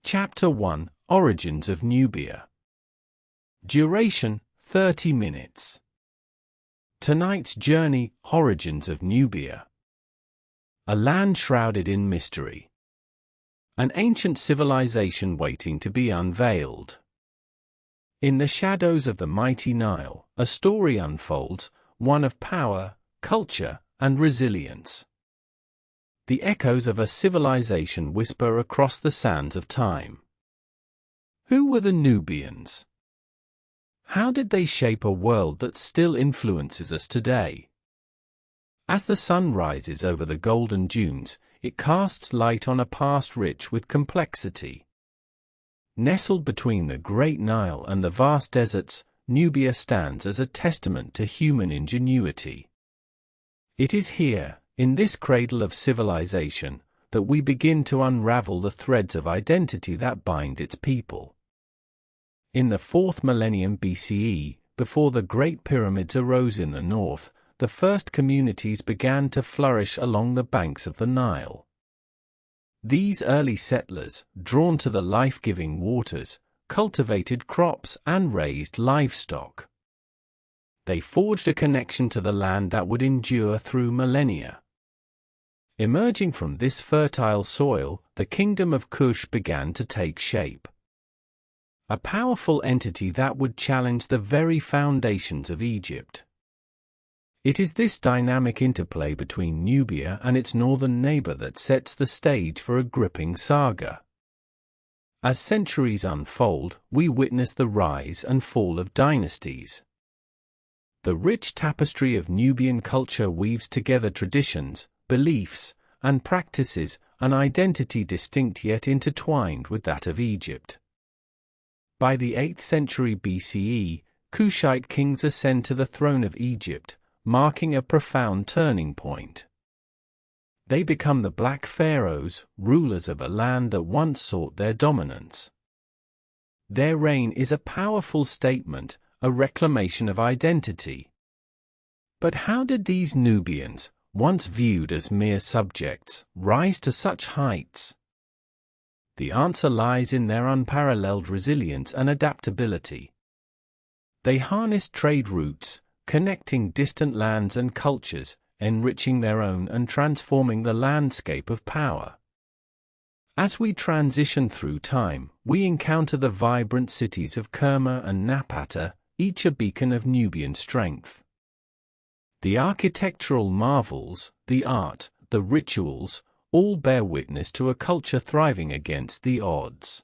Chapter 1: Origins of Nubia. Duration: 30 minutes. Tonight's journey: Origins of Nubia. A land shrouded in mystery. An ancient civilization waiting to be unveiled. In the shadows of the mighty Nile, a story unfolds, one of power, culture, and resilience. The echoes of a civilization whisper across the sands of time. Who were the Nubians? How did they shape a world that still influences us today? As the sun rises over the golden dunes, it casts light on a past rich with complexity. Nestled between the Great Nile and the vast deserts, Nubia stands as a testament to human ingenuity. It is here, in this cradle of civilization, that we begin to unravel the threads of identity that bind its people. In the 4th millennium BCE, before the Great Pyramids arose in the north, the first communities began to flourish along the banks of the Nile. These early settlers, drawn to the life-giving waters, cultivated crops and raised livestock. They forged a connection to the land that would endure through millennia. Emerging from this fertile soil, the kingdom of Kush began to take shape. A powerful entity that would challenge the very foundations of Egypt. It is this dynamic interplay between Nubia and its northern neighbor that sets the stage for a gripping saga. As centuries unfold, we witness the rise and fall of dynasties. The rich tapestry of Nubian culture weaves together traditions, beliefs, and practices, an identity distinct yet intertwined with that of Egypt. By the 8th century BCE, Kushite kings ascend to the throne of Egypt, marking a profound turning point. They become the Black Pharaohs, rulers of a land that once sought their dominance. Their reign is a powerful statement, a reclamation of identity. But how did these Nubians, once viewed as mere subjects, rise to such heights? The answer lies in their unparalleled resilience and adaptability. They harnessed trade routes, connecting distant lands and cultures, enriching their own and transforming the landscape of power. As we transition through time, we encounter the vibrant cities of Kerma and Napata, each a beacon of Nubian strength. The architectural marvels, the art, the rituals, all bear witness to a culture thriving against the odds.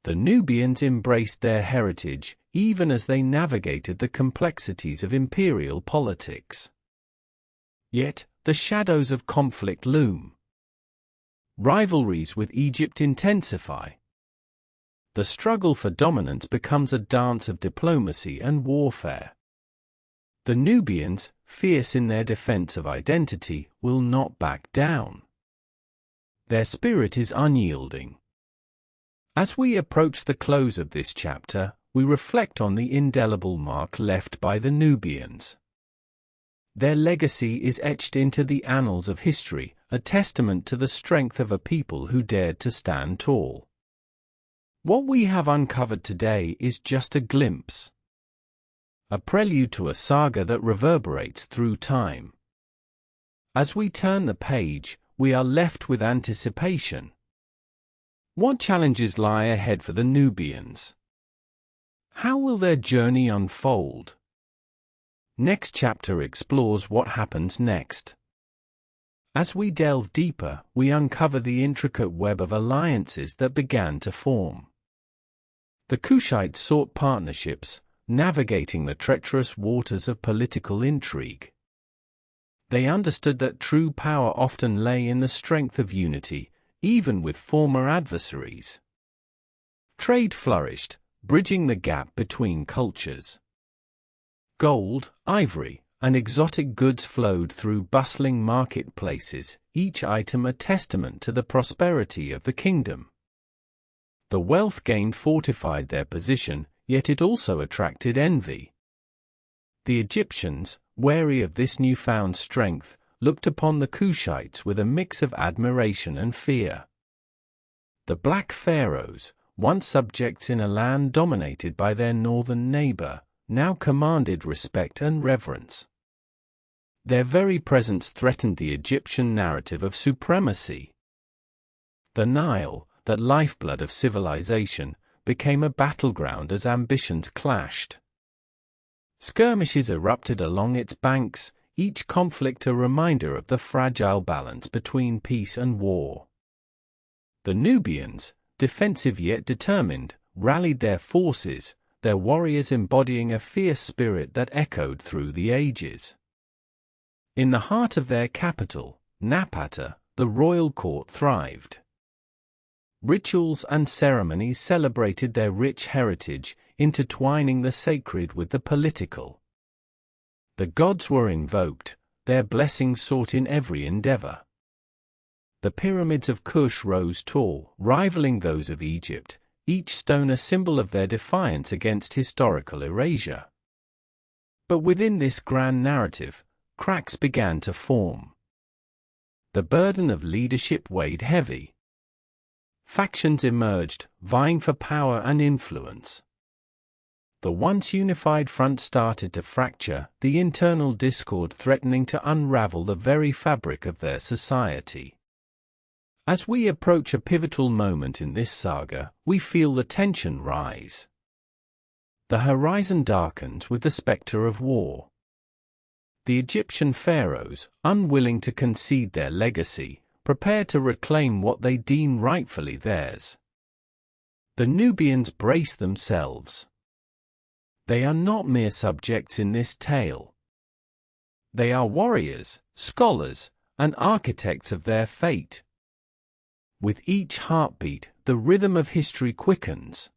The Nubians embraced their heritage, even as they navigated the complexities of imperial politics. Yet, the shadows of conflict loom. Rivalries with Egypt intensify. The struggle for dominance becomes a dance of diplomacy and warfare. The Nubians, fierce in their defense of identity, will not back down. Their spirit is unyielding. As we approach the close of this chapter, we reflect on the indelible mark left by the Nubians. Their legacy is etched into the annals of history, a testament to the strength of a people who dared to stand tall. What we have uncovered today is just a glimpse. A prelude to a saga that reverberates through time. As we turn the page, we are left with anticipation. What challenges lie ahead for the Nubians? How will their journey unfold? Next chapter explores what happens next. As we delve deeper, we uncover the intricate web of alliances that began to form. The Kushites sought partnerships, navigating the treacherous waters of political intrigue. They understood that true power often lay in the strength of unity, even with former adversaries. Trade flourished, bridging the gap between cultures. Gold, ivory, and exotic goods flowed through bustling marketplaces, each item a testament to the prosperity of the kingdom. The wealth gained fortified their position, yet it also attracted envy. The Egyptians, wary of this newfound strength, looked upon the Kushites with a mix of admiration and fear. The Black Pharaohs, once subjects in a land dominated by their northern neighbor, now commanded respect and reverence. Their very presence threatened the Egyptian narrative of supremacy. The Nile, that lifeblood of civilization, became a battleground as ambitions clashed. Skirmishes erupted along its banks, each conflict a reminder of the fragile balance between peace and war. The Nubians, defensive yet determined, rallied their forces, their warriors embodying a fierce spirit that echoed through the ages. In the heart of their capital, Napata, the royal court thrived. Rituals and ceremonies celebrated their rich heritage, intertwining the sacred with the political. The gods were invoked, their blessings sought in every endeavor. The pyramids of Kush rose tall, rivaling those of Egypt, each stone a symbol of their defiance against historical erasure. But within this grand narrative, cracks began to form. The burden of leadership weighed heavy. Factions emerged, vying for power and influence. The once unified front started to fracture, the internal discord threatening to unravel the very fabric of their society. As we approach a pivotal moment in this saga, we feel the tension rise. The horizon darkens with the specter of war. The Egyptian pharaohs, unwilling to concede their legacy, prepare to reclaim what they deem rightfully theirs. The Nubians brace themselves. They are not mere subjects in this tale. They are warriors, scholars, and architects of their fate. With each heartbeat, the rhythm of history quickens.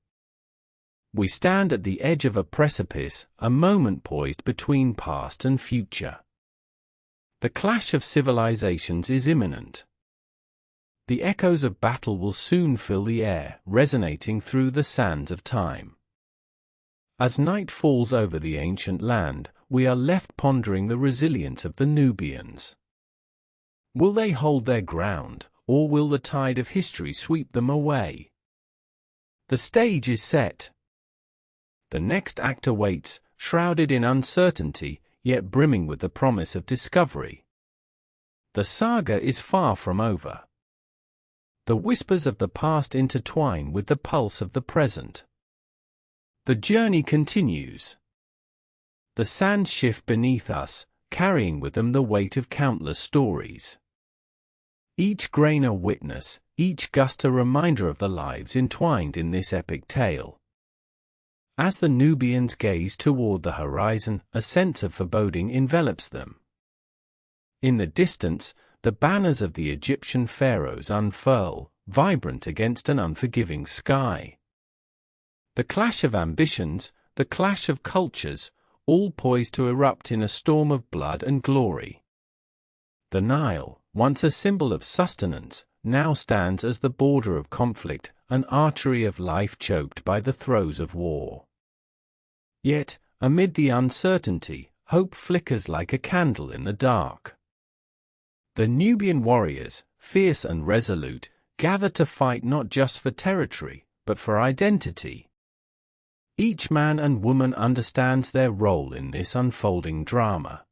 We stand at the edge of a precipice, a moment poised between past and future. The clash of civilizations is imminent. The echoes of battle will soon fill the air, resonating through the sands of time. As night falls over the ancient land, we are left pondering the resilience of the Nubians. Will they hold their ground, or will the tide of history sweep them away? The stage is set. The next act awaits, shrouded in uncertainty, yet brimming with the promise of discovery. The saga is far from over. The whispers of the past intertwine with the pulse of the present. The journey continues. The sands shift beneath us, carrying with them the weight of countless stories. Each grain a witness, each gust a reminder of the lives entwined in this epic tale. As the Nubians gaze toward the horizon, a sense of foreboding envelops them. In the distance, the banners of the Egyptian pharaohs unfurl, vibrant against an unforgiving sky. The clash of ambitions, the clash of cultures, all poised to erupt in a storm of blood and glory. The Nile, once a symbol of sustenance, now stands as the border of conflict, an artery of life choked by the throes of war. Yet, amid the uncertainty, hope flickers like a candle in the dark. The Nubian warriors, fierce and resolute, gather to fight not just for territory, but for identity. Each man and woman understands their role in this unfolding drama.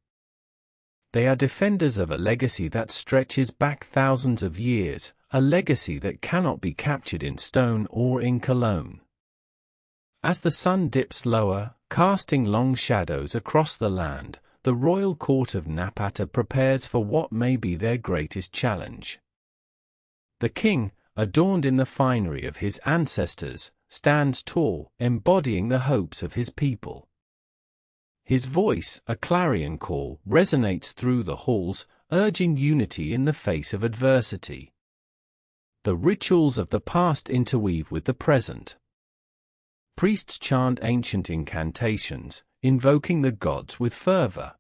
They are defenders of a legacy that stretches back thousands of years, a legacy that cannot be captured in stone or ink alone. As the sun dips lower, casting long shadows across the land, the royal court of Napata prepares for what may be their greatest challenge. The king, adorned in the finery of his ancestors, stands tall, embodying the hopes of his people. His voice, a clarion call, resonates through the halls, urging unity in the face of adversity. The rituals of the past interweave with the present. Priests chant ancient incantations, invoking the gods with fervor.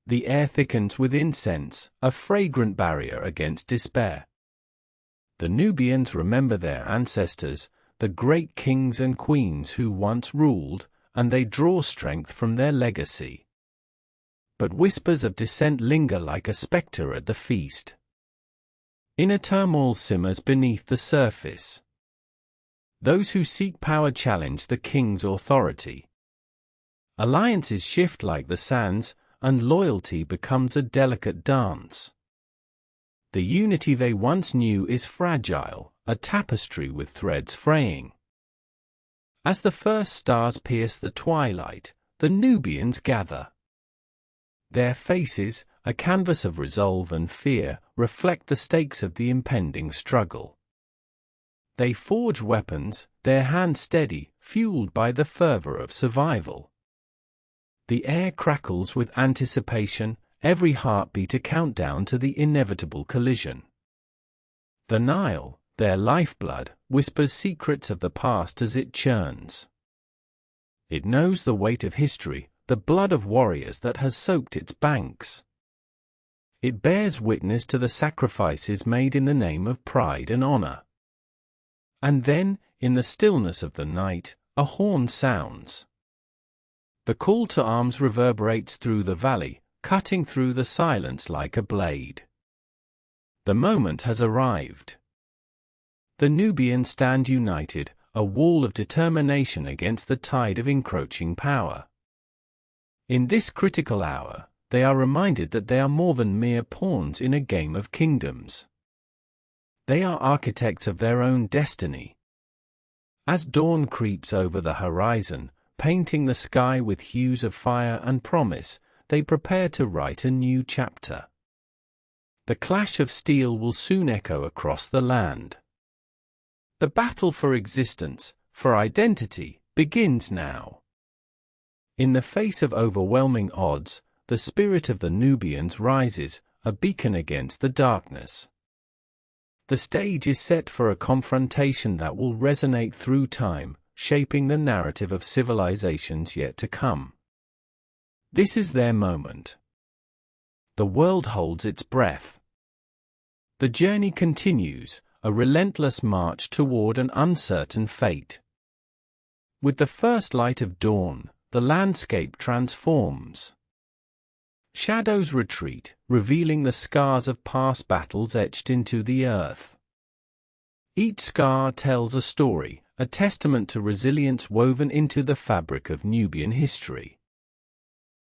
The air thickens with incense, a fragrant barrier against despair. The Nubians remember their ancestors, the great kings and queens who once ruled, and they draw strength from their legacy. But whispers of dissent linger like a spectre at the feast. Inner turmoil simmers beneath the surface. Those who seek power challenge the king's authority. Alliances shift like the sands, and loyalty becomes a delicate dance. The unity they once knew is fragile, a tapestry with threads fraying. As the first stars pierce the twilight, the Nubians gather. Their faces, a canvas of resolve and fear, reflect the stakes of the impending struggle. They forge weapons, their hands steady, fueled by the fervor of survival. The air crackles with anticipation, every heartbeat a countdown to the inevitable collision. The Nile, their lifeblood, whispers secrets of the past as it churns. It knows the weight of history, the blood of warriors that has soaked its banks. It bears witness to the sacrifices made in the name of pride and honor. And then, in the stillness of the night, a horn sounds. The call to arms reverberates through the valley, cutting through the silence like a blade. The moment has arrived. The Nubians stand united, a wall of determination against the tide of encroaching power. In this critical hour, they are reminded that they are more than mere pawns in a game of kingdoms. They are architects of their own destiny. As dawn creeps over the horizon, painting the sky with hues of fire and promise, they prepare to write a new chapter. The clash of steel will soon echo across the land. The battle for existence, for identity, begins now. In the face of overwhelming odds, the spirit of the Nubians rises, a beacon against the darkness. The stage is set for a confrontation that will resonate through time, shaping the narrative of civilizations yet to come. This is their moment. The world holds its breath. The journey continues, a relentless march toward an uncertain fate. With the first light of dawn, the landscape transforms. Shadows retreat, revealing the scars of past battles etched into the earth. Each scar tells a story, a testament to resilience woven into the fabric of Nubian history.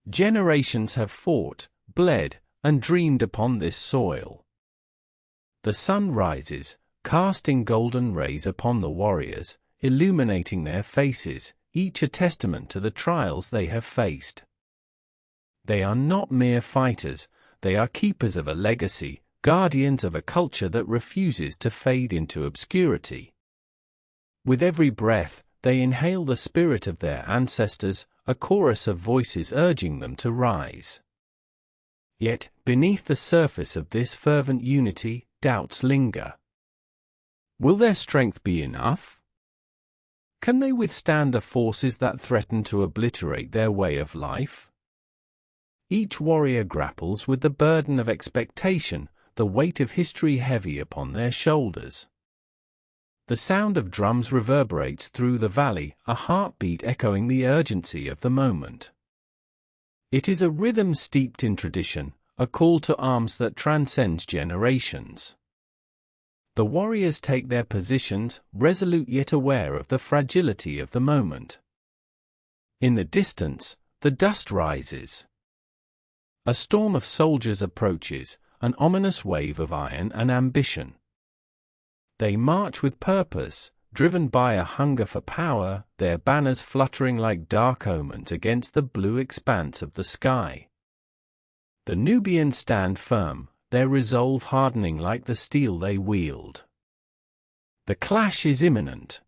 Generations have fought, bled, and dreamed upon this soil. The sun rises, casting golden rays upon the warriors, illuminating their faces, each a testament to the trials they have faced. They are not mere fighters, they are keepers of a legacy, guardians of a culture that refuses to fade into obscurity. With every breath, they inhale the spirit of their ancestors, a chorus of voices urging them to rise. Yet, beneath the surface of this fervent unity, doubts linger. Will their strength be enough? Can they withstand the forces that threaten to obliterate their way of life? Each warrior grapples with the burden of expectation, the weight of history heavy upon their shoulders. The sound of drums reverberates through the valley, a heartbeat echoing the urgency of the moment. It is a rhythm steeped in tradition, a call to arms that transcends generations. The warriors take their positions, resolute yet aware of the fragility of the moment. In the distance, the dust rises. A storm of soldiers approaches, an ominous wave of iron and ambition. They march with purpose, driven by a hunger for power, their banners fluttering like dark omens against the blue expanse of the sky. The Nubians stand firm, their resolve hardening like the steel they wield. The clash is imminent.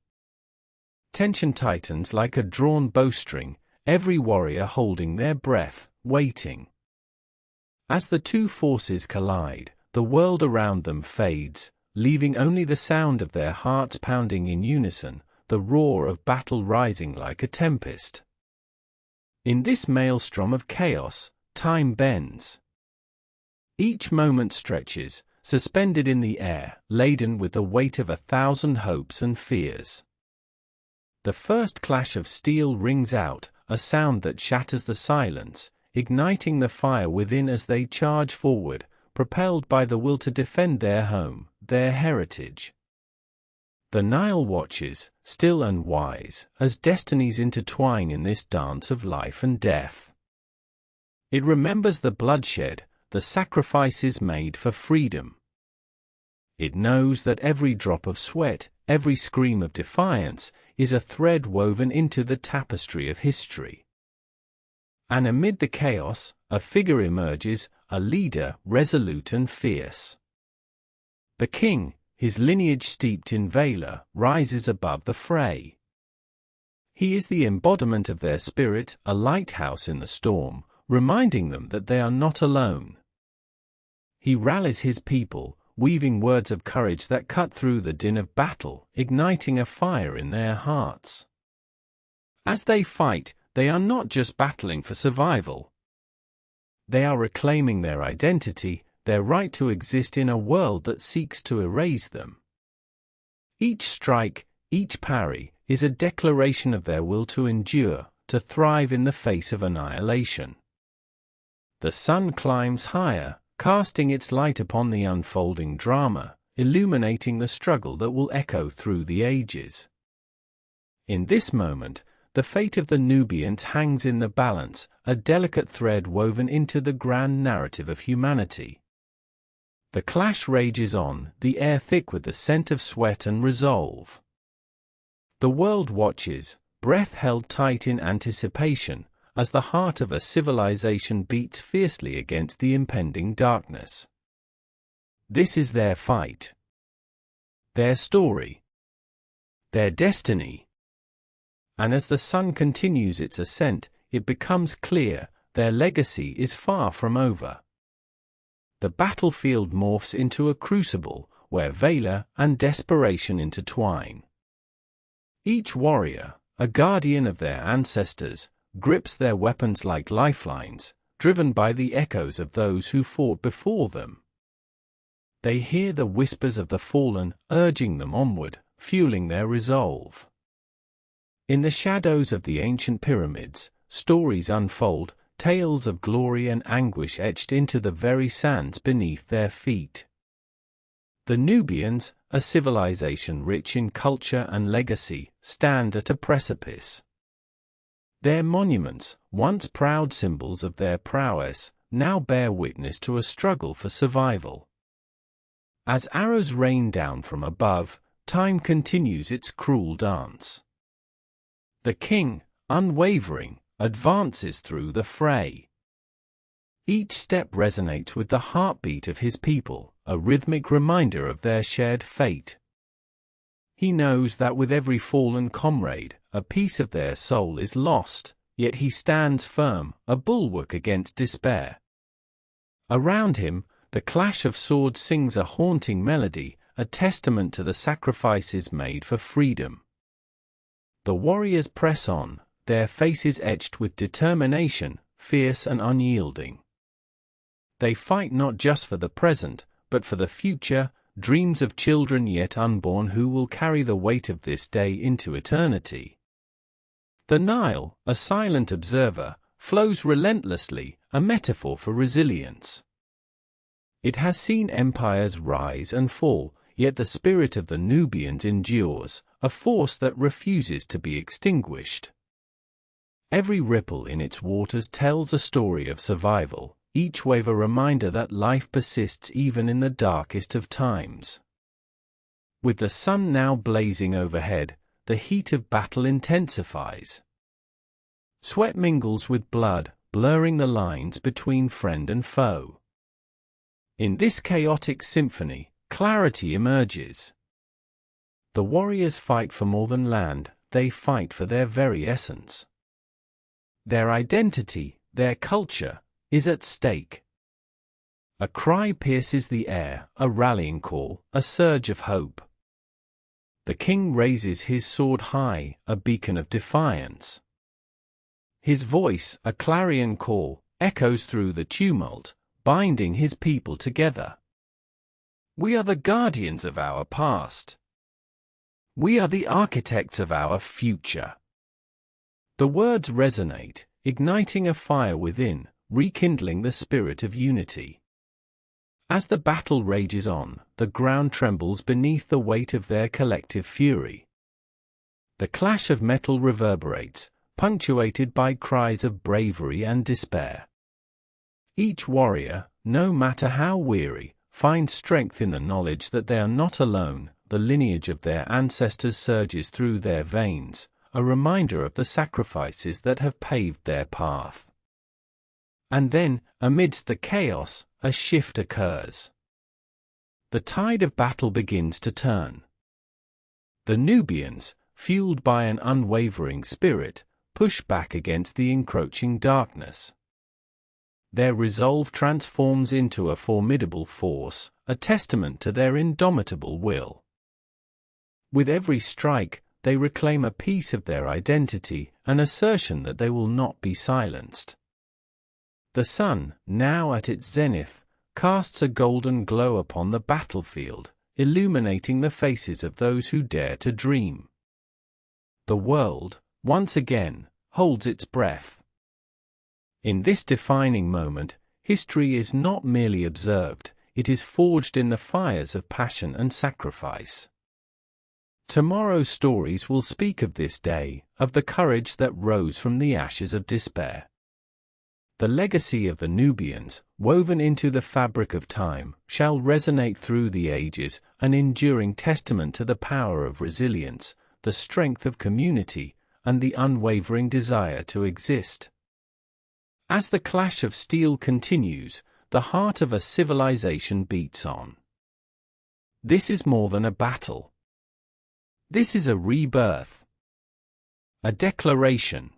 Tension tightens like a drawn bowstring, every warrior holding their breath, waiting. As the two forces collide, the world around them fades, leaving only the sound of their hearts pounding in unison, the roar of battle rising like a tempest. In this maelstrom of chaos, time bends. Each moment stretches, suspended in the air, laden with the weight of 1,000 hopes and fears. The first clash of steel rings out, a sound that shatters the silence, igniting the fire within as they charge forward, propelled by the will to defend their home, their heritage. The Nile watches, still and wise, as destinies intertwine in this dance of life and death. It remembers the bloodshed, the sacrifices made for freedom. It knows that every drop of sweat, every scream of defiance, is a thread woven into the tapestry of history. And amid the chaos, a figure emerges, a leader, resolute and fierce. The king, his lineage steeped in valor, rises above the fray. He is the embodiment of their spirit, a lighthouse in the storm, reminding them that they are not alone. He rallies his people, weaving words of courage that cut through the din of battle, igniting a fire in their hearts. As they fight, they are not just battling for survival. They are reclaiming their identity, their right to exist in a world that seeks to erase them. Each strike, each parry, is a declaration of their will to endure, to thrive in the face of annihilation. The sun climbs higher, casting its light upon the unfolding drama, illuminating the struggle that will echo through the ages. In this moment, the fate of the Nubians hangs in the balance, a delicate thread woven into the grand narrative of humanity. The clash rages on, the air thick with the scent of sweat and resolve. The world watches, breath held tight in anticipation, as the heart of a civilization beats fiercely against the impending darkness. This is their fight. Their story. Their destiny. And as the sun continues its ascent, it becomes clear, their legacy is far from over. The battlefield morphs into a crucible, where valor and desperation intertwine. Each warrior, a guardian of their ancestors, grips their weapons like lifelines, driven by the echoes of those who fought before them. They hear the whispers of the fallen, urging them onward, fueling their resolve. In the shadows of the ancient pyramids, stories unfold, tales of glory and anguish etched into the very sands beneath their feet. The Nubians, a civilization rich in culture and legacy, stand at a precipice. Their monuments, once proud symbols of their prowess, now bear witness to a struggle for survival. As arrows rain down from above, time continues its cruel dance. The king, unwavering, advances through the fray. Each step resonates with the heartbeat of his people, a rhythmic reminder of their shared fate. He knows that with every fallen comrade, a piece of their soul is lost, yet he stands firm, a bulwark against despair. Around him, the clash of swords sings a haunting melody, a testament to the sacrifices made for freedom. The warriors press on, their faces etched with determination, fierce and unyielding. They fight not just for the present, but for the future, dreams of children yet unborn who will carry the weight of this day into eternity. The Nile, a silent observer, flows relentlessly, a metaphor for resilience. It has seen empires rise and fall, yet the spirit of the Nubians endures, a force that refuses to be extinguished. Every ripple in its waters tells a story of survival, each wave a reminder that life persists even in the darkest of times. With the sun now blazing overhead, the heat of battle intensifies. Sweat mingles with blood, blurring the lines between friend and foe. In this chaotic symphony, clarity emerges. The warriors fight for more than land, they fight for their very essence. Their identity, their culture, is at stake. A cry pierces the air, a rallying call, a surge of hope. The king raises his sword high, a beacon of defiance. His voice, a clarion call, echoes through the tumult, binding his people together. We are the guardians of our past. We are the architects of our future. The words resonate, igniting a fire within, rekindling the spirit of unity. As the battle rages on, the ground trembles beneath the weight of their collective fury. The clash of metal reverberates, punctuated by cries of bravery and despair. Each warrior, no matter how weary, finds strength in the knowledge that they are not alone. The lineage of their ancestors surges through their veins, a reminder of the sacrifices that have paved their path. And then, amidst the chaos, a shift occurs. The tide of battle begins to turn. The Nubians, fueled by an unwavering spirit, push back against the encroaching darkness. Their resolve transforms into a formidable force, a testament to their indomitable will. With every strike, they reclaim a piece of their identity, an assertion that they will not be silenced. The sun, now at its zenith, casts a golden glow upon the battlefield, illuminating the faces of those who dare to dream. The world, once again, holds its breath. In this defining moment, history is not merely observed, it is forged in the fires of passion and sacrifice. Tomorrow's stories will speak of this day, of the courage that rose from the ashes of despair. The legacy of the Nubians, woven into the fabric of time, shall resonate through the ages, an enduring testament to the power of resilience, the strength of community, and the unwavering desire to exist. As the clash of steel continues, the heart of a civilization beats on. This is more than a battle. This is a rebirth. A declaration.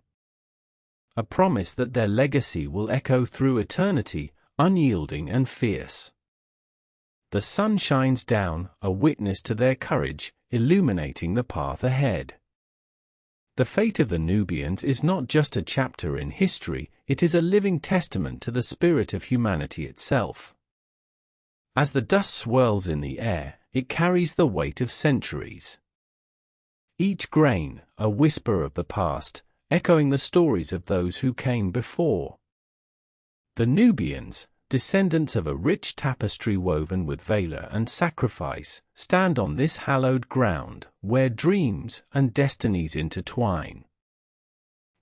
A promise that their legacy will echo through eternity, unyielding and fierce. The sun shines down, a witness to their courage, illuminating the path ahead. The fate of the Nubians is not just a chapter in history, it is a living testament to the spirit of humanity itself. As the dust swirls in the air, it carries the weight of centuries. Each grain, a whisper of the past, echoing the stories of those who came before. The Nubians, descendants of a rich tapestry woven with valor and sacrifice, stand on this hallowed ground, where dreams and destinies intertwine.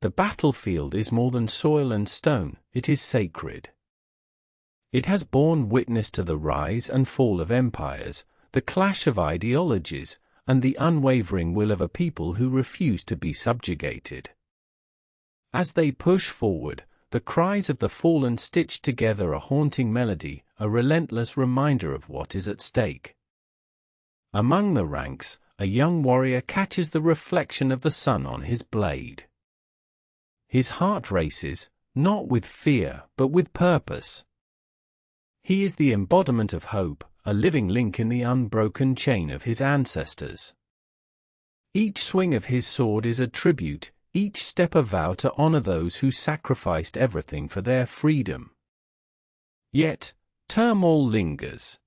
The battlefield is more than soil and stone, it is sacred. It has borne witness to the rise and fall of empires, the clash of ideologies, and the unwavering will of a people who refuse to be subjugated. As they push forward, the cries of the fallen stitch together a haunting melody, a relentless reminder of what is at stake. Among the ranks, a young warrior catches the reflection of the sun on his blade. His heart races, not with fear, but with purpose. He is the embodiment of hope, a living link in the unbroken chain of his ancestors. Each swing of his sword is a tribute, each step a vow to honor those who sacrificed everything for their freedom. Yet, turmoil lingers.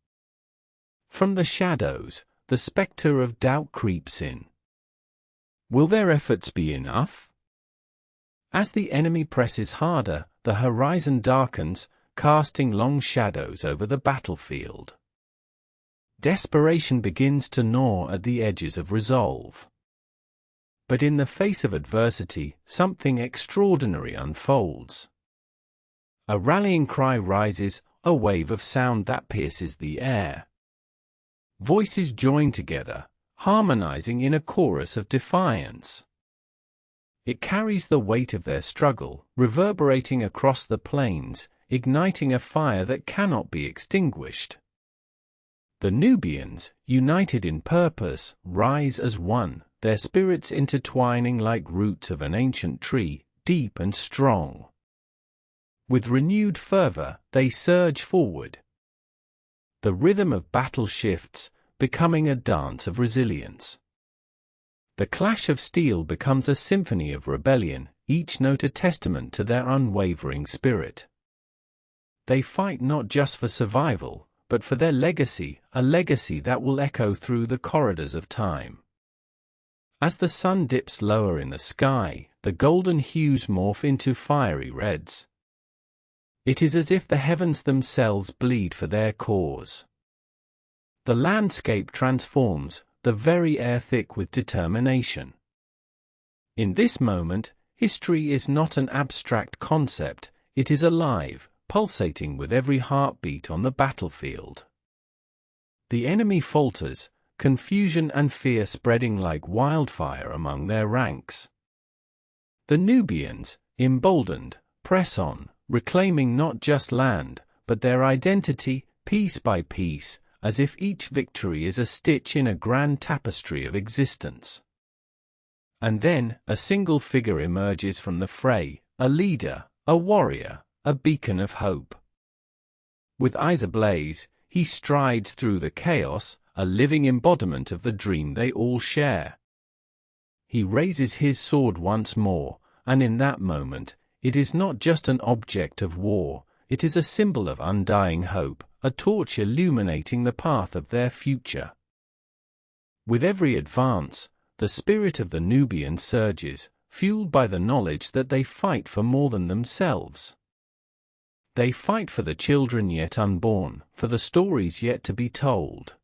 From the shadows, the specter of doubt creeps in. Will their efforts be enough? As the enemy presses harder, the horizon darkens, casting long shadows over the battlefield. Desperation begins to gnaw at the edges of resolve. But in the face of adversity, something extraordinary unfolds. A rallying cry rises, a wave of sound that pierces the air. Voices join together, harmonizing in a chorus of defiance. It carries the weight of their struggle, reverberating across the plains, igniting a fire that cannot be extinguished. The Nubians, united in purpose, rise as one, their spirits intertwining like roots of an ancient tree, deep and strong. With renewed fervor, they surge forward. The rhythm of battle shifts, becoming a dance of resilience. The clash of steel becomes a symphony of rebellion, each note a testament to their unwavering spirit. They fight not just for survival, but for their legacy, a legacy that will echo through the corridors of time. As the sun dips lower in the sky, the golden hues morph into fiery reds. It is as if the heavens themselves bleed for their cause. The landscape transforms, the very air thick with determination. In this moment, history is not an abstract concept, it is alive, pulsating with every heartbeat on the battlefield. The enemy falters, confusion and fear spreading like wildfire among their ranks. The Nubians, emboldened, press on, reclaiming not just land, but their identity, piece by piece, as if each victory is a stitch in a grand tapestry of existence. And then, a single figure emerges from the fray, a leader, a warrior, a beacon of hope. With eyes ablaze, he strides through the chaos, a living embodiment of the dream they all share. He raises his sword once more, and in that moment, it is not just an object of war, it is a symbol of undying hope, a torch illuminating the path of their future. With every advance, the spirit of the Nubian surges, fueled by the knowledge that they fight for more than themselves. They fight for the children yet unborn, for the stories yet to be told.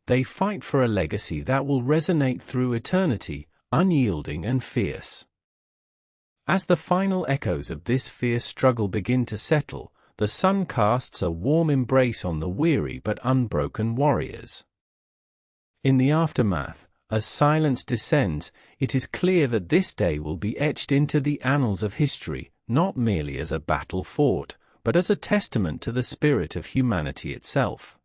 They fight for a legacy that will resonate through eternity, unyielding and fierce. As the final echoes of this fierce struggle begin to settle, the sun casts a warm embrace on the weary but unbroken warriors. In the aftermath, as silence descends, it is clear that this day will be etched into the annals of history, not merely as a battle fought, but as a testament to the spirit of humanity itself.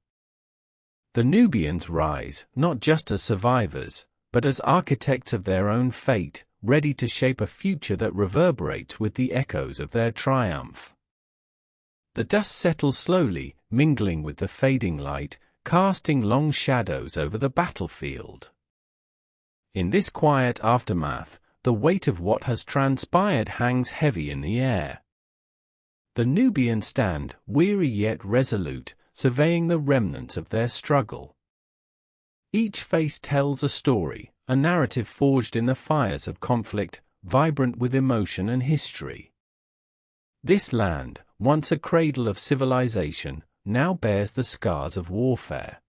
The Nubians rise, not just as survivors, but as architects of their own fate, ready to shape a future that reverberates with the echoes of their triumph. The dust settles slowly, mingling with the fading light, casting long shadows over the battlefield. In this quiet aftermath, the weight of what has transpired hangs heavy in the air. The Nubians stand, weary yet resolute, surveying the remnants of their struggle. Each face tells a story, a narrative forged in the fires of conflict, vibrant with emotion and history. This land, once a cradle of civilization, now bears the scars of warfare.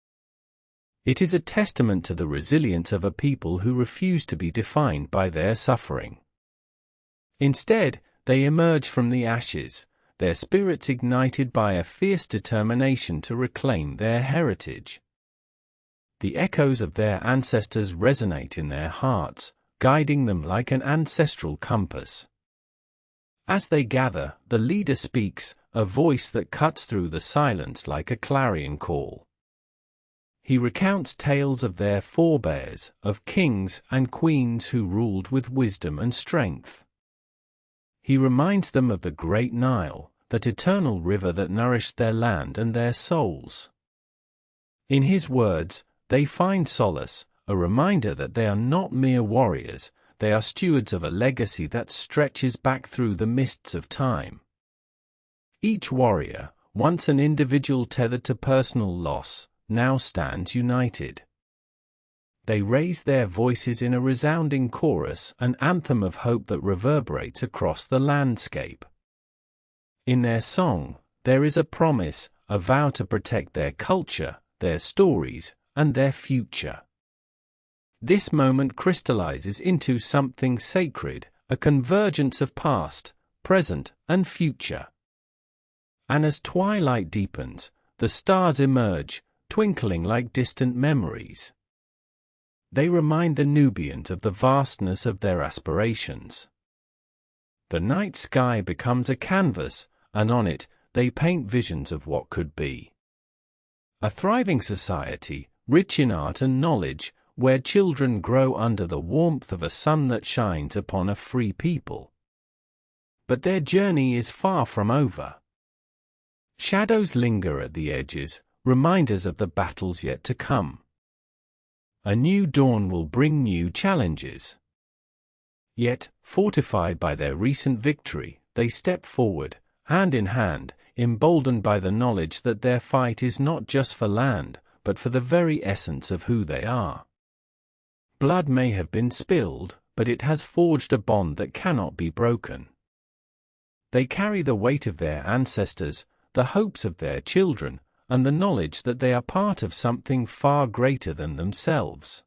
It is a testament to the resilience of a people who refuse to be defined by their suffering. Instead, they emerge from the ashes, their spirits ignited by a fierce determination to reclaim their heritage. The echoes of their ancestors resonate in their hearts, guiding them like an ancestral compass. As they gather, the leader speaks, a voice that cuts through the silence like a clarion call. He recounts tales of their forebears, of kings and queens who ruled with wisdom and strength. He reminds them of the great Nile, that eternal river that nourished their land and their souls. In his words, they find solace, a reminder that they are not mere warriors, they are stewards of a legacy that stretches back through the mists of time. Each warrior, once an individual tethered to personal loss, now stands united. They raise their voices in a resounding chorus, an anthem of hope that reverberates across the landscape. In their song, there is a promise, a vow to protect their culture, their stories, and their future. This moment crystallizes into something sacred, a convergence of past, present, and future. And as twilight deepens, the stars emerge, twinkling like distant memories. They remind the Nubians of the vastness of their aspirations. The night sky becomes a canvas, and on it, they paint visions of what could be. A thriving society, rich in art and knowledge, where children grow under the warmth of a sun that shines upon a free people. But their journey is far from over. Shadows linger at the edges, reminders of the battles yet to come. A new dawn will bring new challenges. Yet, fortified by their recent victory, they step forward, hand in hand, emboldened by the knowledge that their fight is not just for land, but for the very essence of who they are. Blood may have been spilled, but it has forged a bond that cannot be broken. They carry the weight of their ancestors, the hopes of their children, and the knowledge that they are part of something far greater than themselves.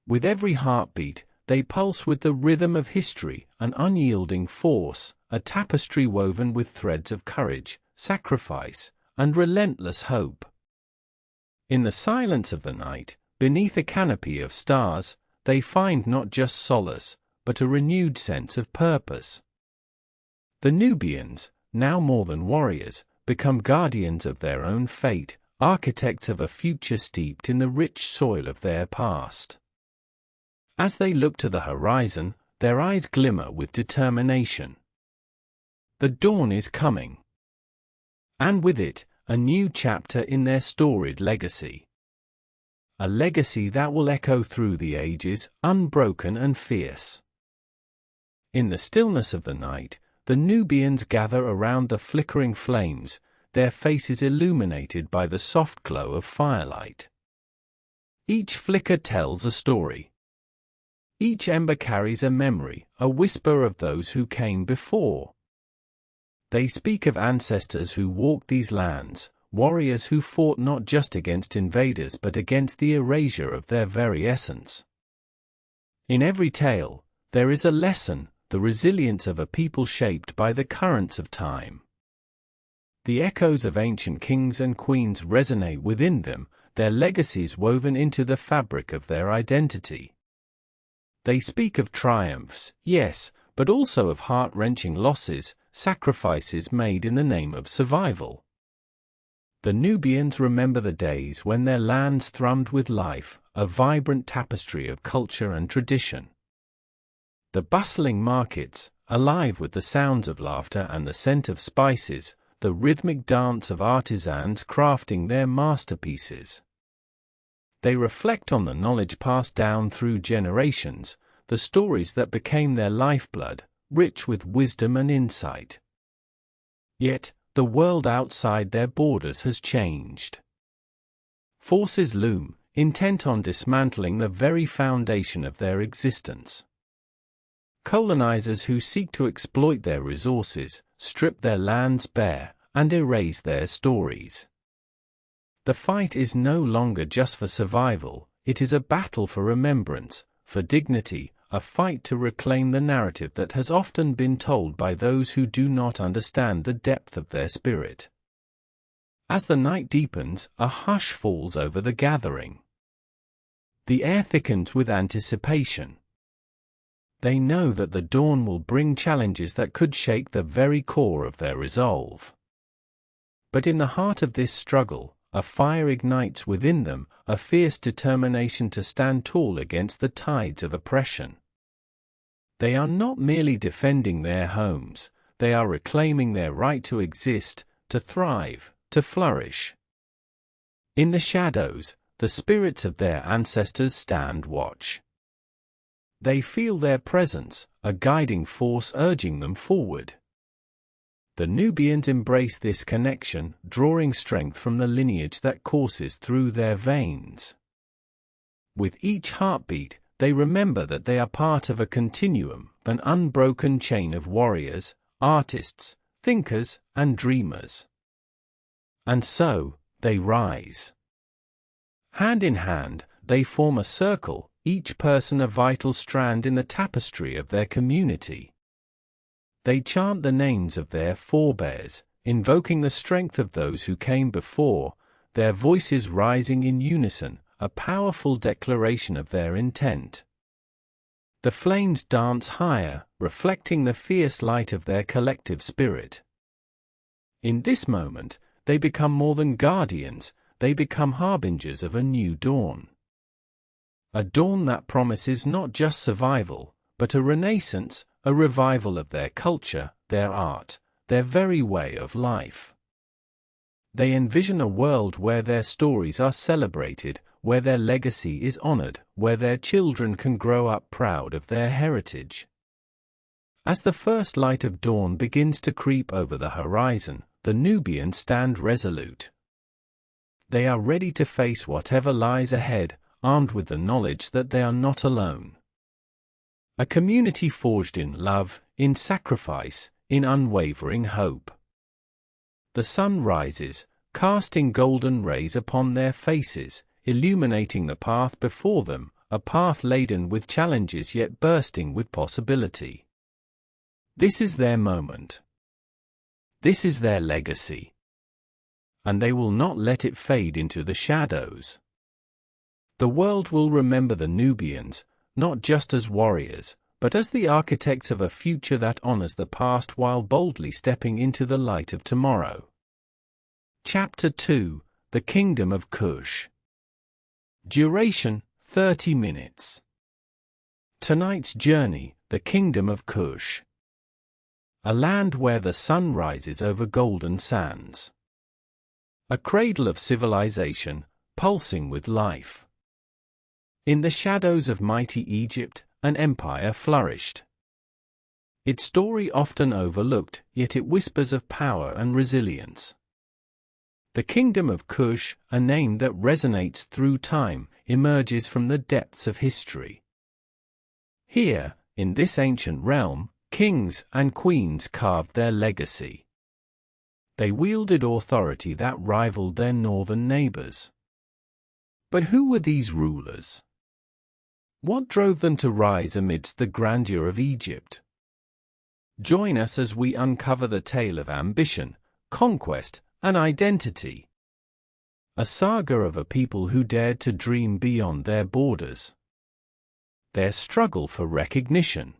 With every heartbeat, they pulse with the rhythm of history, an unyielding force, a tapestry woven with threads of courage, sacrifice, and relentless hope. In the silence of the night, beneath a canopy of stars, they find not just solace, but a renewed sense of purpose. The Nubians, now more than warriors, become guardians of their own fate, architects of a future steeped in the rich soil of their past. As they look to the horizon, their eyes glimmer with determination. The dawn is coming. And with it, a new chapter in their storied legacy. A legacy that will echo through the ages, unbroken and fierce. In the stillness of the night, the Nubians gather around the flickering flames, their faces illuminated by the soft glow of firelight. Each flicker tells a story. Each ember carries a memory, a whisper of those who came before. They speak of ancestors who walked these lands, warriors who fought not just against invaders but against the erasure of their very essence. In every tale, there is a lesson, the resilience of a people shaped by the currents of time. The echoes of ancient kings and queens resonate within them, their legacies woven into the fabric of their identity. They speak of triumphs, yes, but also of heart-wrenching losses, sacrifices made in the name of survival. The Nubians remember the days when their lands thrummed with life, a vibrant tapestry of culture and tradition. The bustling markets, alive with the sounds of laughter and the scent of spices, the rhythmic dance of artisans crafting their masterpieces. They reflect on the knowledge passed down through generations, the stories that became their lifeblood, rich with wisdom and insight. Yet, the world outside their borders has changed. Forces loom, intent on dismantling the very foundation of their existence. Colonizers who seek to exploit their resources, strip their lands bare, and erase their stories. The fight is no longer just for survival, it is a battle for remembrance, for dignity, a fight to reclaim the narrative that has often been told by those who do not understand the depth of their spirit. As the night deepens, a hush falls over the gathering. The air thickens with anticipation. They know that the dawn will bring challenges that could shake the very core of their resolve. But in the heart of this struggle, a fire ignites within them, a fierce determination to stand tall against the tides of oppression. They are not merely defending their homes, they are reclaiming their right to exist, to thrive, to flourish. In the shadows, the spirits of their ancestors stand watch. They feel their presence, a guiding force urging them forward. The Nubians embrace this connection, drawing strength from the lineage that courses through their veins. With each heartbeat, they remember that they are part of a continuum, an unbroken chain of warriors, artists, thinkers, and dreamers. And so, they rise. Hand in hand, they form a circle, each person a vital strand in the tapestry of their community. They chant the names of their forebears, invoking the strength of those who came before, their voices rising in unison, a powerful declaration of their intent. The flames dance higher, reflecting the fierce light of their collective spirit. In this moment, they become more than guardians, they become harbingers of a new dawn. A dawn that promises not just survival, but a renaissance, a revival of their culture, their art, their very way of life. They envision a world where their stories are celebrated, where their legacy is honored, where their children can grow up proud of their heritage. As the first light of dawn begins to creep over the horizon, the Nubians stand resolute. They are ready to face whatever lies ahead, armed with the knowledge that they are not alone. A community forged in love, in sacrifice, in unwavering hope. The sun rises, casting golden rays upon their faces, illuminating the path before them, a path laden with challenges yet bursting with possibility. This is their moment. This is their legacy. And they will not let it fade into the shadows. The world will remember the Nubians, not just as warriors, but as the architects of a future that honors the past while boldly stepping into the light of tomorrow. Chapter 2: The Kingdom of Kush. Duration: 30 minutes. Tonight's journey: the Kingdom of Kush. A land where the sun rises over golden sands. A cradle of civilization, pulsing with life. In the shadows of mighty Egypt, an empire flourished. Its story often overlooked, yet it whispers of power and resilience. The Kingdom of Kush, a name that resonates through time, emerges from the depths of history. Here, in this ancient realm, kings and queens carved their legacy. They wielded authority that rivaled their northern neighbors. But who were these rulers? What drove them to rise amidst the grandeur of Egypt? Join us as we uncover the tale of ambition, conquest, and identity. A saga of a people who dared to dream beyond their borders. Their struggle for recognition.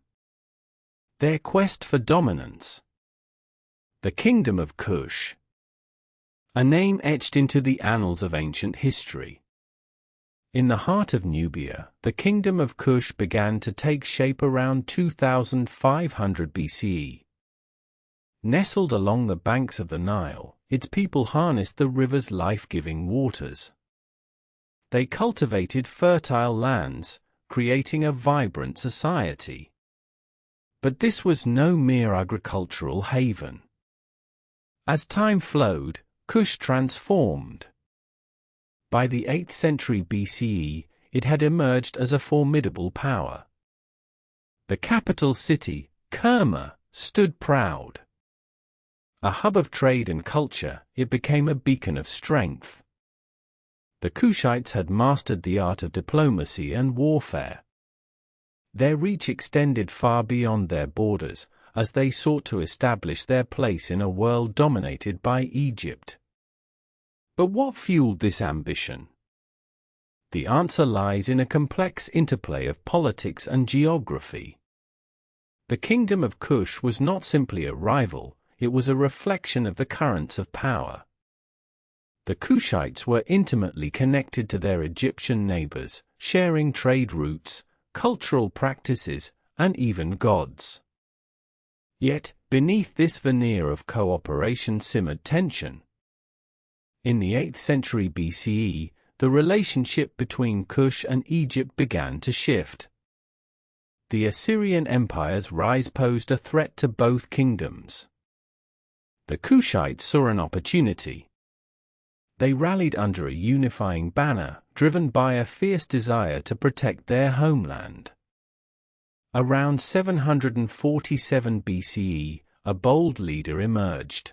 Their quest for dominance. The Kingdom of Kush. A name etched into the annals of ancient history. In the heart of Nubia, the Kingdom of Kush began to take shape around 2500 BCE. Nestled along the banks of the Nile, its people harnessed the river's life-giving waters. They cultivated fertile lands, creating a vibrant society. But this was no mere agricultural haven. As time flowed, Kush transformed. By the 8th century BCE, it had emerged as a formidable power. The capital city, Kerma, stood proud. A hub of trade and culture, it became a beacon of strength. The Kushites had mastered the art of diplomacy and warfare. Their reach extended far beyond their borders, as they sought to establish their place in a world dominated by Egypt. But what fueled this ambition? The answer lies in a complex interplay of politics and geography. The Kingdom of Kush was not simply a rival, it was a reflection of the currents of power. The Kushites were intimately connected to their Egyptian neighbors, sharing trade routes, cultural practices, and even gods. Yet, beneath this veneer of cooperation simmered tension. In the 8th century BCE, the relationship between Kush and Egypt began to shift. The Assyrian Empire's rise posed a threat to both kingdoms. The Kushites saw an opportunity. They rallied under a unifying banner, driven by a fierce desire to protect their homeland. Around 747 BCE, a bold leader emerged.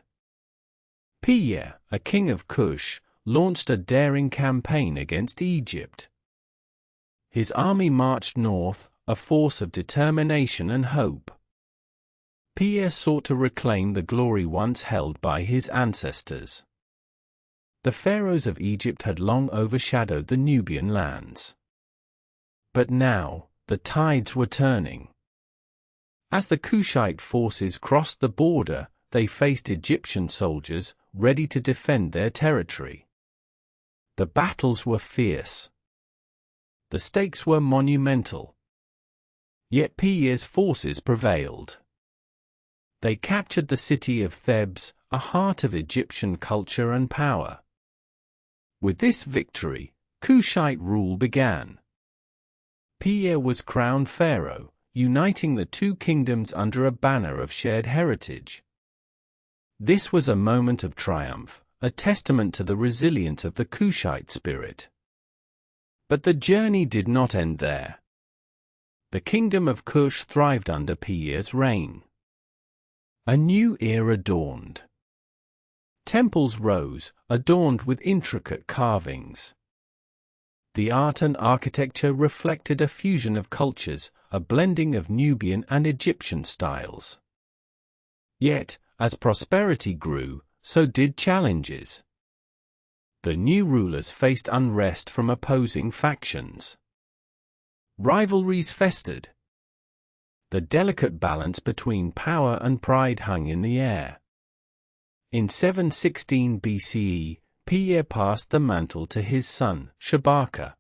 Piye, a king of Kush, launched a daring campaign against Egypt. His army marched north, a force of determination and hope. Piye sought to reclaim the glory once held by his ancestors. The pharaohs of Egypt had long overshadowed the Nubian lands. But now, the tides were turning. As the Kushite forces crossed the border, they faced Egyptian soldiers, ready to defend their territory. The battles were fierce. The stakes were monumental. Yet Piye's forces prevailed. They captured the city of Thebes, a heart of Egyptian culture and power. With this victory, Kushite rule began. Piye was crowned pharaoh, uniting the two kingdoms under a banner of shared heritage. This was a moment of triumph, a testament to the resilience of the Kushite spirit. But the journey did not end there. The Kingdom of Kush thrived under Piye's reign. A new era dawned. Temples rose, adorned with intricate carvings. The art and architecture reflected a fusion of cultures, a blending of Nubian and Egyptian styles. Yet, as prosperity grew, so did challenges. The new rulers faced unrest from opposing factions. Rivalries festered. The delicate balance between power and pride hung in the air. In 716 BCE, Piye passed the mantle to his son, Shabaka.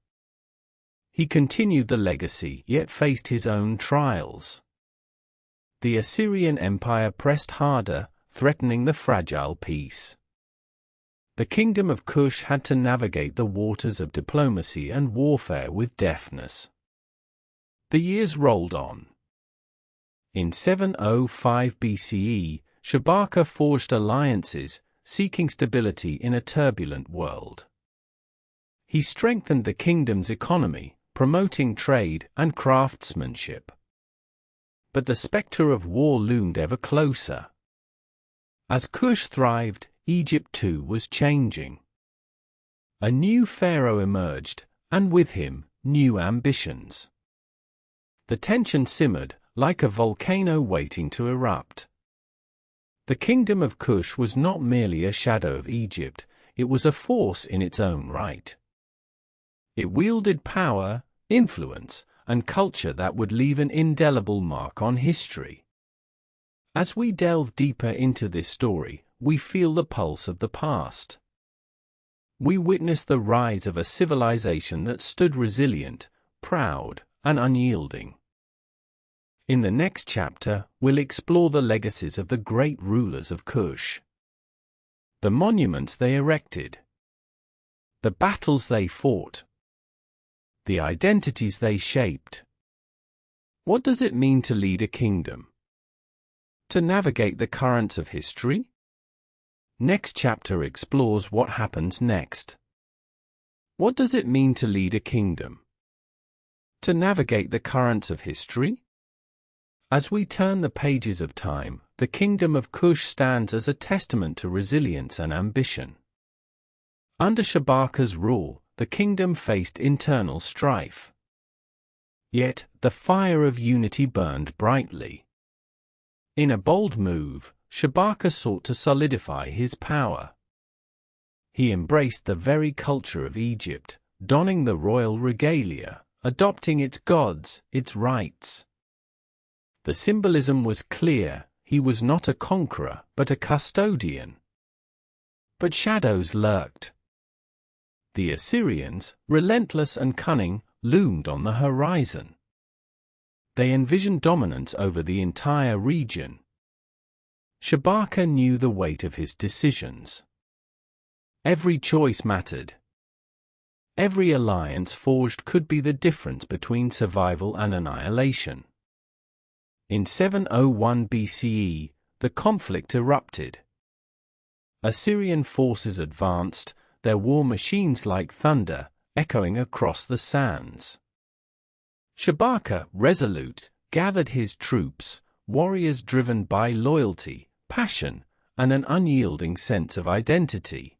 He continued the legacy yet faced his own trials. The Assyrian Empire pressed harder, threatening the fragile peace. The kingdom of Kush had to navigate the waters of diplomacy and warfare with deftness. The years rolled on. In 705 BCE, Shabaka forged alliances, seeking stability in a turbulent world. He strengthened the kingdom's economy, promoting trade and craftsmanship. But the specter of war loomed ever closer. As Kush thrived, Egypt too was changing. A new pharaoh emerged, and with him, new ambitions. The tension simmered, like a volcano waiting to erupt. The kingdom of Kush was not merely a shadow of Egypt, it was a force in its own right. It wielded power, influence, and culture that would leave an indelible mark on history. As we delve deeper into this story, we feel the pulse of the past. We witness the rise of a civilization that stood resilient, proud, and unyielding. In the next chapter, we'll explore the legacies of the great rulers of Kush. The monuments they erected. The battles they fought. The identities they shaped. What does it mean to lead a kingdom? To navigate the currents of history? Next chapter explores what happens next. What does it mean to lead a kingdom? To navigate the currents of history? As we turn the pages of time, the kingdom of Kush stands as a testament to resilience and ambition. Under Shabaka's rule, the kingdom faced internal strife. Yet, the fire of unity burned brightly. In a bold move, Shabaka sought to solidify his power. He embraced the very culture of Egypt, donning the royal regalia, adopting its gods, its rites. The symbolism was clear, he was not a conqueror, but a custodian. But shadows lurked. The Assyrians, relentless and cunning, loomed on the horizon. They envisioned dominance over the entire region. Shabaka knew the weight of his decisions. Every choice mattered. Every alliance forged could be the difference between survival and annihilation. In 701 BCE, the conflict erupted. Assyrian forces advanced, their war machines like thunder, echoing across the sands. Shabaka, resolute, gathered his troops, warriors driven by loyalty, passion, and an unyielding sense of identity.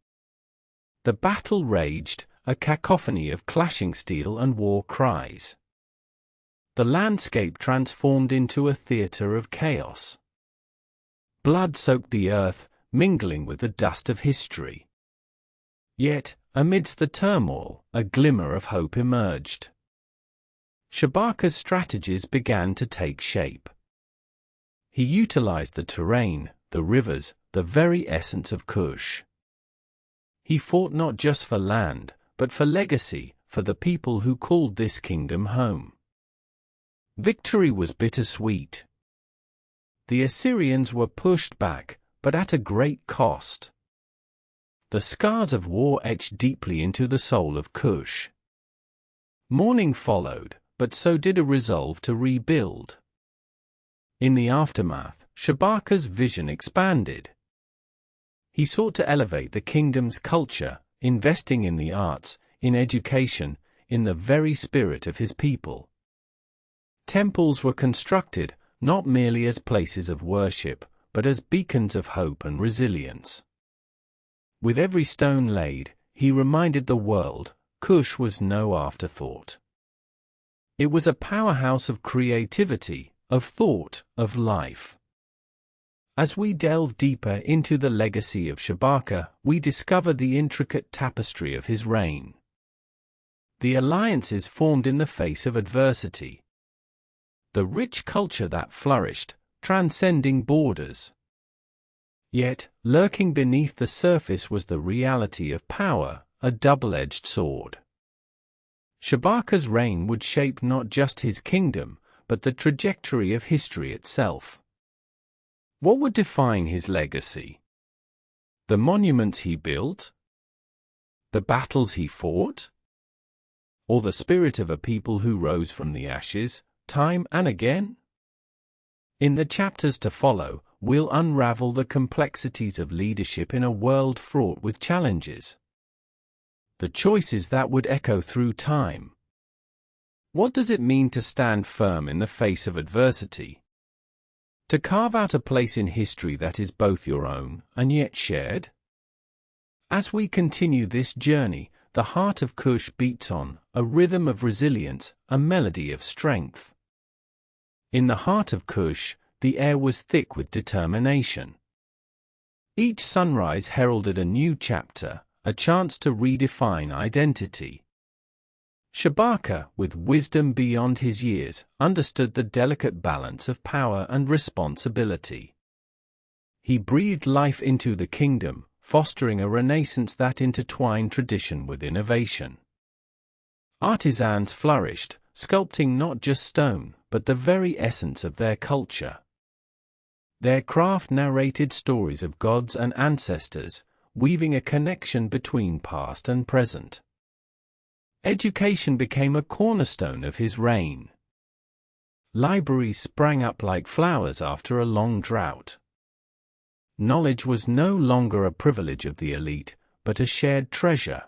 The battle raged, a cacophony of clashing steel and war cries. The landscape transformed into a theater of chaos. Blood soaked the earth, mingling with the dust of history. Yet, amidst the turmoil, a glimmer of hope emerged. Shabaka's strategies began to take shape. He utilized the terrain, the rivers, the very essence of Kush. He fought not just for land, but for legacy, for the people who called this kingdom home. Victory was bittersweet. The Assyrians were pushed back, but at a great cost. The scars of war etched deeply into the soul of Kush. Mourning followed, but so did a resolve to rebuild. In the aftermath, Shabaka's vision expanded. He sought to elevate the kingdom's culture, investing in the arts, in education, in the very spirit of his people. Temples were constructed, not merely as places of worship, but as beacons of hope and resilience. With every stone laid, he reminded the world, Kush was no afterthought. It was a powerhouse of creativity, of thought, of life. As we delve deeper into the legacy of Shabaka, we discover the intricate tapestry of his reign. The alliances formed in the face of adversity. The rich culture that flourished, transcending borders. Yet, lurking beneath the surface was the reality of power, a double-edged sword. Shabaka's reign would shape not just his kingdom, but the trajectory of history itself. What would define his legacy? The monuments he built? The battles he fought? Or the spirit of a people who rose from the ashes, time and again? In the chapters to follow, we'll unravel the complexities of leadership in a world fraught with challenges. The choices that would echo through time. What does it mean to stand firm in the face of adversity? To carve out a place in history that is both your own and yet shared? As we continue this journey, the heart of Kush beats on, a rhythm of resilience, a melody of strength. In the heart of Kush, the air was thick with determination. Each sunrise heralded a new chapter, a chance to redefine identity. Shabaka, with wisdom beyond his years, understood the delicate balance of power and responsibility. He breathed life into the kingdom, fostering a renaissance that intertwined tradition with innovation. Artisans flourished, sculpting not just stone, but the very essence of their culture. Their craft narrated stories of gods and ancestors, weaving a connection between past and present. Education became a cornerstone of his reign. Libraries sprang up like flowers after a long drought. Knowledge was no longer a privilege of the elite, but a shared treasure.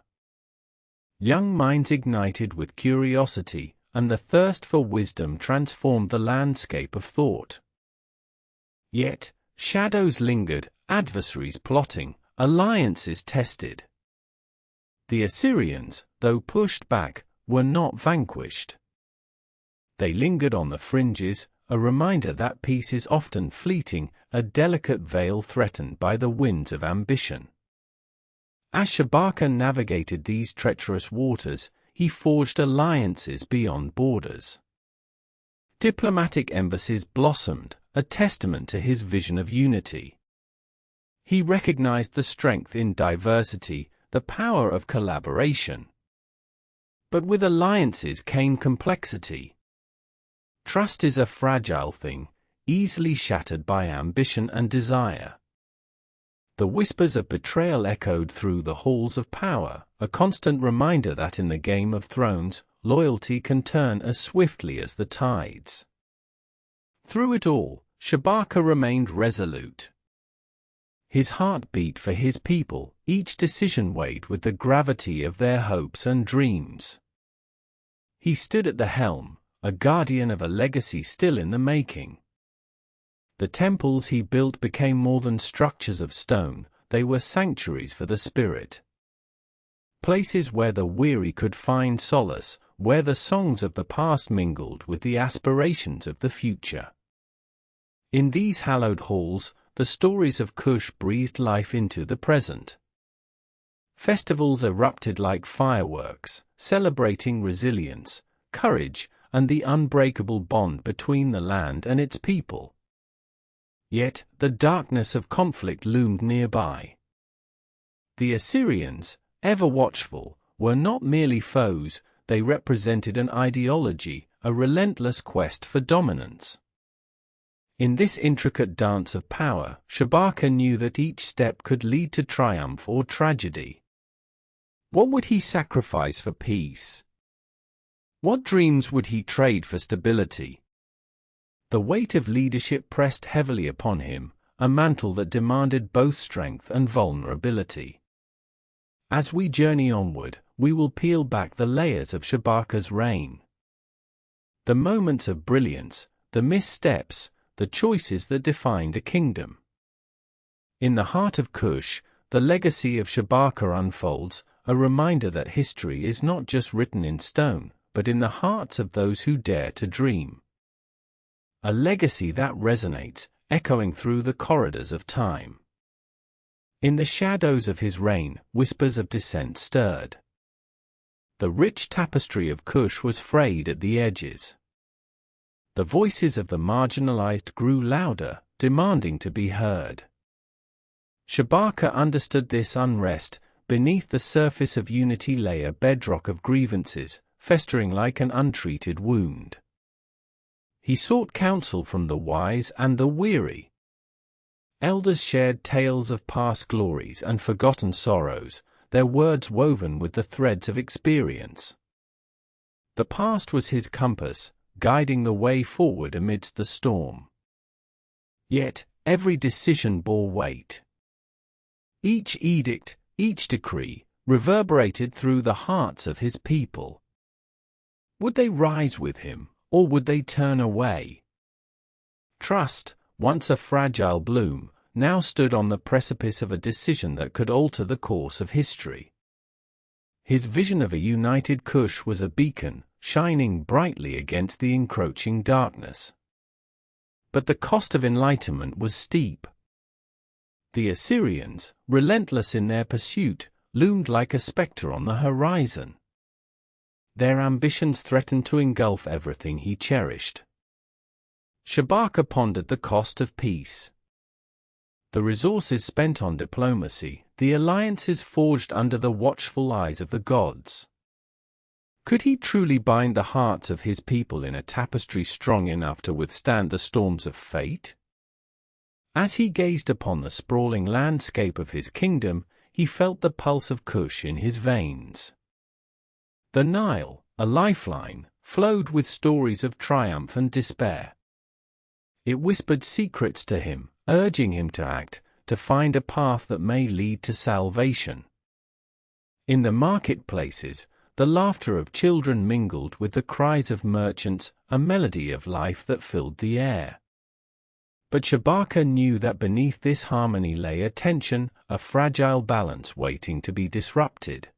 Young minds ignited with curiosity, and the thirst for wisdom transformed the landscape of thought. Yet, shadows lingered, adversaries plotting, alliances tested. The Assyrians, though pushed back, were not vanquished. They lingered on the fringes, a reminder that peace is often fleeting, a delicate veil threatened by the winds of ambition. As Shabaka navigated these treacherous waters, he forged alliances beyond borders. Diplomatic embassies blossomed, a testament to his vision of unity. He recognized the strength in diversity, the power of collaboration. But with alliances came complexity. Trust is a fragile thing, easily shattered by ambition and desire. The whispers of betrayal echoed through the halls of power, a constant reminder that in the Game of Thrones, loyalty can turn as swiftly as the tides. Through it all, Shabaka remained resolute. His heart beat for his people, each decision weighed with the gravity of their hopes and dreams. He stood at the helm, a guardian of a legacy still in the making. The temples he built became more than structures of stone, they were sanctuaries for the spirit. Places where the weary could find solace, where the songs of the past mingled with the aspirations of the future. In these hallowed halls, the stories of Kush breathed life into the present. Festivals erupted like fireworks, celebrating resilience, courage, and the unbreakable bond between the land and its people. Yet, the darkness of conflict loomed nearby. The Assyrians, ever watchful, were not merely foes, they represented an ideology, a relentless quest for dominance. In this intricate dance of power, Shabaka knew that each step could lead to triumph or tragedy. What would he sacrifice for peace? What dreams would he trade for stability? The weight of leadership pressed heavily upon him, a mantle that demanded both strength and vulnerability. As we journey onward, we will peel back the layers of Shabaka's reign. The moments of brilliance, the missteps, the choices that defined a kingdom. In the heart of Kush, the legacy of Shabaka unfolds, a reminder that history is not just written in stone, but in the hearts of those who dare to dream. A legacy that resonates, echoing through the corridors of time. In the shadows of his reign, whispers of dissent stirred. The rich tapestry of Kush was frayed at the edges. The voices of the marginalized grew louder, demanding to be heard. Shabaka understood this unrest. Beneath the surface of unity lay a bedrock of grievances, festering like an untreated wound. He sought counsel from the wise and the weary. Elders shared tales of past glories and forgotten sorrows, their words woven with the threads of experience. The past was his compass, guiding the way forward amidst the storm. Yet, every decision bore weight. Each edict, each decree, reverberated through the hearts of his people. Would they rise with him, or would they turn away? Trust, once a fragile bloom, now stood on the precipice of a decision that could alter the course of history. His vision of a united Kush was a beacon, shining brightly against the encroaching darkness. But the cost of enlightenment was steep. The Assyrians, relentless in their pursuit, loomed like a specter on the horizon. Their ambitions threatened to engulf everything he cherished. Shabaka pondered the cost of peace. The resources spent on diplomacy, the alliances forged under the watchful eyes of the gods. Could he truly bind the hearts of his people in a tapestry strong enough to withstand the storms of fate? As he gazed upon the sprawling landscape of his kingdom, he felt the pulse of Kush in his veins. The Nile, a lifeline, flowed with stories of triumph and despair. It whispered secrets to him, urging him to act, to find a path that may lead to salvation. In the marketplaces, the laughter of children mingled with the cries of merchants, a melody of life that filled the air. But Shabaka knew that beneath this harmony lay a tension, a fragile balance waiting to be disrupted.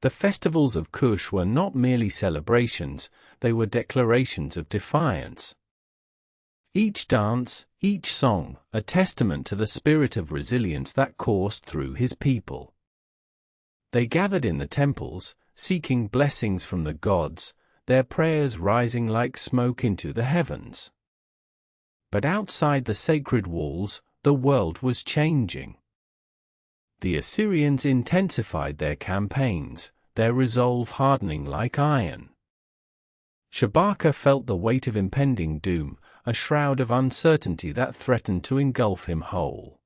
The festivals of Kush were not merely celebrations, they were declarations of defiance. Each dance, each song, a testament to the spirit of resilience that coursed through his people. They gathered in the temples, seeking blessings from the gods, their prayers rising like smoke into the heavens. But outside the sacred walls, the world was changing. The Assyrians intensified their campaigns, their resolve hardening like iron. Shabaka felt the weight of impending doom, a shroud of uncertainty that threatened to engulf him whole.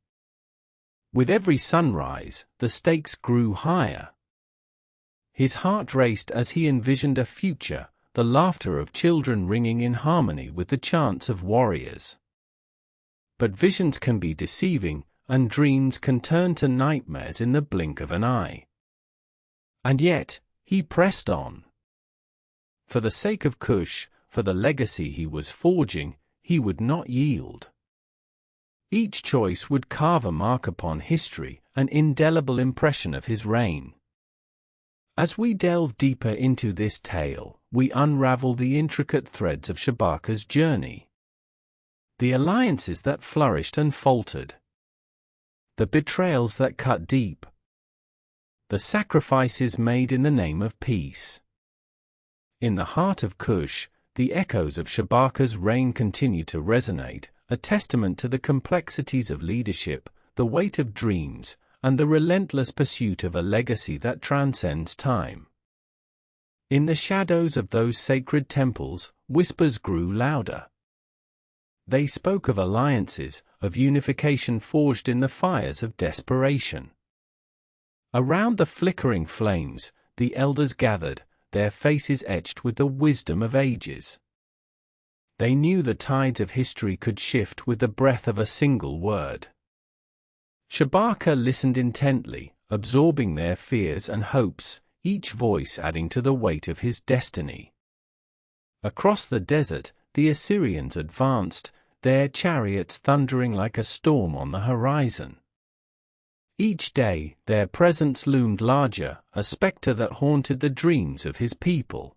With every sunrise, the stakes grew higher. His heart raced as he envisioned a future, the laughter of children ringing in harmony with the chants of warriors. But visions can be deceiving, and dreams can turn to nightmares in the blink of an eye. And yet, he pressed on. For the sake of Kush, for the legacy he was forging, he would not yield. Each choice would carve a mark upon history, an indelible impression of his reign. As we delve deeper into this tale, we unravel the intricate threads of Shabaka's journey. The alliances that flourished and faltered. The betrayals that cut deep. The sacrifices made in the name of peace. In the heart of Kush, the echoes of Shabaka's reign continue to resonate, a testament to the complexities of leadership, the weight of dreams, and the relentless pursuit of a legacy that transcends time. In the shadows of those sacred temples, whispers grew louder. They spoke of alliances, of unification forged in the fires of desperation. Around the flickering flames, the elders gathered, their faces etched with the wisdom of ages. They knew the tides of history could shift with the breath of a single word. Shabaka listened intently, absorbing their fears and hopes, each voice adding to the weight of his destiny. Across the desert, the Assyrians advanced, their chariots thundering like a storm on the horizon. Each day, their presence loomed larger, a spectre that haunted the dreams of his people.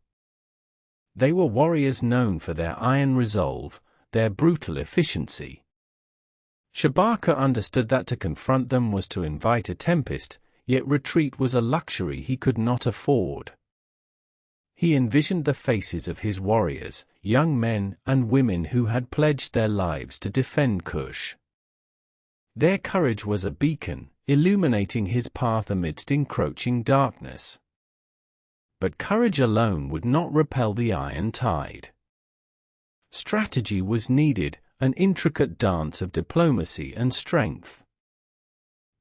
They were warriors known for their iron resolve, their brutal efficiency. Shabaka understood that to confront them was to invite a tempest, yet retreat was a luxury he could not afford. He envisioned the faces of his warriors, young men and women who had pledged their lives to defend Kush. Their courage was a beacon, illuminating his path amidst encroaching darkness. But courage alone would not repel the iron tide. Strategy was needed, an intricate dance of diplomacy and strength.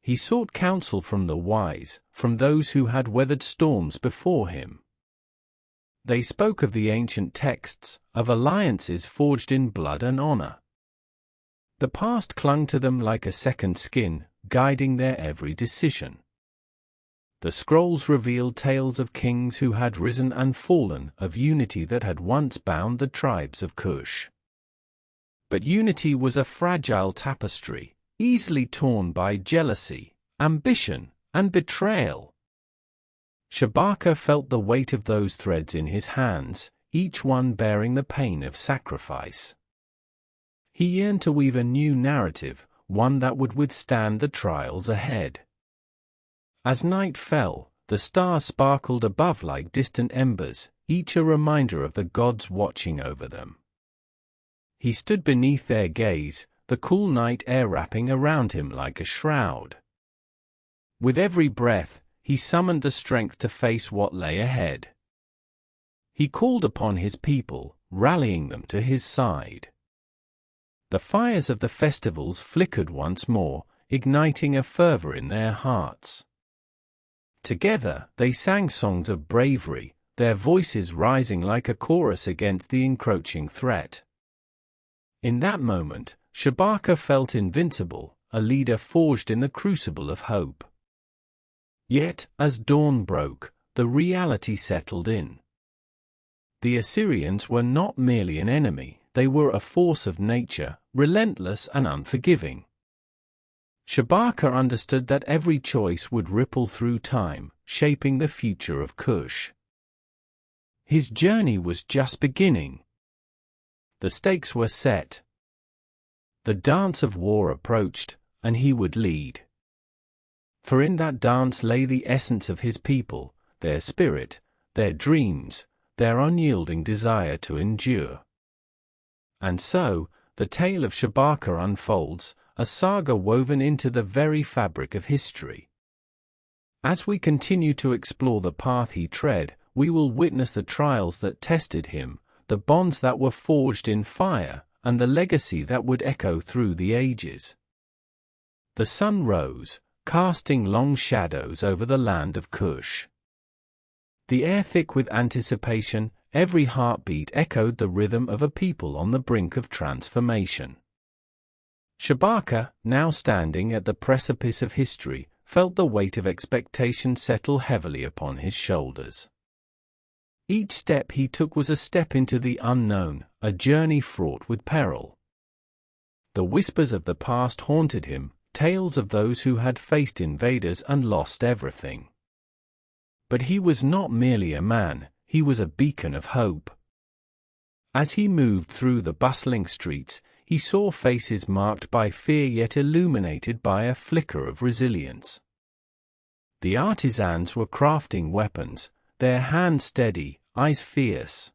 He sought counsel from the wise, from those who had weathered storms before him. They spoke of the ancient texts, of alliances forged in blood and honor. The past clung to them like a second skin, guiding their every decision. The scrolls revealed tales of kings who had risen and fallen, of unity that had once bound the tribes of Kush. But unity was a fragile tapestry, easily torn by jealousy, ambition, and betrayal. Shabaka felt the weight of those threads in his hands, each one bearing the pain of sacrifice. He yearned to weave a new narrative, one that would withstand the trials ahead. As night fell, the stars sparkled above like distant embers, each a reminder of the gods watching over them. He stood beneath their gaze, the cool night air wrapping around him like a shroud. With every breath, he summoned the strength to face what lay ahead. He called upon his people, rallying them to his side. The fires of the festivals flickered once more, igniting a fervor in their hearts. Together, they sang songs of bravery, their voices rising like a chorus against the encroaching threat. In that moment, Shabaka felt invincible, a leader forged in the crucible of hope. Yet, as dawn broke, the reality settled in. The Assyrians were not merely an enemy, they were a force of nature, relentless and unforgiving. Shabaka understood that every choice would ripple through time, shaping the future of Kush. His journey was just beginning. The stakes were set. The dance of war approached, and he would lead. For in that dance lay the essence of his people, their spirit, their dreams, their unyielding desire to endure. And so, the tale of Shabaka unfolds, a saga woven into the very fabric of history. As we continue to explore the path he tread, we will witness the trials that tested him, the bonds that were forged in fire, and the legacy that would echo through the ages. The sun rose, casting long shadows over the land of Kush. The air thick with anticipation, every heartbeat echoed the rhythm of a people on the brink of transformation. Shabaka, now standing at the precipice of history, felt the weight of expectation settle heavily upon his shoulders. Each step he took was a step into the unknown, a journey fraught with peril. The whispers of the past haunted him, tales of those who had faced invaders and lost everything. But he was not merely a man, he was a beacon of hope. As he moved through the bustling streets, he saw faces marked by fear yet illuminated by a flicker of resilience. The artisans were crafting weapons, their hands steady, eyes fierce.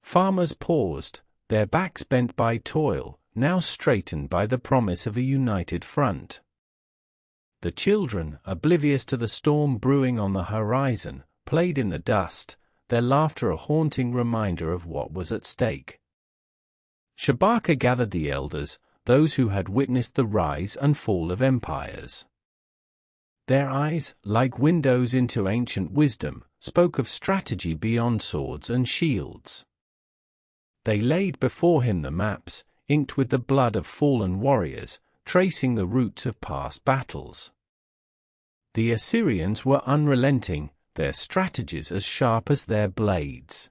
Farmers paused, their backs bent by toil, now straightened by the promise of a united front. The children, oblivious to the storm brewing on the horizon, played in the dust, their laughter a haunting reminder of what was at stake. Shabaka gathered the elders, those who had witnessed the rise and fall of empires. Their eyes, like windows into ancient wisdom, spoke of strategy beyond swords and shields. They laid before him the maps, inked with the blood of fallen warriors, tracing the roots of past battles. The Assyrians were unrelenting, their strategies as sharp as their blades.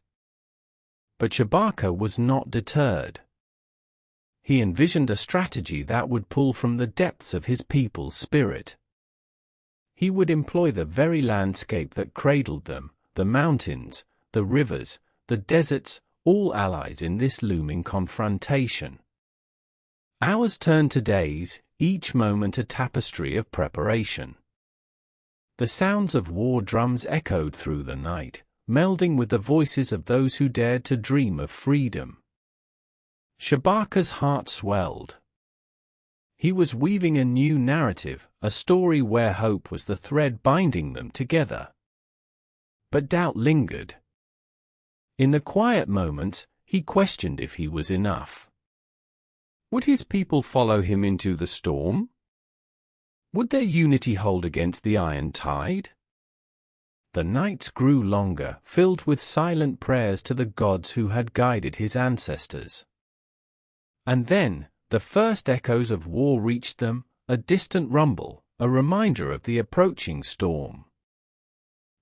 But Shabaka was not deterred. he envisioned a strategy that would pull from the depths of his people's spirit. He would employ the very landscape that cradled them, the mountains, the rivers, the deserts, all allies in this looming confrontation. Hours turned to days, each moment a tapestry of preparation. The sounds of war drums echoed through the night, melding with the voices of those who dared to dream of freedom. Shabaka's heart swelled. He was weaving a new narrative, a story where hope was the thread binding them together. But doubt lingered. In the quiet moments, he questioned if he was enough. Would his people follow him into the storm? Would their unity hold against the iron tide? The nights grew longer, filled with silent prayers to the gods who had guided his ancestors. And then, the first echoes of war reached them, a distant rumble, a reminder of the approaching storm.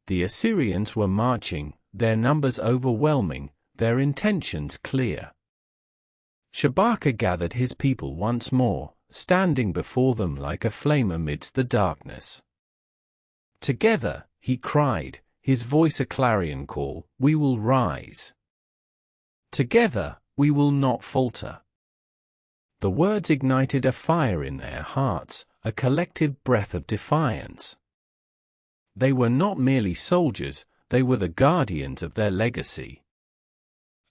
The Assyrians were marching, their numbers overwhelming, their intentions clear. Shabaka gathered his people once more, standing before them like a flame amidst the darkness. Together, he cried, his voice a clarion call, we will rise. Together, we will not falter. The words ignited a fire in their hearts, a collective breath of defiance. They were not merely soldiers, they were the guardians of their legacy.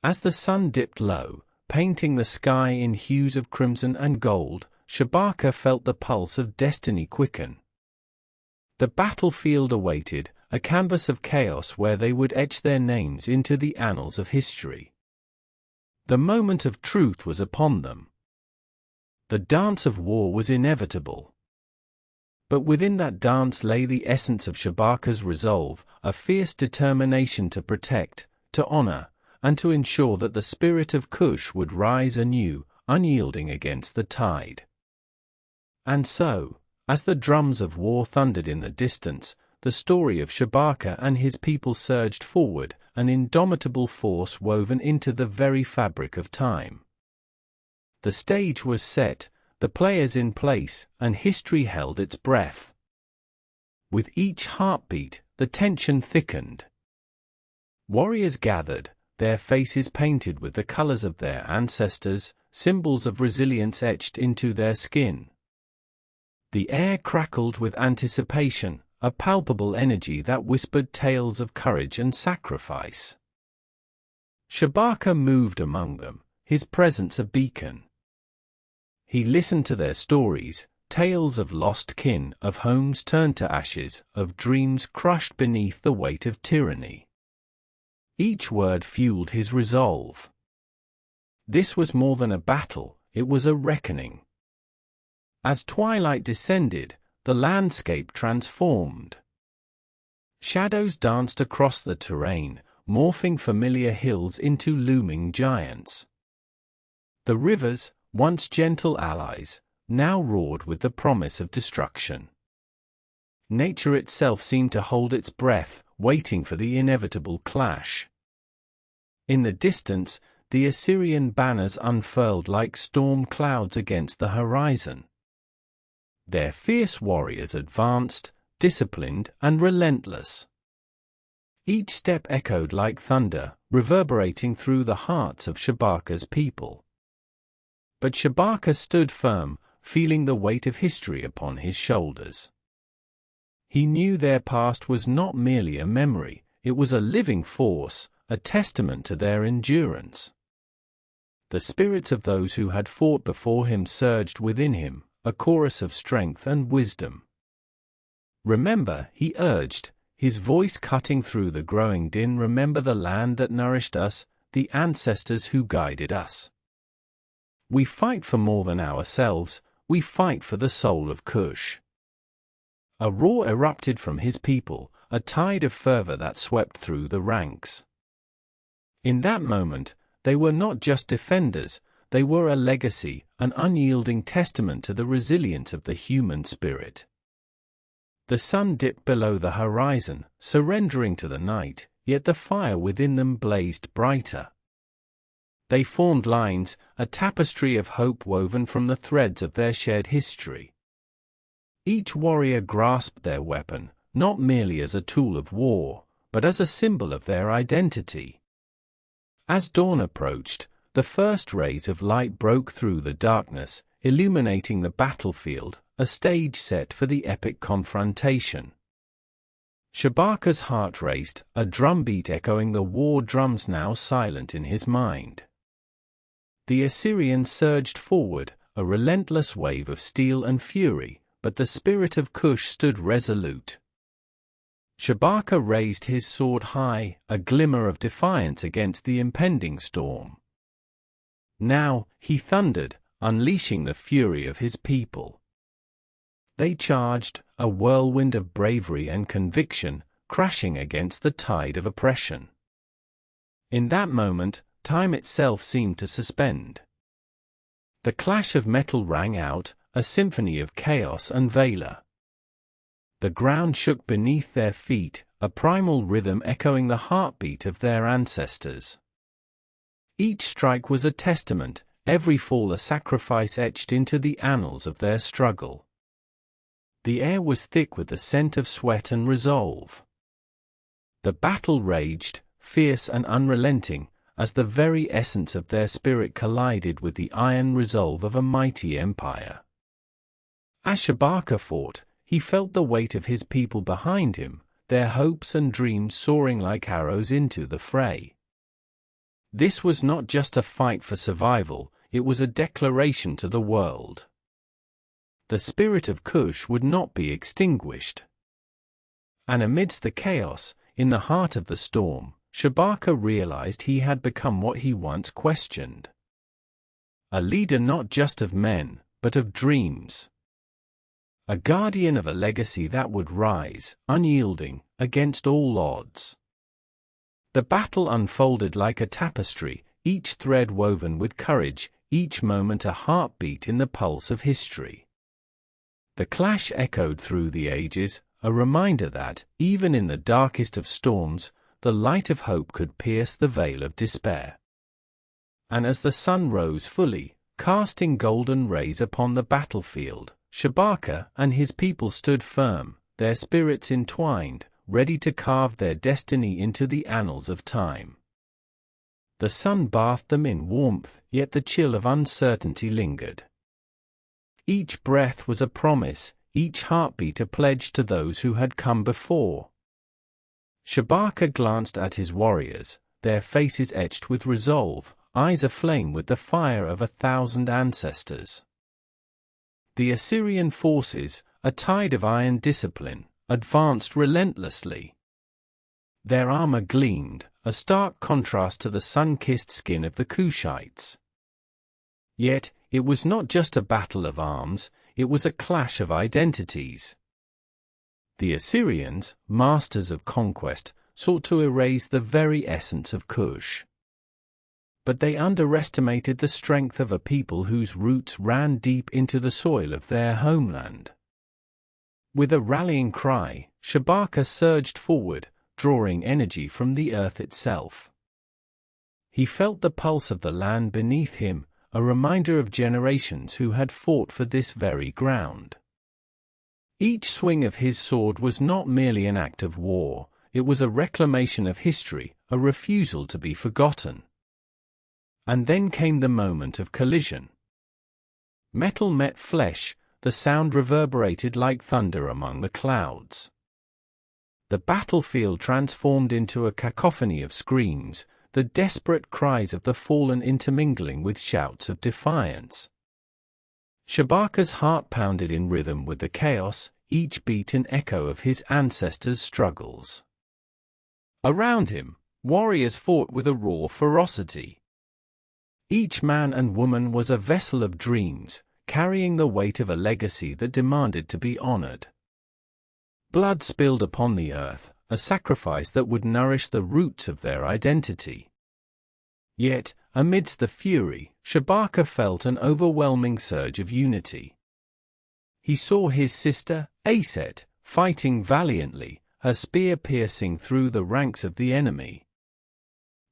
As the sun dipped low, painting the sky in hues of crimson and gold, Shabaka felt the pulse of destiny quicken. The battlefield awaited, a canvas of chaos where they would etch their names into the annals of history. The moment of truth was upon them. The dance of war was inevitable. But within that dance lay the essence of Shabaka's resolve, a fierce determination to protect, to honor, and to ensure that the spirit of Kush would rise anew, unyielding against the tide. And so, as the drums of war thundered in the distance, the story of Shabaka and his people surged forward, an indomitable force woven into the very fabric of time. The stage was set, the players in place, and history held its breath. With each heartbeat, the tension thickened. Warriors gathered, their faces painted with the colors of their ancestors, symbols of resilience etched into their skin. The air crackled with anticipation, a palpable energy that whispered tales of courage and sacrifice. Shabaka moved among them, his presence a beacon. He listened to their stories, tales of lost kin, of homes turned to ashes, of dreams crushed beneath the weight of tyranny. Each word fueled his resolve. This was more than a battle, it was a reckoning. As twilight descended, the landscape transformed. Shadows danced across the terrain, morphing familiar hills into looming giants. The rivers, once gentle allies, now roared with the promise of destruction. Nature itself seemed to hold its breath, waiting for the inevitable clash. In the distance, the Assyrian banners unfurled like storm clouds against the horizon. Their fierce warriors advanced, disciplined and relentless. Each step echoed like thunder, reverberating through the hearts of Shabaka's people. But Shabaka stood firm, feeling the weight of history upon his shoulders. He knew their past was not merely a memory, it was a living force, a testament to their endurance. The spirits of those who had fought before him surged within him, a chorus of strength and wisdom. Remember, he urged, his voice cutting through the growing din, remember the land that nourished us, the ancestors who guided us. We fight for more than ourselves, we fight for the soul of Kush. A roar erupted from his people, a tide of fervor that swept through the ranks. In that moment, they were not just defenders, they were a legacy, an unyielding testament to the resilience of the human spirit. The sun dipped below the horizon, surrendering to the night, yet the fire within them blazed brighter. They formed lines, a tapestry of hope woven from the threads of their shared history. Each warrior grasped their weapon, not merely as a tool of war, but as a symbol of their identity. As dawn approached, the first rays of light broke through the darkness, illuminating the battlefield, a stage set for the epic confrontation. Shabaka's heart raced, a drumbeat echoing the war drums now silent in his mind. The Assyrians surged forward, a relentless wave of steel and fury, but the spirit of Kush stood resolute. Shabaka raised his sword high, a glimmer of defiance against the impending storm. Now, he thundered, unleashing the fury of his people. They charged, a whirlwind of bravery and conviction, crashing against the tide of oppression. In that moment, time itself seemed to suspend. The clash of metal rang out, a symphony of chaos and valor. The ground shook beneath their feet, a primal rhythm echoing the heartbeat of their ancestors. Each strike was a testament, every fall a sacrifice etched into the annals of their struggle. The air was thick with the scent of sweat and resolve. The battle raged, fierce and unrelenting, as the very essence of their spirit collided with the iron resolve of a mighty empire. As Shabaka fought, he felt the weight of his people behind him, their hopes and dreams soaring like arrows into the fray. This was not just a fight for survival, it was a declaration to the world. The spirit of Kush would not be extinguished. And amidst the chaos, in the heart of the storm, Shabaka realized he had become what he once questioned. A leader not just of men, but of dreams. A guardian of a legacy that would rise, unyielding, against all odds. The battle unfolded like a tapestry, each thread woven with courage, each moment a heartbeat in the pulse of history. The clash echoed through the ages, a reminder that, even in the darkest of storms, the light of hope could pierce the veil of despair. And as the sun rose fully, casting golden rays upon the battlefield, Shabaka and his people stood firm, their spirits entwined, ready to carve their destiny into the annals of time. The sun bathed them in warmth, yet the chill of uncertainty lingered. Each breath was a promise, each heartbeat a pledge to those who had come before. Shabaka glanced at his warriors, their faces etched with resolve, eyes aflame with the fire of 1,000 ancestors. The Assyrian forces, a tide of iron discipline, advanced relentlessly. Their armor gleamed, a stark contrast to the sun-kissed skin of the Kushites. Yet, it was not just a battle of arms, it was a clash of identities. The Assyrians, masters of conquest, sought to erase the very essence of Kush. But they underestimated the strength of a people whose roots ran deep into the soil of their homeland. With a rallying cry, Shabaka surged forward, drawing energy from the earth itself. He felt the pulse of the land beneath him, a reminder of generations who had fought for this very ground. Each swing of his sword was not merely an act of war, it was a reclamation of history, a refusal to be forgotten. And then came the moment of collision. Metal met flesh, the sound reverberated like thunder among the clouds. The battlefield transformed into a cacophony of screams, the desperate cries of the fallen intermingling with shouts of defiance. Shabaka's heart pounded in rhythm with the chaos, each beat an echo of his ancestors' struggles. Around him, warriors fought with a raw ferocity. Each man and woman was a vessel of dreams, carrying the weight of a legacy that demanded to be honored. Blood spilled upon the earth, a sacrifice that would nourish the roots of their identity. Yet, amidst the fury, Shabaka felt an overwhelming surge of unity. He saw his sister, Aset, fighting valiantly, her spear piercing through the ranks of the enemy.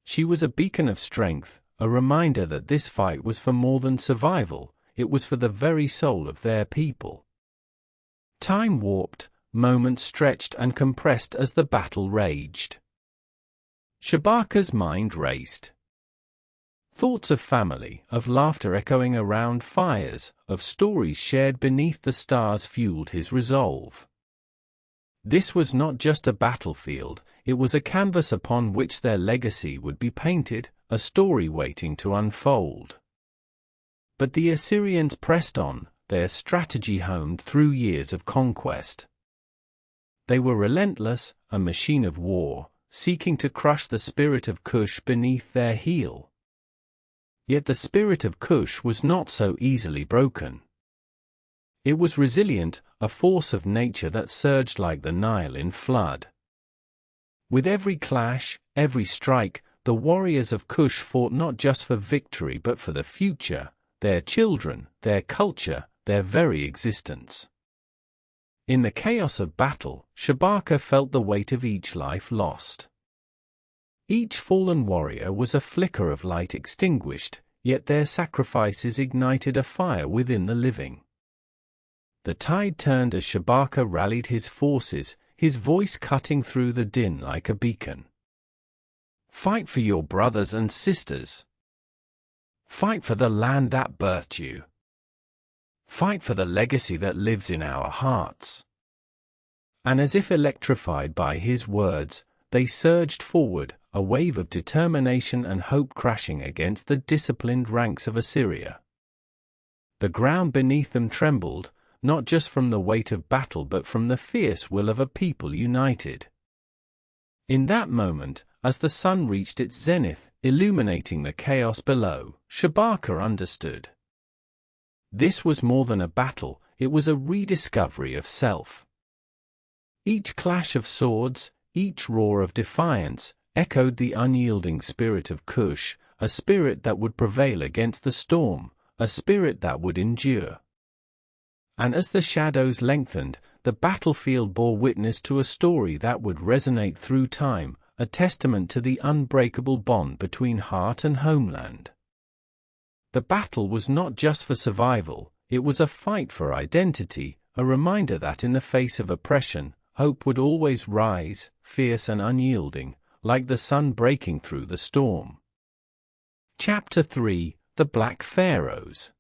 She was a beacon of strength, a reminder that this fight was for more than survival, it was for the very soul of their people. Time warped, moments stretched and compressed as the battle raged. Shabaka's mind raced. Thoughts of family, of laughter echoing around fires, of stories shared beneath the stars fueled his resolve. This was not just a battlefield, it was a canvas upon which their legacy would be painted, a story waiting to unfold. But the Assyrians pressed on, their strategy honed through years of conquest. They were relentless, a machine of war, seeking to crush the spirit of Kush beneath their heel. Yet the spirit of Kush was not so easily broken. It was resilient, a force of nature that surged like the Nile in flood. With every clash, every strike, the warriors of Kush fought not just for victory but for the future, their children, their culture, their very existence. In the chaos of battle, Shabaka felt the weight of each life lost. Each fallen warrior was a flicker of light extinguished, yet their sacrifices ignited a fire within the living. The tide turned as Shabaka rallied his forces, his voice cutting through the din like a beacon. Fight for your brothers and sisters. Fight for the land that birthed you. Fight for the legacy that lives in our hearts. And as if electrified by his words, they surged forward, a wave of determination and hope crashing against the disciplined ranks of Assyria. The ground beneath them trembled, not just from the weight of battle but from the fierce will of a people united. In that moment, as the sun reached its zenith, illuminating the chaos below, Shabaka understood. This was more than a battle, it was a rediscovery of self. Each clash of swords, each roar of defiance, echoed the unyielding spirit of Kush, a spirit that would prevail against the storm, a spirit that would endure. And as the shadows lengthened, the battlefield bore witness to a story that would resonate through time, a testament to the unbreakable bond between heart and homeland. The battle was not just for survival, it was a fight for identity, a reminder that in the face of oppression, hope would always rise, fierce and unyielding, like the sun breaking through the storm. Chapter 3: The Black Pharaohs.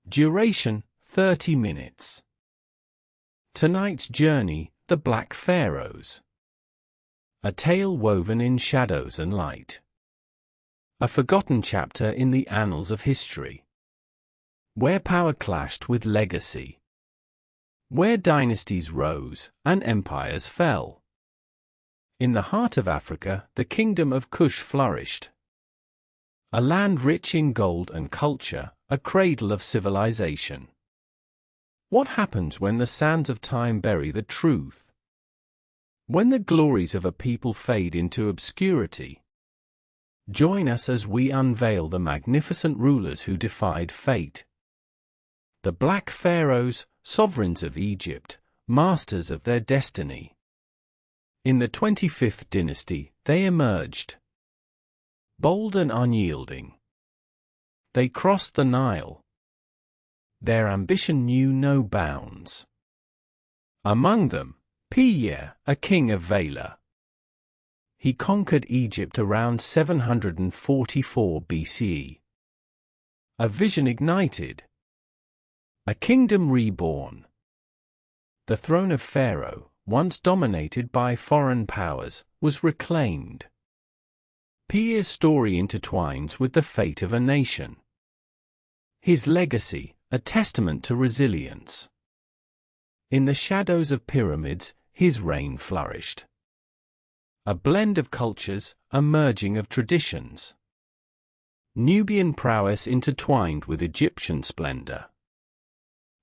Duration: 30 minutes. Tonight's journey: The Black Pharaohs. A tale woven in shadows and light. A forgotten chapter in the annals of history. Where power clashed with legacy. Where dynasties rose and empires fell. In the heart of Africa, the kingdom of Kush flourished. A land rich in gold and culture, a cradle of civilization. What happens when the sands of time bury the truth? When the glories of a people fade into obscurity? Join us as we unveil the magnificent rulers who defied fate. The Black Pharaohs, sovereigns of Egypt, masters of their destiny. In the 25th dynasty, they emerged. Bold and unyielding. They crossed the Nile. Their ambition knew no bounds. Among them, Piye, a king of Valor. He conquered Egypt around 744 BCE. A vision ignited. A kingdom reborn. The throne of Pharaoh, once dominated by foreign powers, was reclaimed. Piye's story intertwines with the fate of a nation. His legacy, a testament to resilience. In the shadows of pyramids, his reign flourished. A blend of cultures, a merging of traditions. Nubian prowess intertwined with Egyptian splendor.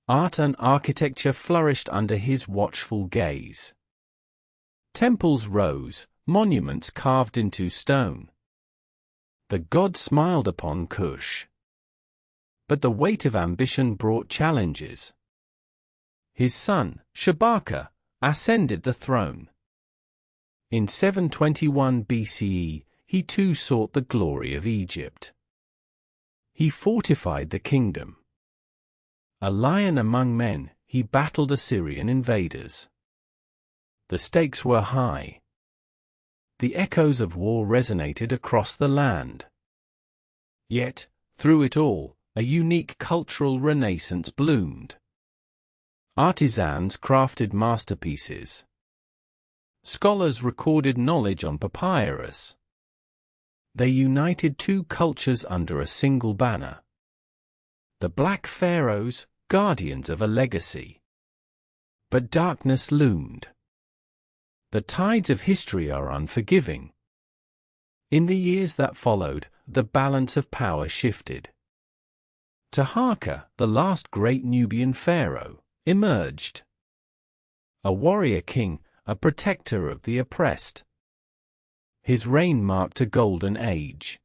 Art and architecture flourished under his watchful gaze. Temples rose, monuments carved into stone. The gods smiled upon Kush. But the weight of ambition brought challenges. His son, Shabaka, ascended the throne. In 721 BCE, he too sought the glory of Egypt. He fortified the kingdom. A lion among men, he battled Assyrian invaders. The stakes were high. The echoes of war resonated across the land. Yet, through it all, a unique cultural renaissance bloomed. Artisans crafted masterpieces. Scholars recorded knowledge on papyrus. They united two cultures under a single banner. The Black Pharaohs, guardians of a legacy. But darkness loomed. The tides of history are unforgiving. In the years that followed, the balance of power shifted. Taharqa, the last great Nubian pharaoh, emerged. A warrior king, a protector of the oppressed. His reign marked a golden age.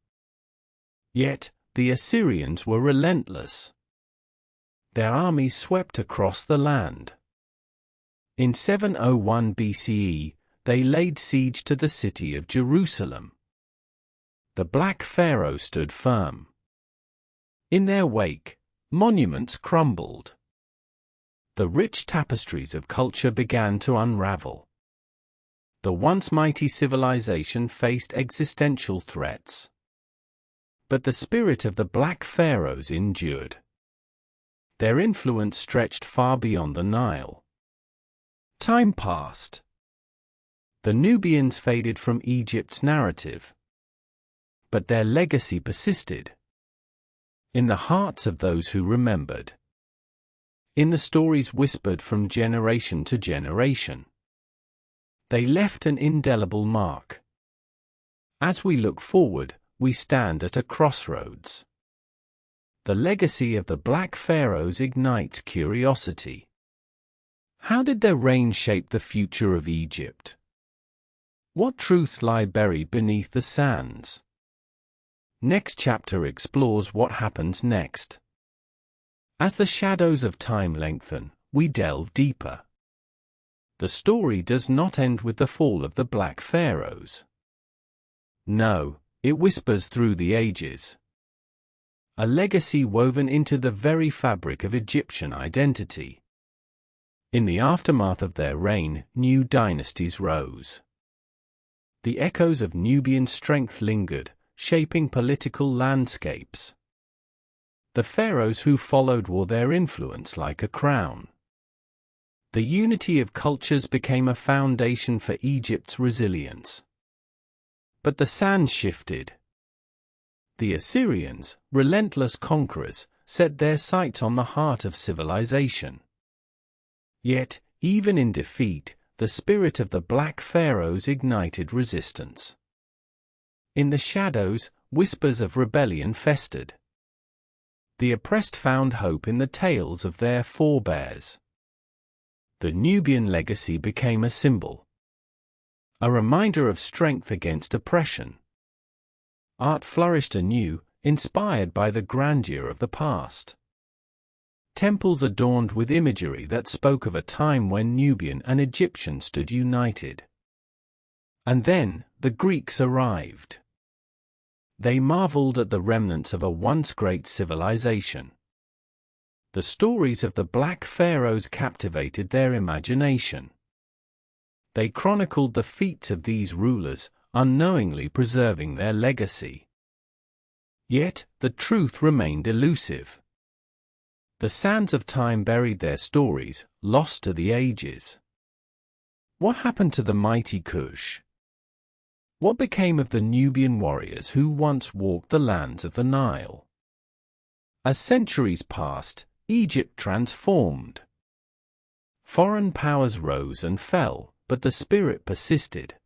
Yet, the Assyrians were relentless. Their armies swept across the land. In 701 BCE, they laid siege to the city of Jerusalem. The Black Pharaoh stood firm. In their wake, monuments crumbled. The rich tapestries of culture began to unravel. The once mighty civilization faced existential threats. But the spirit of the Black Pharaohs endured. Their influence stretched far beyond the Nile. Time passed. The Nubians faded from Egypt's narrative. But their legacy persisted. In the hearts of those who remembered. In the stories whispered from generation to generation. They left an indelible mark. As we look forward, we stand at a crossroads. The legacy of the Black Pharaohs ignites curiosity. How did their reign shape the future of Egypt? What truths lie buried beneath the sands? Next chapter explores what happens next. As the shadows of time lengthen, we delve deeper. The story does not end with the fall of the Black Pharaohs. No, it whispers through the ages. A legacy woven into the very fabric of Egyptian identity. In the aftermath of their reign, new dynasties rose. The echoes of Nubian strength lingered, shaping political landscapes. The pharaohs who followed wore their influence like a crown. The unity of cultures became a foundation for Egypt's resilience. But the sands shifted. The Assyrians, relentless conquerors, set their sights on the heart of civilization. Yet, even in defeat, the spirit of the Black Pharaohs ignited resistance. In the shadows, whispers of rebellion festered. The oppressed found hope in the tales of their forebears. The Nubian legacy became a symbol. A reminder of strength against oppression. Art flourished anew, inspired by the grandeur of the past. Temples adorned with imagery that spoke of a time when Nubian and Egyptian stood united. And then, the Greeks arrived. They marveled at the remnants of a once great civilization. The stories of the Black Pharaohs captivated their imagination. They chronicled the feats of these rulers, unknowingly preserving their legacy. Yet, the truth remained elusive. The sands of time buried their stories, lost to the ages. What happened to the mighty Kush? What became of the Nubian warriors who once walked the lands of the Nile? As centuries passed, Egypt transformed. Foreign powers rose and fell, but the spirit persisted.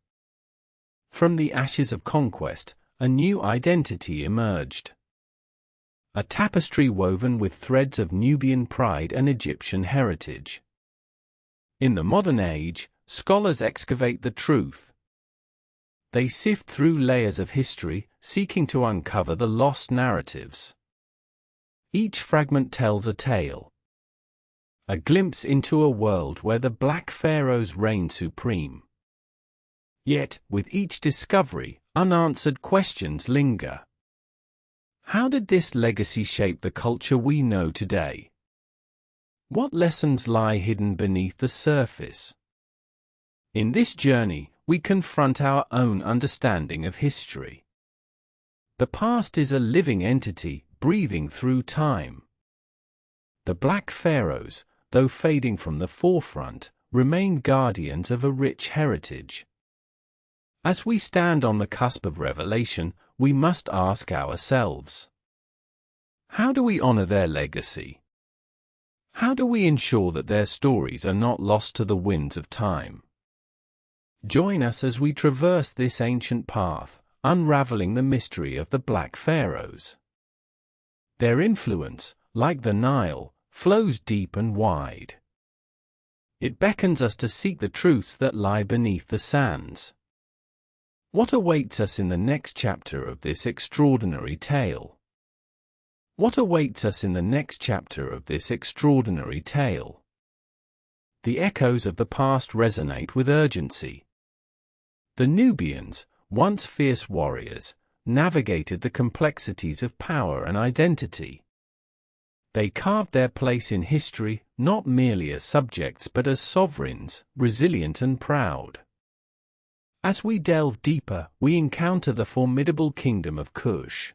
From the ashes of conquest, a new identity emerged. A tapestry woven with threads of Nubian pride and Egyptian heritage. In the modern age, scholars excavate the truth. They sift through layers of history, seeking to uncover the lost narratives. Each fragment tells a tale. A glimpse into a world where the Black Pharaohs reigned supreme. Yet, with each discovery, unanswered questions linger. How did this legacy shape the culture we know today? What lessons lie hidden beneath the surface? In this journey, we confront our own understanding of history. The past is a living entity, breathing through time. The Black Pharaohs, though fading from the forefront, remain guardians of a rich heritage. As we stand on the cusp of revelation, we must ask ourselves, how do we honor their legacy? How do we ensure that their stories are not lost to the winds of time? Join us as we traverse this ancient path, unraveling the mystery of the Black Pharaohs. Their influence, like the Nile, flows deep and wide. It beckons us to seek the truths that lie beneath the sands. What awaits us in the next chapter of this extraordinary tale? What awaits us in the next chapter of this extraordinary tale? The echoes of the past resonate with urgency. The Nubians, once fierce warriors, navigated the complexities of power and identity. They carved their place in history, not merely as subjects but as sovereigns, resilient and proud. As we delve deeper, we encounter the formidable kingdom of Kush.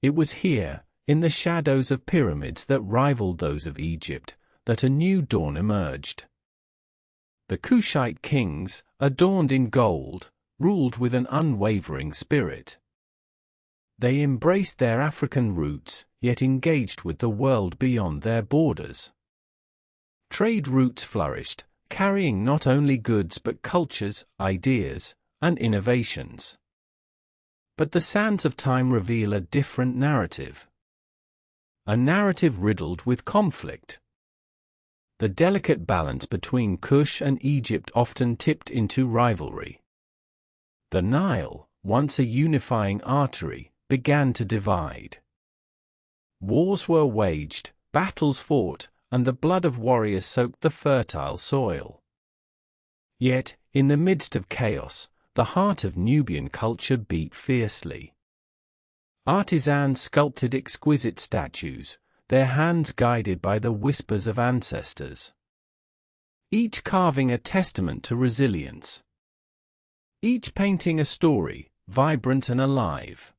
It was here, in the shadows of pyramids that rivaled those of Egypt, that a new dawn emerged. The Kushite kings, adorned in gold, ruled with an unwavering spirit. They embraced their African roots, yet engaged with the world beyond their borders. Trade routes flourished, carrying not only goods but cultures, ideas, and innovations. But the sands of time reveal a different narrative. A narrative riddled with conflict. The delicate balance between Kush and Egypt often tipped into rivalry. The Nile, once a unifying artery, began to divide. Wars were waged, battles fought, and the blood of warriors soaked the fertile soil. Yet, in the midst of chaos, the heart of Nubian culture beat fiercely. Artisans sculpted exquisite statues, their hands guided by the whispers of ancestors. Each carving a testament to resilience. Each painting a story, vibrant and alive.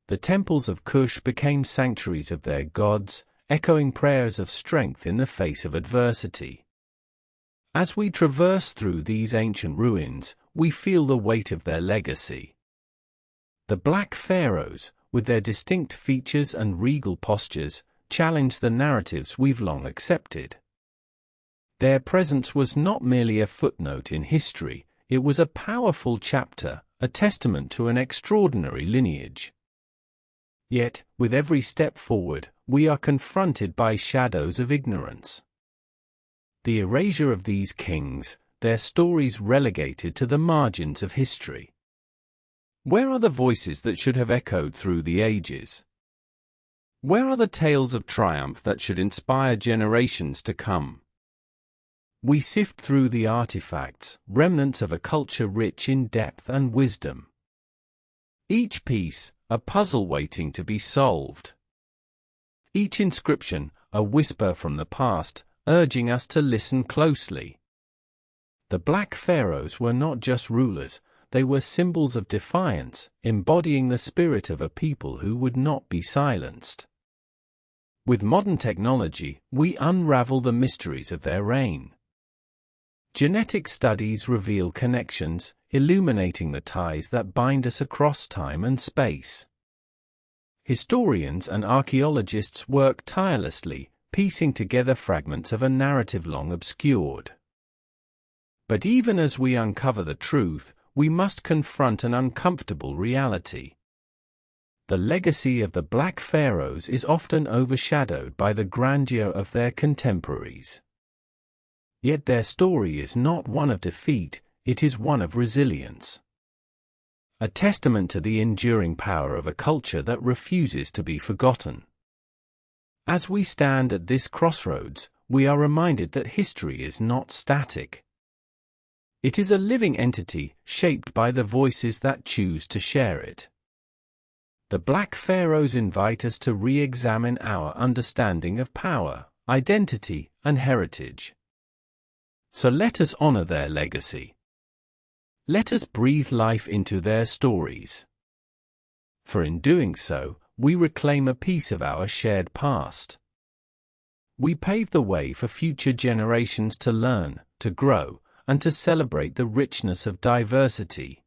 The temples of Kush became sanctuaries of their gods, echoing prayers of strength in the face of adversity. As we traverse through these ancient ruins, we feel the weight of their legacy. The Black Pharaohs, with their distinct features and regal postures, challenge the narratives we've long accepted. Their presence was not merely a footnote in history, it was a powerful chapter, a testament to an extraordinary lineage. Yet, with every step forward, we are confronted by shadows of ignorance. The erasure of these kings, their stories relegated to the margins of history. Where are the voices that should have echoed through the ages? Where are the tales of triumph that should inspire generations to come? We sift through the artifacts, remnants of a culture rich in depth and wisdom. Each piece, a puzzle waiting to be solved. Each inscription, a whisper from the past, urging us to listen closely. The Black Pharaohs were not just rulers, they were symbols of defiance, embodying the spirit of a people who would not be silenced. With modern technology, we unravel the mysteries of their reign. Genetic studies reveal connections, illuminating the ties that bind us across time and space. Historians and archaeologists work tirelessly, piecing together fragments of a narrative long obscured. But even as we uncover the truth, we must confront an uncomfortable reality. The legacy of the Black Pharaohs is often overshadowed by the grandeur of their contemporaries. Yet their story is not one of defeat, it is one of resilience. A testament to the enduring power of a culture that refuses to be forgotten. As we stand at this crossroads, we are reminded that history is not static. It is a living entity, shaped by the voices that choose to share it. The Black Pharaohs invite us to re-examine our understanding of power, identity, and heritage. So let us honor their legacy. Let us breathe life into their stories. For in doing so, we reclaim a piece of our shared past. We pave the way for future generations to learn, to grow, and to celebrate the richness of diversity.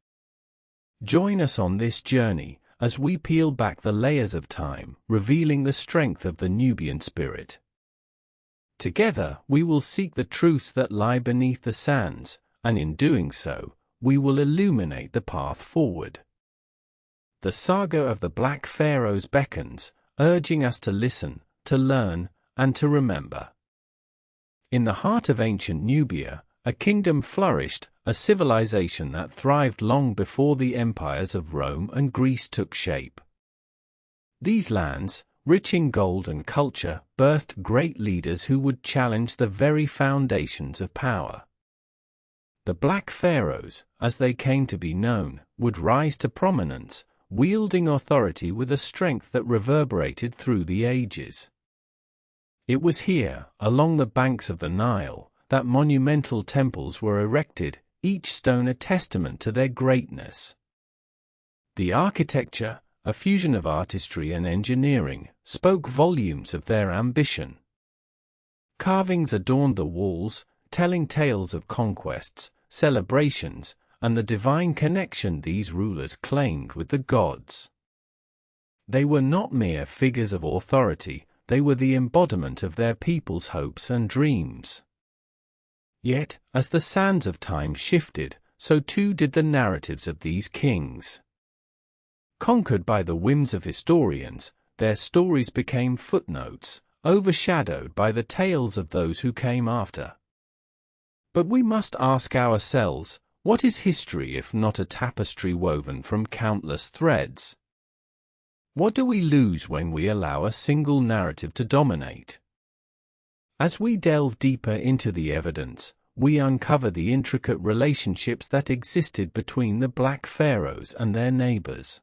Join us on this journey, as we peel back the layers of time, revealing the strength of the Nubian spirit. Together, we will seek the truths that lie beneath the sands, and in doing so, we will illuminate the path forward. The saga of the Black Pharaohs beckons, urging us to listen, to learn, and to remember. In the heart of ancient Nubia, a kingdom flourished, a civilization that thrived long before the empires of Rome and Greece took shape. These lands, rich in gold and culture, birthed great leaders who would challenge the very foundations of power. The Black Pharaohs, as they came to be known, would rise to prominence, wielding authority with a strength that reverberated through the ages. It was here, along the banks of the Nile, that monumental temples were erected, each stone a testament to their greatness. The architecture, a fusion of artistry and engineering, spoke volumes of their ambition. Carvings adorned the walls, telling tales of conquests, celebrations, and the divine connection these rulers claimed with the gods. They were not mere figures of authority, they were the embodiment of their people's hopes and dreams. Yet, as the sands of time shifted, so too did the narratives of these kings. Conquered by the whims of historians, their stories became footnotes, overshadowed by the tales of those who came after. But we must ask ourselves, what is history if not a tapestry woven from countless threads? What do we lose when we allow a single narrative to dominate? As we delve deeper into the evidence, we uncover the intricate relationships that existed between the Black Pharaohs and their neighbors.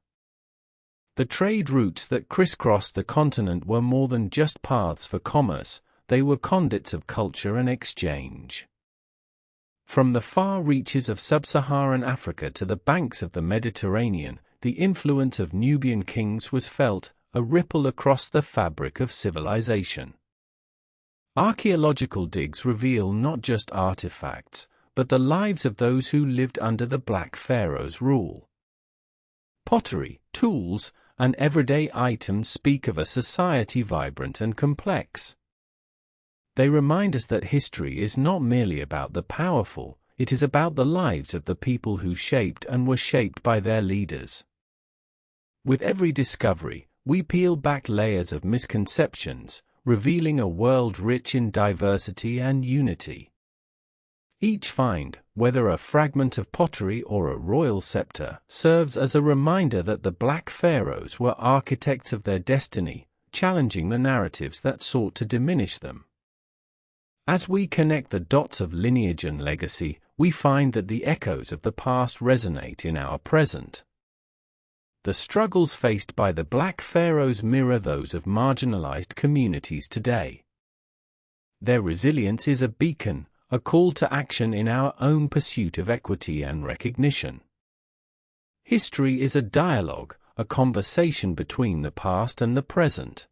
The trade routes that crisscrossed the continent were more than just paths for commerce, they were conduits of culture and exchange. From the far reaches of sub-Saharan Africa to the banks of the Mediterranean, the influence of Nubian kings was felt, a ripple across the fabric of civilization. Archaeological digs reveal not just artifacts, but the lives of those who lived under the Black Pharaohs' rule. Pottery, tools, and everyday items speak of a society vibrant and complex. They remind us that history is not merely about the powerful, it is about the lives of the people who shaped and were shaped by their leaders. With every discovery, we peel back layers of misconceptions, revealing a world rich in diversity and unity. Each find, whether a fragment of pottery or a royal scepter, serves as a reminder that the Black Pharaohs were architects of their destiny, challenging the narratives that sought to diminish them. As we connect the dots of lineage and legacy, we find that the echoes of the past resonate in our present. The struggles faced by the Black Pharaohs mirror those of marginalized communities today. Their resilience is a beacon, a call to action in our own pursuit of equity and recognition. History is a dialogue, a conversation between the past and the present.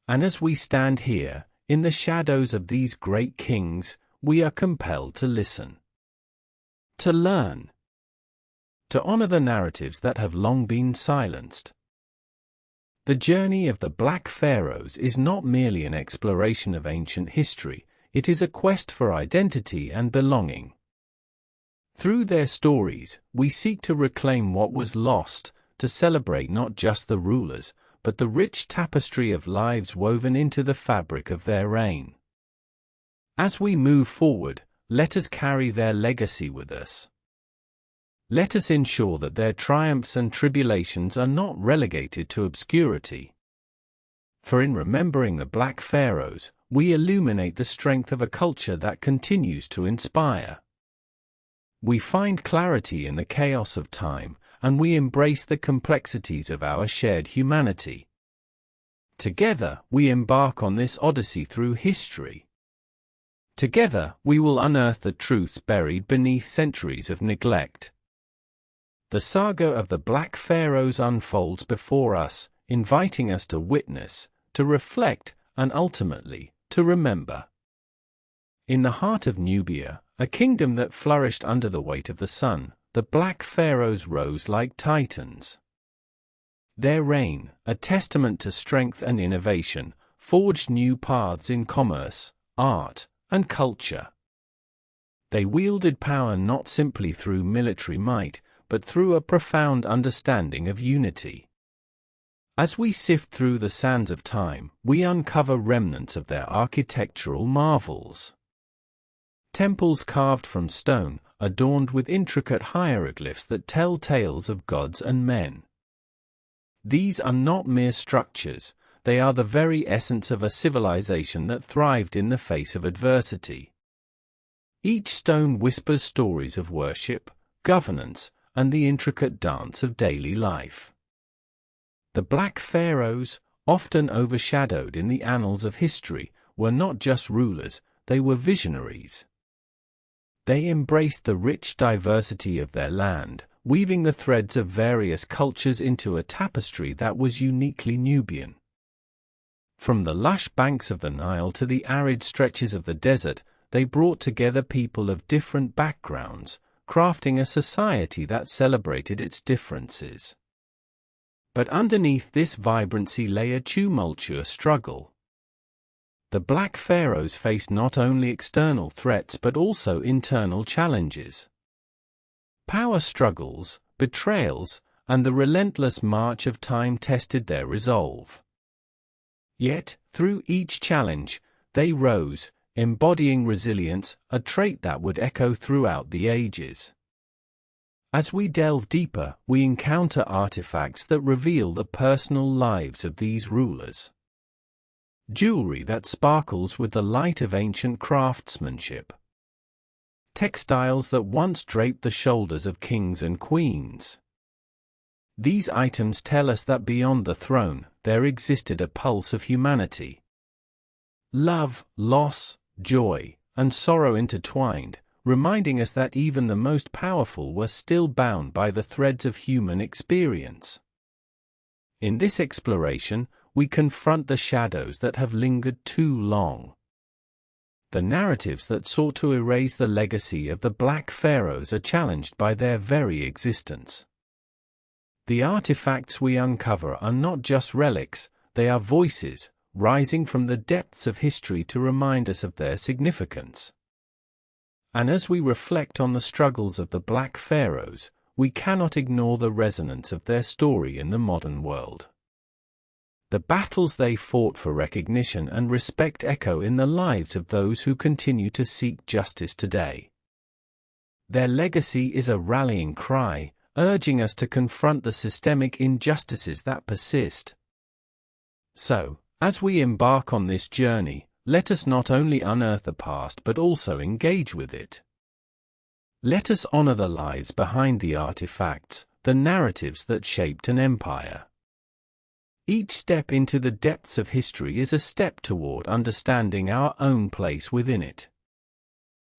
And as we stand here, in the shadows of these great kings, we are compelled to listen, to learn, to honor the narratives that have long been silenced. The journey of the Black Pharaohs is not merely an exploration of ancient history, it is a quest for identity and belonging. Through their stories, we seek to reclaim what was lost, to celebrate not just the rulers, but the rich tapestry of lives woven into the fabric of their reign. As we move forward, let us carry their legacy with us. Let us ensure that their triumphs and tribulations are not relegated to obscurity. For in remembering the Black Pharaohs, we illuminate the strength of a culture that continues to inspire. We find clarity in the chaos of time, and we embrace the complexities of our shared humanity. Together, we embark on this odyssey through history. Together, we will unearth the truths buried beneath centuries of neglect. The saga of the Black Pharaohs unfolds before us, inviting us to witness, to reflect, and ultimately, to remember. In the heart of Nubia, a kingdom that flourished under the weight of the sun, the Black Pharaohs rose like titans. Their reign, a testament to strength and innovation, forged new paths in commerce, art, and culture. They wielded power not simply through military might, but through a profound understanding of unity. As we sift through the sands of time, we uncover remnants of their architectural marvels. Temples carved from stone, adorned with intricate hieroglyphs that tell tales of gods and men. These are not mere structures, they are the very essence of a civilization that thrived in the face of adversity. Each stone whispers stories of worship, governance, and the intricate dance of daily life. The Black Pharaohs, often overshadowed in the annals of history, were not just rulers, they were visionaries. They embraced the rich diversity of their land, weaving the threads of various cultures into a tapestry that was uniquely Nubian. From the lush banks of the Nile to the arid stretches of the desert, they brought together people of different backgrounds, crafting a society that celebrated its differences. But underneath this vibrancy lay a tumultuous struggle. The Black Pharaohs faced not only external threats but also internal challenges. Power struggles, betrayals, and the relentless march of time tested their resolve. Yet, through each challenge, they rose, embodying resilience, a trait that would echo throughout the ages. As we delve deeper, we encounter artifacts that reveal the personal lives of these rulers. Jewelry that sparkles with the light of ancient craftsmanship. Textiles that once draped the shoulders of kings and queens. These items tell us that beyond the throne, there existed a pulse of humanity. Love, loss, joy, and sorrow intertwined, reminding us that even the most powerful were still bound by the threads of human experience. In this exploration, we confront the shadows that have lingered too long. The narratives that sought to erase the legacy of the Black Pharaohs are challenged by their very existence. The artifacts we uncover are not just relics, they are voices, rising from the depths of history to remind us of their significance. And as we reflect on the struggles of the Black Pharaohs, we cannot ignore the resonance of their story in the modern world. The battles they fought for recognition and respect echo in the lives of those who continue to seek justice today. Their legacy is a rallying cry, urging us to confront the systemic injustices that persist. So, as we embark on this journey, let us not only unearth the past but also engage with it. Let us honor the lives behind the artifacts, the narratives that shaped an empire. Each step into the depths of history is a step toward understanding our own place within it.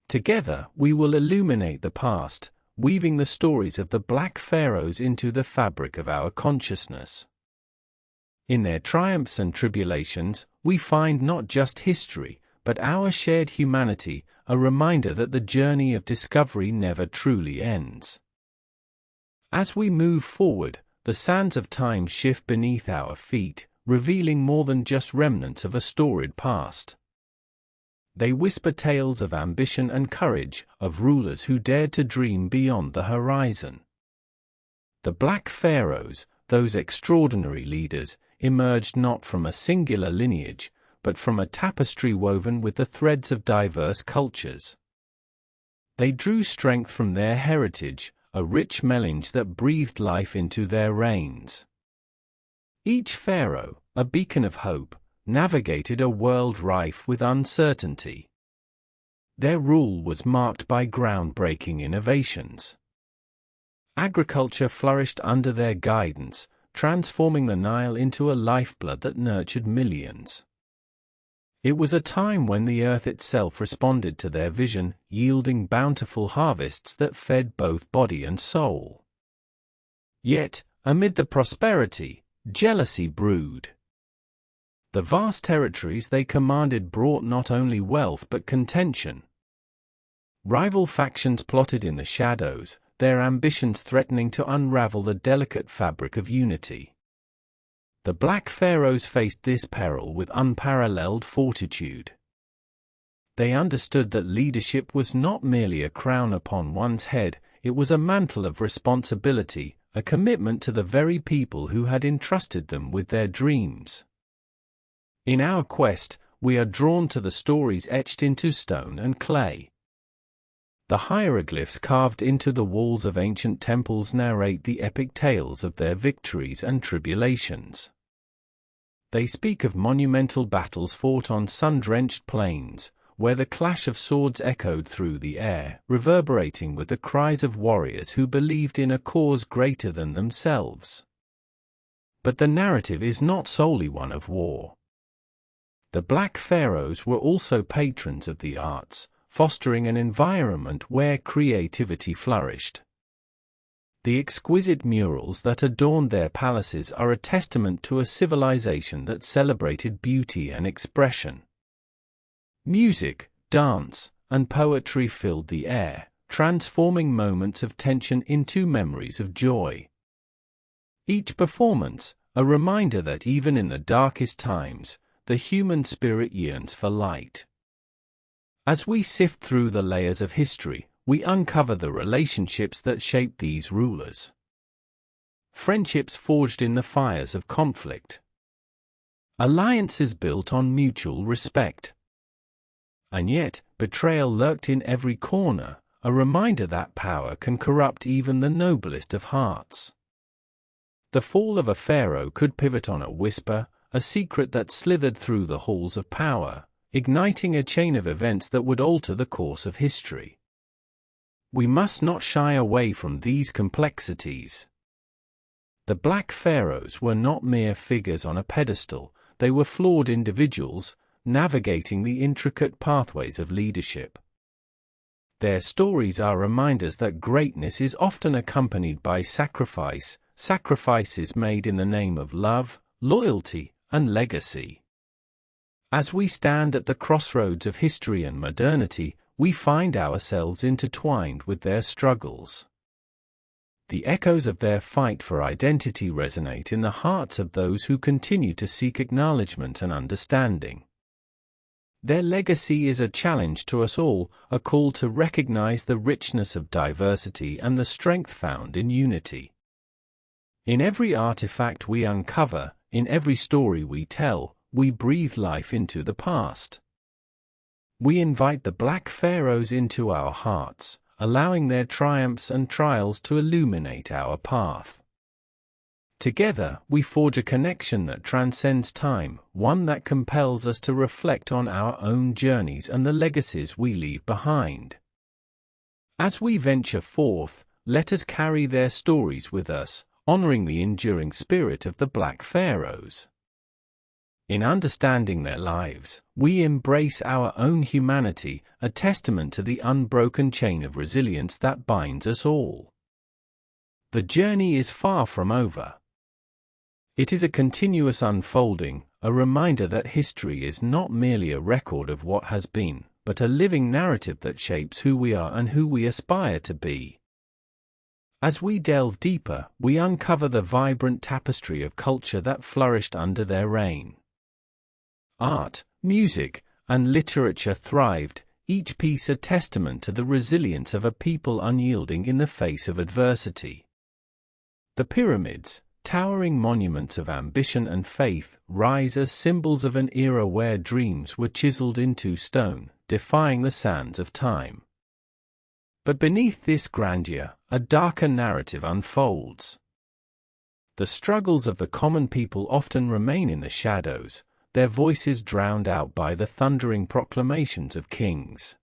Together, we will illuminate the past, weaving the stories of the Black Pharaohs into the fabric of our consciousness. In their triumphs and tribulations, we find not just history, but our shared humanity, a reminder that the journey of discovery never truly ends. As we move forward, the sands of time shift beneath our feet, revealing more than just remnants of a storied past. They whisper tales of ambition and courage, of rulers who dared to dream beyond the horizon. The Black Pharaohs, those extraordinary leaders, emerged not from a singular lineage, but from a tapestry woven with the threads of diverse cultures. They drew strength from their heritage, a rich melange that breathed life into their reigns. Each pharaoh, a beacon of hope, navigated a world rife with uncertainty. Their rule was marked by groundbreaking innovations. Agriculture flourished under their guidance, transforming the Nile into a lifeblood that nurtured millions. It was a time when the earth itself responded to their vision, yielding bountiful harvests that fed both body and soul. Yet, amid the prosperity, jealousy brewed. The vast territories they commanded brought not only wealth but contention. Rival factions plotted in the shadows, their ambitions threatening to unravel the delicate fabric of unity. The Black Pharaohs faced this peril with unparalleled fortitude. They understood that leadership was not merely a crown upon one's head, it was a mantle of responsibility, a commitment to the very people who had entrusted them with their dreams. In our quest, we are drawn to the stories etched into stone and clay. The hieroglyphs carved into the walls of ancient temples narrate the epic tales of their victories and tribulations. They speak of monumental battles fought on sun-drenched plains, where the clash of swords echoed through the air, reverberating with the cries of warriors who believed in a cause greater than themselves. But the narrative is not solely one of war. The Black Pharaohs were also patrons of the arts, fostering an environment where creativity flourished. The exquisite murals that adorned their palaces are a testament to a civilization that celebrated beauty and expression. Music, dance, and poetry filled the air, transforming moments of tension into memories of joy. Each performance, a reminder that even in the darkest times, the human spirit yearns for light. As we sift through the layers of history, we uncover the relationships that shaped these rulers. Friendships forged in the fires of conflict. Alliances built on mutual respect. And yet, betrayal lurked in every corner, a reminder that power can corrupt even the noblest of hearts. The fall of a pharaoh could pivot on a whisper, a secret that slithered through the halls of power, igniting a chain of events that would alter the course of history. We must not shy away from these complexities. The Black Pharaohs were not mere figures on a pedestal, they were flawed individuals, navigating the intricate pathways of leadership. Their stories are reminders that greatness is often accompanied by sacrifice, sacrifices made in the name of love, loyalty, and legacy. As we stand at the crossroads of history and modernity, we find ourselves intertwined with their struggles. The echoes of their fight for identity resonate in the hearts of those who continue to seek acknowledgement and understanding. Their legacy is a challenge to us all, a call to recognize the richness of diversity and the strength found in unity. In every artifact we uncover, in every story we tell, we breathe life into the past. We invite the Black Pharaohs into our hearts, allowing their triumphs and trials to illuminate our path. Together, we forge a connection that transcends time, one that compels us to reflect on our own journeys and the legacies we leave behind. As we venture forth, let us carry their stories with us, honoring the enduring spirit of the Black Pharaohs. In understanding their lives, we embrace our own humanity, a testament to the unbroken chain of resilience that binds us all. The journey is far from over. It is a continuous unfolding, a reminder that history is not merely a record of what has been, but a living narrative that shapes who we are and who we aspire to be. As we delve deeper, we uncover the vibrant tapestry of culture that flourished under their reign. Art, music, and literature thrived, each piece a testament to the resilience of a people unyielding in the face of adversity. The pyramids, towering monuments of ambition and faith, rise as symbols of an era where dreams were chiseled into stone, defying the sands of time. But beneath this grandeur, a darker narrative unfolds. The struggles of the common people often remain in the shadows, their voices drowned out by the thundering proclamations of kings.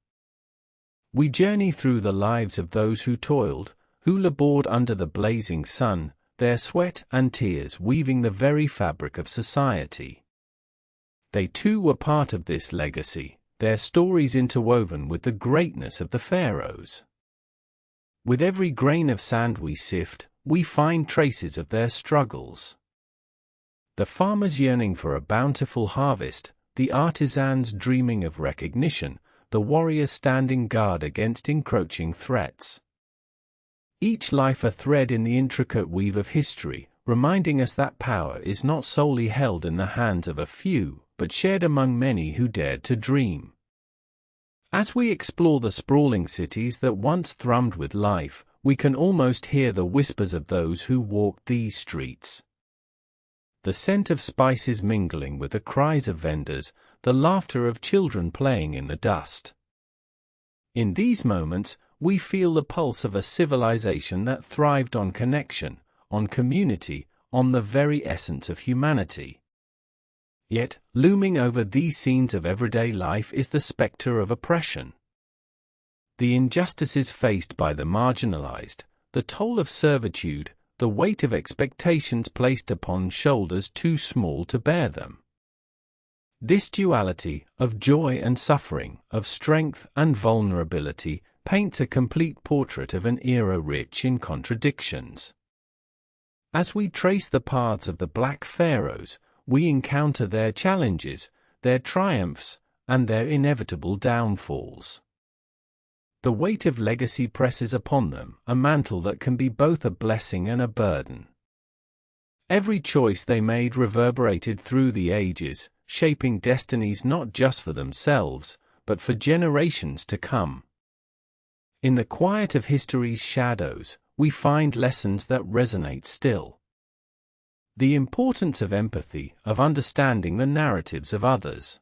We journey through the lives of those who toiled, who labored under the blazing sun, their sweat and tears weaving the very fabric of society. They too were part of this legacy, their stories interwoven with the greatness of the pharaohs. With every grain of sand we sift, we find traces of their struggles. The farmers yearning for a bountiful harvest, the artisans dreaming of recognition, the warriors standing guard against encroaching threats. Each life a thread in the intricate weave of history, reminding us that power is not solely held in the hands of a few, but shared among many who dared to dream. As we explore the sprawling cities that once thrummed with life, we can almost hear the whispers of those who walked these streets. The scent of spices mingling with the cries of vendors, the laughter of children playing in the dust. In these moments, we feel the pulse of a civilization that thrived on connection, on community, on the very essence of humanity. Yet, looming over these scenes of everyday life is the specter of oppression. The injustices faced by the marginalized, the toll of servitude, the weight of expectations placed upon shoulders too small to bear them. This duality, of joy and suffering, of strength and vulnerability, paints a complete portrait of an era rich in contradictions. As we trace the paths of the Black Pharaohs, we encounter their challenges, their triumphs, and their inevitable downfalls. The weight of legacy presses upon them, a mantle that can be both a blessing and a burden. Every choice they made reverberated through the ages, shaping destinies not just for themselves, but for generations to come. In the quiet of history's shadows, we find lessons that resonate still. The importance of empathy, of understanding the narratives of others.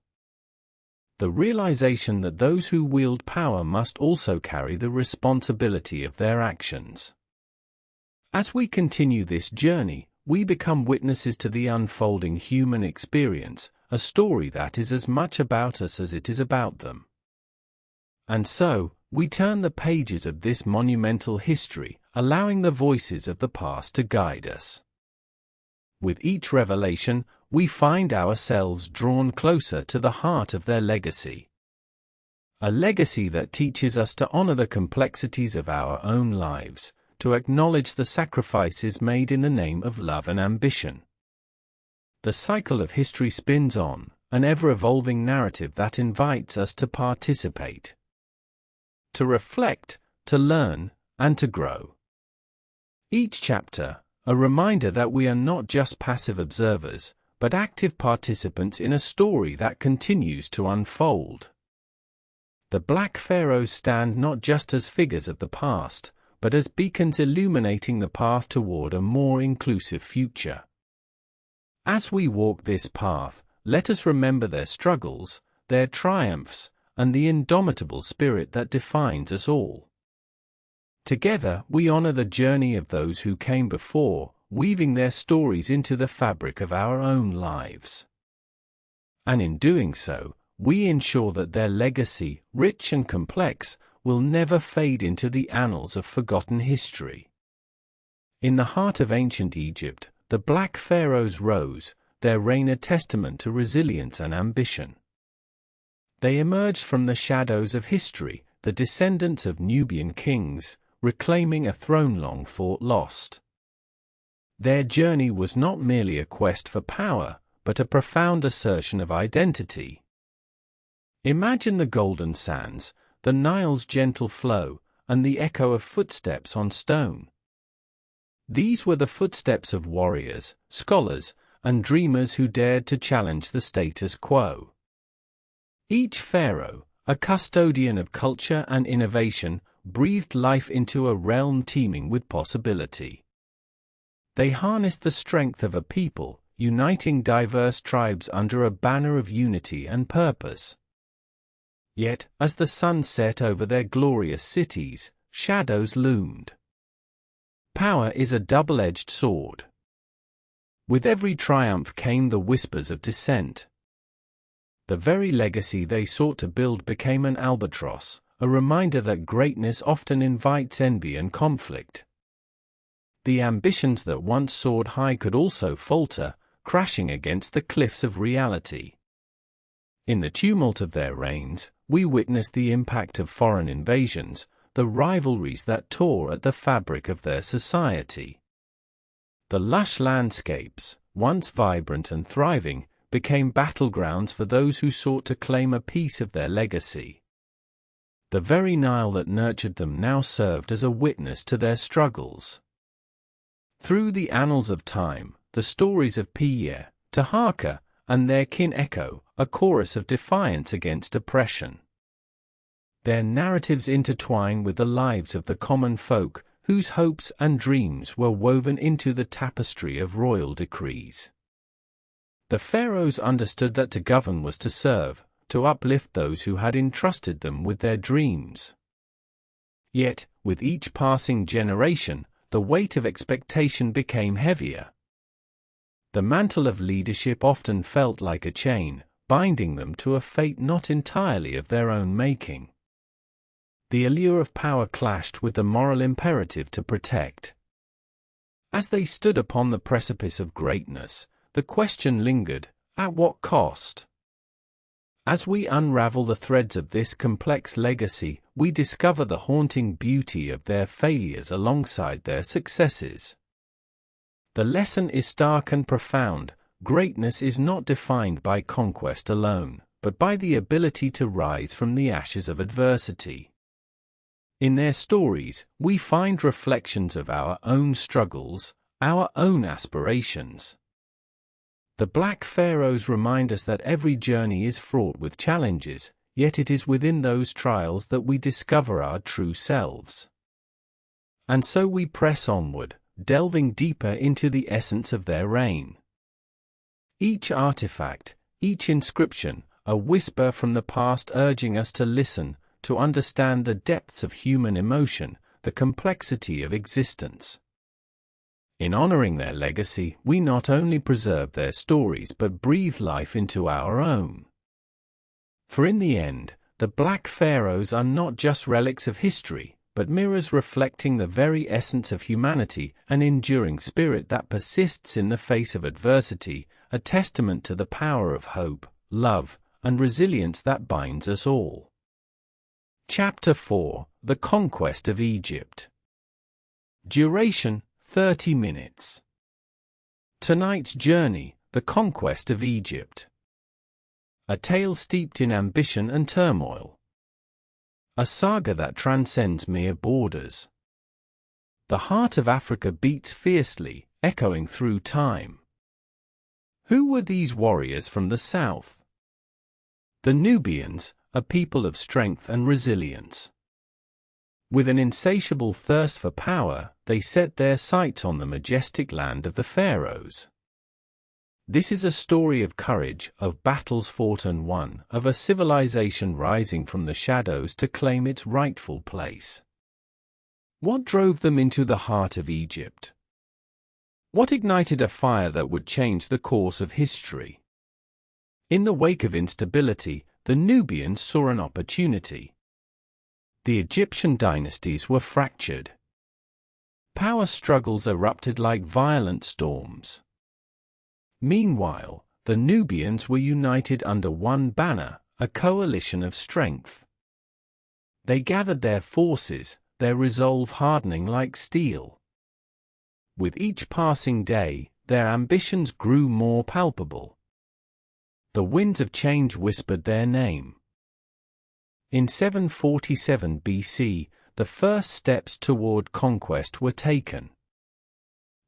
The realization that those who wield power must also carry the responsibility of their actions. As we continue this journey, we become witnesses to the unfolding human experience, a story that is as much about us as it is about them. And so, we turn the pages of this monumental history, allowing the voices of the past to guide us. With each revelation, we find ourselves drawn closer to the heart of their legacy. A legacy that teaches us to honor the complexities of our own lives, to acknowledge the sacrifices made in the name of love and ambition. The cycle of history spins on, an ever-evolving narrative that invites us to participate, to reflect, to learn, and to grow. Each chapter, a reminder that we are not just passive observers, but active participants in a story that continues to unfold. The Black Pharaohs stand not just as figures of the past, but as beacons illuminating the path toward a more inclusive future. As we walk this path, let us remember their struggles, their triumphs, and the indomitable spirit that defines us all. Together, we honor the journey of those who came before, weaving their stories into the fabric of our own lives. And in doing so, we ensure that their legacy, rich and complex, will never fade into the annals of forgotten history. In the heart of ancient Egypt, the Black Pharaohs rose, their reign a testament to resilience and ambition. They emerged from the shadows of history, the descendants of Nubian kings, reclaiming a throne long thought lost. Their journey was not merely a quest for power, but a profound assertion of identity. Imagine the golden sands, the Nile's gentle flow, and the echo of footsteps on stone. These were the footsteps of warriors, scholars, and dreamers who dared to challenge the status quo. Each pharaoh, a custodian of culture and innovation, breathed life into a realm teeming with possibility. They harnessed the strength of a people, uniting diverse tribes under a banner of unity and purpose. Yet, as the sun set over their glorious cities, shadows loomed. Power is a double-edged sword. With every triumph came the whispers of dissent. The very legacy they sought to build became an albatross, a reminder that greatness often invites envy and conflict. The ambitions that once soared high could also falter, crashing against the cliffs of reality. In the tumult of their reigns, we witness the impact of foreign invasions, the rivalries that tore at the fabric of their society. The lush landscapes, once vibrant and thriving, became battlegrounds for those who sought to claim a piece of their legacy. The very Nile that nurtured them now served as a witness to their struggles. Through the annals of time, the stories of Piye, Taharqa, and their kin echo, a chorus of defiance against oppression. Their narratives intertwine with the lives of the common folk, whose hopes and dreams were woven into the tapestry of royal decrees. The pharaohs understood that to govern was to serve, to uplift those who had entrusted them with their dreams. Yet, with each passing generation, the weight of expectation became heavier. The mantle of leadership often felt like a chain, binding them to a fate not entirely of their own making. The allure of power clashed with the moral imperative to protect. As they stood upon the precipice of greatness, the question lingered, at what cost? As we unravel the threads of this complex legacy, we discover the haunting beauty of their failures alongside their successes. The lesson is stark and profound: greatness is not defined by conquest alone, but by the ability to rise from the ashes of adversity. In their stories, we find reflections of our own struggles, our own aspirations. The Black Pharaohs remind us that every journey is fraught with challenges, yet it is within those trials that we discover our true selves. And so we press onward, delving deeper into the essence of their reign. Each artifact, each inscription, a whisper from the past urging us to listen, to understand the depths of human emotion, the complexity of existence. In honoring their legacy, we not only preserve their stories but breathe life into our own. For in the end, the Black Pharaohs are not just relics of history, but mirrors reflecting the very essence of humanity, an enduring spirit that persists in the face of adversity, a testament to the power of hope, love, and resilience that binds us all. Chapter 4: The Conquest of Egypt. Duration: 30 minutes. Tonight's journey: the conquest of Egypt. A tale steeped in ambition and turmoil. A saga that transcends mere borders. The heart of Africa beats fiercely, echoing through time. Who were these warriors from the south? The Nubians, a people of strength and resilience. With an insatiable thirst for power, they set their sights on the majestic land of the Pharaohs. This is a story of courage, of battles fought and won, of a civilization rising from the shadows to claim its rightful place. What drove them into the heart of Egypt? What ignited a fire that would change the course of history? In the wake of instability, the Nubians saw an opportunity. The Egyptian dynasties were fractured. Power struggles erupted like violent storms. Meanwhile, the Nubians were united under one banner, a coalition of strength. They gathered their forces, their resolve hardening like steel. With each passing day, their ambitions grew more palpable. The winds of change whispered their name. In 747 BC, the first steps toward conquest were taken.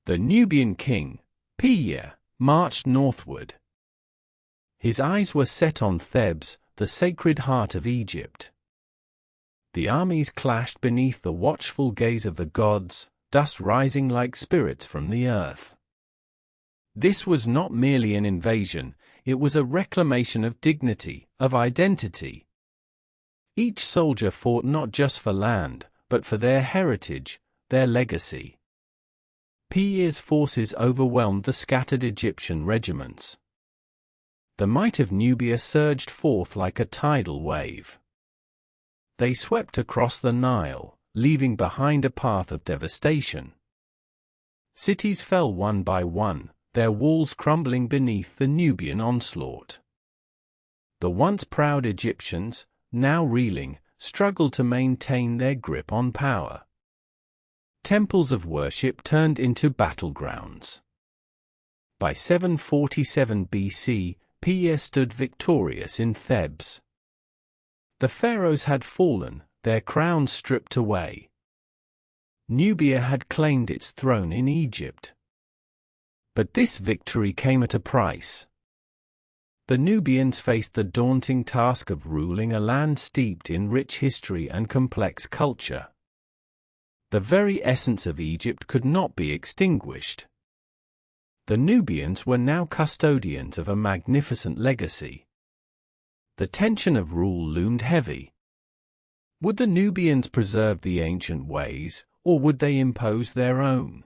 The Nubian king, Piye, marched northward. His eyes were set on Thebes, the sacred heart of Egypt. The armies clashed beneath the watchful gaze of the gods, dust rising like spirits from the earth. This was not merely an invasion, it was a reclamation of dignity, of identity. Each soldier fought not just for land, but for their heritage, their legacy. Piye's forces overwhelmed the scattered Egyptian regiments. The might of Nubia surged forth like a tidal wave. they swept across the Nile, leaving behind a path of devastation. Cities fell one by one, their walls crumbling beneath the Nubian onslaught. The once proud Egyptians, now reeling, struggled to maintain their grip on power. Temples of worship turned into battlegrounds. By 747 BC, Piye stood victorious in Thebes. The pharaohs had fallen, their crowns stripped away. Nubia had claimed its throne in Egypt. But this victory came at a price. The Nubians faced the daunting task of ruling a land steeped in rich history and complex culture. The very essence of Egypt could not be extinguished. The Nubians were now custodians of a magnificent legacy. The tension of rule loomed heavy. Would the Nubians preserve the ancient ways, or would they impose their own?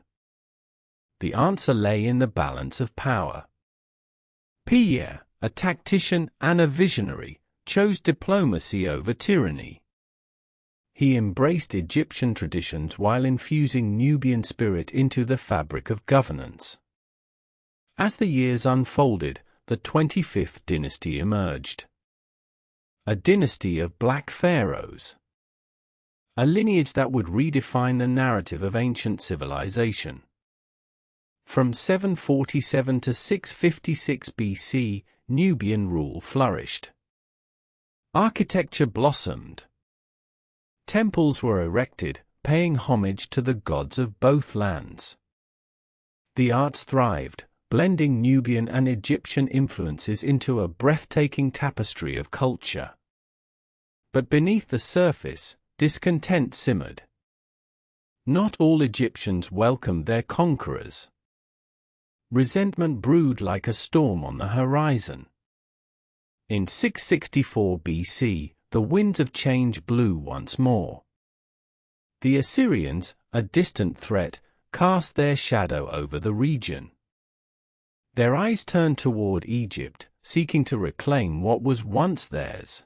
The answer lay in the balance of power. Piye, a tactician and a visionary, chose diplomacy over tyranny. He embraced Egyptian traditions while infusing Nubian spirit into the fabric of governance. As the years unfolded, the 25th dynasty emerged. A dynasty of black pharaohs. A lineage that would redefine the narrative of ancient civilization. From 747 to 656 BC, Nubian rule flourished. Architecture blossomed. Temples were erected, paying homage to the gods of both lands. The arts thrived, blending Nubian and Egyptian influences into a breathtaking tapestry of culture. But beneath the surface, discontent simmered. Not all Egyptians welcomed their conquerors. Resentment brewed like a storm on the horizon. In 664 BC, the winds of change blew once more. The Assyrians, a distant threat, cast their shadow over the region. Their eyes turned toward Egypt, seeking to reclaim what was once theirs.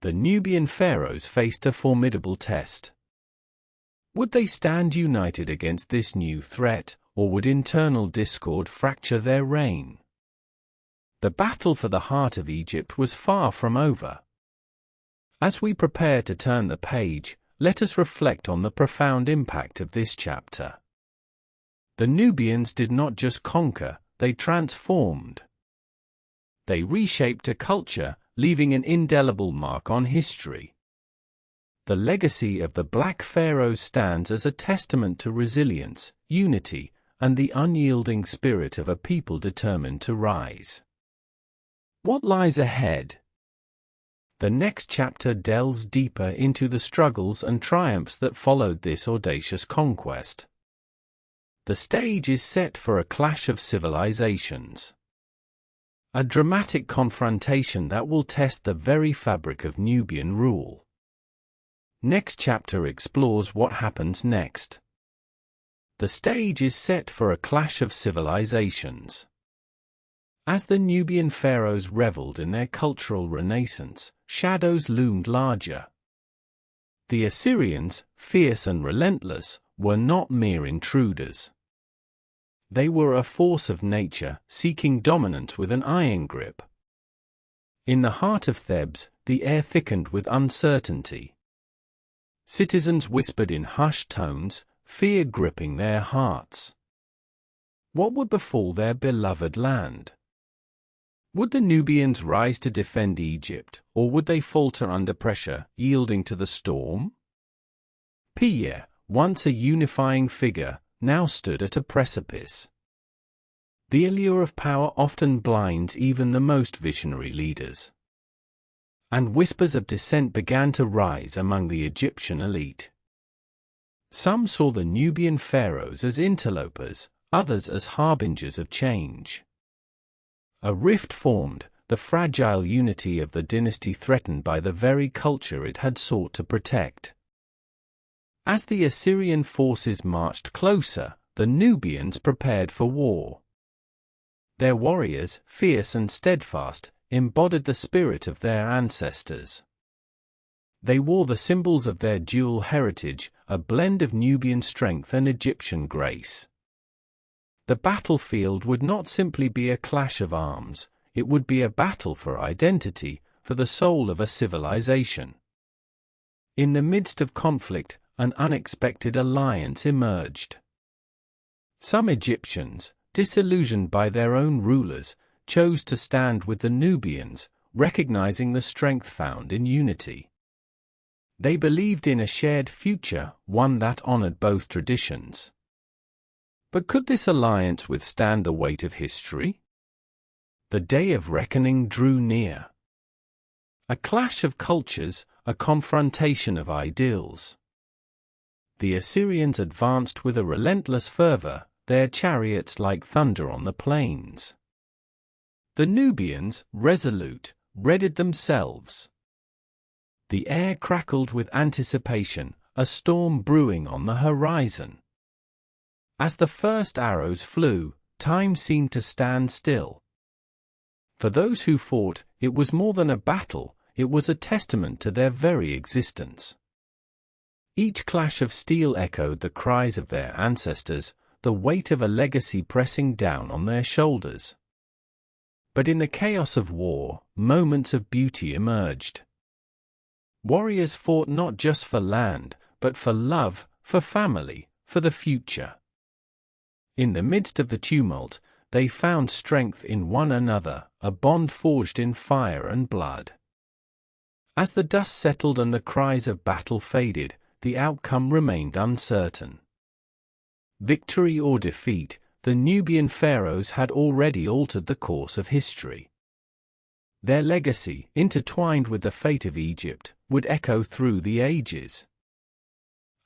The Nubian pharaohs faced a formidable test. Would they stand united against this new threat, or would internal discord fracture their reign? The battle for the heart of Egypt was far from over. As we prepare to turn the page, let us reflect on the profound impact of this chapter. The Nubians did not just conquer, they transformed. They reshaped a culture, leaving an indelible mark on history. The legacy of the Black Pharaohs stands as a testament to resilience, unity, and the unyielding spirit of a people determined to rise. What lies ahead? The next chapter delves deeper into the struggles and triumphs that followed this audacious conquest. The stage is set for a clash of civilizations. A dramatic confrontation that will test the very fabric of Nubian rule. Next chapter explores what happens next. The stage is set for a clash of civilizations. As the Nubian pharaohs reveled in their cultural renaissance, shadows loomed larger. The Assyrians, fierce and relentless, were not mere intruders. They were a force of nature, seeking dominance with an iron grip. In the heart of Thebes, the air thickened with uncertainty. Citizens whispered in hushed tones, fear gripping their hearts. What would befall their beloved land? Would the Nubians rise to defend Egypt, or would they falter under pressure, yielding to the storm? Piye, once a unifying figure, now stood at a precipice. The allure of power often blinds even the most visionary leaders. And whispers of dissent began to rise among the Egyptian elite. Some saw the Nubian pharaohs as interlopers, others as harbingers of change. A rift formed, the fragile unity of the dynasty threatened by the very culture it had sought to protect. As the Assyrian forces marched closer, the Nubians prepared for war. Their warriors, fierce and steadfast, embodied the spirit of their ancestors. They wore the symbols of their dual heritage, a blend of Nubian strength and Egyptian grace. The battlefield would not simply be a clash of arms, it would be a battle for identity, for the soul of a civilization. In the midst of conflict, an unexpected alliance emerged. Some Egyptians, disillusioned by their own rulers, chose to stand with the Nubians, recognizing the strength found in unity. They believed in a shared future, one that honored both traditions. But could this alliance withstand the weight of history? The day of reckoning drew near. A clash of cultures, a confrontation of ideals. The Assyrians advanced with a relentless fervor, their chariots like thunder on the plains. The Nubians, resolute, readied themselves. The air crackled with anticipation, a storm brewing on the horizon. As the first arrows flew, time seemed to stand still. For those who fought, it was more than a battle, it was a testament to their very existence. Each clash of steel echoed the cries of their ancestors, the weight of a legacy pressing down on their shoulders. But in the chaos of war, moments of beauty emerged. Warriors fought not just for land, but for love, for family, for the future. In the midst of the tumult, they found strength in one another, a bond forged in fire and blood. As the dust settled and the cries of battle faded, the outcome remained uncertain. Victory or defeat, the Nubian pharaohs had already altered the course of history. Their legacy, intertwined with the fate of Egypt, would echo through the ages.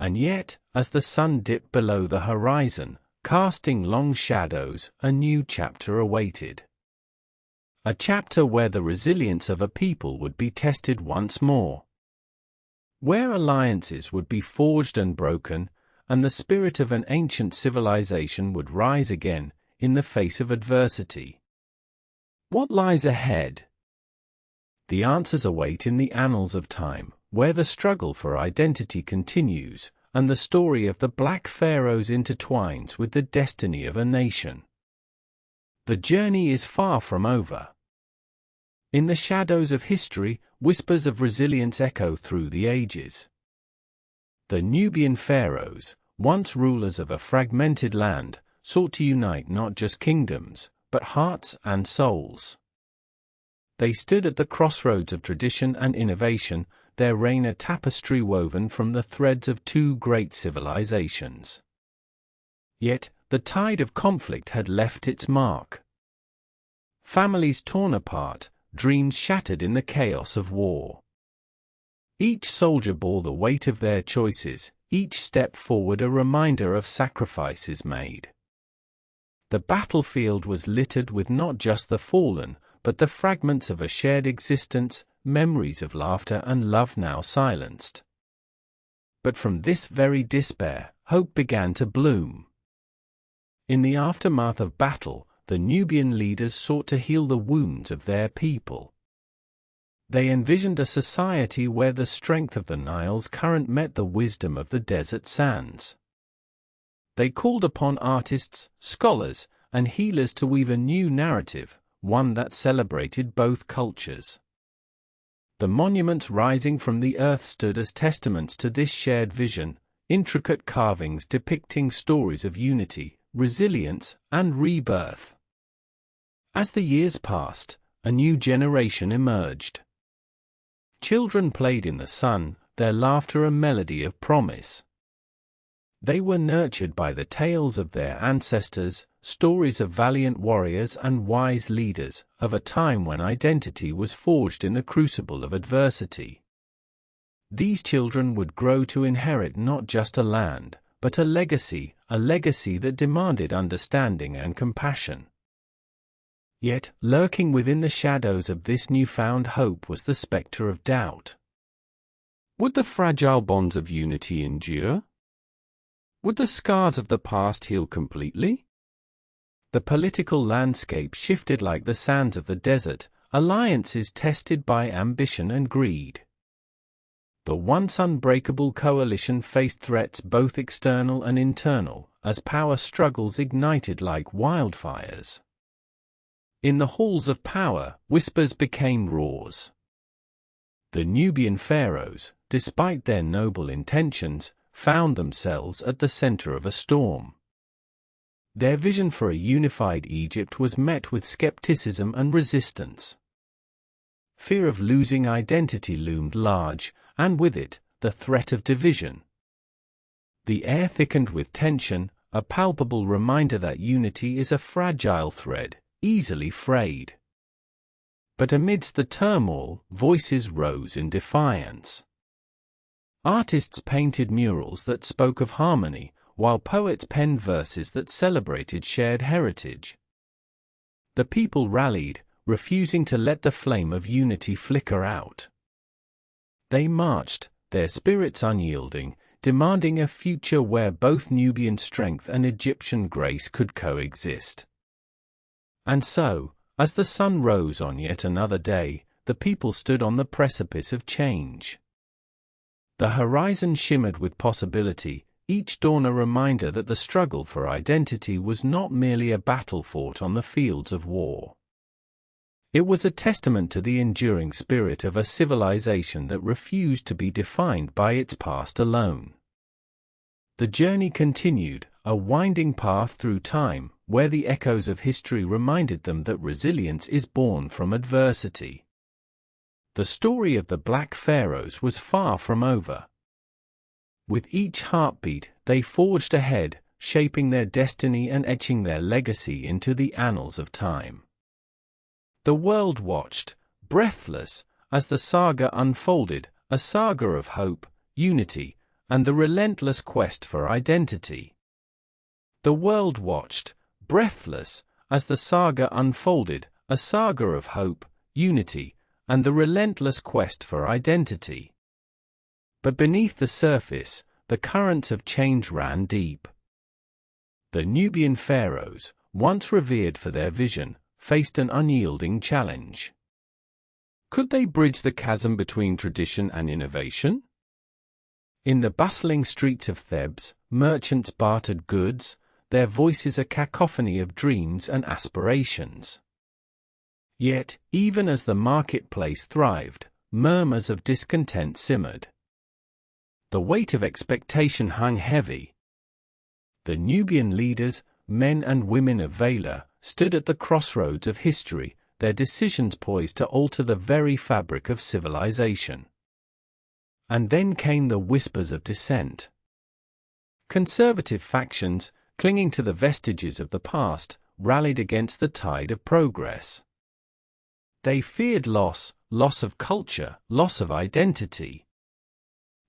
And yet, as the sun dipped below the horizon, casting long shadows, a new chapter awaited. A chapter where the resilience of a people would be tested once more. Where alliances would be forged and broken, and the spirit of an ancient civilization would rise again, in the face of adversity. What lies ahead? The answers await in the annals of time, where the struggle for identity continues, and the story of the Black Pharaohs intertwines with the destiny of a nation. The journey is far from over. In the shadows of history, whispers of resilience echo through the ages. The Nubian pharaohs, once rulers of a fragmented land, sought to unite not just kingdoms, but hearts and souls. They stood at the crossroads of tradition and innovation, their reign a tapestry woven from the threads of two great civilizations. Yet, the tide of conflict had left its mark. Families torn apart, dreams shattered in the chaos of war. Each soldier bore the weight of their choices, each step forward a reminder of sacrifices made. The battlefield was littered with not just the fallen, but the fragments of a shared existence, memories of laughter and love now silenced. But from this very despair, hope began to bloom. In the aftermath of battle, the Nubian leaders sought to heal the wounds of their people. They envisioned a society where the strength of the Nile's current met the wisdom of the desert sands. They called upon artists, scholars, and healers to weave a new narrative, one that celebrated both cultures. The monuments rising from the earth stood as testaments to this shared vision, intricate carvings depicting stories of unity, resilience, and rebirth. As the years passed, a new generation emerged. Children played in the sun, their laughter a melody of promise. They were nurtured by the tales of their ancestors, stories of valiant warriors and wise leaders, of a time when identity was forged in the crucible of adversity. These children would grow to inherit not just a land, but a legacy that demanded understanding and compassion. Yet, lurking within the shadows of this newfound hope was the specter of doubt. Would the fragile bonds of unity endure? Would the scars of the past heal completely? The political landscape shifted like the sands of the desert, alliances tested by ambition and greed. The once unbreakable coalition faced threats both external and internal, as power struggles ignited like wildfires. In the halls of power, whispers became roars. The Nubian pharaohs, despite their noble intentions, found themselves at the center of a storm. Their vision for a unified Egypt was met with skepticism and resistance. Fear of losing identity loomed large, and with it, the threat of division. The air thickened with tension, a palpable reminder that unity is a fragile thread, easily frayed. But amidst the turmoil, voices rose in defiance. Artists painted murals that spoke of harmony, while poets penned verses that celebrated shared heritage. The people rallied, refusing to let the flame of unity flicker out. They marched, their spirits unyielding, demanding a future where both Nubian strength and Egyptian grace could coexist. And so, as the sun rose on yet another day, the people stood on the precipice of change. The horizon shimmered with possibility, each dawn a reminder that the struggle for identity was not merely a battle fought on the fields of war. It was a testament to the enduring spirit of a civilization that refused to be defined by its past alone. The journey continued, a winding path through time, where the echoes of history reminded them that resilience is born from adversity. The story of the Black Pharaohs was far from over. With each heartbeat, they forged ahead, shaping their destiny and etching their legacy into the annals of time. The world watched, breathless, as the saga unfolded, a saga of hope, unity, and the relentless quest for identity. The world watched, breathless, as the saga unfolded, a saga of hope, unity, and the relentless quest for identity. But beneath the surface, the currents of change ran deep. The Nubian pharaohs, once revered for their vision, faced an unyielding challenge. Could they bridge the chasm between tradition and innovation? In the bustling streets of Thebes, merchants bartered goods, their voices a cacophony of dreams and aspirations. Yet, even as the marketplace thrived, murmurs of discontent simmered. The weight of expectation hung heavy. The Nubian leaders, men and women of valor, stood at the crossroads of history, their decisions poised to alter the very fabric of civilization. And then came the whispers of dissent. Conservative factions, clinging to the vestiges of the past, rallied against the tide of progress. They feared loss of culture, loss of identity.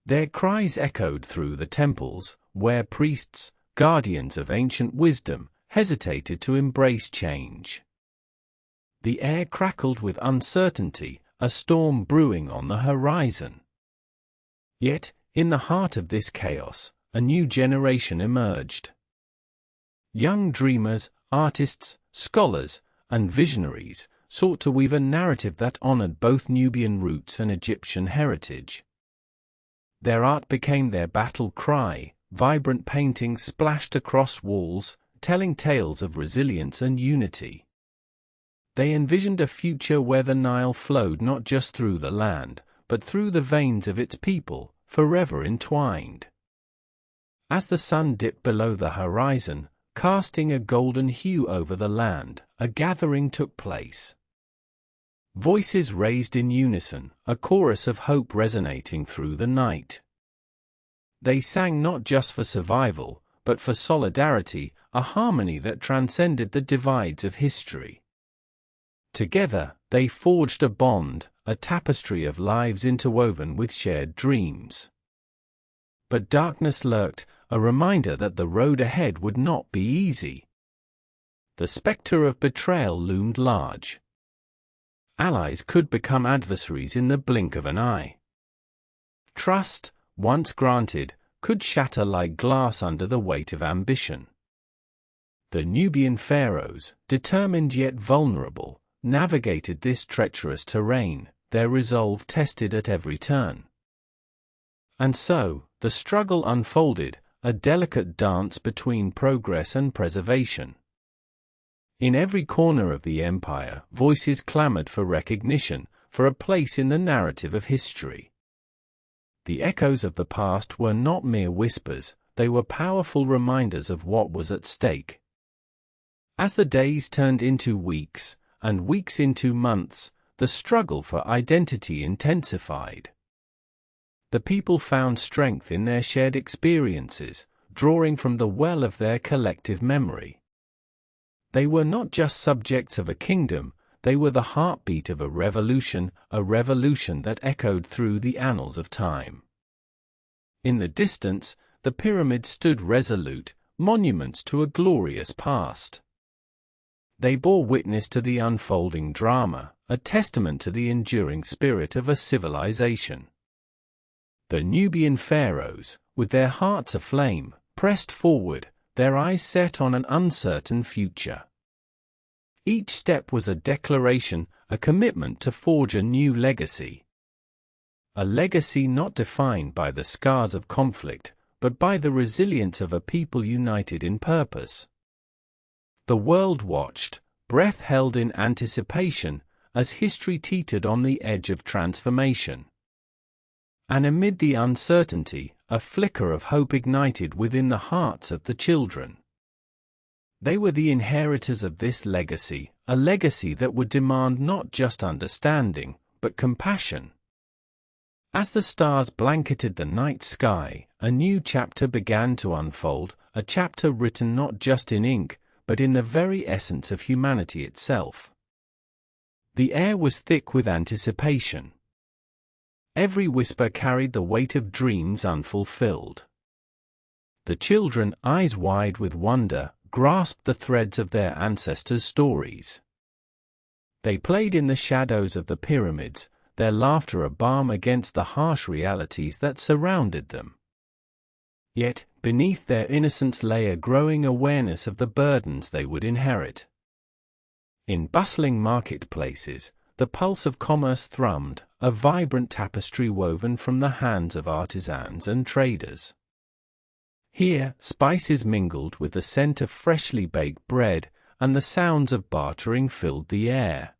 Their cries echoed through the temples, where priests, guardians of ancient wisdom, hesitated to embrace change. The air crackled with uncertainty, a storm brewing on the horizon. Yet, in the heart of this chaos, a new generation emerged. Young dreamers, artists, scholars, and visionaries sought to weave a narrative that honored both Nubian roots and Egyptian heritage. Their art became their battle cry, vibrant paintings splashed across walls, telling tales of resilience and unity. They envisioned a future where the Nile flowed not just through the land, but through the veins of its people, forever entwined. As the sun dipped below the horizon, casting a golden hue over the land, a gathering took place. Voices raised in unison, a chorus of hope resonating through the night. They sang not just for survival, but for solidarity, a harmony that transcended the divides of history. Together, they forged a bond, a tapestry of lives interwoven with shared dreams. But darkness lurked, a reminder that the road ahead would not be easy. The specter of betrayal loomed large. Allies could become adversaries in the blink of an eye. Trust, once granted, could shatter like glass under the weight of ambition. The Nubian pharaohs, determined yet vulnerable, navigated this treacherous terrain, their resolve tested at every turn. And so, the struggle unfolded, a delicate dance between progress and preservation. In every corner of the empire, voices clamored for recognition, for a place in the narrative of history. The echoes of the past were not mere whispers, they were powerful reminders of what was at stake. As the days turned into weeks, and weeks into months, the struggle for identity intensified. The people found strength in their shared experiences, drawing from the well of their collective memory. They were not just subjects of a kingdom, they were the heartbeat of a revolution that echoed through the annals of time. In the distance, the pyramids stood resolute, monuments to a glorious past. They bore witness to the unfolding drama, a testament to the enduring spirit of a civilization. The Nubian pharaohs, with their hearts aflame, pressed forward, their eyes set on an uncertain future. Each step was a declaration, a commitment to forge a new legacy. A legacy not defined by the scars of conflict, but by the resilience of a people united in purpose. The world watched, breath held in anticipation, as history teetered on the edge of transformation. And amid the uncertainty, a flicker of hope ignited within the hearts of the children. They were the inheritors of this legacy, a legacy that would demand not just understanding, but compassion. As the stars blanketed the night sky, a new chapter began to unfold, a chapter written not just in ink, but in the very essence of humanity itself. The air was thick with anticipation. Every whisper carried the weight of dreams unfulfilled. The children, eyes wide with wonder, grasped the threads of their ancestors' stories. They played in the shadows of the pyramids, their laughter a balm against the harsh realities that surrounded them. Yet, beneath their innocence lay a growing awareness of the burdens they would inherit. In bustling marketplaces, the pulse of commerce thrummed, a vibrant tapestry woven from the hands of artisans and traders. Here, spices mingled with the scent of freshly baked bread, and the sounds of bartering filled the air.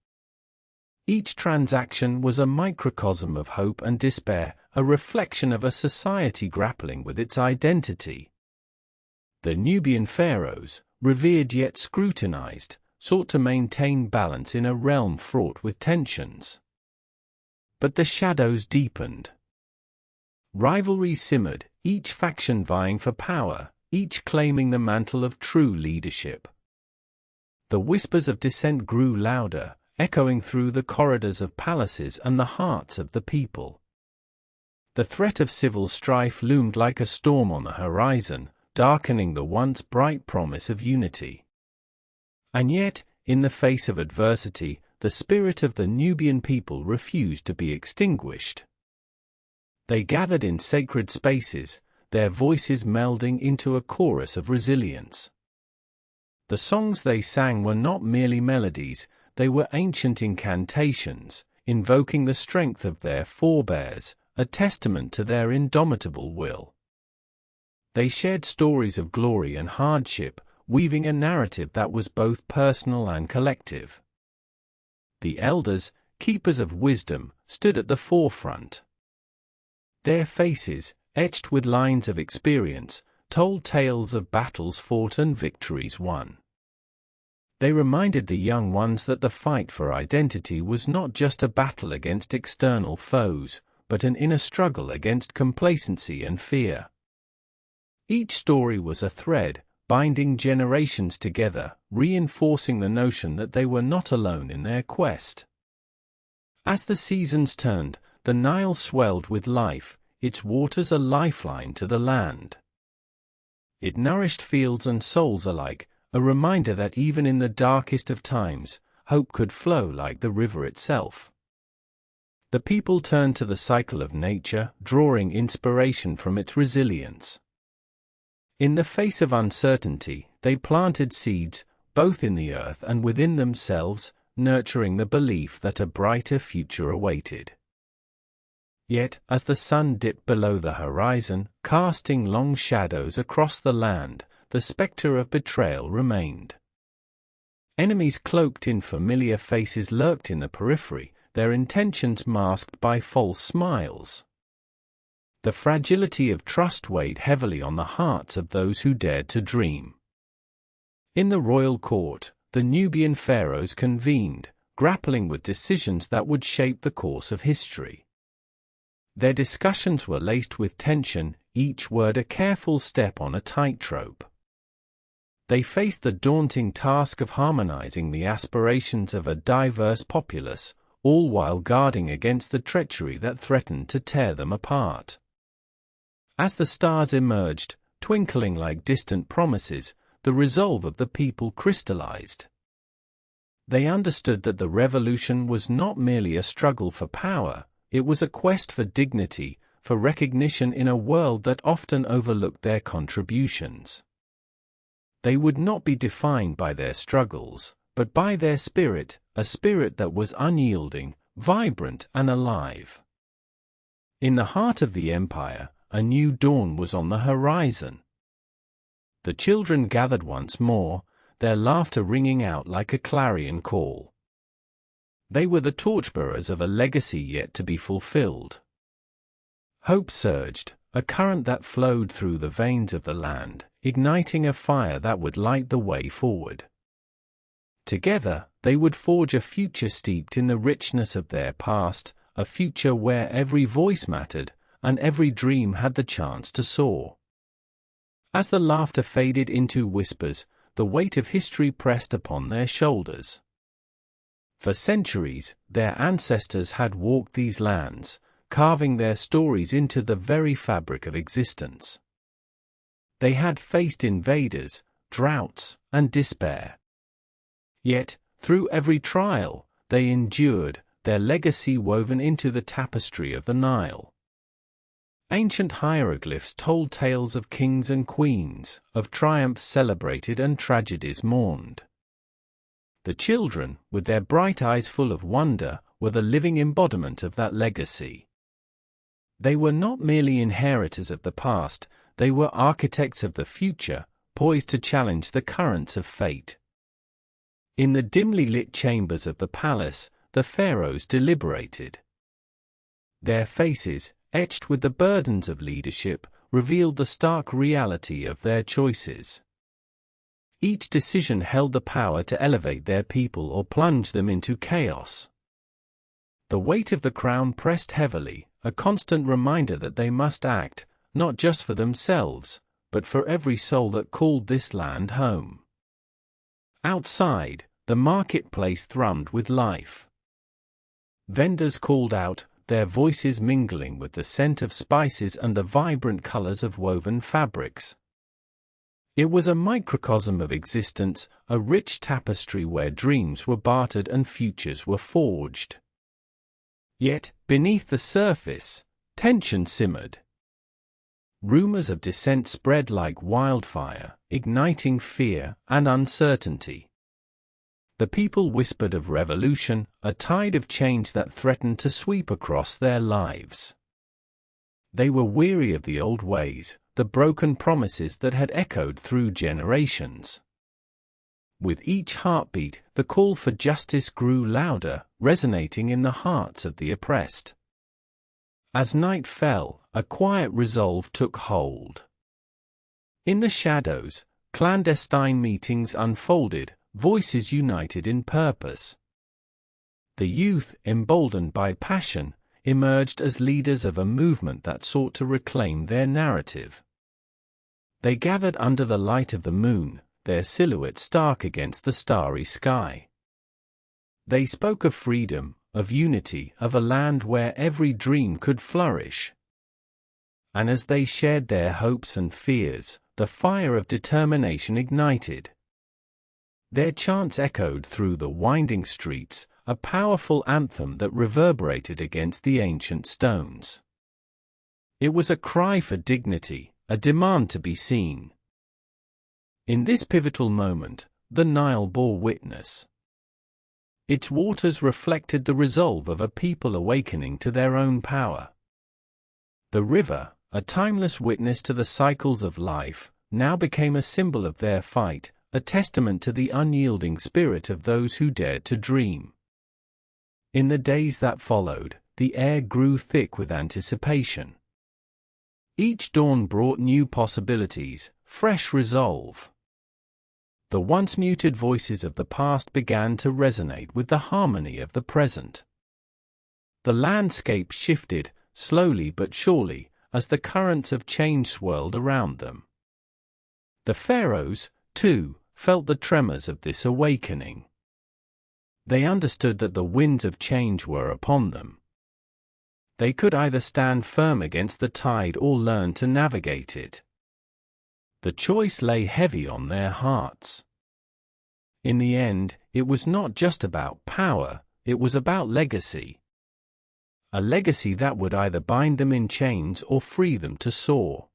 Each transaction was a microcosm of hope and despair, a reflection of a society grappling with its identity. The Nubian pharaohs, revered yet scrutinized, sought to maintain balance in a realm fraught with tensions. But the shadows deepened. Rivalry simmered, each faction vying for power, each claiming the mantle of true leadership. The whispers of dissent grew louder, echoing through the corridors of palaces and the hearts of the people. The threat of civil strife loomed like a storm on the horizon, darkening the once bright promise of unity. And yet, in the face of adversity, the spirit of the Nubian people refused to be extinguished. They gathered in sacred spaces, their voices melding into a chorus of resilience. The songs they sang were not merely melodies, they were ancient incantations, invoking the strength of their forebears, a testament to their indomitable will. They shared stories of glory and hardship, weaving a narrative that was both personal and collective. The elders, keepers of wisdom, stood at the forefront. Their faces, etched with lines of experience, told tales of battles fought and victories won. They reminded the young ones that the fight for identity was not just a battle against external foes, but an inner struggle against complacency and fear. Each story was a thread, binding generations together, reinforcing the notion that they were not alone in their quest. As the seasons turned, the Nile swelled with life, its waters a lifeline to the land. It nourished fields and souls alike, a reminder that even in the darkest of times, hope could flow like the river itself. The people turned to the cycle of nature, drawing inspiration from its resilience. In the face of uncertainty, they planted seeds, both in the earth and within themselves, nurturing the belief that a brighter future awaited. Yet, as the sun dipped below the horizon, casting long shadows across the land, the spectre of betrayal remained. Enemies cloaked in familiar faces lurked in the periphery, their intentions masked by false smiles. The fragility of trust weighed heavily on the hearts of those who dared to dream. In the royal court, the Nubian pharaohs convened, grappling with decisions that would shape the course of history. Their discussions were laced with tension, each word a careful step on a tightrope. They faced the daunting task of harmonizing the aspirations of a diverse populace, all while guarding against the treachery that threatened to tear them apart. As the stars emerged, twinkling like distant promises, the resolve of the people crystallized. They understood that the revolution was not merely a struggle for power, it was a quest for dignity, for recognition in a world that often overlooked their contributions. They would not be defined by their struggles, but by their spirit, a spirit that was unyielding, vibrant, and alive. In the heart of the empire, a new dawn was on the horizon. The children gathered once more, their laughter ringing out like a clarion call. They were the torchbearers of a legacy yet to be fulfilled. Hope surged, a current that flowed through the veins of the land, igniting a fire that would light the way forward. Together, they would forge a future steeped in the richness of their past, a future where every voice mattered, and every dream had the chance to soar. As the laughter faded into whispers, the weight of history pressed upon their shoulders. For centuries, their ancestors had walked these lands, carving their stories into the very fabric of existence. They had faced invaders, droughts, and despair. Yet, through every trial, they endured, their legacy woven into the tapestry of the Nile. Ancient hieroglyphs told tales of kings and queens, of triumphs celebrated and tragedies mourned. The children, with their bright eyes full of wonder, were the living embodiment of that legacy. They were not merely inheritors of the past, they were architects of the future, poised to challenge the currents of fate. In the dimly lit chambers of the palace, the pharaohs deliberated. Their faces, etched with the burdens of leadership, revealed the stark reality of their choices. Each decision held the power to elevate their people or plunge them into chaos. The weight of the crown pressed heavily, a constant reminder that they must act, not just for themselves, but for every soul that called this land home. Outside, the marketplace thrummed with life. Vendors called out, their voices mingling with the scent of spices and the vibrant colors of woven fabrics. It was a microcosm of existence, a rich tapestry where dreams were bartered and futures were forged. Yet, beneath the surface, tension simmered. Rumors of dissent spread like wildfire, igniting fear and uncertainty. The people whispered of revolution, a tide of change that threatened to sweep across their lives. They were weary of the old ways, the broken promises that had echoed through generations. With each heartbeat, the call for justice grew louder, resonating in the hearts of the oppressed. As night fell, a quiet resolve took hold. In the shadows, clandestine meetings unfolded, voices united in purpose. The youth, emboldened by passion, emerged as leaders of a movement that sought to reclaim their narrative. They gathered under the light of the moon, their silhouettes stark against the starry sky. They spoke of freedom, of unity, of a land where every dream could flourish. And as they shared their hopes and fears, the fire of determination ignited. Their chants echoed through the winding streets, a powerful anthem that reverberated against the ancient stones. It was a cry for dignity, a demand to be seen. In this pivotal moment, the Nile bore witness. Its waters reflected the resolve of a people awakening to their own power. The river, a timeless witness to the cycles of life, now became a symbol of their fight, a testament to the unyielding spirit of those who dared to dream. In the days that followed, the air grew thick with anticipation. Each dawn brought new possibilities, fresh resolve. The once muted voices of the past began to resonate with the harmony of the present. The landscape shifted, slowly but surely, as the currents of change swirled around them. The pharaohs, too, felt the tremors of this awakening. They understood that the winds of change were upon them. They could either stand firm against the tide or learn to navigate it. The choice lay heavy on their hearts. In the end, it was not just about power, it was about legacy. A legacy that would either bind them in chains or free them to soar.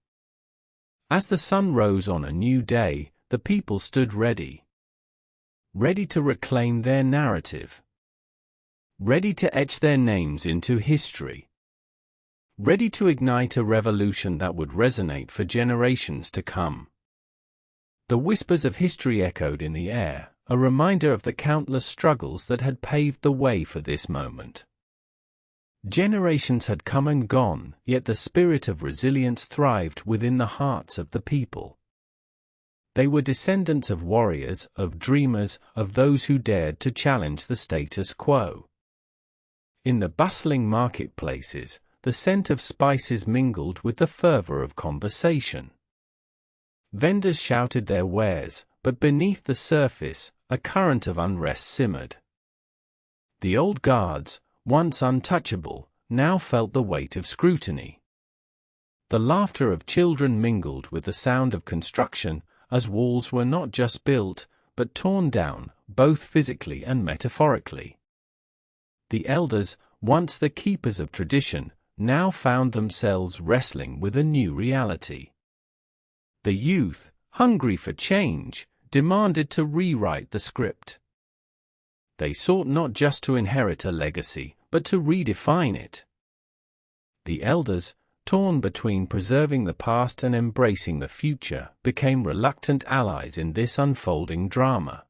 As the sun rose on a new day, the people stood ready. Ready to reclaim their narrative. Ready to etch their names into history. Ready to ignite a revolution that would resonate for generations to come. The whispers of history echoed in the air, a reminder of the countless struggles that had paved the way for this moment. Generations had come and gone, yet the spirit of resilience thrived within the hearts of the people. They were descendants of warriors, of dreamers, of those who dared to challenge the status quo. In the bustling marketplaces, the scent of spices mingled with the fervor of conversation. Vendors shouted their wares, but beneath the surface, a current of unrest simmered. The old guards, once untouchable, now felt the weight of scrutiny. The laughter of children mingled with the sound of construction, as walls were not just built, but torn down, both physically and metaphorically. The elders, once the keepers of tradition, now found themselves wrestling with a new reality. The youth, hungry for change, demanded to rewrite the script. They sought not just to inherit a legacy, but to redefine it. The elders, torn between preserving the past and embracing the future, became reluctant allies in this unfolding drama.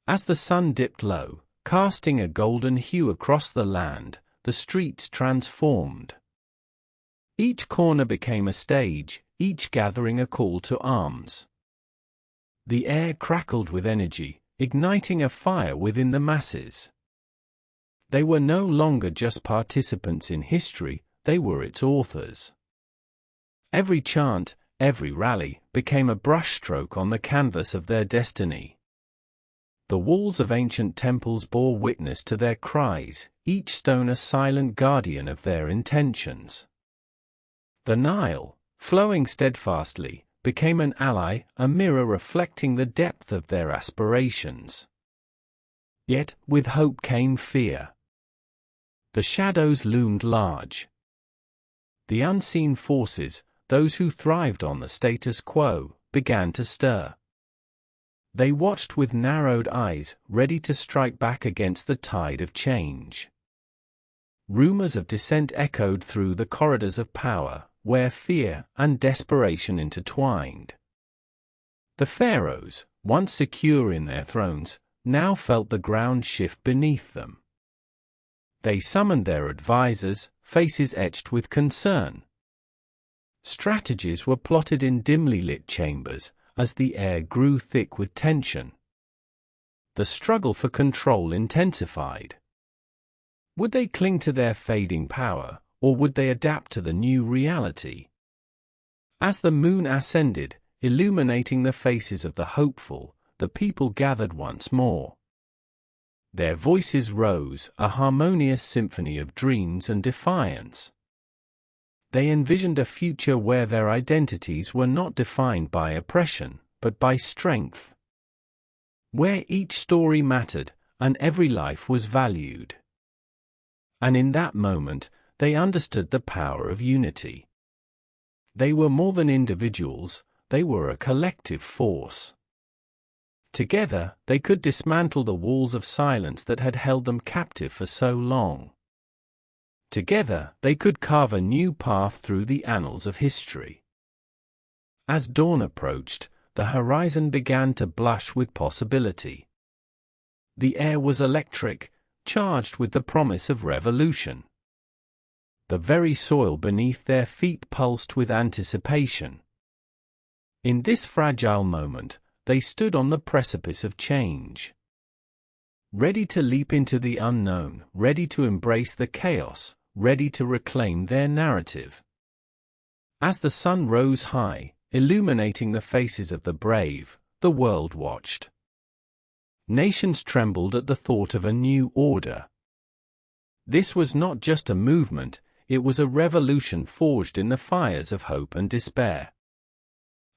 As the sun dipped low, casting a golden hue across the land, the streets transformed. Each corner became a stage, each gathering a call to arms. The air crackled with energy, igniting a fire within the masses. They were no longer just participants in history, they were its authors. Every chant, every rally, became a brushstroke on the canvas of their destiny. The walls of ancient temples bore witness to their cries, each stone a silent guardian of their intentions. The Nile, flowing steadfastly, became an ally, a mirror reflecting the depth of their aspirations. Yet, with hope came fear. The shadows loomed large. The unseen forces, those who thrived on the status quo, began to stir. They watched with narrowed eyes, ready to strike back against the tide of change. Rumors of dissent echoed through the corridors of power, where fear and desperation intertwined. The pharaohs, once secure in their thrones, now felt the ground shift beneath them. They summoned their advisors, faces etched with concern. Strategies were plotted in dimly lit chambers, as the air grew thick with tension. The struggle for control intensified. Would they cling to their fading power, or would they adapt to the new reality? As the moon ascended, illuminating the faces of the hopeful, the people gathered once more. Their voices rose, a harmonious symphony of dreams and defiance. They envisioned a future where their identities were not defined by oppression, but by strength. Where each story mattered, and every life was valued. And in that moment, they understood the power of unity. They were more than individuals, they were a collective force. Together, they could dismantle the walls of silence that had held them captive for so long. Together, they could carve a new path through the annals of history. As dawn approached, the horizon began to blush with possibility. The air was electric, charged with the promise of revolution. The very soil beneath their feet pulsed with anticipation. In this fragile moment, they stood on the precipice of change. Ready to leap into the unknown, ready to embrace the chaos, ready to reclaim their narrative. As the sun rose high, illuminating the faces of the brave, the world watched. Nations trembled at the thought of a new order. This was not just a movement, it was a revolution forged in the fires of hope and despair.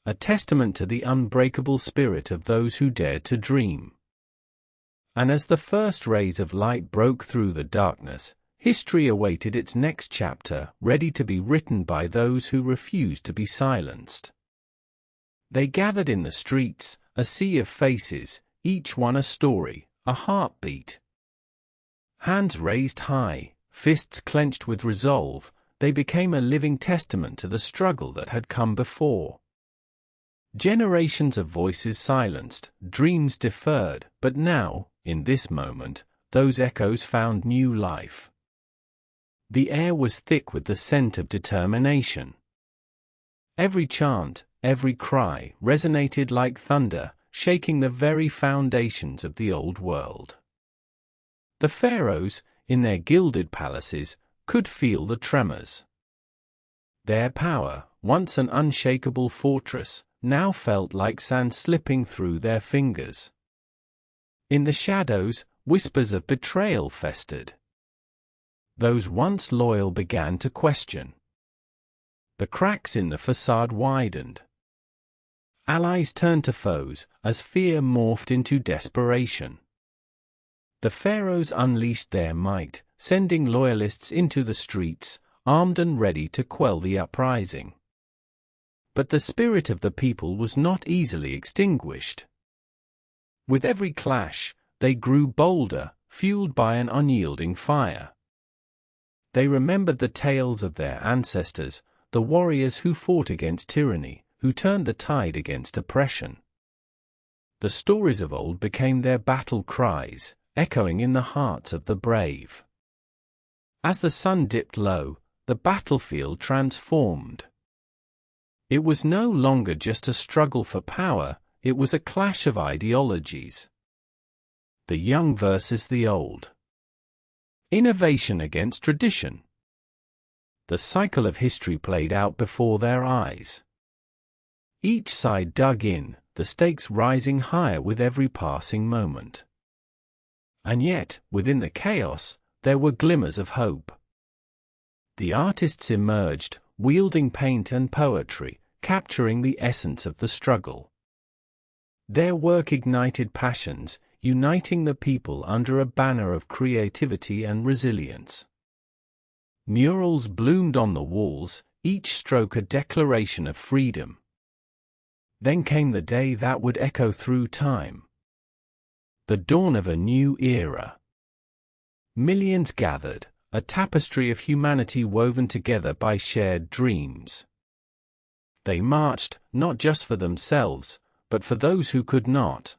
A testament to the unbreakable spirit of those who dared to dream. And as the first rays of light broke through the darkness, history awaited its next chapter, ready to be written by those who refused to be silenced. They gathered in the streets, a sea of faces, each one a story, a heartbeat. Hands raised high, fists clenched with resolve, they became a living testament to the struggle that had come before. Generations of voices silenced, dreams deferred, but now, in this moment, those echoes found new life. The air was thick with the scent of determination. Every chant, every cry resonated like thunder, shaking the very foundations of the old world. The pharaohs, in their gilded palaces, could feel the tremors. Their power, once an unshakable fortress, now felt like sand slipping through their fingers. In the shadows, whispers of betrayal festered. Those once loyal began to question. The cracks in the facade widened. Allies turned to foes, as fear morphed into desperation. The pharaohs unleashed their might, sending loyalists into the streets, armed and ready to quell the uprising. But the spirit of the people was not easily extinguished. With every clash, they grew bolder, fueled by an unyielding fire. They remembered the tales of their ancestors, the warriors who fought against tyranny, who turned the tide against oppression. The stories of old became their battle cries, echoing in the hearts of the brave. As the sun dipped low, the battlefield transformed. It was no longer just a struggle for power, it was a clash of ideologies. The young versus the old. Innovation against tradition. The cycle of history played out before their eyes. Each side dug in, the stakes rising higher with every passing moment. And yet, within the chaos, there were glimmers of hope. The artists emerged, wielding paint and poetry, capturing the essence of the struggle. Their work ignited passions, uniting the people under a banner of creativity and resilience. Murals bloomed on the walls, each stroke a declaration of freedom. Then came the day that would echo through time. The dawn of a new era. Millions gathered, a tapestry of humanity woven together by shared dreams. They marched, not just for themselves, but for those who could not.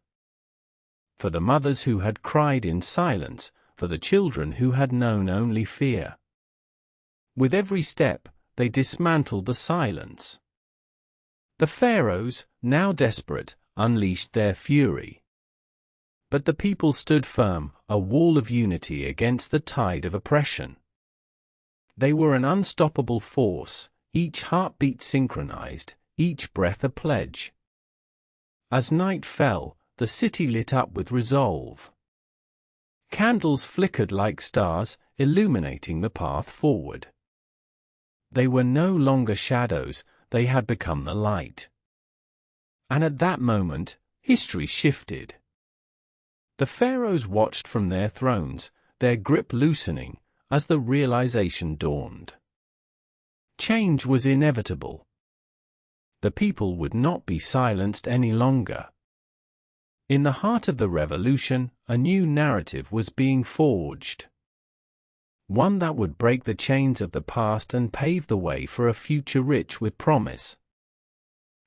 For the mothers who had cried in silence, for the children who had known only fear. With every step, they dismantled the silence. The pharaohs, now desperate, unleashed their fury. But the people stood firm, a wall of unity against the tide of oppression. They were an unstoppable force, each heartbeat synchronized, each breath a pledge. As night fell, the city lit up with resolve. Candles flickered like stars, illuminating the path forward. They were no longer shadows, they had become the light. And at that moment, history shifted. The pharaohs watched from their thrones, their grip loosening, as the realization dawned. Change was inevitable. The people would not be silenced any longer. In the heart of the revolution, a new narrative was being forged. one that would break the chains of the past and pave the way for a future rich with promise.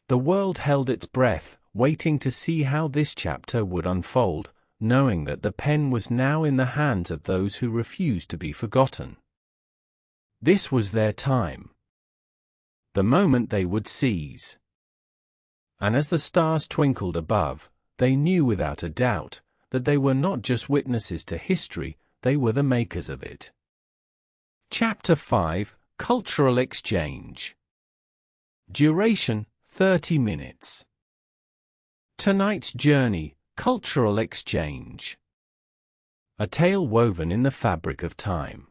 The world held its breath, waiting to see how this chapter would unfold, knowing that the pen was now in the hands of those who refused to be forgotten. This was their time. The moment they would seize. And as the stars twinkled above, they knew without a doubt that they were not just witnesses to history, they were the makers of it. Chapter 5: Cultural Exchange. Duration: 30 minutes. Tonight's journey: Cultural Exchange. A tale woven in the fabric of time.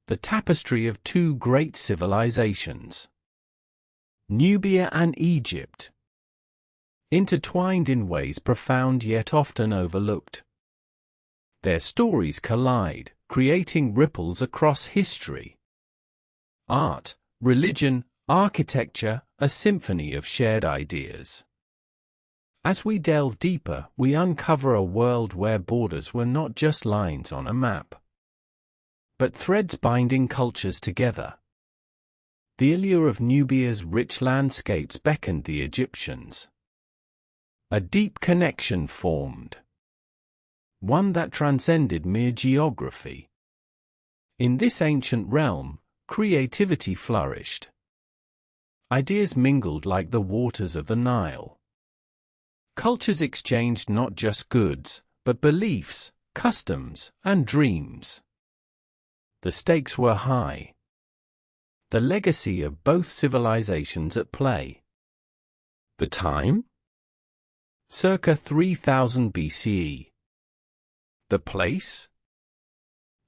The tapestry of two great civilizations. Nubia and Egypt. Intertwined in ways profound yet often overlooked. Their stories collide, creating ripples across history. Art, religion, architecture, a symphony of shared ideas. As we delve deeper, we uncover a world where borders were not just lines on a map, but threads binding cultures together. The allure of Nubia's rich landscapes beckoned the Egyptians. A deep connection formed. One that transcended mere geography. In this ancient realm, creativity flourished. Ideas mingled like the waters of the Nile. Cultures exchanged not just goods, but beliefs, customs, and dreams. The stakes were high. The legacy of both civilizations at play. The time? Circa 3000 BCE. The place?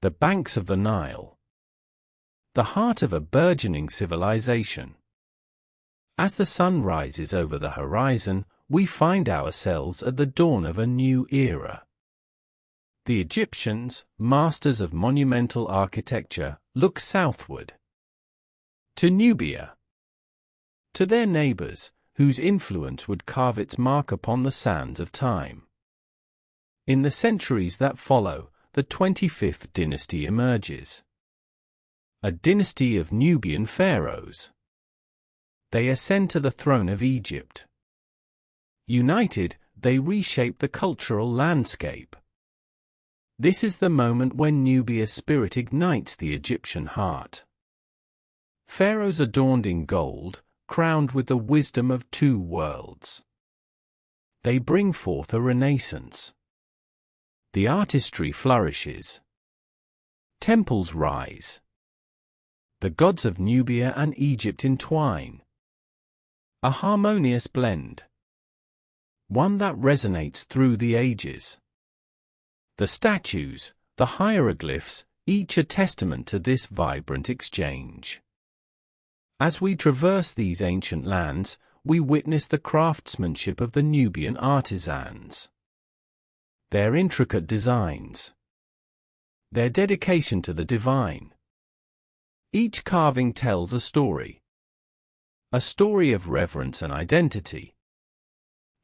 The banks of the Nile. The heart of a burgeoning civilization. As the sun rises over the horizon, we find ourselves at the dawn of a new era. The Egyptians, masters of monumental architecture, look southward. To Nubia. To their neighbors, whose influence would carve its mark upon the sands of time. In the centuries that follow, the 25th dynasty emerges. A dynasty of Nubian pharaohs. They ascend to the throne of Egypt. United, they reshape the cultural landscape. This is the moment when Nubia's spirit ignites the Egyptian heart. Pharaohs adorned in gold, crowned with the wisdom of two worlds. They bring forth a renaissance. The artistry flourishes. Temples rise. The gods of Nubia and Egypt entwine. A harmonious blend. One that resonates through the ages. The statues, the hieroglyphs, each a testament to this vibrant exchange. As we traverse these ancient lands, we witness the craftsmanship of the Nubian artisans. Their intricate designs. Their dedication to the divine. Each carving tells a story. A story of reverence and identity.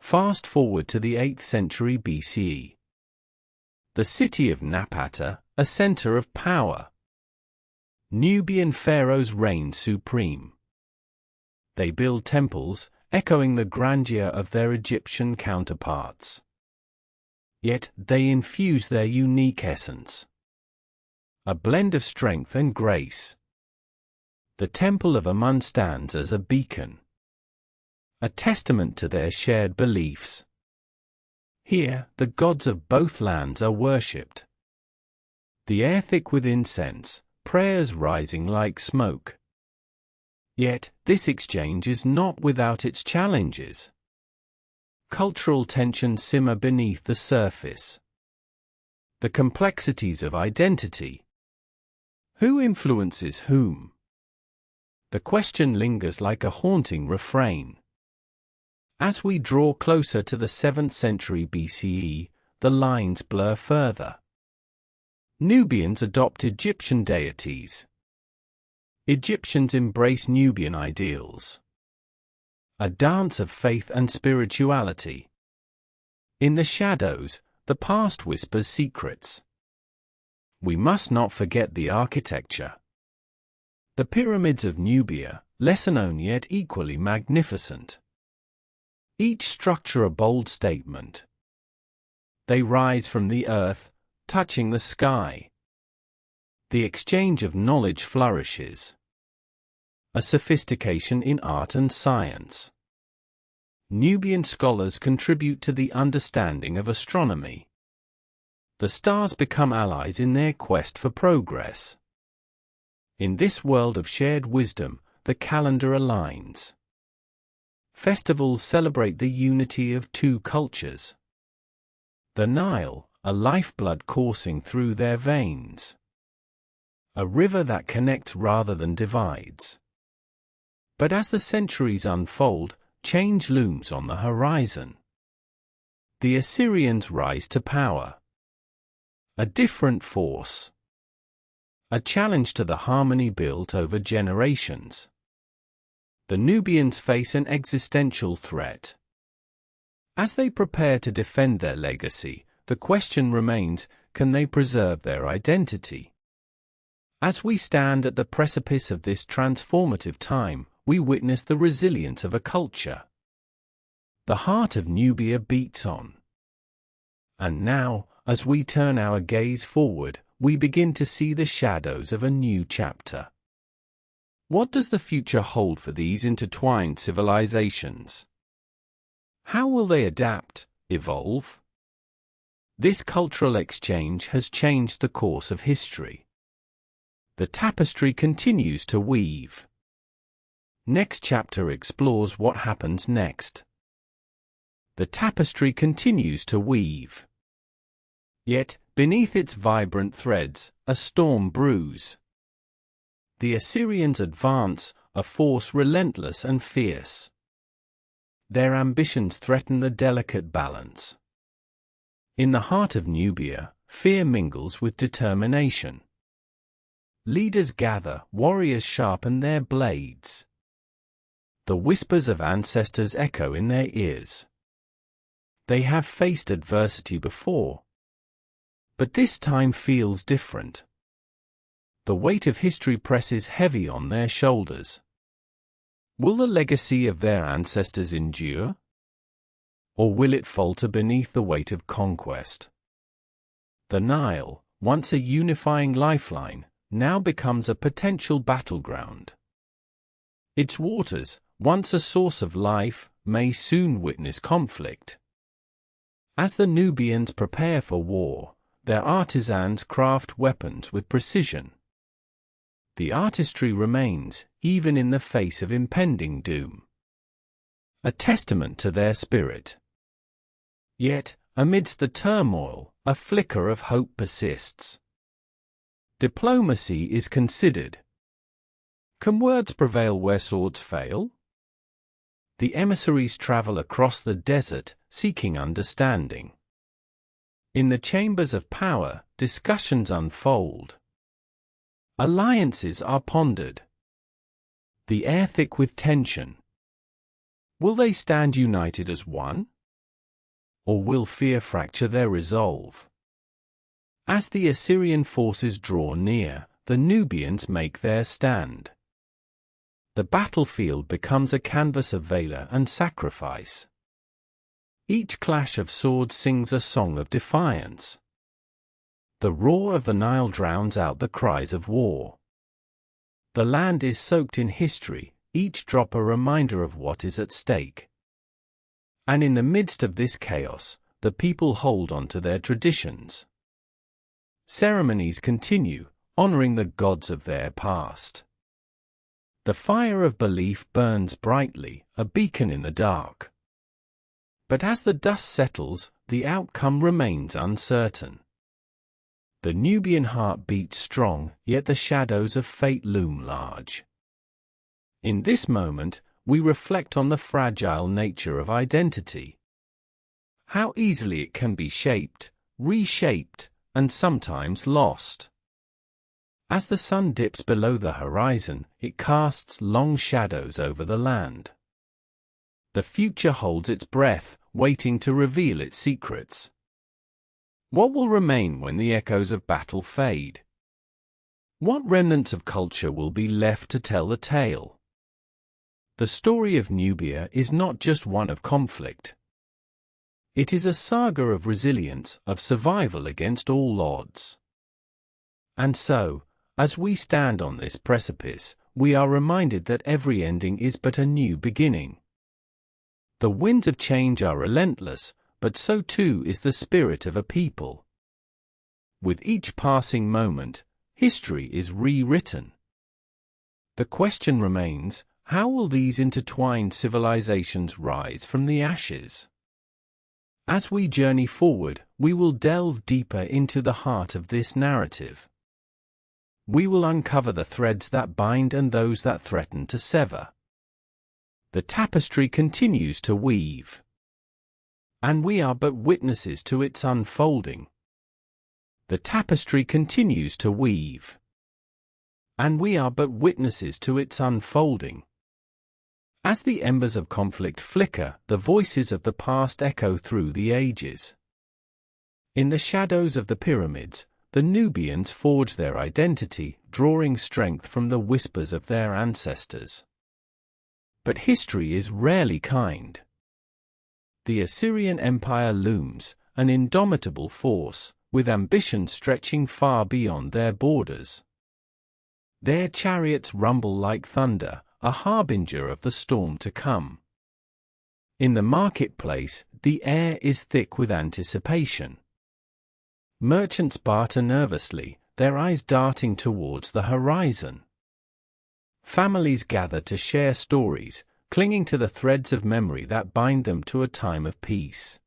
Fast forward to the 8th century BCE. The city of Napata, a center of power. Nubian pharaohs reign supreme. They build temples, echoing the grandeur of their Egyptian counterparts. Yet they infuse their unique essence. A blend of strength and grace. The Temple of Amun stands as a beacon. A testament to their shared beliefs. Here, the gods of both lands are worshipped. The air thick with incense, prayers rising like smoke. Yet, this exchange is not without its challenges. Cultural tensions simmer beneath the surface. The complexities of identity. Who influences whom? The question lingers like a haunting refrain. As we draw closer to the 7th century BCE, the lines blur further. Nubians adopt Egyptian deities. Egyptians embrace Nubian ideals. A dance of faith and spirituality. In the shadows, the past whispers secrets. We must not forget the architecture. The pyramids of Nubia, lesser known yet equally magnificent. Each structure a bold statement. They rise from the earth, touching the sky. The exchange of knowledge flourishes. A sophistication in art and science. Nubian scholars contribute to the understanding of astronomy. The stars become allies in their quest for progress. In this world of shared wisdom, the calendar aligns. Festivals celebrate the unity of two cultures. The Nile, a lifeblood coursing through their veins. A river that connects rather than divides. But as the centuries unfold, change looms on the horizon. The Assyrians rise to power. A different force. A challenge to the harmony built over generations. The Nubians face an existential threat. As they prepare to defend their legacy, the question remains, can they preserve their identity? As we stand at the precipice of this transformative time, we witness the resilience of a culture. The heart of Nubia beats on. And now, as we turn our gaze forward, we begin to see the shadows of a new chapter. What does the future hold for these intertwined civilizations? How will they adapt, evolve? This cultural exchange has changed the course of history. The tapestry continues to weave. Next chapter explores what happens next. The tapestry continues to weave. Yet, beneath its vibrant threads, a storm brews. The Assyrians advance, a force relentless and fierce. Their ambitions threaten the delicate balance. In the heart of Nubia, fear mingles with determination. Leaders gather, warriors sharpen their blades. The whispers of ancestors echo in their ears. They have faced adversity before. But this time feels different. The weight of history presses heavy on their shoulders. Will the legacy of their ancestors endure? Or will it falter beneath the weight of conquest? The Nile, once a unifying lifeline, now becomes a potential battleground. Its waters, once a source of life, may soon witness conflict. As the Nubians prepare for war, their artisans craft weapons with precision. The artistry remains, even in the face of impending doom. A testament to their spirit. Yet, amidst the turmoil, a flicker of hope persists. Diplomacy is considered. Can words prevail where swords fail? The emissaries travel across the desert, seeking understanding. In the chambers of power, discussions unfold. Alliances are pondered. The air thick with tension. Will they stand united as one? Or will fear fracture their resolve? As the Assyrian forces draw near, the Nubians make their stand. The battlefield becomes a canvas of valor and sacrifice. Each clash of swords sings a song of defiance. The roar of the Nile drowns out the cries of war. The land is soaked in history, each drop a reminder of what is at stake. And in the midst of this chaos, the people hold on to their traditions. Ceremonies continue, honoring the gods of their past. The fire of belief burns brightly, a beacon in the dark. But as the dust settles, the outcome remains uncertain. The Nubian heart beats strong, yet the shadows of fate loom large. In this moment, we reflect on the fragile nature of identity. How easily it can be shaped, reshaped, and sometimes lost. As the sun dips below the horizon, it casts long shadows over the land. The future holds its breath, waiting to reveal its secrets. What will remain when the echoes of battle fade? What remnants of culture will be left to tell the tale? The story of Nubia is not just one of conflict. It is a saga of resilience, of survival against all odds. And so, as we stand on this precipice, we are reminded that every ending is but a new beginning. The winds of change are relentless, but so too is the spirit of a people. With each passing moment, history is rewritten. The question remains, how will these intertwined civilizations rise from the ashes? As we journey forward, we will delve deeper into the heart of this narrative. We will uncover the threads that bind and those that threaten to sever. The tapestry continues to weave, and we are but witnesses to its unfolding. The tapestry continues to weave, and we are but witnesses to its unfolding. As the embers of conflict flicker, the voices of the past echo through the ages. In the shadows of the pyramids, the Nubians forge their identity, drawing strength from the whispers of their ancestors. But history is rarely kind. The Assyrian Empire looms, an indomitable force, with ambition stretching far beyond their borders. Their chariots rumble like thunder, a harbinger of the storm to come. In the marketplace, the air is thick with anticipation. Merchants barter nervously, their eyes darting towards the horizon. Families gather to share stories, clinging to the threads of memory that bind them to a time of peace.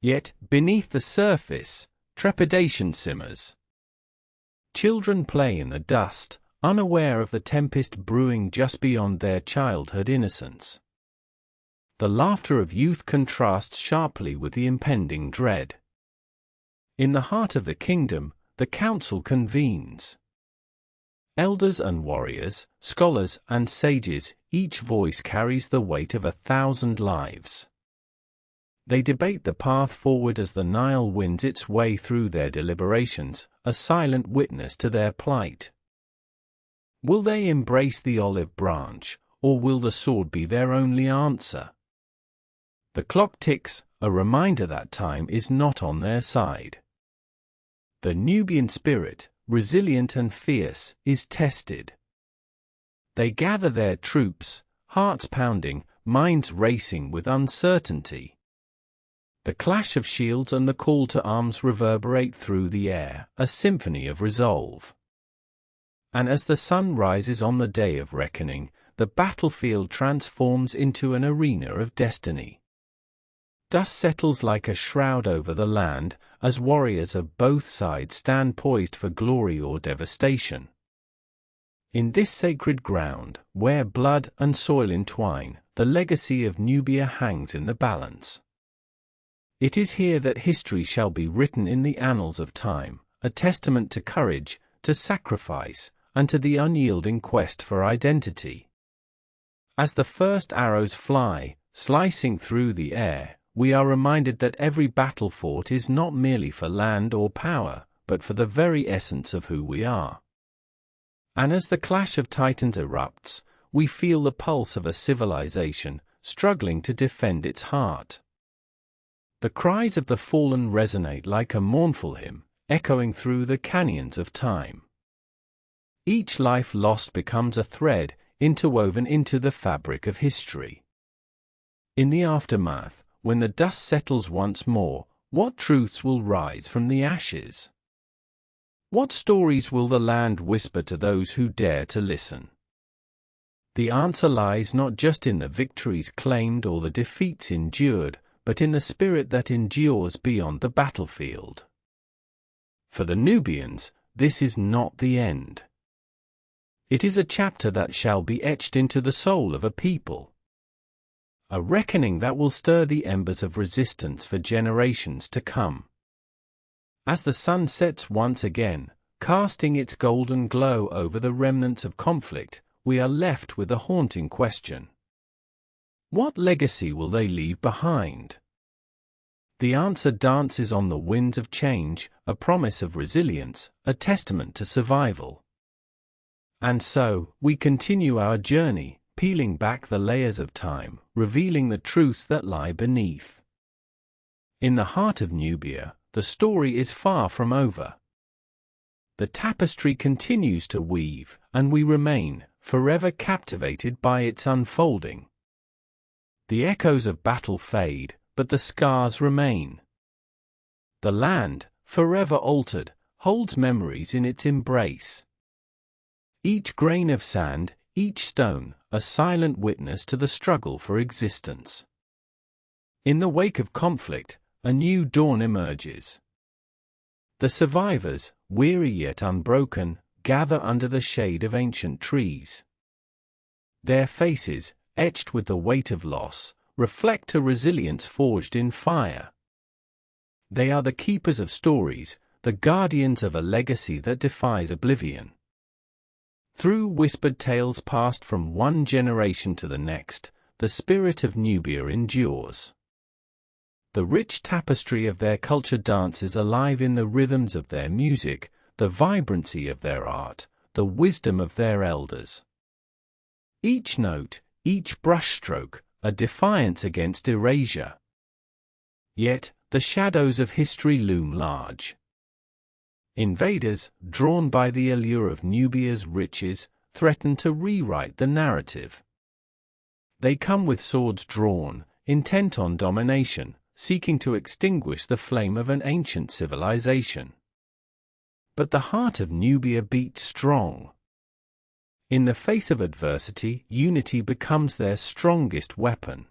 Yet, beneath the surface, trepidation simmers. Children play in the dust, unaware of the tempest brewing just beyond their childhood innocence. The laughter of youth contrasts sharply with the impending dread. In the heart of the kingdom, the council convenes. Elders and warriors, scholars and sages, each voice carries the weight of 1,000 lives. They debate the path forward as the Nile winds its way through their deliberations, a silent witness to their plight. Will they embrace the olive branch, or will the sword be their only answer? The clock ticks, a reminder that time is not on their side. The Nubian spirit, resilient and fierce, is tested. They gather their troops, hearts pounding, minds racing with uncertainty. The clash of shields and the call to arms reverberate through the air, a symphony of resolve. And as the sun rises on the day of reckoning, the battlefield transforms into an arena of destiny. Dust settles like a shroud over the land, as warriors of both sides stand poised for glory or devastation. In this sacred ground, where blood and soil entwine, the legacy of Nubia hangs in the balance. It is here that history shall be written in the annals of time, a testament to courage, to sacrifice, and to the unyielding quest for identity. As the first arrows fly, slicing through the air, we are reminded that every battle fought is not merely for land or power, but for the very essence of who we are. And as the clash of titans erupts, we feel the pulse of a civilization, struggling to defend its heart. The cries of the fallen resonate like a mournful hymn, echoing through the canyons of time. Each life lost becomes a thread, interwoven into the fabric of history. In the aftermath, when the dust settles once more, what truths will rise from the ashes? What stories will the land whisper to those who dare to listen? The answer lies not just in the victories claimed or the defeats endured, but in the spirit that endures beyond the battlefield. For the Nubians, this is not the end. It is a chapter that shall be etched into the soul of a people. A reckoning that will stir the embers of resistance for generations to come. As the sun sets once again, casting its golden glow over the remnants of conflict, we are left with a haunting question. What legacy will they leave behind? The answer dances on the winds of change, a promise of resilience, a testament to survival. And so, we continue our journey, peeling back the layers of time, revealing the truths that lie beneath. In the heart of Nubia, the story is far from over. The tapestry continues to weave, and we remain, forever captivated by its unfolding. The echoes of battle fade, but the scars remain. The land, forever altered, holds memories in its embrace. Each grain of sand, each stone, a silent witness to the struggle for existence. In the wake of conflict, a new dawn emerges. The survivors, weary yet unbroken, gather under the shade of ancient trees. Their faces, etched with the weight of loss, reflect a resilience forged in fire. They are the keepers of stories, the guardians of a legacy that defies oblivion. Through whispered tales passed from one generation to the next, the spirit of Nubia endures. The rich tapestry of their culture dances alive in the rhythms of their music, the vibrancy of their art, the wisdom of their elders. Each note, each brushstroke, a defiance against erasure. Yet, the shadows of history loom large. Invaders, drawn by the allure of Nubia's riches, threaten to rewrite the narrative. They come with swords drawn, intent on domination, seeking to extinguish the flame of an ancient civilization. But the heart of Nubia beats strong. In the face of adversity, unity becomes their strongest weapon.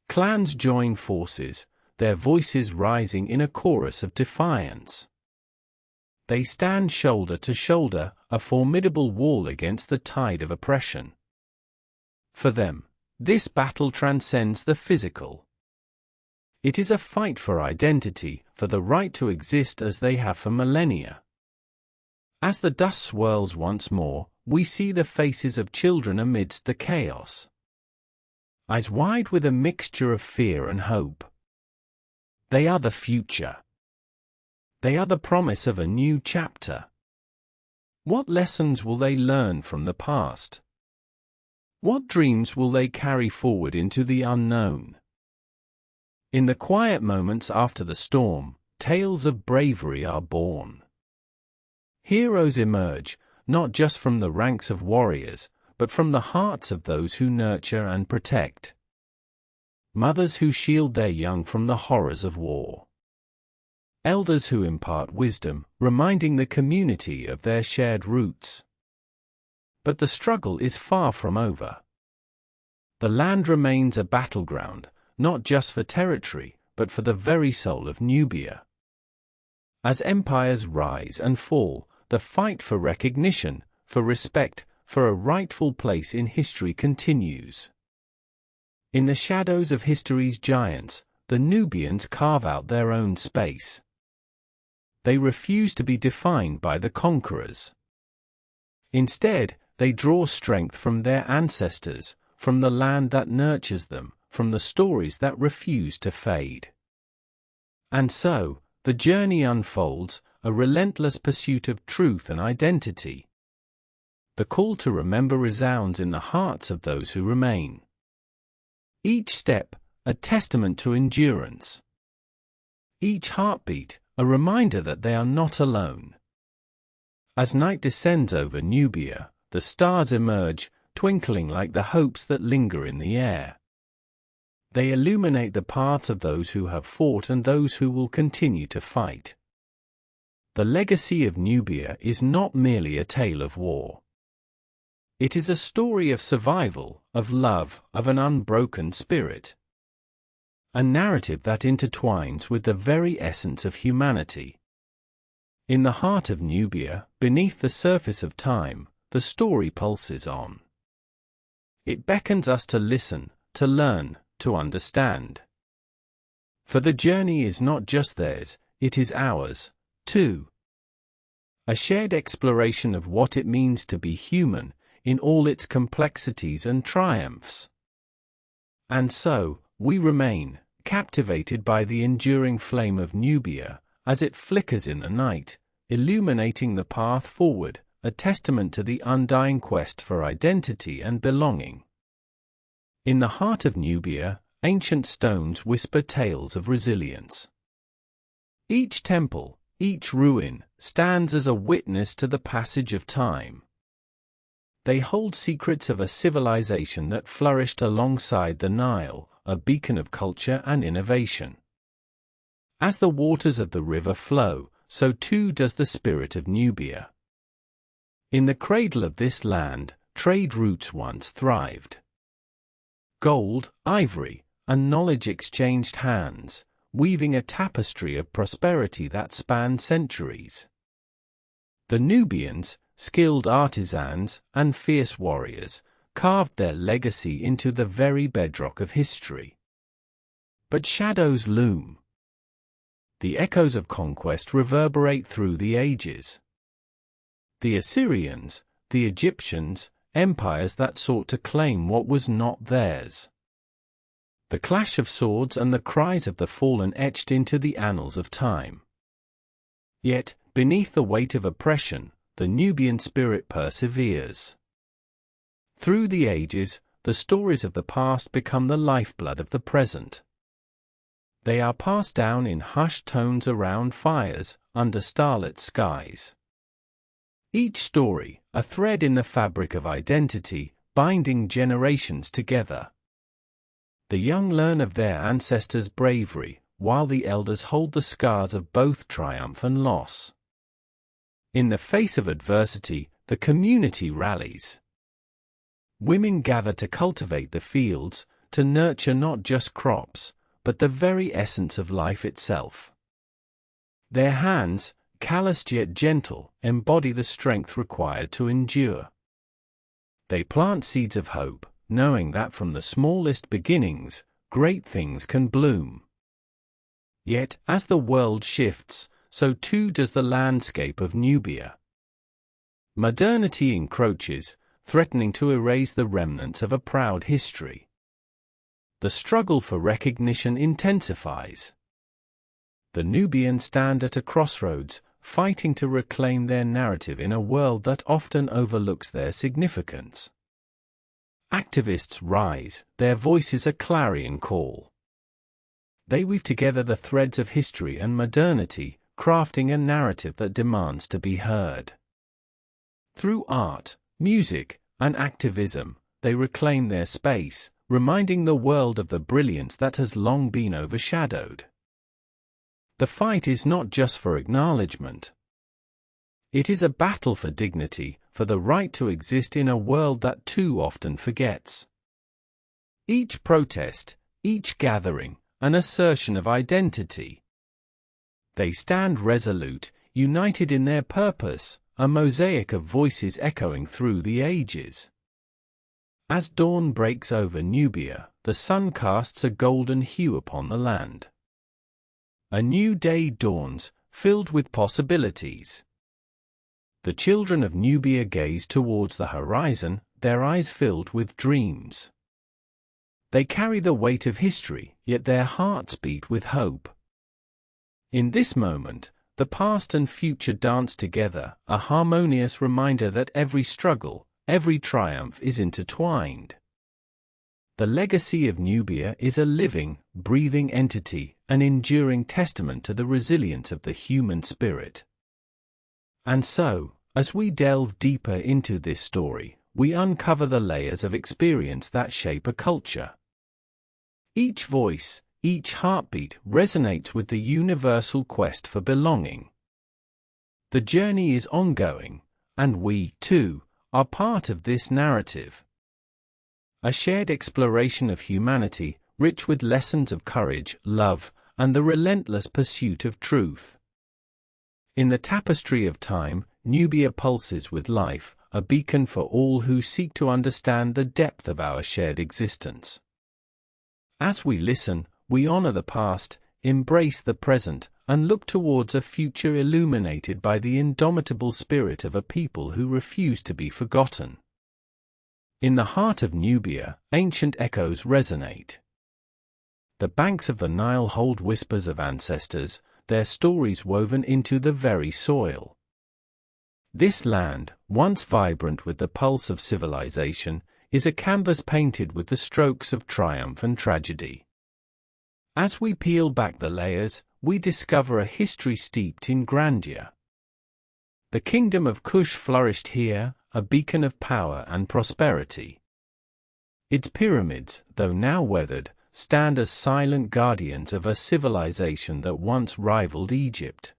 Clans join forces, their voices rising in a chorus of defiance. They stand shoulder to shoulder, a formidable wall against the tide of oppression. For them, this battle transcends the physical. It is a fight for identity, for the right to exist as they have for millennia. As the dust swirls once more, we see the faces of children amidst the chaos. Eyes wide with a mixture of fear and hope. They are the future. They are the promise of a new chapter. What lessons will they learn from the past? What dreams will they carry forward into the unknown? In the quiet moments after the storm, tales of bravery are born. Heroes emerge, not just from the ranks of warriors, but from the hearts of those who nurture and protect. Mothers who shield their young from the horrors of war. Elders who impart wisdom, reminding the community of their shared roots. But the struggle is far from over. The land remains a battleground, not just for territory, but for the very soul of Nubia. As empires rise and fall, the fight for recognition, for respect, for a rightful place in history continues. In the shadows of history's giants, the Nubians carve out their own space. They refuse to be defined by the conquerors. Instead, they draw strength from their ancestors, from the land that nurtures them, from the stories that refuse to fade. And so, the journey unfolds, a relentless pursuit of truth and identity. The call to remember resounds in the hearts of those who remain. Each step, a testament to endurance. Each heartbeat, a reminder that they are not alone. As night descends over Nubia, the stars emerge, twinkling like the hopes that linger in the air. They illuminate the paths of those who have fought and those who will continue to fight. The legacy of Nubia is not merely a tale of war. It is a story of survival, of love, of an unbroken spirit. A narrative that intertwines with the very essence of humanity. In the heart of Nubia, beneath the surface of time, the story pulses on. It beckons us to listen, to learn, to understand. For the journey is not just theirs, it is ours, too. A shared exploration of what it means to be human, in all its complexities and triumphs. And so, we remain, captivated by the enduring flame of Nubia, as it flickers in the night, illuminating the path forward, a testament to the undying quest for identity and belonging. In the heart of Nubia, ancient stones whisper tales of resilience. Each temple, each ruin, stands as a witness to the passage of time. They hold secrets of a civilization that flourished alongside the Nile, a beacon of culture and innovation. As the waters of the river flow, so too does the spirit of Nubia. In the cradle of this land, trade routes once thrived. Gold, ivory, and knowledge exchanged hands, weaving a tapestry of prosperity that spanned centuries. The Nubians, skilled artisans and fierce warriors, carved their legacy into the very bedrock of history. But shadows loom. The echoes of conquest reverberate through the ages. The Assyrians, the Egyptians, empires that sought to claim what was not theirs. The clash of swords and the cries of the fallen etched into the annals of time. Yet, beneath the weight of oppression, the Nubian spirit perseveres. Through the ages, the stories of the past become the lifeblood of the present. They are passed down in hushed tones around fires, under starlit skies. Each story, a thread in the fabric of identity, binding generations together. The young learn of their ancestors' bravery, while the elders hold the scars of both triumph and loss. In the face of adversity, the community rallies. Women gather to cultivate the fields, to nurture not just crops, but the very essence of life itself. Their hands, calloused yet gentle, embody the strength required to endure. They plant seeds of hope, knowing that from the smallest beginnings, great things can bloom. Yet, as the world shifts, so too does the landscape of Nubia. Modernity encroaches, threatening to erase the remnants of a proud history. The struggle for recognition intensifies. The Nubians stand at a crossroads, fighting to reclaim their narrative in a world that often overlooks their significance. Activists rise, their voices a clarion call. They weave together the threads of history and modernity, crafting a narrative that demands to be heard. Through art, music, and activism, they reclaim their space, reminding the world of the brilliance that has long been overshadowed. The fight is not just for acknowledgement. It is a battle for dignity, for the right to exist in a world that too often forgets. Each protest, each gathering, an assertion of identity. They stand resolute, united in their purpose, a mosaic of voices echoing through the ages. As dawn breaks over Nubia, the sun casts a golden hue upon the land. A new day dawns, filled with possibilities. The children of Nubia gaze towards the horizon, their eyes filled with dreams. They carry the weight of history, yet their hearts beat with hope. In this moment, the past and future dance together, a harmonious reminder that every struggle, every triumph is intertwined. The legacy of Nubia is a living, breathing entity, an enduring testament to the resilience of the human spirit. And so, as we delve deeper into this story, we uncover the layers of experience that shape a culture. Each voice, each heartbeat resonates with the universal quest for belonging. The journey is ongoing, and we, too, are part of this narrative. A shared exploration of humanity, rich with lessons of courage, love, and the relentless pursuit of truth. In the tapestry of time, Nubia pulses with life, a beacon for all who seek to understand the depth of our shared existence. As we listen, we honor the past, embrace the present, and look towards a future illuminated by the indomitable spirit of a people who refuse to be forgotten. In the heart of Nubia, ancient echoes resonate. The banks of the Nile hold whispers of ancestors, their stories woven into the very soil. This land, once vibrant with the pulse of civilization, is a canvas painted with the strokes of triumph and tragedy. As we peel back the layers, we discover a history steeped in grandeur. The kingdom of Kush flourished here, a beacon of power and prosperity. Its pyramids, though now weathered, stand as silent guardians of a civilization that once rivaled Egypt.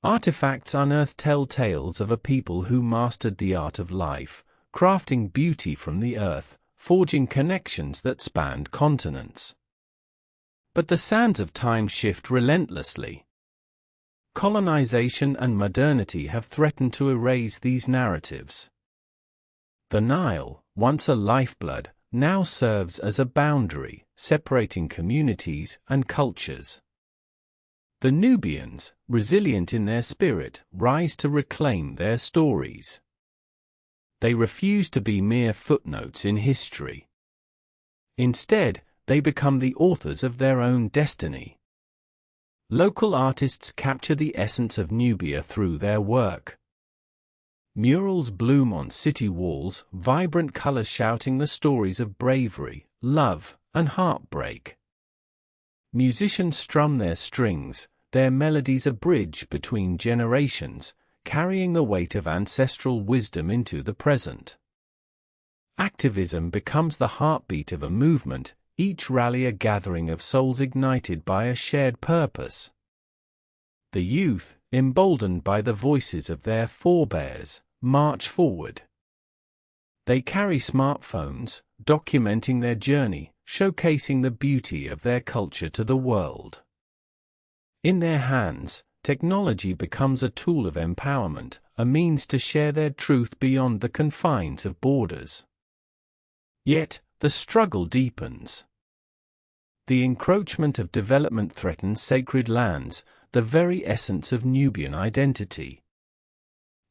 Artifacts unearthed tell tales of a people who mastered the art of life, crafting beauty from the earth, forging connections that spanned continents. But the sands of time shift relentlessly. Colonization and modernity have threatened to erase these narratives. The Nile, once a lifeblood, now serves as a boundary, separating communities and cultures. The Nubians, resilient in their spirit, rise to reclaim their stories. They refuse to be mere footnotes in history. Instead, they become the authors of their own destiny. Local artists capture the essence of Nubia through their work. Murals bloom on city walls, vibrant colors shouting the stories of bravery, love, and heartbreak. Musicians strum their strings, their melodies a bridge between generations, carrying the weight of ancestral wisdom into the present. Activism becomes the heartbeat of a movement, each rally a gathering of souls ignited by a shared purpose. The youth, emboldened by the voices of their forebears, march forward. They carry smartphones, documenting their journey, showcasing the beauty of their culture to the world. In their hands, technology becomes a tool of empowerment, a means to share their truth beyond the confines of borders. Yet, the struggle deepens. The encroachment of development threatens sacred lands, the very essence of Nubian identity.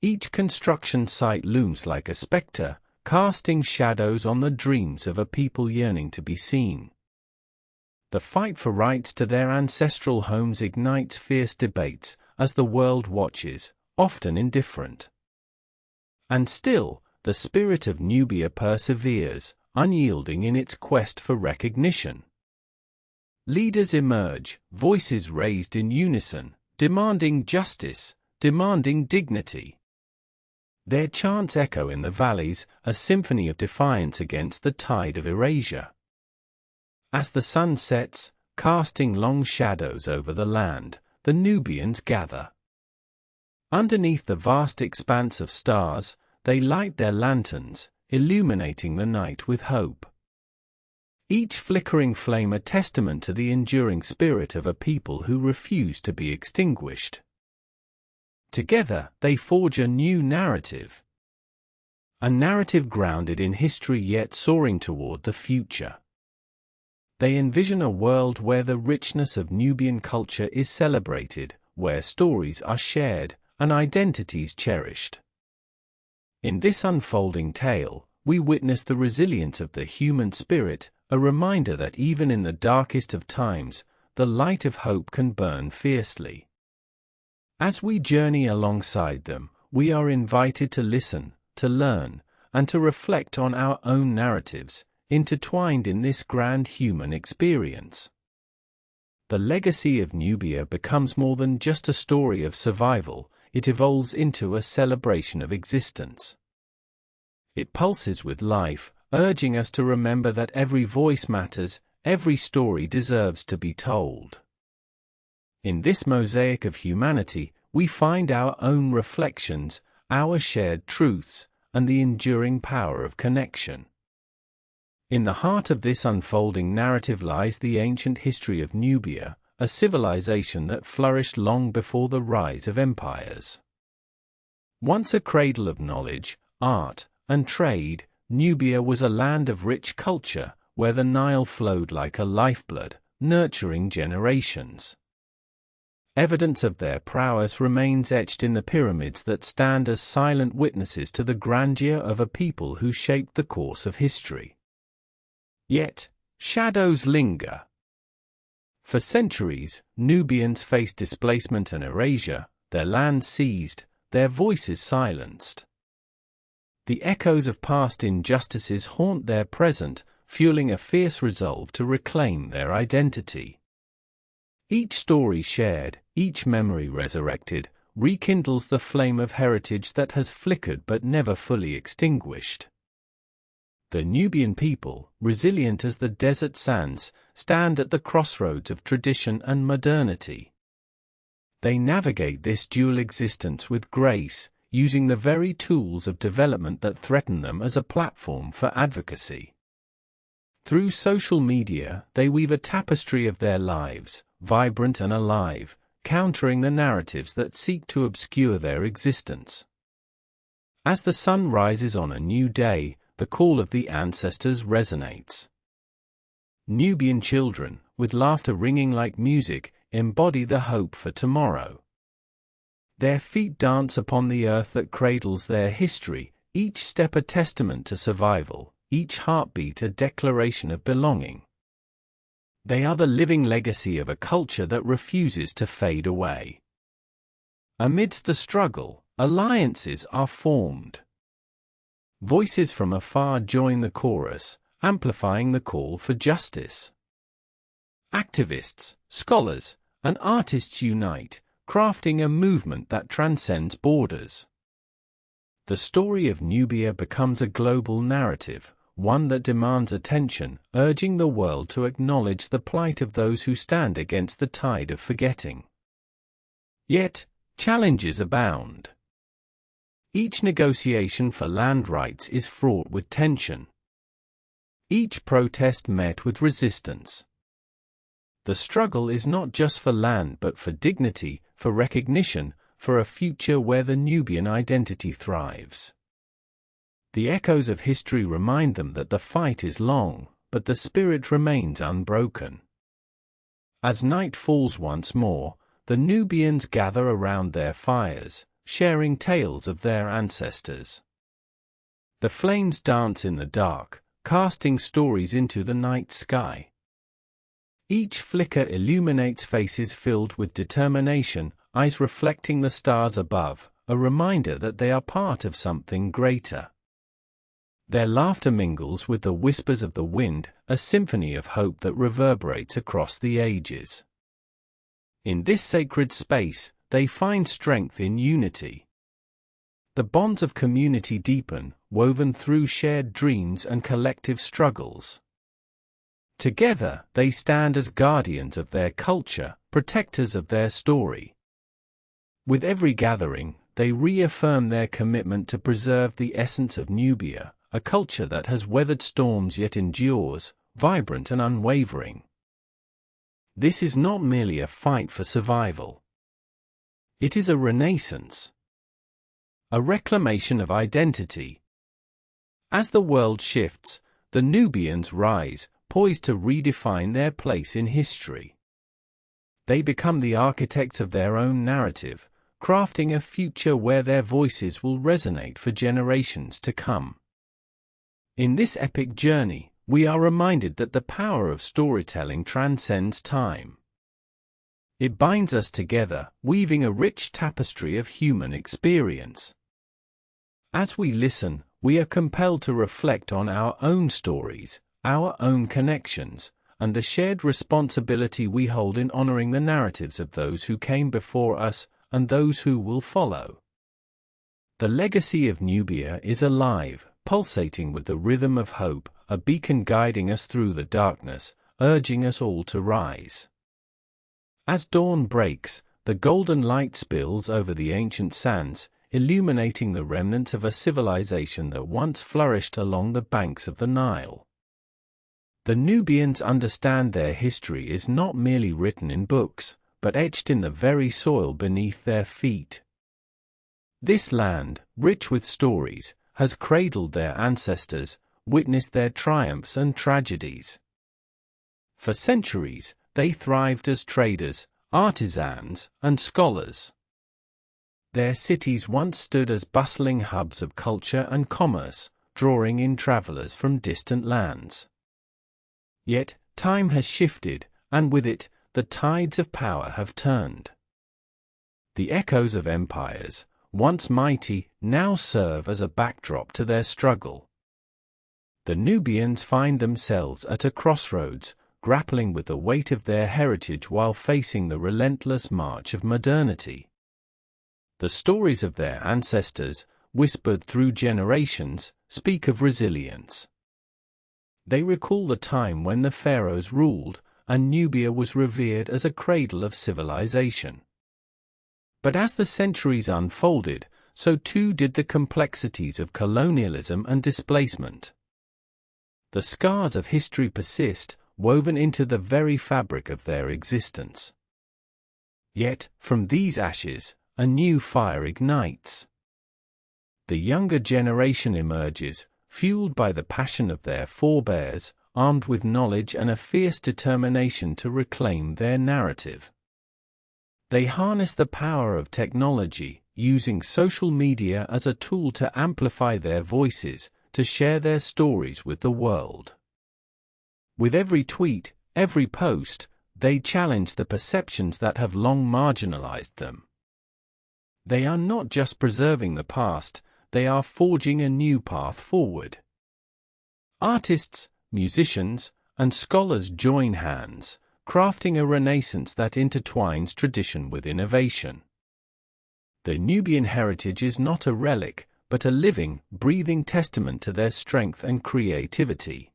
Each construction site looms like a spectre, casting shadows on the dreams of a people yearning to be seen. The fight for rights to their ancestral homes ignites fierce debates, as the world watches, often indifferent. And still, the spirit of Nubia perseveres, unyielding in its quest for recognition. Leaders emerge, voices raised in unison, demanding justice, demanding dignity. Their chants echo in the valleys, a symphony of defiance against the tide of erasure. As the sun sets, casting long shadows over the land, the Nubians gather. Underneath the vast expanse of stars, they light their lanterns, illuminating the night with hope. Each flickering flame a testament to the enduring spirit of a people who refuse to be extinguished. Together, they forge a new narrative. A narrative grounded in history yet soaring toward the future. They envision a world where the richness of Nubian culture is celebrated, where stories are shared, and identities cherished. In this unfolding tale, we witness the resilience of the human spirit, a reminder that even in the darkest of times, the light of hope can burn fiercely. As we journey alongside them, we are invited to listen, to learn, and to reflect on our own narratives, intertwined in this grand human experience. The legacy of Nubia becomes more than just a story of survival, it evolves into a celebration of existence. It pulses with life, urging us to remember that every voice matters, every story deserves to be told. In this mosaic of humanity, we find our own reflections, our shared truths, and the enduring power of connection. In the heart of this unfolding narrative lies the ancient history of Nubia, a civilization that flourished long before the rise of empires. Once a cradle of knowledge, art, and trade, Nubia was a land of rich culture, where the Nile flowed like a lifeblood, nurturing generations. Evidence of their prowess remains etched in the pyramids that stand as silent witnesses to the grandeur of a people who shaped the course of history. Yet, shadows linger. For centuries, Nubians faced displacement and erasure, their land seized, their voices silenced. The echoes of past injustices haunt their present, fueling a fierce resolve to reclaim their identity. Each story shared, each memory resurrected, rekindles the flame of heritage that has flickered but never fully extinguished. The Nubian people, resilient as the desert sands, stand at the crossroads of tradition and modernity. They navigate this dual existence with grace, using the very tools of development that threaten them as a platform for advocacy. Through social media, they weave a tapestry of their lives, vibrant and alive, countering the narratives that seek to obscure their existence. As the sun rises on a new day, the call of the ancestors resonates. Nubian children, with laughter ringing like music, embody the hope for tomorrow. Their feet dance upon the earth that cradles their history, each step a testament to survival, each heartbeat a declaration of belonging. They are the living legacy of a culture that refuses to fade away. Amidst the struggle, alliances are formed. Voices from afar join the chorus, amplifying the call for justice. Activists, scholars, and artists unite, crafting a movement that transcends borders. The story of Nubia becomes a global narrative, one that demands attention, urging the world to acknowledge the plight of those who stand against the tide of forgetting. Yet, challenges abound. Each negotiation for land rights is fraught with tension. Each protest met with resistance. The struggle is not just for land but for dignity, for recognition, for a future where the Nubian identity thrives. The echoes of history remind them that the fight is long, but the spirit remains unbroken. As night falls once more, the Nubians gather around their fires, sharing tales of their ancestors. The flames dance in the dark, casting stories into the night sky. Each flicker illuminates faces filled with determination, eyes reflecting the stars above, a reminder that they are part of something greater. Their laughter mingles with the whispers of the wind, a symphony of hope that reverberates across the ages. In this sacred space, they find strength in unity. The bonds of community deepen, woven through shared dreams and collective struggles. Together, they stand as guardians of their culture, protectors of their story. With every gathering, they reaffirm their commitment to preserve the essence of Nubia, a culture that has weathered storms yet endures, vibrant and unwavering. This is not merely a fight for survival. It is a renaissance. A reclamation of identity. As the world shifts, the Nubians rise, poised to redefine their place in history. They become the architects of their own narrative, crafting a future where their voices will resonate for generations to come. In this epic journey, we are reminded that the power of storytelling transcends time. It binds us together, weaving a rich tapestry of human experience. As we listen, we are compelled to reflect on our own stories, our own connections, and the shared responsibility we hold in honoring the narratives of those who came before us and those who will follow. The legacy of Nubia is alive, pulsating with the rhythm of hope, a beacon guiding us through the darkness, urging us all to rise. As dawn breaks, the golden light spills over the ancient sands, illuminating the remnants of a civilization that once flourished along the banks of the Nile. The Nubians understand their history is not merely written in books, but etched in the very soil beneath their feet. This land, rich with stories, has cradled their ancestors, witnessed their triumphs and tragedies. For centuries, they thrived as traders, artisans, and scholars. Their cities once stood as bustling hubs of culture and commerce, drawing in travelers from distant lands. Yet, time has shifted, and with it, the tides of power have turned. The echoes of empires, once mighty, now serve as a backdrop to their struggle. The Nubians find themselves at a crossroads, grappling with the weight of their heritage while facing the relentless march of modernity. The stories of their ancestors, whispered through generations, speak of resilience. They recall the time when the Pharaohs ruled, and Nubia was revered as a cradle of civilization. But as the centuries unfolded, so too did the complexities of colonialism and displacement. The scars of history persist, woven into the very fabric of their existence. Yet, from these ashes, a new fire ignites. The younger generation emerges, fueled by the passion of their forebears, armed with knowledge and a fierce determination to reclaim their narrative. They harness the power of technology, using social media as a tool to amplify their voices, to share their stories with the world. With every tweet, every post, they challenge the perceptions that have long marginalized them. They are not just preserving the past, they are forging a new path forward. Artists, musicians, and scholars join hands, crafting a renaissance that intertwines tradition with innovation. The Nubian heritage is not a relic, but a living, breathing testament to their strength and creativity.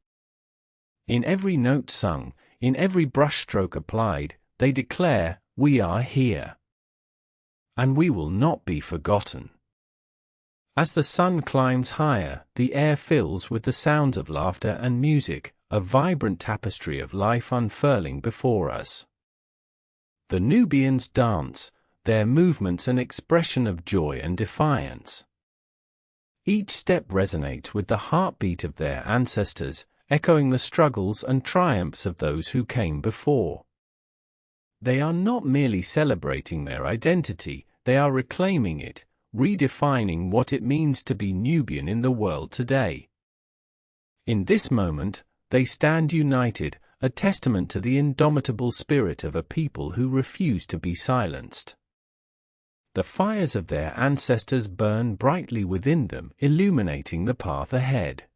In every note sung, in every brushstroke applied, they declare, "We are here. And we will not be forgotten." As the sun climbs higher, the air fills with the sounds of laughter and music, a vibrant tapestry of life unfurling before us. The Nubians dance, their movements an expression of joy and defiance. Each step resonates with the heartbeat of their ancestors, echoing the struggles and triumphs of those who came before. They are not merely celebrating their identity, they are reclaiming it, redefining what it means to be Nubian in the world today. In this moment, they stand united, a testament to the indomitable spirit of a people who refuse to be silenced. The fires of their ancestors burn brightly within them, illuminating the path ahead.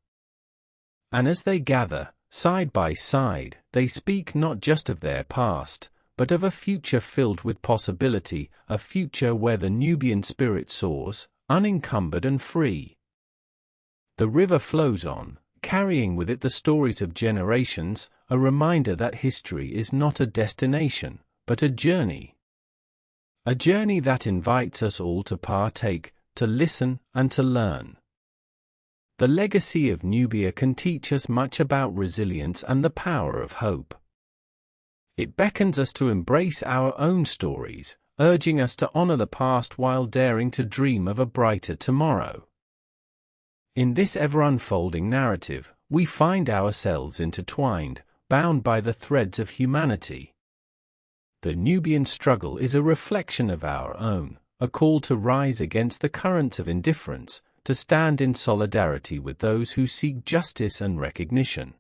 And as they gather, side by side, they speak not just of their past, but of a future filled with possibility, a future where the Nubian spirit soars, unencumbered and free. The river flows on, carrying with it the stories of generations, a reminder that history is not a destination, but a journey. A journey that invites us all to partake, to listen, and to learn. The legacy of Nubia can teach us much about resilience and the power of hope. It beckons us to embrace our own stories, urging us to honor the past while daring to dream of a brighter tomorrow. In this ever-unfolding narrative, we find ourselves intertwined, bound by the threads of humanity. The Nubian struggle is a reflection of our own, a call to rise against the currents of indifference, to stand in solidarity with those who seek justice and recognition.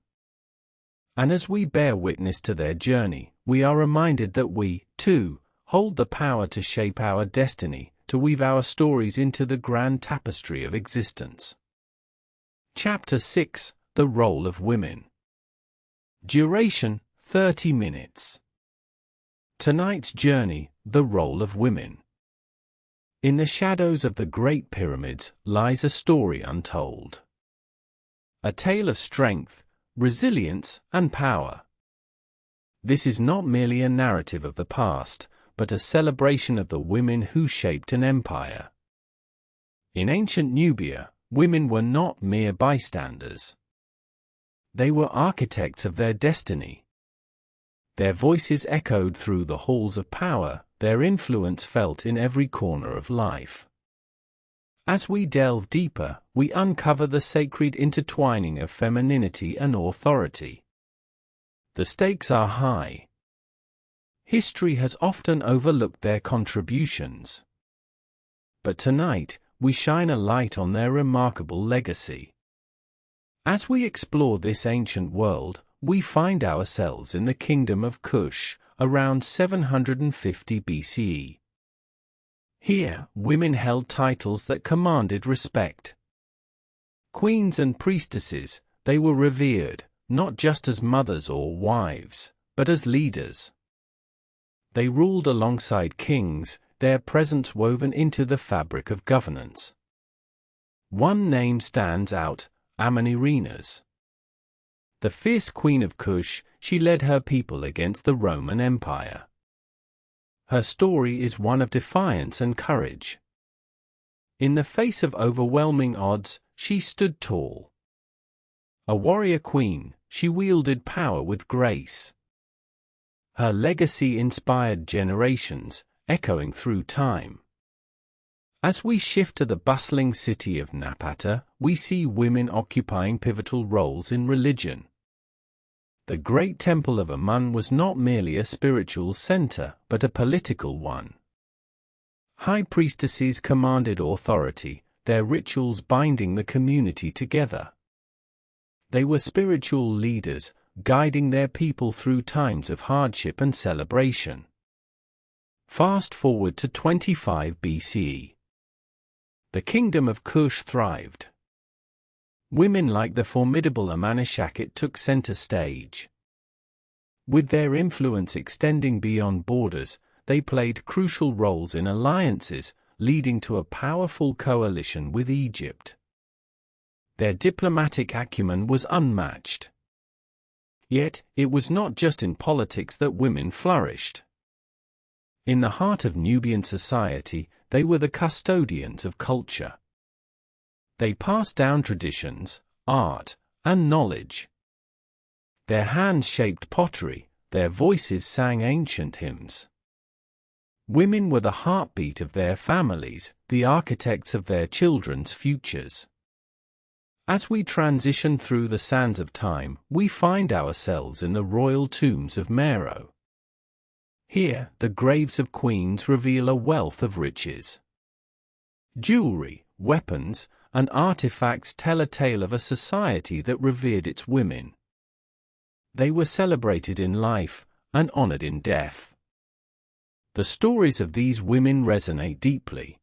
And as we bear witness to their journey, we are reminded that we, too, hold the power to shape our destiny, to weave our stories into the grand tapestry of existence. Chapter 6: The Role of Women. Duration: 30 minutes. Tonight's journey: the role of women. In the shadows of the Great Pyramids lies a story untold. A tale of strength, resilience, and power. This is not merely a narrative of the past, but a celebration of the women who shaped an empire. In ancient Nubia, women were not mere bystanders. They were architects of their destiny. Their voices echoed through the halls of power, their influence felt in every corner of life. As we delve deeper, we uncover the sacred intertwining of femininity and authority. The stakes are high. History has often overlooked their contributions. But tonight, we shine a light on their remarkable legacy. As we explore this ancient world, we find ourselves in the kingdom of Kush, around 750 BCE. Here, women held titles that commanded respect. Queens and priestesses, they were revered, not just as mothers or wives, but as leaders. They ruled alongside kings, their presence woven into the fabric of governance. One name stands out, Amanirenas. The fierce queen of Kush, she led her people against the Roman Empire. Her story is one of defiance and courage. In the face of overwhelming odds, she stood tall. A warrior queen, she wielded power with grace. Her legacy inspired generations, echoing through time. As we shift to the bustling city of Napata, we see women occupying pivotal roles in religion. The great temple of Amun was not merely a spiritual center, but a political one. High priestesses commanded authority, their rituals binding the community together. They were spiritual leaders, guiding their people through times of hardship and celebration. Fast forward to 25 BCE. The kingdom of Kush thrived. Women like the formidable Amanishakhet took center stage. With their influence extending beyond borders, they played crucial roles in alliances, leading to a powerful coalition with Egypt. Their diplomatic acumen was unmatched. Yet, it was not just in politics that women flourished. In the heart of Nubian society, they were the custodians of culture. They passed down traditions, art, and knowledge. Their hands shaped pottery, their voices sang ancient hymns. Women were the heartbeat of their families, the architects of their children's futures. As we transition through the sands of time, we find ourselves in the royal tombs of Meroe. Here, the graves of queens reveal a wealth of riches. Jewelry, weapons, and artifacts tell a tale of a society that revered its women. They were celebrated in life and honored in death. The stories of these women resonate deeply.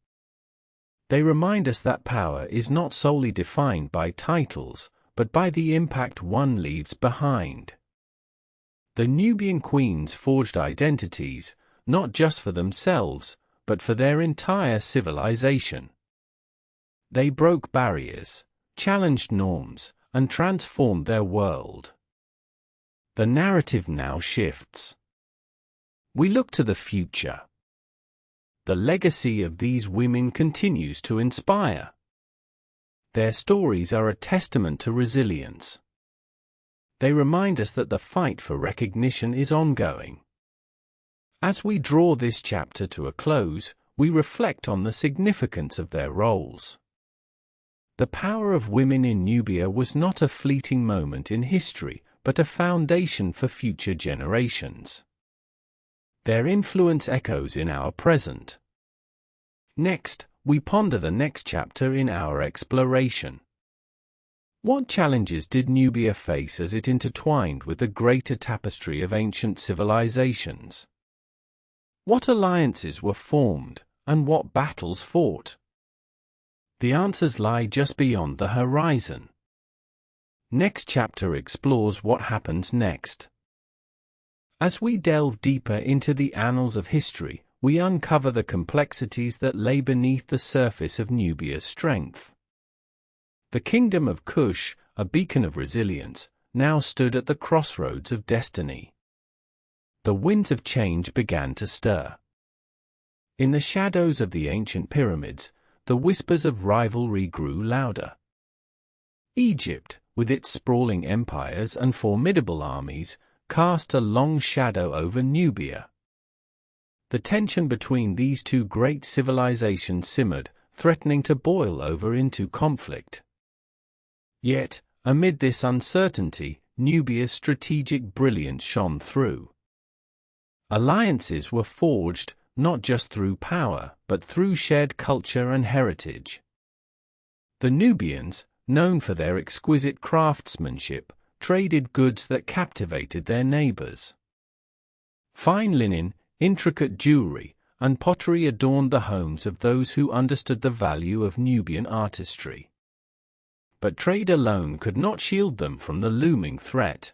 They remind us that power is not solely defined by titles, but by the impact one leaves behind. The Nubian queens forged identities, not just for themselves, but for their entire civilization. They broke barriers, challenged norms, and transformed their world. The narrative now shifts. We look to the future. The legacy of these women continues to inspire. Their stories are a testament to resilience. They remind us that the fight for recognition is ongoing. As we draw this chapter to a close, we reflect on the significance of their roles. The power of women in Nubia was not a fleeting moment in history, but a foundation for future generations. Their influence echoes in our present. Next, we ponder the next chapter in our exploration. What challenges did Nubia face as it intertwined with the greater tapestry of ancient civilizations? What alliances were formed, and what battles fought? The answers lie just beyond the horizon. Next chapter explores what happens next. As we delve deeper into the annals of history, we uncover the complexities that lay beneath the surface of Nubia's strength. The kingdom of Kush, a beacon of resilience, now stood at the crossroads of destiny. The winds of change began to stir. In the shadows of the ancient pyramids, the whispers of rivalry grew louder. Egypt, with its sprawling empires and formidable armies, cast a long shadow over Nubia. The tension between these two great civilizations simmered, threatening to boil over into conflict. Yet, amid this uncertainty, Nubia's strategic brilliance shone through. Alliances were forged, not just through power, but through shared culture and heritage. The Nubians, known for their exquisite craftsmanship, traded goods that captivated their neighbors. Fine linen, intricate jewelry, and pottery adorned the homes of those who understood the value of Nubian artistry. But trade alone could not shield them from the looming threat.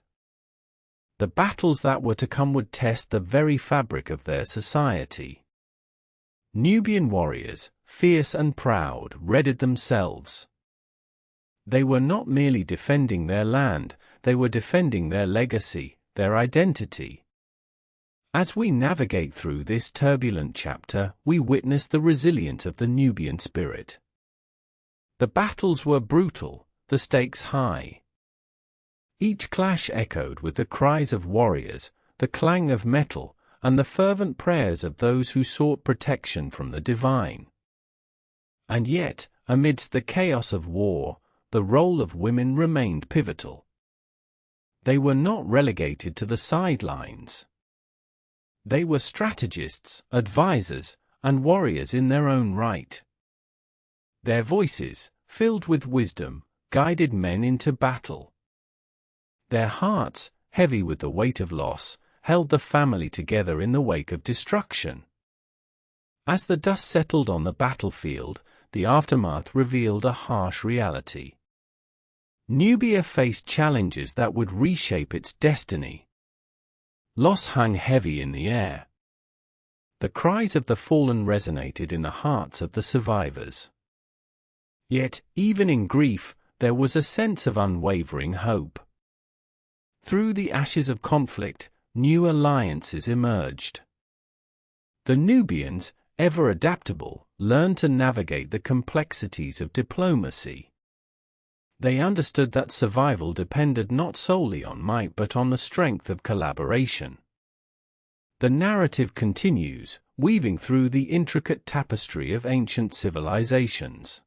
The battles that were to come would test the very fabric of their society. Nubian warriors, fierce and proud, readied themselves. They were not merely defending their land, they were defending their legacy, their identity. As we navigate through this turbulent chapter, we witness the resilience of the Nubian spirit. The battles were brutal, the stakes high. Each clash echoed with the cries of warriors, the clang of metal, and the fervent prayers of those who sought protection from the divine. And yet, amidst the chaos of war, the role of women remained pivotal. They were not relegated to the sidelines. They were strategists, advisors, and warriors in their own right. Their voices, filled with wisdom, guided men into battle. Their hearts, heavy with the weight of loss, held the family together in the wake of destruction. As the dust settled on the battlefield, the aftermath revealed a harsh reality. Nubia faced challenges that would reshape its destiny. Loss hung heavy in the air. The cries of the fallen resonated in the hearts of the survivors. Yet, even in grief, there was a sense of unwavering hope. Through the ashes of conflict, new alliances emerged. The Nubians, ever adaptable, learned to navigate the complexities of diplomacy. They understood that survival depended not solely on might but on the strength of collaboration. The narrative continues, weaving through the intricate tapestry of ancient civilizations.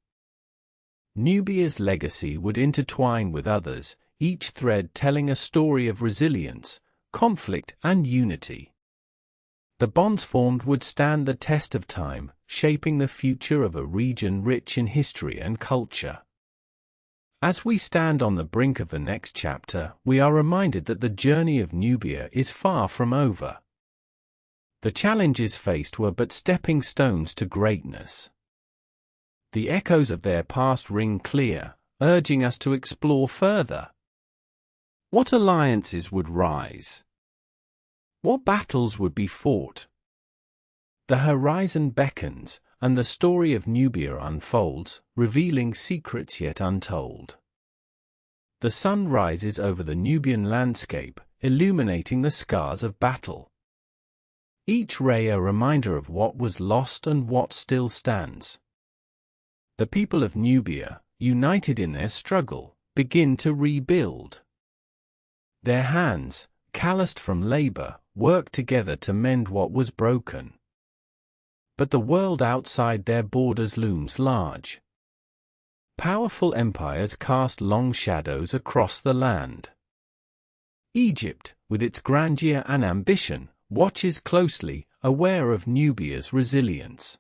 Nubia's legacy would intertwine with others, each thread telling a story of resilience, conflict, and unity. The bonds formed would stand the test of time, shaping the future of a region rich in history and culture. As we stand on the brink of the next chapter, we are reminded that the journey of Nubia is far from over. The challenges faced were but stepping stones to greatness. The echoes of their past ring clear, urging us to explore further. What alliances would rise? What battles would be fought? The horizon beckons, and the story of Nubia unfolds, revealing secrets yet untold. The sun rises over the Nubian landscape, illuminating the scars of battle. Each ray a reminder of what was lost and what still stands. The people of Nubia, united in their struggle, begin to rebuild. Their hands, calloused from labor, work together to mend what was broken. But the world outside their borders looms large. Powerful empires cast long shadows across the land. Egypt, with its grandeur and ambition, watches closely, aware of Nubia's resilience.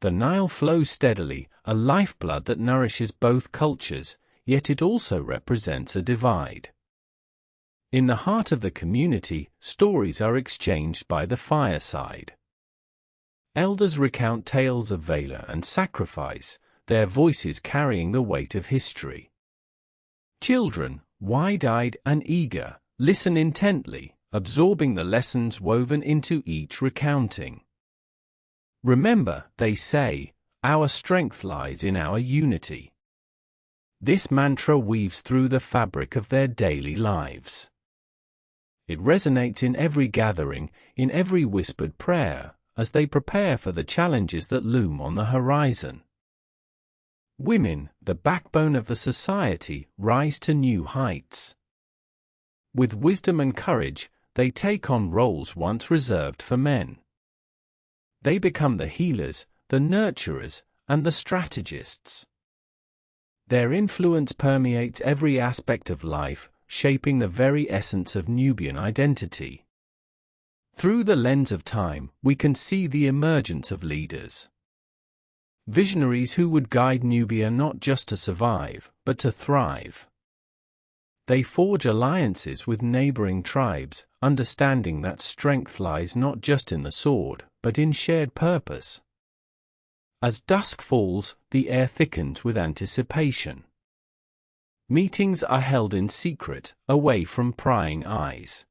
The Nile flows steadily, a lifeblood that nourishes both cultures, yet it also represents a divide. In the heart of the community, stories are exchanged by the fireside. Elders recount tales of valor and sacrifice, their voices carrying the weight of history. Children, wide-eyed and eager, listen intently, absorbing the lessons woven into each recounting. Remember, they say, our strength lies in our unity. This mantra weaves through the fabric of their daily lives. It resonates in every gathering, in every whispered prayer, as they prepare for the challenges that loom on the horizon. Women, the backbone of the society, rise to new heights. With wisdom and courage, they take on roles once reserved for men. They become the healers, the nurturers, and the strategists. Their influence permeates every aspect of life, shaping the very essence of Nubian identity. Through the lens of time, we can see the emergence of leaders. Visionaries who would guide Nubia not just to survive, but to thrive. They forge alliances with neighboring tribes, understanding that strength lies not just in the sword, but in shared purpose. As dusk falls, the air thickens with anticipation. Meetings are held in secret, away from prying eyes.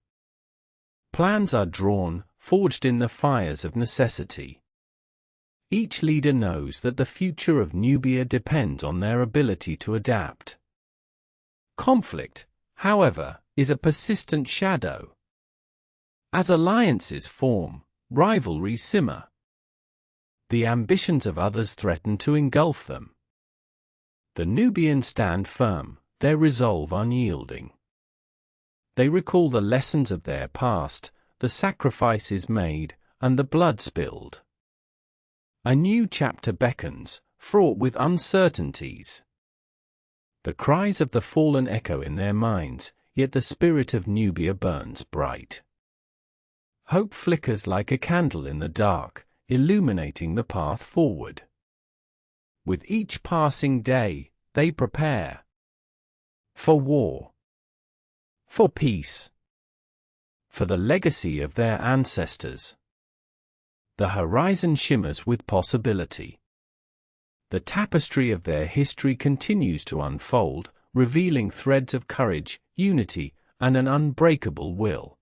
Plans are drawn, forged in the fires of necessity. Each leader knows that the future of Nubia depends on their ability to adapt. Conflict, however, is a persistent shadow. As alliances form, rivalries simmer. The ambitions of others threaten to engulf them. The Nubians stand firm, their resolve unyielding. They recall the lessons of their past, the sacrifices made, and the blood spilled. A new chapter beckons, fraught with uncertainties. The cries of the fallen echo in their minds, yet the spirit of Nubia burns bright. Hope flickers like a candle in the dark, illuminating the path forward. With each passing day, they prepare for war, for peace, for the legacy of their ancestors. The horizon shimmers with possibility. The tapestry of their history continues to unfold, revealing threads of courage, unity, and an unbreakable will.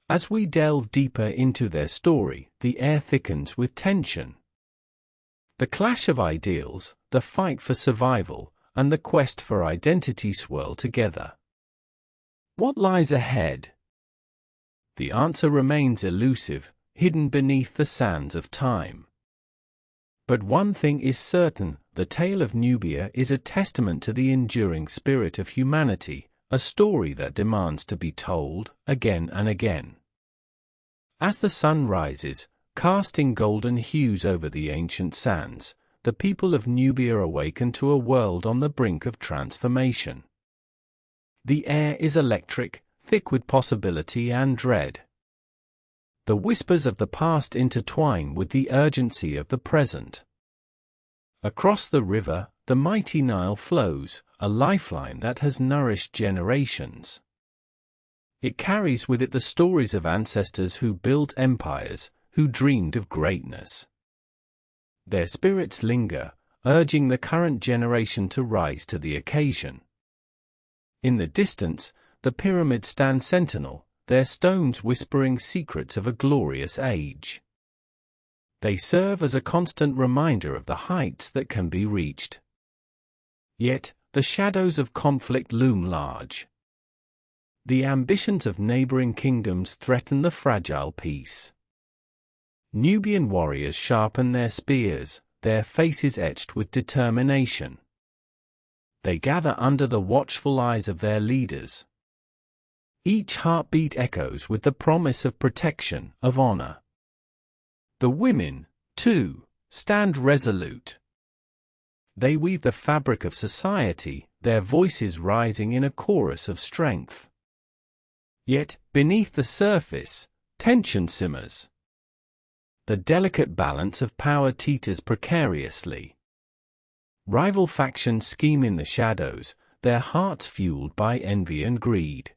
As we delve deeper into their story, the air thickens with tension. The clash of ideals, the fight for survival, and the quest for identity swirl together. What lies ahead? The answer remains elusive, hidden beneath the sands of time. But one thing is certain, the tale of Nubia is a testament to the enduring spirit of humanity, a story that demands to be told, again and again. As the sun rises, casting golden hues over the ancient sands, the people of Nubia awaken to a world on the brink of transformation. The air is electric, thick with possibility and dread. The whispers of the past intertwine with the urgency of the present. Across the river, the mighty Nile flows, a lifeline that has nourished generations. It carries with it the stories of ancestors who built empires, who dreamed of greatness. Their spirits linger, urging the current generation to rise to the occasion. In the distance, the pyramids stand sentinel, their stones whispering secrets of a glorious age. They serve as a constant reminder of the heights that can be reached. Yet, the shadows of conflict loom large. The ambitions of neighboring kingdoms threaten the fragile peace. Nubian warriors sharpen their spears, their faces etched with determination. They gather under the watchful eyes of their leaders. Each heartbeat echoes with the promise of protection, of honor. The women, too, stand resolute. They weave the fabric of society, their voices rising in a chorus of strength. Yet, beneath the surface, tension simmers. The delicate balance of power teeters precariously. Rival factions scheme in the shadows, their hearts fueled by envy and greed.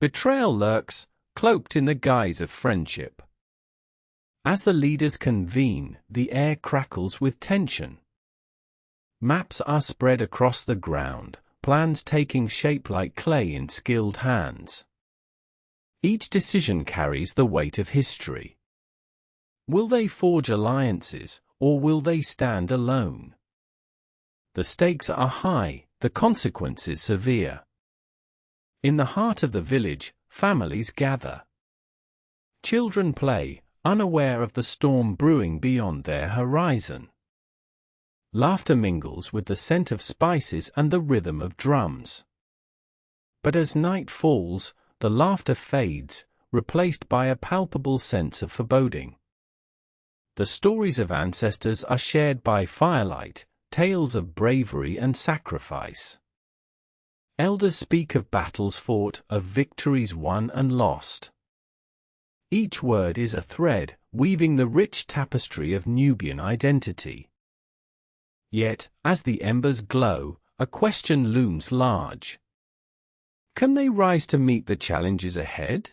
Betrayal lurks, cloaked in the guise of friendship. As the leaders convene, the air crackles with tension. Maps are spread across the ground, plans taking shape like clay in skilled hands. Each decision carries the weight of history. Will they forge alliances, or will they stand alone? The stakes are high, the consequences severe. In the heart of the village, families gather. Children play, unaware of the storm brewing beyond their horizon. Laughter mingles with the scent of spices and the rhythm of drums. But as night falls, the laughter fades, replaced by a palpable sense of foreboding. The stories of ancestors are shared by firelight, tales of bravery and sacrifice. Elders speak of battles fought, of victories won and lost. Each word is a thread, weaving the rich tapestry of Nubian identity. Yet, as the embers glow, a question looms large. Can they rise to meet the challenges ahead?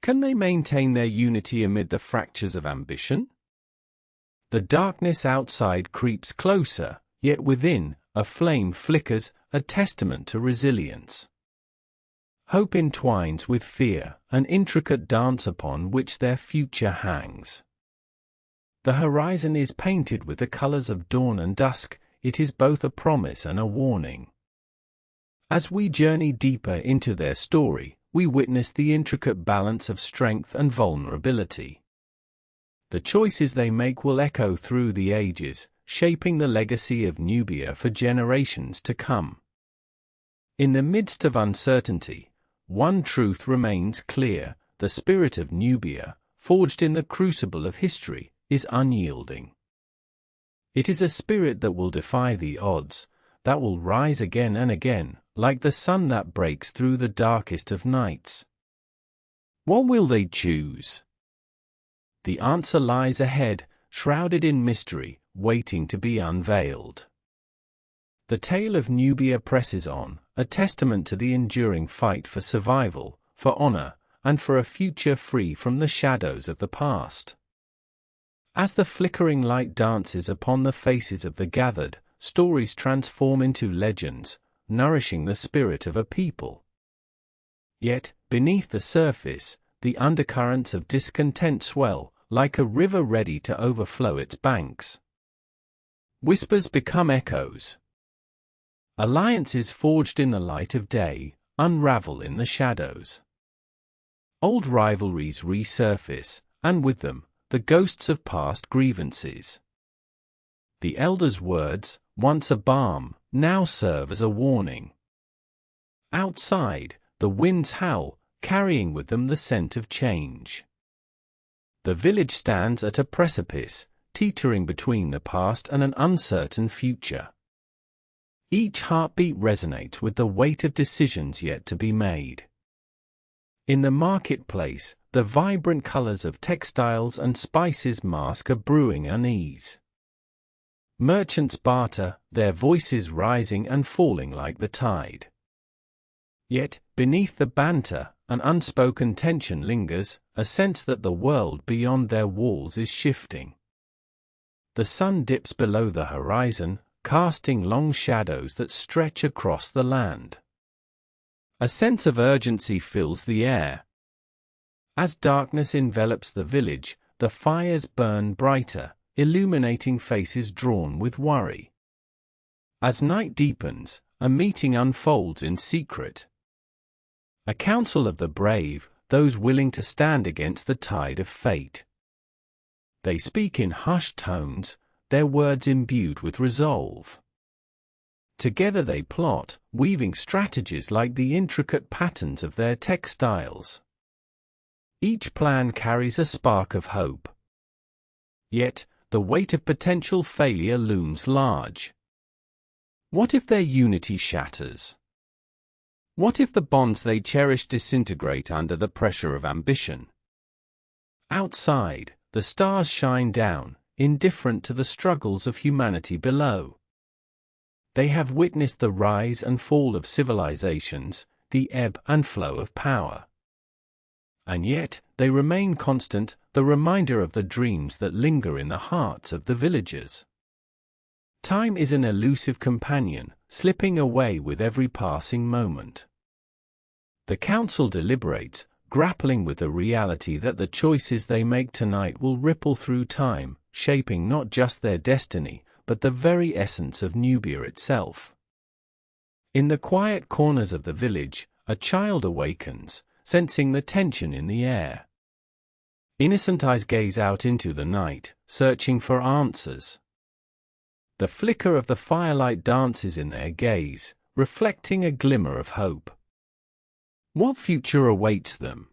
Can they maintain their unity amid the fractures of ambition? The darkness outside creeps closer, yet within, a flame flickers, a testament to resilience. Hope entwines with fear, an intricate dance upon which their future hangs. The horizon is painted with the colors of dawn and dusk, it is both a promise and a warning. As we journey deeper into their story, we witness the intricate balance of strength and vulnerability. The choices they make will echo through the ages, shaping the legacy of Nubia for generations to come. In the midst of uncertainty, one truth remains clear: the spirit of Nubia, forged in the crucible of history, is unyielding. It is a spirit that will defy the odds, that will rise again and again, like the sun that breaks through the darkest of nights. What will they choose? The answer lies ahead, shrouded in mystery, waiting to be unveiled. The tale of Nubia presses on, a testament to the enduring fight for survival, for honor, and for a future free from the shadows of the past. As the flickering light dances upon the faces of the gathered, stories transform into legends, nourishing the spirit of a people. Yet, beneath the surface, the undercurrents of discontent swell, like a river ready to overflow its banks. Whispers become echoes. Alliances forged in the light of day unravel in the shadows. Old rivalries resurface, and with them, the ghosts of past grievances. The elders' words, once a balm, now serve as a warning. Outside, the winds howl, carrying with them the scent of change. The village stands at a precipice, teetering between the past and an uncertain future. Each heartbeat resonates with the weight of decisions yet to be made. In the marketplace, the vibrant colors of textiles and spices mask a brewing unease. Merchants barter, their voices rising and falling like the tide. Yet, beneath the banter, an unspoken tension lingers, a sense that the world beyond their walls is shifting. The sun dips below the horizon, casting long shadows that stretch across the land. A sense of urgency fills the air. As darkness envelops the village, the fires burn brighter, illuminating faces drawn with worry. As night deepens, a meeting unfolds in secret. A council of the brave, those willing to stand against the tide of fate. They speak in hushed tones, their words imbued with resolve. Together they plot, weaving strategies like the intricate patterns of their textiles. Each plan carries a spark of hope. Yet, the weight of potential failure looms large. What if their unity shatters? What if the bonds they cherish disintegrate under the pressure of ambition? Outside, the stars shine down, indifferent to the struggles of humanity below. They have witnessed the rise and fall of civilizations, the ebb and flow of power. And yet, they remain constant, the reminder of the dreams that linger in the hearts of the villagers. Time is an elusive companion, slipping away with every passing moment. The council deliberates, grappling with the reality that the choices they make tonight will ripple through time, shaping not just their destiny, but the very essence of Nubia itself. In the quiet corners of the village, a child awakens, sensing the tension in the air. Innocent eyes gaze out into the night, searching for answers. The flicker of the firelight dances in their gaze, reflecting a glimmer of hope. What future awaits them?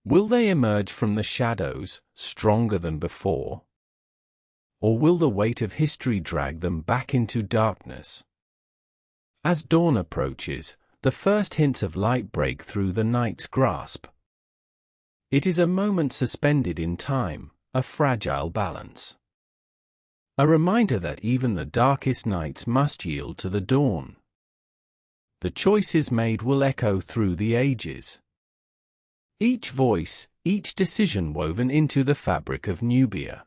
Will they emerge from the shadows, stronger than before? Or will the weight of history drag them back into darkness? As dawn approaches, the first hints of light break through the night's grasp. It is a moment suspended in time, a fragile balance. A reminder that even the darkest nights must yield to the dawn. The choices made will echo through the ages. Each voice, each decision woven into the fabric of Nubia.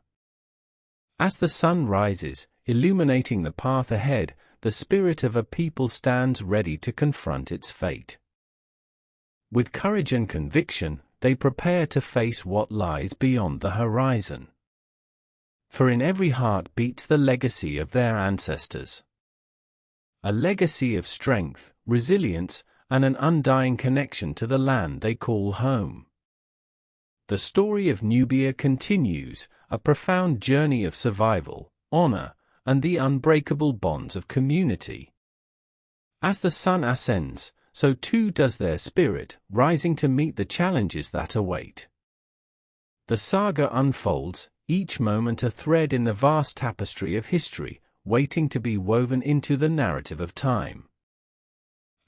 As the sun rises, illuminating the path ahead, the spirit of a people stands ready to confront its fate. With courage and conviction, they prepare to face what lies beyond the horizon. For in every heart beats the legacy of their ancestors. A legacy of strength, resilience, and an undying connection to the land they call home. The story of Nubia continues, a profound journey of survival, honor, and the unbreakable bonds of community. As the sun ascends, so too does their spirit, rising to meet the challenges that await. The saga unfolds, each moment a thread in the vast tapestry of history, waiting to be woven into the narrative of time.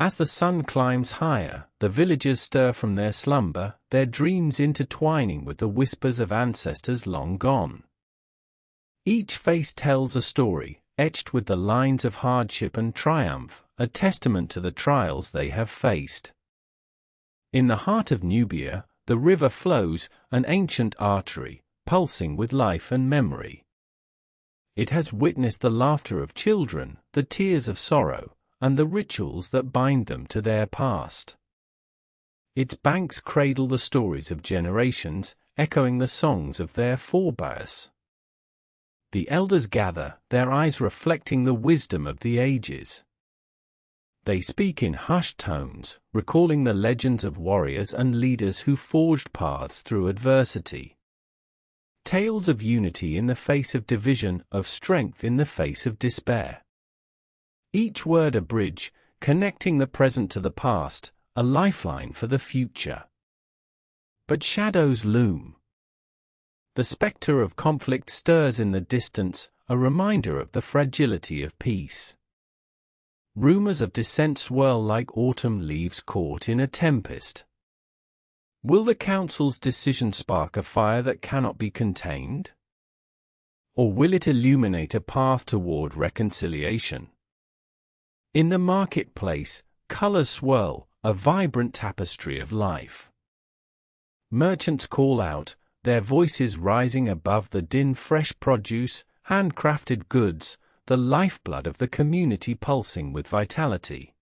As the sun climbs higher, the villagers stir from their slumber, their dreams intertwining with the whispers of ancestors long gone. Each face tells a story, etched with the lines of hardship and triumph, a testament to the trials they have faced. In the heart of Nubia, the river flows, an ancient artery, pulsing with life and memory. It has witnessed the laughter of children, the tears of sorrow, and the rituals that bind them to their past. Its banks cradle the stories of generations, echoing the songs of their forebears. The elders gather, their eyes reflecting the wisdom of the ages. They speak in hushed tones, recalling the legends of warriors and leaders who forged paths through adversity. Tales of unity in the face of division, of strength in the face of despair. Each word a bridge, connecting the present to the past, a lifeline for the future. But shadows loom. The specter of conflict stirs in the distance, a reminder of the fragility of peace. Rumors of dissent swirl like autumn leaves caught in a tempest. Will the council's decision spark a fire that cannot be contained? Or will it illuminate a path toward reconciliation? In the marketplace, colors swirl, a vibrant tapestry of life. Merchants call out, their voices rising above the din, fresh produce, handcrafted goods, the lifeblood of the community pulsing with vitality.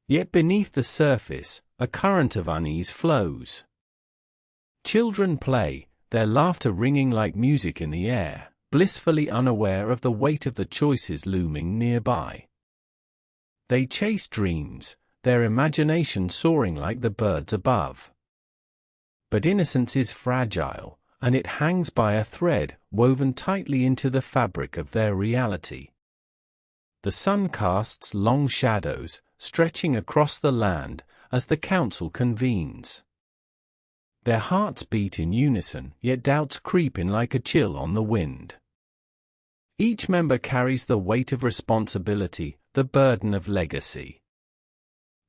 Yet beneath the surface, a current of unease flows. Children play, their laughter ringing like music in the air, blissfully unaware of the weight of the choices looming nearby. They chase dreams, their imagination soaring like the birds above. But innocence is fragile, and it hangs by a thread, woven tightly into the fabric of their reality. The sun casts long shadows, stretching across the land, as the council convenes. Their hearts beat in unison, yet doubts creep in like a chill on the wind. Each member carries the weight of responsibility, the burden of legacy.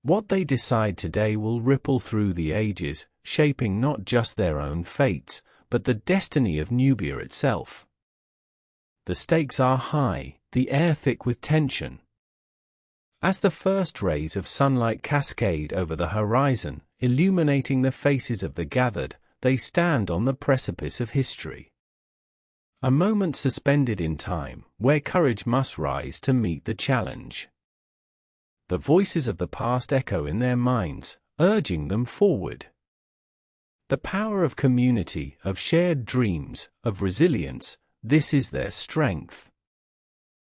What they decide today will ripple through the ages, shaping not just their own fates, but the destiny of Nubia itself. The stakes are high, the air thick with tension. As the first rays of sunlight cascade over the horizon, illuminating the faces of the gathered, they stand on the precipice of history. A moment suspended in time, where courage must rise to meet the challenge. The voices of the past echo in their minds, urging them forward. The power of community, of shared dreams, of resilience, this is their strength.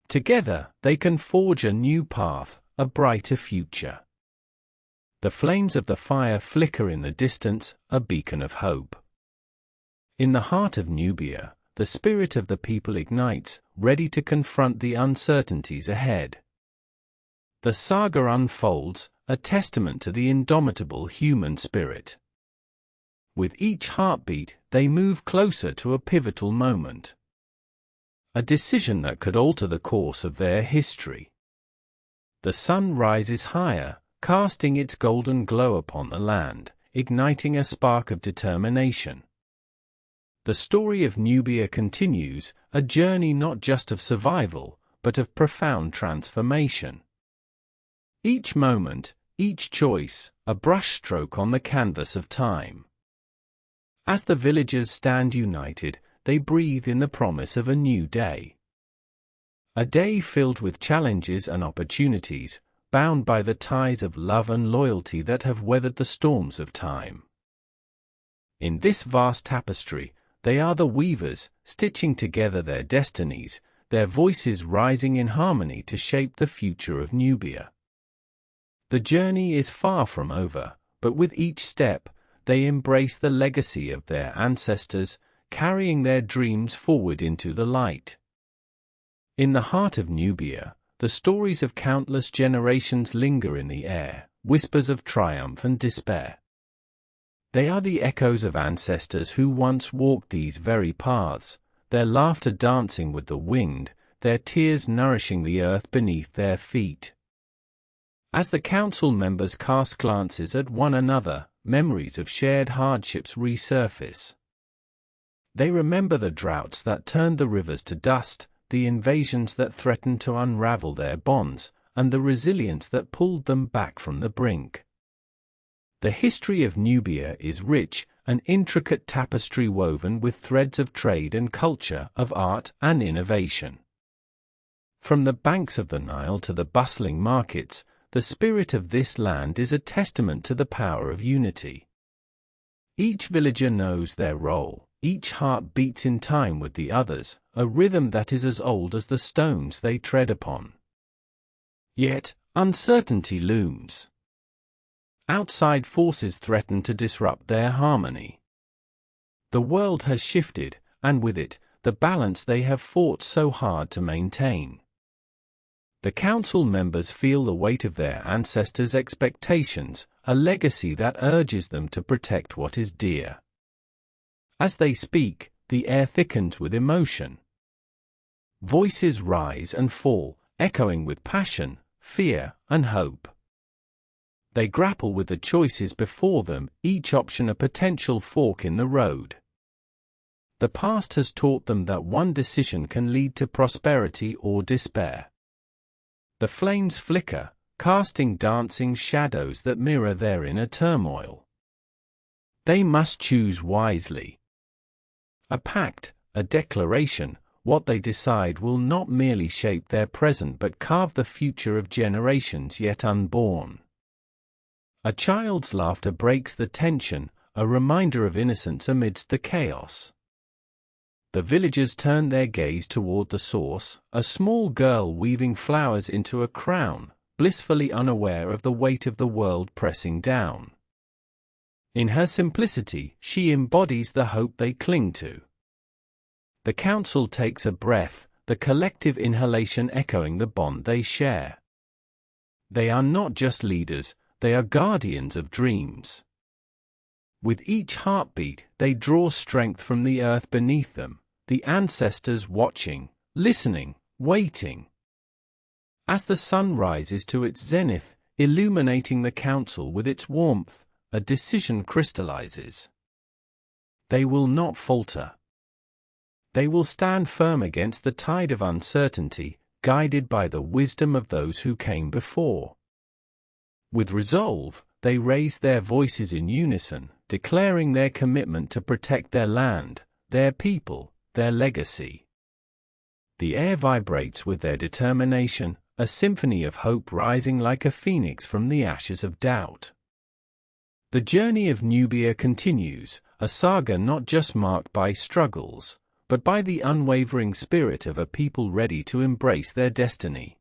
Together, they can forge a new path, a brighter future. The flames of the fire flicker in the distance, a beacon of hope. In the heart of Nubia, the spirit of the people ignites, ready to confront the uncertainties ahead. The saga unfolds, a testament to the indomitable human spirit. With each heartbeat, they move closer to a pivotal moment. A decision that could alter the course of their history. The sun rises higher, casting its golden glow upon the land, igniting a spark of determination. The story of Nubia continues, a journey not just of survival, but of profound transformation. Each moment, each choice, a brushstroke on the canvas of time. As the villagers stand united, they breathe in the promise of a new day. A day filled with challenges and opportunities, bound by the ties of love and loyalty that have weathered the storms of time. In this vast tapestry, they are the weavers, stitching together their destinies, their voices rising in harmony to shape the future of Nubia. The journey is far from over, but with each step, they embrace the legacy of their ancestors, carrying their dreams forward into the light. In the heart of Nubia, the stories of countless generations linger in the air, whispers of triumph and despair. They are the echoes of ancestors who once walked these very paths, their laughter dancing with the wind, their tears nourishing the earth beneath their feet. As the council members cast glances at one another, memories of shared hardships resurface. They remember the droughts that turned the rivers to dust, the invasions that threatened to unravel their bonds, and the resilience that pulled them back from the brink. The history of Nubia is rich, an intricate tapestry woven with threads of trade and culture, of art and innovation. From the banks of the Nile to the bustling markets, the spirit of this land is a testament to the power of unity. Each villager knows their role, each heart beats in time with the others, a rhythm that is as old as the stones they tread upon. Yet, uncertainty looms. Outside forces threaten to disrupt their harmony. The world has shifted, and with it, the balance they have fought so hard to maintain. The council members feel the weight of their ancestors' expectations, a legacy that urges them to protect what is dear. As they speak, the air thickens with emotion. Voices rise and fall, echoing with passion, fear, and hope. They grapple with the choices before them, each option a potential fork in the road. The past has taught them that one decision can lead to prosperity or despair. The flames flicker, casting dancing shadows that mirror their inner turmoil. They must choose wisely. A pact, a declaration, what they decide will not merely shape their present but carve the future of generations yet unborn. A child's laughter breaks the tension, a reminder of innocence amidst the chaos. The villagers turn their gaze toward the source, a small girl weaving flowers into a crown, blissfully unaware of the weight of the world pressing down. In her simplicity, she embodies the hope they cling to. The council takes a breath, the collective inhalation echoing the bond they share. They are not just leaders, they are guardians of dreams. With each heartbeat, they draw strength from the earth beneath them, the ancestors watching, listening, waiting. As the sun rises to its zenith, illuminating the council with its warmth, a decision crystallizes. They will not falter. They will stand firm against the tide of uncertainty, guided by the wisdom of those who came before. With resolve, they raise their voices in unison, declaring their commitment to protect their land, their people, their legacy. The air vibrates with their determination, a symphony of hope rising like a phoenix from the ashes of doubt. The journey of Nubia continues, a saga not just marked by struggles, but by the unwavering spirit of a people ready to embrace their destiny.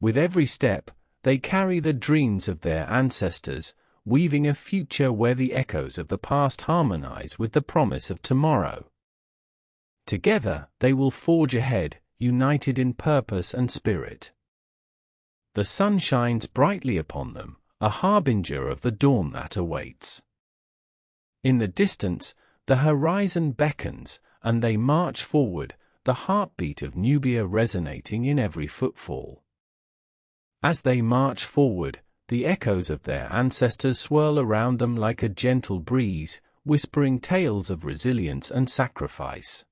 With every step, they carry the dreams of their ancestors, weaving a future where the echoes of the past harmonize with the promise of tomorrow. Together, they will forge ahead, united in purpose and spirit. The sun shines brightly upon them, a harbinger of the dawn that awaits. In the distance, the horizon beckons, and they march forward, the heartbeat of Nubia resonating in every footfall. As they march forward, the echoes of their ancestors swirl around them like a gentle breeze, whispering tales of resilience and sacrifice.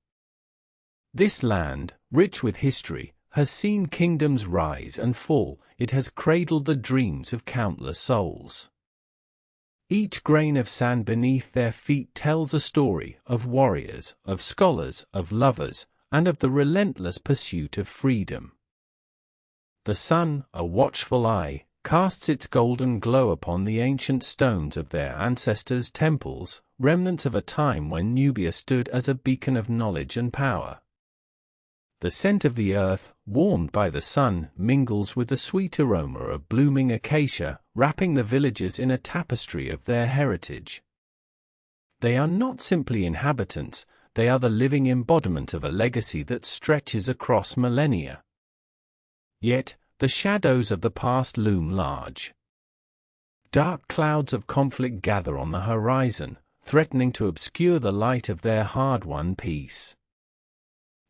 This land, rich with history, has seen kingdoms rise and fall, it has cradled the dreams of countless souls. Each grain of sand beneath their feet tells a story of warriors, of scholars, of lovers, and of the relentless pursuit of freedom. The sun, a watchful eye, casts its golden glow upon the ancient stones of their ancestors' temples, remnants of a time when Nubia stood as a beacon of knowledge and power. The scent of the earth, warmed by the sun, mingles with the sweet aroma of blooming acacia, wrapping the villagers in a tapestry of their heritage. They are not simply inhabitants, they are the living embodiment of a legacy that stretches across millennia. Yet, the shadows of the past loom large. Dark clouds of conflict gather on the horizon, threatening to obscure the light of their hard-won peace.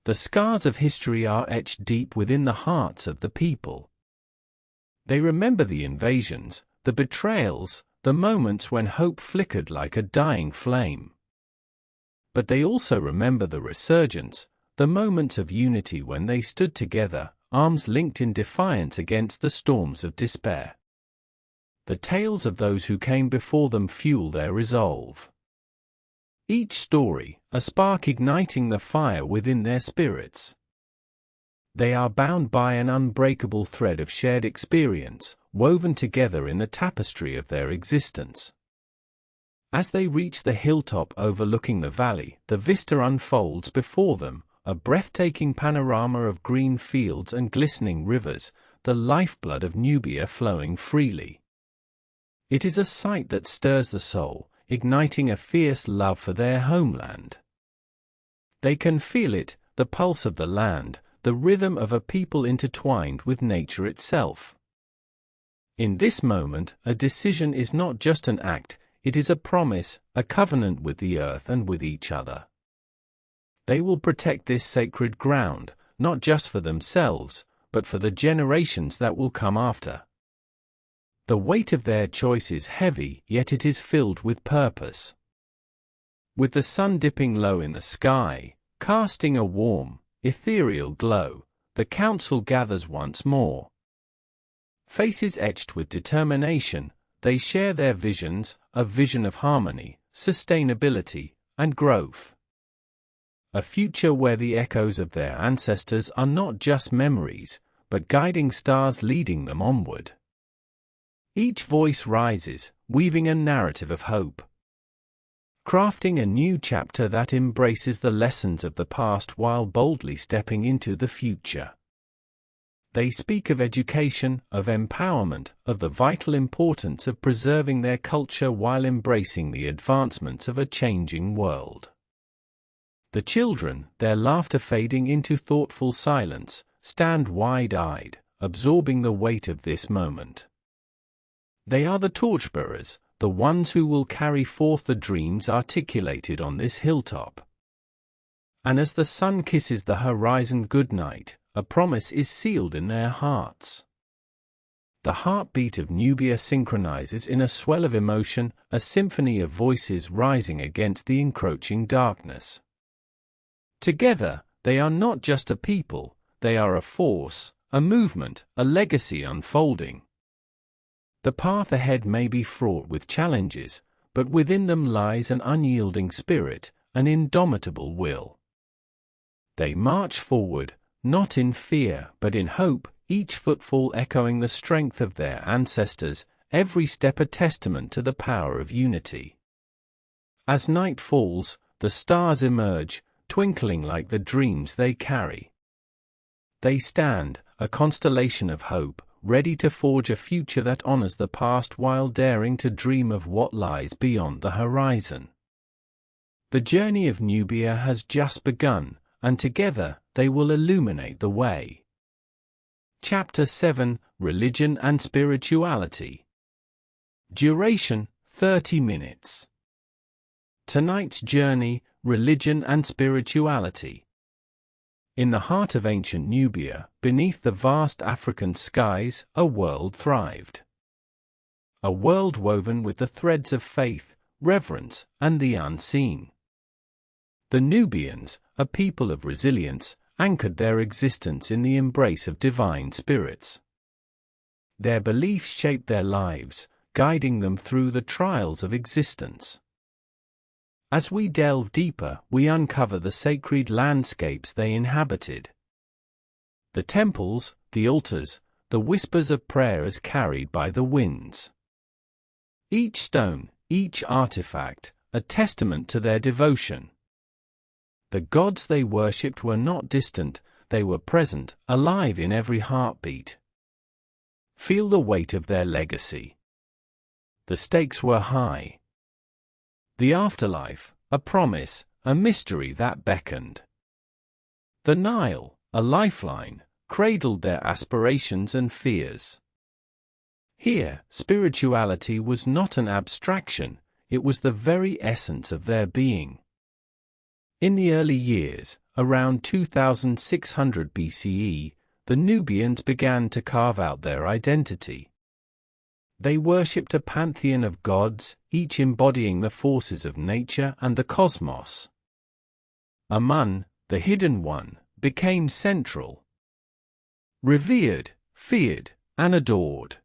The scars of history are etched deep within the hearts of the people. They remember the invasions, the betrayals, the moments when hope flickered like a dying flame. But they also remember the resurgence, the moments of unity when they stood together, arms linked in defiance against the storms of despair. The tales of those who came before them fuel their resolve. Each story, a spark igniting the fire within their spirits. They are bound by an unbreakable thread of shared experience, woven together in the tapestry of their existence. As they reach the hilltop overlooking the valley, the vista unfolds before them, a breathtaking panorama of green fields and glistening rivers, the lifeblood of Nubia flowing freely. It is a sight that stirs the soul, igniting a fierce love for their homeland. They can feel it, the pulse of the land, the rhythm of a people intertwined with nature itself. In this moment, a decision is not just an act, it is a promise, a covenant with the earth and with each other. They will protect this sacred ground, not just for themselves, but for the generations that will come after. The weight of their choice is heavy, yet it is filled with purpose. With the sun dipping low in the sky, casting a warm, ethereal glow, the council gathers once more. Faces etched with determination, they share their visions, a vision of harmony, sustainability, and growth. A future where the echoes of their ancestors are not just memories, but guiding stars leading them onward. Each voice rises, weaving a narrative of hope. Crafting a new chapter that embraces the lessons of the past while boldly stepping into the future. They speak of education, of empowerment, of the vital importance of preserving their culture while embracing the advancements of a changing world. The children, their laughter fading into thoughtful silence, stand wide-eyed, absorbing the weight of this moment. They are the torchbearers, the ones who will carry forth the dreams articulated on this hilltop. And as the sun kisses the horizon goodnight, a promise is sealed in their hearts. The heartbeat of Nubia synchronizes in a swell of emotion, a symphony of voices rising against the encroaching darkness. Together, they are not just a people, they are a force, a movement, a legacy unfolding. The path ahead may be fraught with challenges, but within them lies an unyielding spirit, an indomitable will. They march forward, not in fear but in hope, each footfall echoing the strength of their ancestors, every step a testament to the power of unity. As night falls, the stars emerge, twinkling like the dreams they carry. They stand, a constellation of hope, ready to forge a future that honors the past while daring to dream of what lies beyond the horizon. The journey of Nubia has just begun, and together, they will illuminate the way. Chapter 7: Religion and Spirituality. Duration: 30 minutes. Tonight's journey: Religion and Spirituality. In the heart of ancient Nubia, beneath the vast African skies, a world thrived. A world woven with the threads of faith, reverence, and the unseen. The Nubians, a people of resilience, anchored their existence in the embrace of divine spirits. Their beliefs shaped their lives, guiding them through the trials of existence. As we delve deeper, we uncover the sacred landscapes they inhabited. The temples, the altars, the whispers of prayers carried by the winds. Each stone, each artifact, a testament to their devotion. The gods they worshipped were not distant, they were present, alive in every heartbeat. Feel the weight of their legacy. The stakes were high. The afterlife, a promise, a mystery that beckoned. The Nile, a lifeline, cradled their aspirations and fears. Here, spirituality was not an abstraction, it was the very essence of their being. In the early years, around 2600 BCE, the Nubians began to carve out their identity. They worshipped a pantheon of gods, each embodying the forces of nature and the cosmos. Amun, the hidden one, became central. Revered, feared, and adored.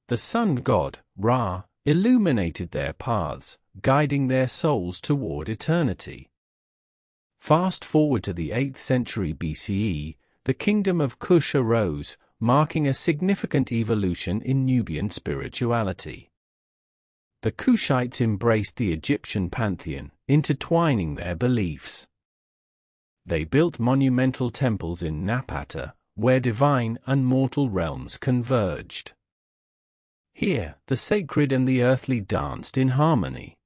The sun god, Ra, illuminated their paths, guiding their souls toward eternity. Fast forward to the 8th century BCE, the kingdom of Kush arose, marking a significant evolution in Nubian spirituality. The Kushites embraced the Egyptian pantheon, intertwining their beliefs. They built monumental temples in Napata, where divine and mortal realms converged. Here, the sacred and the earthly danced in harmony.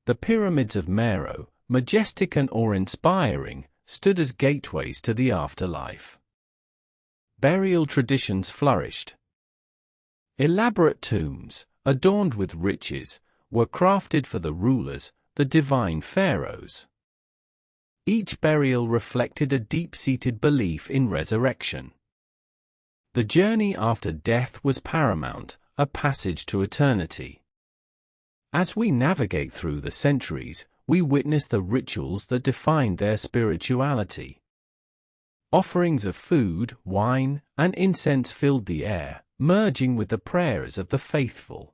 The pyramids of Meroe, majestic and awe-inspiring, stood as gateways to the afterlife. Burial traditions flourished. Elaborate tombs, adorned with riches, were crafted for the rulers, the divine pharaohs. Each burial reflected a deep-seated belief in resurrection. The journey after death was paramount, a passage to eternity. As we navigate through the centuries, we witness the rituals that defined their spirituality. Offerings of food, wine, and incense filled the air, merging with the prayers of the faithful.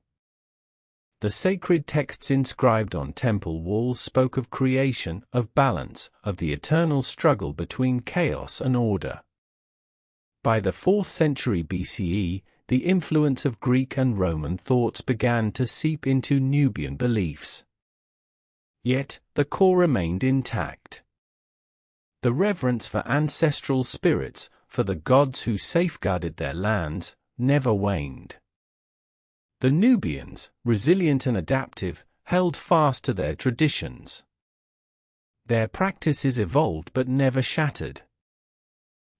The sacred texts inscribed on temple walls spoke of creation, of balance, of the eternal struggle between chaos and order. By the 4th century BCE, the influence of Greek and Roman thoughts began to seep into Nubian beliefs. Yet, the core remained intact. The reverence for ancestral spirits, for the gods who safeguarded their lands, never waned. The Nubians, resilient and adaptive, held fast to their traditions. Their practices evolved but never shattered.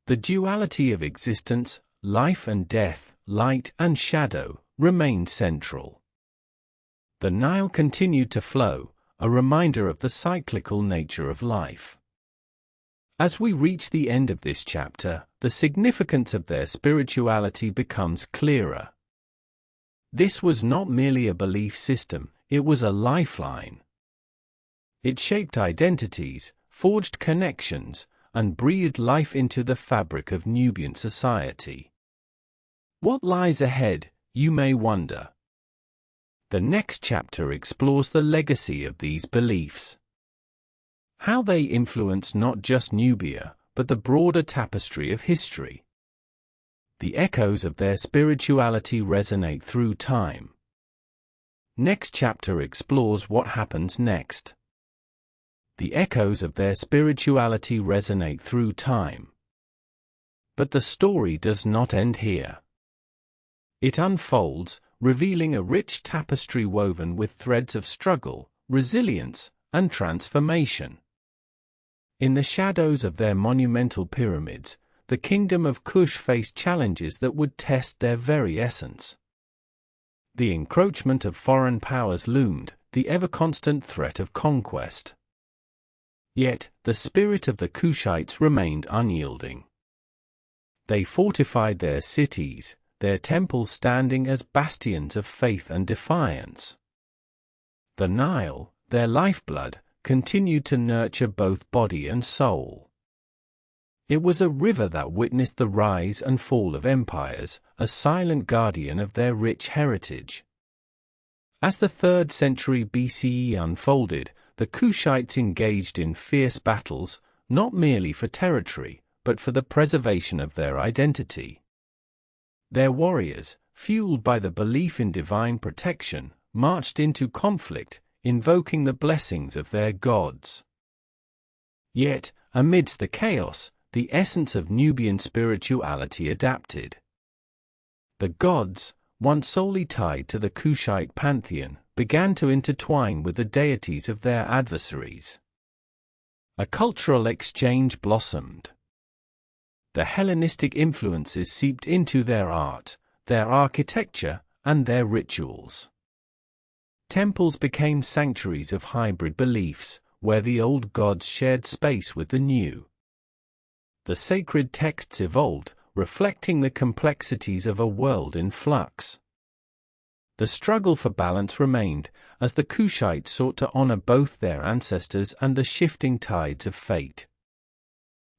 The duality of existence, life and death, light and shadow, remained central. The Nile continued to flow, a reminder of the cyclical nature of life. As we reach the end of this chapter, the significance of their spirituality becomes clearer. This was not merely a belief system, it was a lifeline. It shaped identities, forged connections, and breathed life into the fabric of Nubian society. What lies ahead, you may wonder. The next chapter explores the legacy of these beliefs. How they influence not just Nubia, but the broader tapestry of history. The echoes of their spirituality resonate through time. Next chapter explores what happens next. The echoes of their spirituality resonate through time. But the story does not end here. It unfolds, revealing a rich tapestry woven with threads of struggle, resilience, and transformation. In the shadows of their monumental pyramids, the kingdom of Kush faced challenges that would test their very essence. The encroachment of foreign powers loomed, the ever-constant threat of conquest. Yet, the spirit of the Kushites remained unyielding. They fortified their cities, their temples standing as bastions of faith and defiance. The Nile, their lifeblood, continued to nurture both body and soul. It was a river that witnessed the rise and fall of empires, a silent guardian of their rich heritage. As the 3rd century BCE unfolded, the Kushites engaged in fierce battles, not merely for territory, but for the preservation of their identity. Their warriors, fueled by the belief in divine protection, marched into conflict, invoking the blessings of their gods. Yet, amidst the chaos, the essence of Nubian spirituality adapted. The gods, once solely tied to the Kushite pantheon, began to intertwine with the deities of their adversaries. A cultural exchange blossomed. The Hellenistic influences seeped into their art, their architecture, and their rituals. Temples became sanctuaries of hybrid beliefs, where the old gods shared space with the new. The sacred texts evolved, reflecting the complexities of a world in flux. The struggle for balance remained, as the Kushites sought to honor both their ancestors and the shifting tides of fate.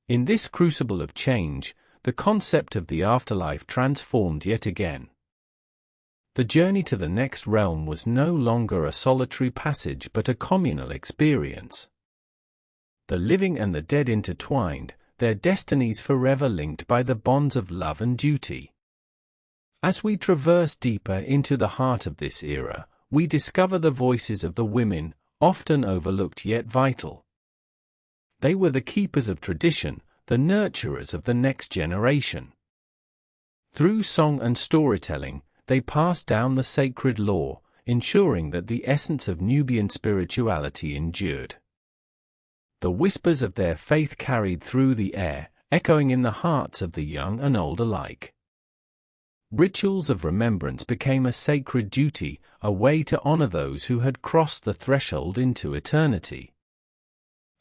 In this crucible of change, the concept of the afterlife transformed yet again. The journey to the next realm was no longer a solitary passage but a communal experience. The living and the dead intertwined, their destinies forever linked by the bonds of love and duty. As we traverse deeper into the heart of this era, we discover the voices of the women, often overlooked yet vital. They were the keepers of tradition, the nurturers of the next generation. Through song and storytelling, they passed down the sacred lore, ensuring that the essence of Nubian spirituality endured. The whispers of their faith carried through the air, echoing in the hearts of the young and old alike. Rituals of remembrance became a sacred duty, a way to honor those who had crossed the threshold into eternity.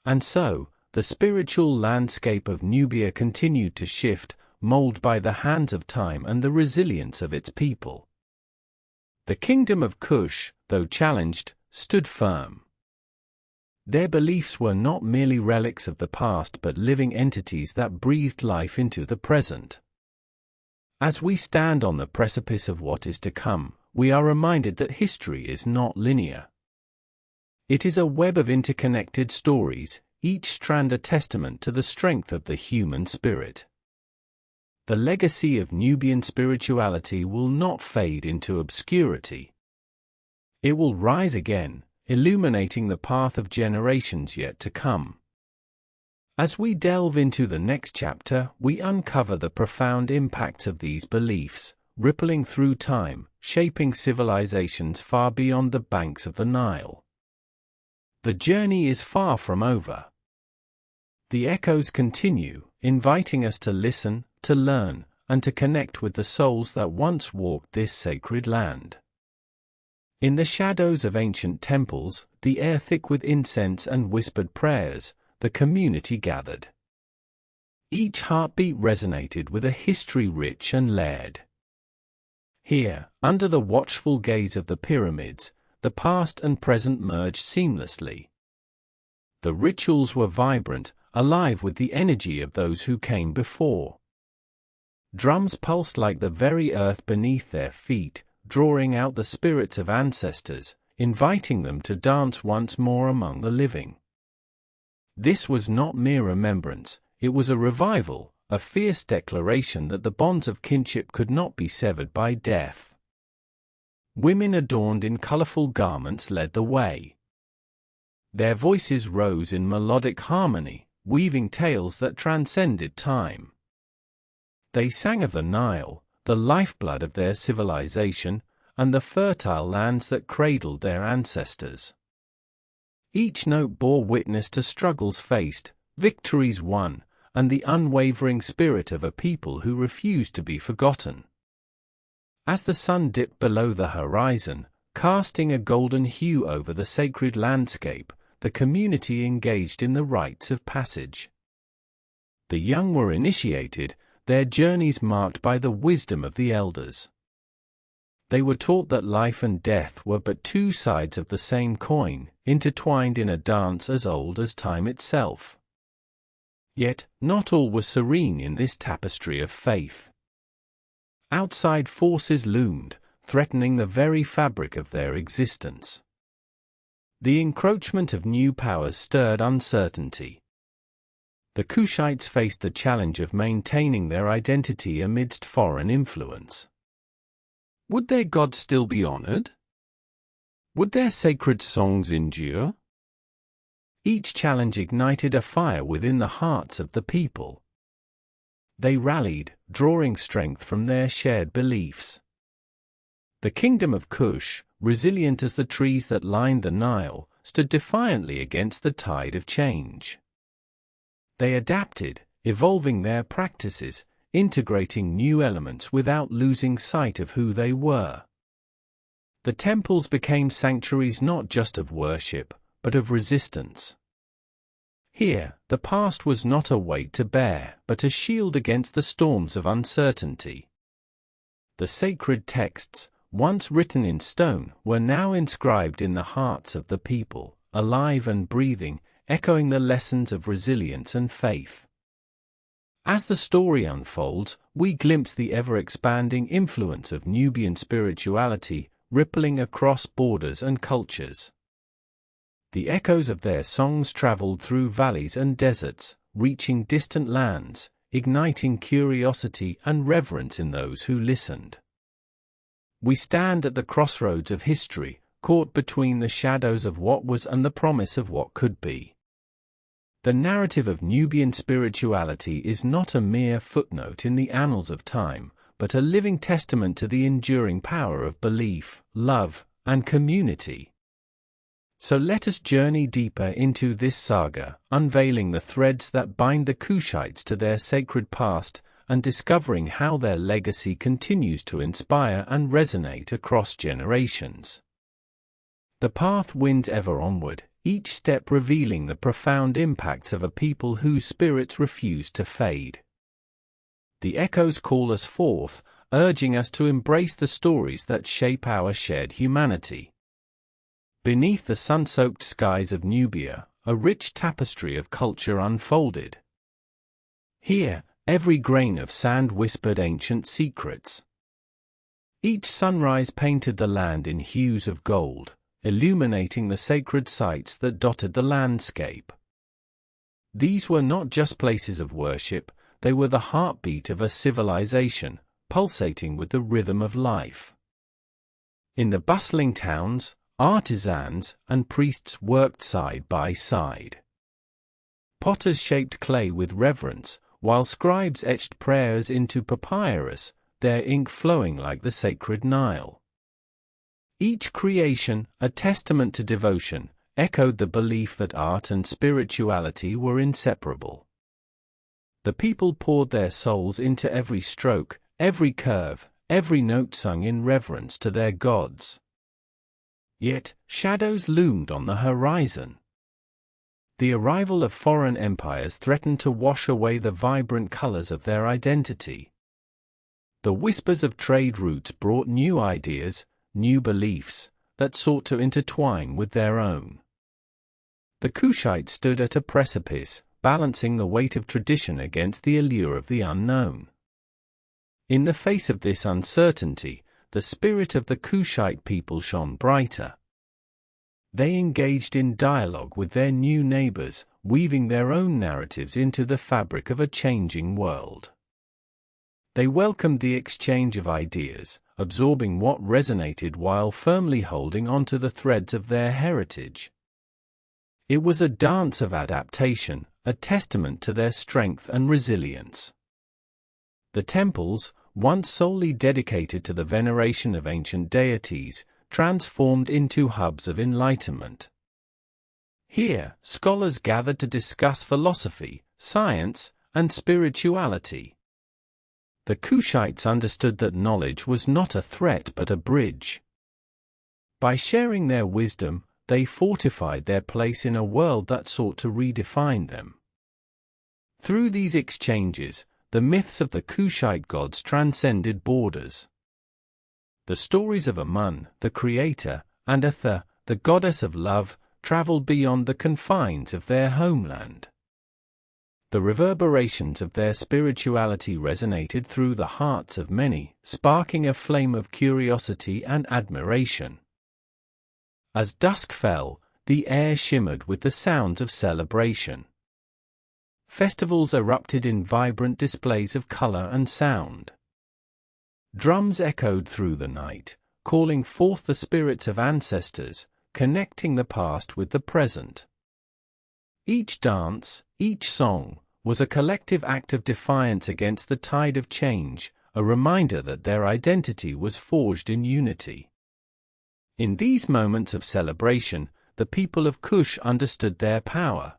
And so, the spiritual landscape of Nubia continued to shift, molded by the hands of time and the resilience of its people. The kingdom of Kush, though challenged, stood firm. Their beliefs were not merely relics of the past but living entities that breathed life into the present. As we stand on the precipice of what is to come, we are reminded that history is not linear. It is a web of interconnected stories, each strand a testament to the strength of the human spirit. The legacy of Nubian spirituality will not fade into obscurity. It will rise again, illuminating the path of generations yet to come. As we delve into the next chapter, we uncover the profound impacts of these beliefs, rippling through time, shaping civilizations far beyond the banks of the Nile. The journey is far from over. The echoes continue, inviting us to listen, to learn, and to connect with the souls that once walked this sacred land. In the shadows of ancient temples, the air thick with incense and whispered prayers, the community gathered. Each heartbeat resonated with a history rich and layered. Here, under the watchful gaze of the pyramids, the past and present merged seamlessly. The rituals were vibrant, alive with the energy of those who came before. Drums pulsed like the very earth beneath their feet, drawing out the spirits of ancestors, inviting them to dance once more among the living. This was not mere remembrance, it was a revival, a fierce declaration that the bonds of kinship could not be severed by death. Women adorned in colorful garments led the way. Their voices rose in melodic harmony, weaving tales that transcended time. They sang of the Nile, the lifeblood of their civilization, and the fertile lands that cradled their ancestors. Each note bore witness to struggles faced, victories won, and the unwavering spirit of a people who refused to be forgotten. As the sun dipped below the horizon, casting a golden hue over the sacred landscape, the community engaged in the rites of passage. The young were initiated, their journeys marked by the wisdom of the elders. They were taught that life and death were but two sides of the same coin, intertwined in a dance as old as time itself. Yet, not all was serene in this tapestry of faith. Outside forces loomed, threatening the very fabric of their existence. The encroachment of new powers stirred uncertainty. The Kushites faced the challenge of maintaining their identity amidst foreign influence. Would their gods still be honored? Would their sacred songs endure? Each challenge ignited a fire within the hearts of the people. They rallied, drawing strength from their shared beliefs. The kingdom of Kush, resilient as the trees that lined the Nile, stood defiantly against the tide of change. They adapted, evolving their practices, integrating new elements without losing sight of who they were. The temples became sanctuaries not just of worship, but of resistance. Here, the past was not a weight to bear, but a shield against the storms of uncertainty. The sacred texts, once written in stone, were now inscribed in the hearts of the people, alive and breathing, echoing the lessons of resilience and faith. As the story unfolds, we glimpse the ever-expanding influence of Nubian spirituality, rippling across borders and cultures. The echoes of their songs traveled through valleys and deserts, reaching distant lands, igniting curiosity and reverence in those who listened. We stand at the crossroads of history, caught between the shadows of what was and the promise of what could be. The narrative of Nubian spirituality is not a mere footnote in the annals of time, but a living testament to the enduring power of belief, love, and community. So let us journey deeper into this saga, unveiling the threads that bind the Kushites to their sacred past, and discovering how their legacy continues to inspire and resonate across generations. The path winds ever onward, each step revealing the profound impacts of a people whose spirits refuse to fade. The echoes call us forth, urging us to embrace the stories that shape our shared humanity. Beneath the sun-soaked skies of Nubia, a rich tapestry of culture unfolded. Here, every grain of sand whispered ancient secrets. Each sunrise painted the land in hues of gold, illuminating the sacred sites that dotted the landscape. These were not just places of worship, they were the heartbeat of a civilization, pulsating with the rhythm of life. In the bustling towns, artisans and priests worked side by side. Potters shaped clay with reverence, while scribes etched prayers into papyrus, their ink flowing like the sacred Nile. Each creation, a testament to devotion, echoed the belief that art and spirituality were inseparable. The people poured their souls into every stroke, every curve, every note sung in reverence to their gods. Yet, shadows loomed on the horizon. The arrival of foreign empires threatened to wash away the vibrant colors of their identity. The whispers of trade routes brought new ideas, new beliefs, that sought to intertwine with their own. The Kushites stood at a precipice, balancing the weight of tradition against the allure of the unknown. In the face of this uncertainty, the spirit of the Kushite people shone brighter. They engaged in dialogue with their new neighbors, weaving their own narratives into the fabric of a changing world. They welcomed the exchange of ideas, absorbing what resonated while firmly holding onto the threads of their heritage. It was a dance of adaptation, a testament to their strength and resilience. The temples, once solely dedicated to the veneration of ancient deities, transformed into hubs of enlightenment. Here, scholars gathered to discuss philosophy, science, and spirituality. The Kushites understood that knowledge was not a threat but a bridge. By sharing their wisdom, they fortified their place in a world that sought to redefine them. Through these exchanges, the myths of the Kushite gods transcended borders. The stories of Amun, the creator, and Atha, the goddess of love, traveled beyond the confines of their homeland. The reverberations of their spirituality resonated through the hearts of many, sparking a flame of curiosity and admiration. As dusk fell, the air shimmered with the sounds of celebration. Festivals erupted in vibrant displays of color and sound. Drums echoed through the night, calling forth the spirits of ancestors, connecting the past with the present. Each dance, each song, was a collective act of defiance against the tide of change, a reminder that their identity was forged in unity. In these moments of celebration, the people of Kush understood their power.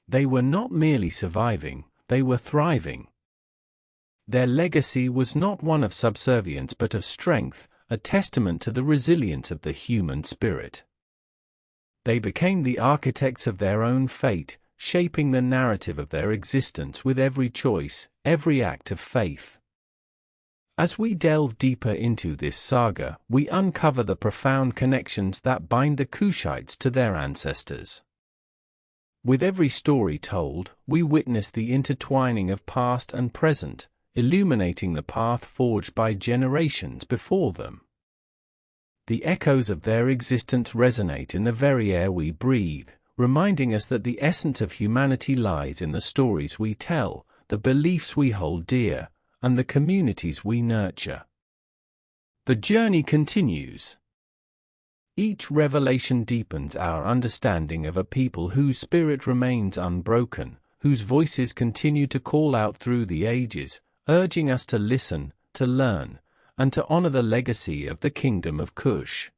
They were not merely surviving, they were thriving. Their legacy was not one of subservience but of strength, a testament to the resilience of the human spirit. They became the architects of their own fate, shaping the narrative of their existence with every choice, every act of faith. As we delve deeper into this saga, we uncover the profound connections that bind the Kushites to their ancestors. With every story told, we witness the intertwining of past and present, illuminating the path forged by generations before them. The echoes of their existence resonate in the very air we breathe, reminding us that the essence of humanity lies in the stories we tell, the beliefs we hold dear, and the communities we nurture. The journey continues. Each revelation deepens our understanding of a people whose spirit remains unbroken, whose voices continue to call out through the ages, urging us to listen, to learn, and to honor the legacy of the Kingdom of Kush.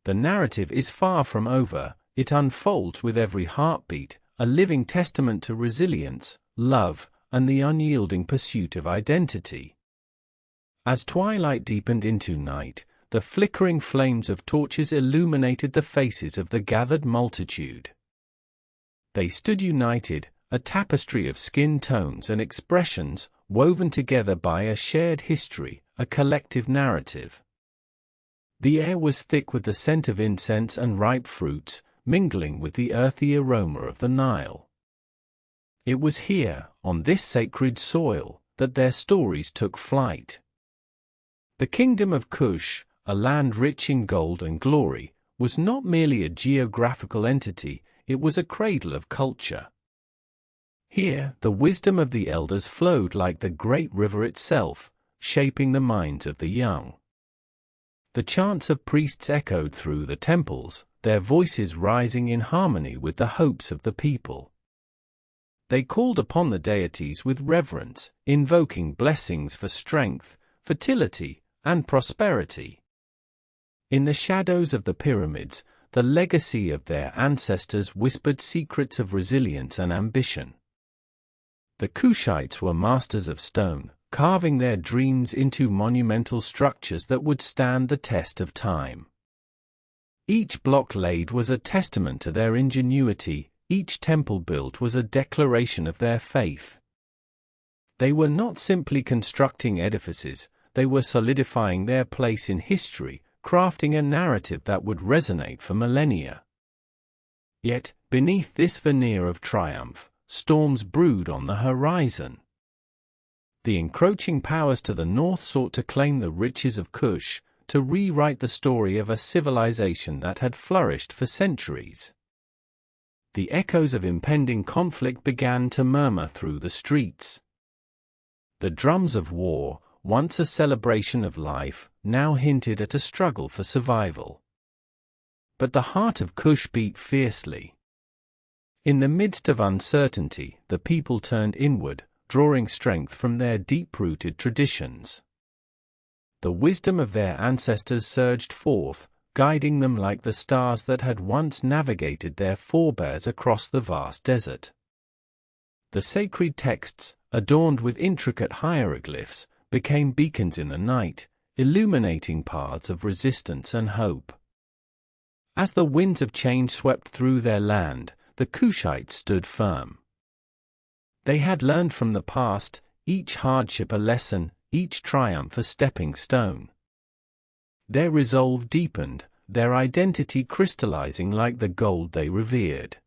The narrative is far from over, it unfolds with every heartbeat, a living testament to resilience, love, and the unyielding pursuit of identity. As twilight deepened into night, the flickering flames of torches illuminated the faces of the gathered multitude. They stood united, a tapestry of skin tones and expressions, woven together by a shared history, a collective narrative. The air was thick with the scent of incense and ripe fruits, mingling with the earthy aroma of the Nile. It was here, on this sacred soil, that their stories took flight. The Kingdom of Kush, a land rich in gold and glory, was not merely a geographical entity, it was a cradle of culture. Here, the wisdom of the elders flowed like the great river itself, shaping the minds of the young. The chants of priests echoed through the temples, their voices rising in harmony with the hopes of the people. They called upon the deities with reverence, invoking blessings for strength, fertility, and prosperity. In the shadows of the pyramids, the legacy of their ancestors whispered secrets of resilience and ambition. The Kushites were masters of stone, carving their dreams into monumental structures that would stand the test of time. Each block laid was a testament to their ingenuity, each temple built was a declaration of their faith. They were not simply constructing edifices, they were solidifying their place in history, crafting a narrative that would resonate for millennia. Yet, beneath this veneer of triumph, storms brewed on the horizon. The encroaching powers to the north sought to claim the riches of Kush, to rewrite the story of a civilization that had flourished for centuries. The echoes of impending conflict began to murmur through the streets. The drums of war, once a celebration of life, now hinted at a struggle for survival. But the heart of Kush beat fiercely. In the midst of uncertainty, the people turned inward, drawing strength from their deep-rooted traditions. The wisdom of their ancestors surged forth, guiding them like the stars that had once navigated their forebears across the vast desert. The sacred texts, adorned with intricate hieroglyphs, became beacons in the night, illuminating paths of resistance and hope. As the winds of change swept through their land, the Kushites stood firm. They had learned from the past, each hardship a lesson, each triumph a stepping stone. Their resolve deepened, their identity crystallizing like the gold they revered.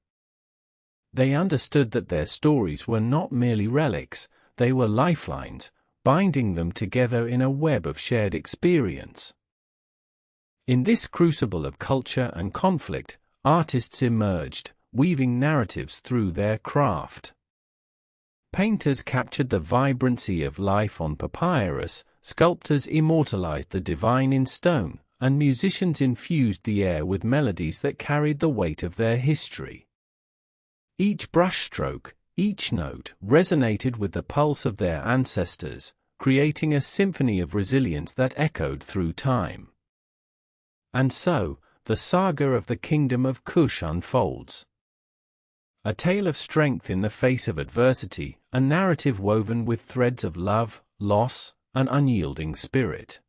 They understood that their stories were not merely relics, they were lifelines, binding them together in a web of shared experience. In this crucible of culture and conflict, artists emerged, weaving narratives through their craft. Painters captured the vibrancy of life on papyrus, sculptors immortalized the divine in stone, and musicians infused the air with melodies that carried the weight of their history. Each brushstroke, each note, resonated with the pulse of their ancestors, creating a symphony of resilience that echoed through time. And so, the saga of the kingdom of Kush unfolds. A tale of strength in the face of adversity, a narrative woven with threads of love, loss, and unyielding spirit.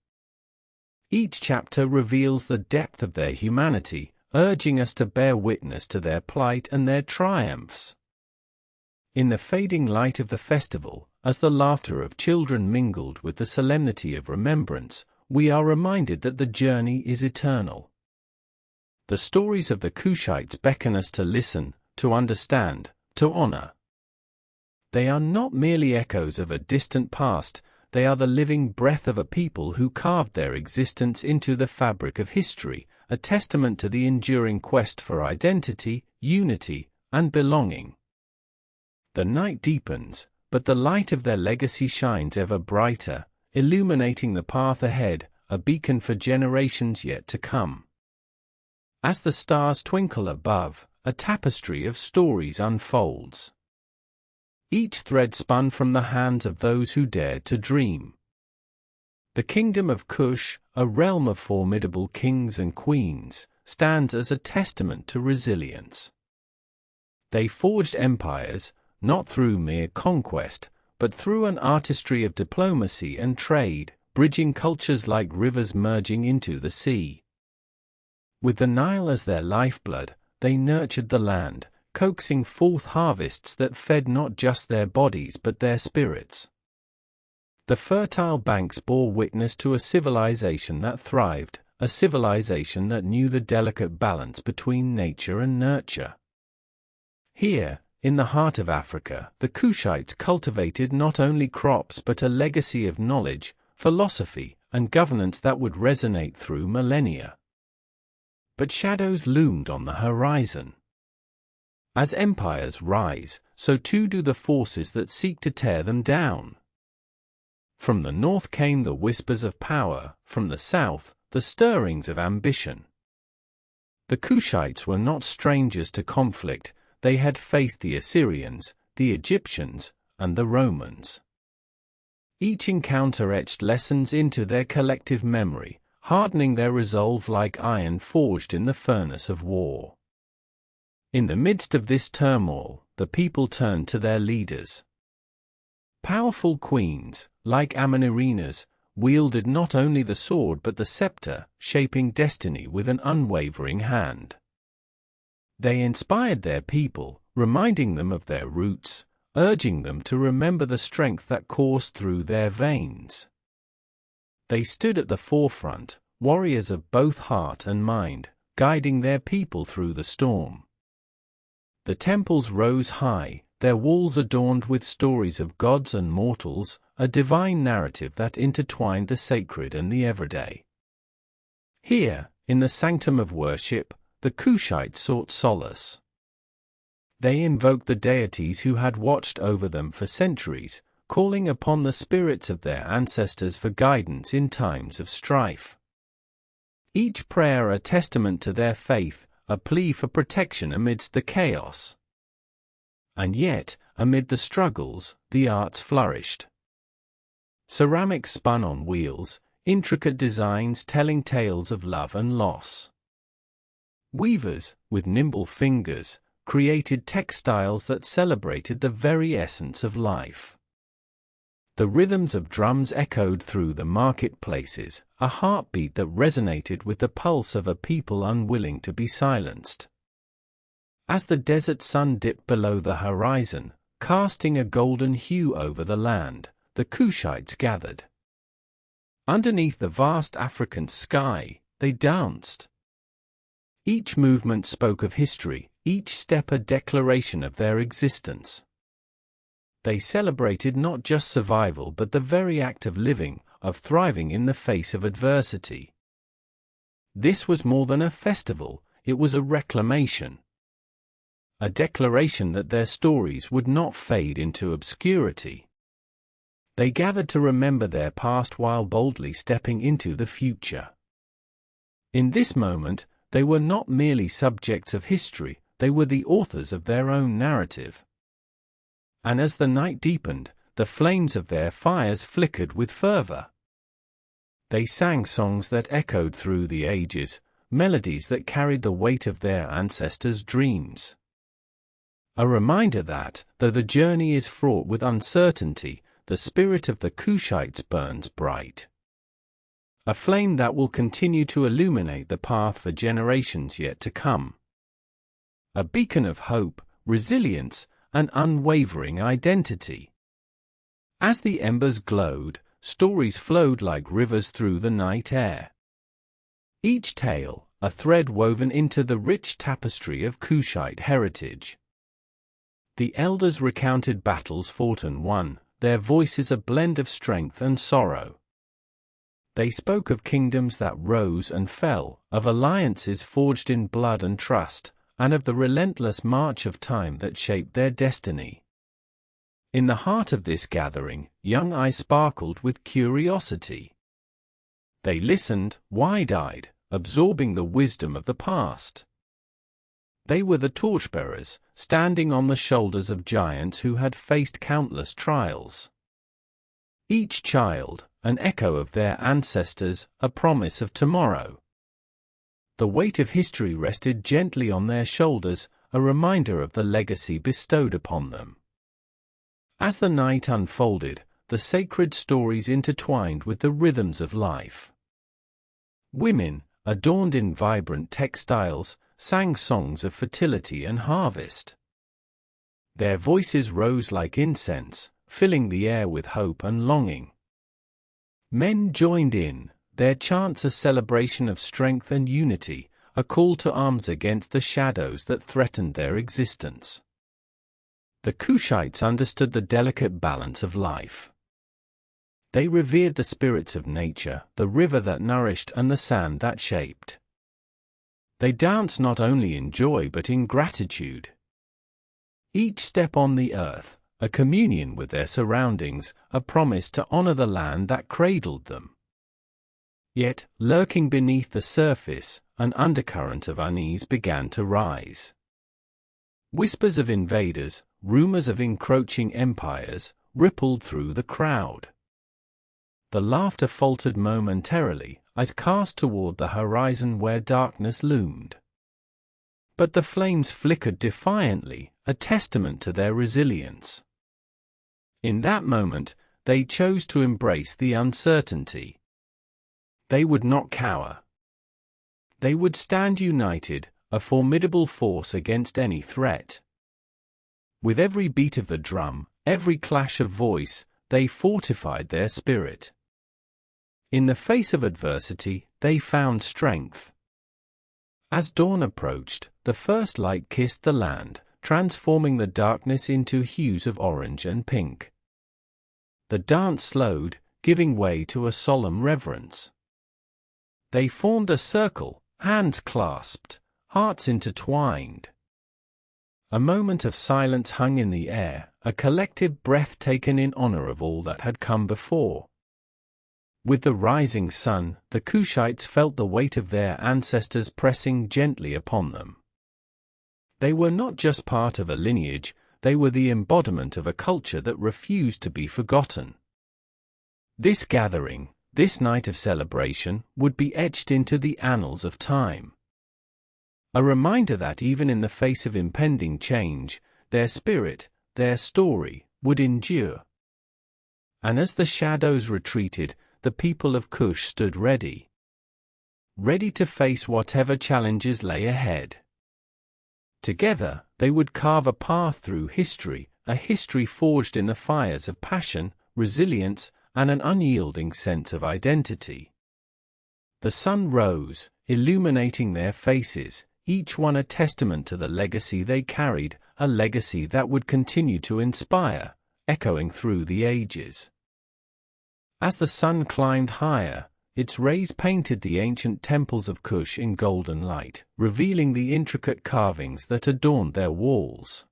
Each chapter reveals the depth of their humanity, urging us to bear witness to their plight and their triumphs. In the fading light of the festival, as the laughter of children mingled with the solemnity of remembrance, we are reminded that the journey is eternal. The stories of the Kushites beckon us to listen, to understand, to honor. They are not merely echoes of a distant past, they are the living breath of a people who carved their existence into the fabric of history, a testament to the enduring quest for identity, unity, and belonging. The night deepens, but the light of their legacy shines ever brighter, illuminating the path ahead, a beacon for generations yet to come. As the stars twinkle above, a tapestry of stories unfolds. Each thread spun from the hands of those who dared to dream. The kingdom of Kush, a realm of formidable kings and queens, stands as a testament to resilience. They forged empires, not through mere conquest, but through an artistry of diplomacy and trade, bridging cultures like rivers merging into the sea. With the Nile as their lifeblood, they nurtured the land, coaxing forth harvests that fed not just their bodies but their spirits. The fertile banks bore witness to a civilization that thrived, a civilization that knew the delicate balance between nature and nurture. Here, in the heart of Africa, the Kushites cultivated not only crops but a legacy of knowledge, philosophy, and governance that would resonate through millennia. But shadows loomed on the horizon. As empires rise, so too do the forces that seek to tear them down. From the north came the whispers of power, from the south, the stirrings of ambition. The Kushites were not strangers to conflict, they had faced the Assyrians, the Egyptians, and the Romans. Each encounter etched lessons into their collective memory, hardening their resolve like iron forged in the furnace of war. In the midst of this turmoil, the people turned to their leaders. Powerful queens, like Amenerina's, wielded not only the sword but the scepter, shaping destiny with an unwavering hand. They inspired their people, reminding them of their roots, urging them to remember the strength that coursed through their veins. They stood at the forefront, warriors of both heart and mind, guiding their people through the storm. The temples rose high, their walls adorned with stories of gods and mortals, a divine narrative that intertwined the sacred and the everyday. Here, in the sanctum of worship, the Kushites sought solace. They invoked the deities who had watched over them for centuries, calling upon the spirits of their ancestors for guidance in times of strife. Each prayer a testament to their faith, a plea for protection amidst the chaos. And yet, amid the struggles, the arts flourished. Ceramics spun on wheels, intricate designs telling tales of love and loss. Weavers, with nimble fingers, created textiles that celebrated the very essence of life. The rhythms of drums echoed through the marketplaces, a heartbeat that resonated with the pulse of a people unwilling to be silenced. As the desert sun dipped below the horizon, casting a golden hue over the land, the Kushites gathered. Underneath the vast African sky, they danced. Each movement spoke of history, each step a declaration of their existence. They celebrated not just survival but the very act of living, of thriving in the face of adversity. This was more than a festival, it was a reclamation. A declaration that their stories would not fade into obscurity. They gathered to remember their past while boldly stepping into the future. In this moment, they were not merely subjects of history, they were the authors of their own narrative. And as the night deepened, the flames of their fires flickered with fervor. They sang songs that echoed through the ages, melodies that carried the weight of their ancestors' dreams. A reminder that, though the journey is fraught with uncertainty, the spirit of the Kushites burns bright. A flame that will continue to illuminate the path for generations yet to come. A beacon of hope, resilience, and unwavering identity. As the embers glowed, stories flowed like rivers through the night air. Each tale, a thread woven into the rich tapestry of Kushite heritage. The elders recounted battles fought and won, their voices a blend of strength and sorrow. They spoke of kingdoms that rose and fell, of alliances forged in blood and trust, and of the relentless march of time that shaped their destiny. In the heart of this gathering, young eyes sparkled with curiosity. They listened, wide-eyed, absorbing the wisdom of the past. They were the torchbearers, standing on the shoulders of giants who had faced countless trials. Each child, an echo of their ancestors, a promise of tomorrow. The weight of history rested gently on their shoulders, a reminder of the legacy bestowed upon them. As the night unfolded, the sacred stories intertwined with the rhythms of life. Women, adorned in vibrant textiles, sang songs of fertility and harvest. Their voices rose like incense, filling the air with hope and longing. Men joined in, their chants a celebration of strength and unity, a call to arms against the shadows that threatened their existence. The Kushites understood the delicate balance of life. They revered the spirits of nature, the river that nourished and the sand that shaped. They danced not only in joy but in gratitude. Each step on the earth, a communion with their surroundings, a promise to honor the land that cradled them. Yet, lurking beneath the surface, an undercurrent of unease began to rise. Whispers of invaders, rumors of encroaching empires, rippled through the crowd. The laughter faltered momentarily, eyes cast toward the horizon where darkness loomed. But the flames flickered defiantly, a testament to their resilience. In that moment, they chose to embrace the uncertainty. They would not cower. They would stand united, a formidable force against any threat. With every beat of the drum, every clash of voice, they fortified their spirit. In the face of adversity, they found strength. As dawn approached, the first light kissed the land, transforming the darkness into hues of orange and pink. The dance slowed, giving way to a solemn reverence. They formed a circle, hands clasped, hearts intertwined. A moment of silence hung in the air, a collective breath taken in honor of all that had come before. With the rising sun, the Kushites felt the weight of their ancestors pressing gently upon them. They were not just part of a lineage, they were the embodiment of a culture that refused to be forgotten. This gathering, this night of celebration, would be etched into the annals of time. A reminder that even in the face of impending change, their spirit, their story, would endure. And as the shadows retreated, the people of Kush stood ready. Ready to face whatever challenges lay ahead. Together, they would carve a path through history, a history forged in the fires of passion, resilience, and an unyielding sense of identity. The sun rose, illuminating their faces, each one a testament to the legacy they carried, a legacy that would continue to inspire, echoing through the ages. As the sun climbed higher, its rays painted the ancient temples of Kush in golden light, revealing the intricate carvings that adorned their walls.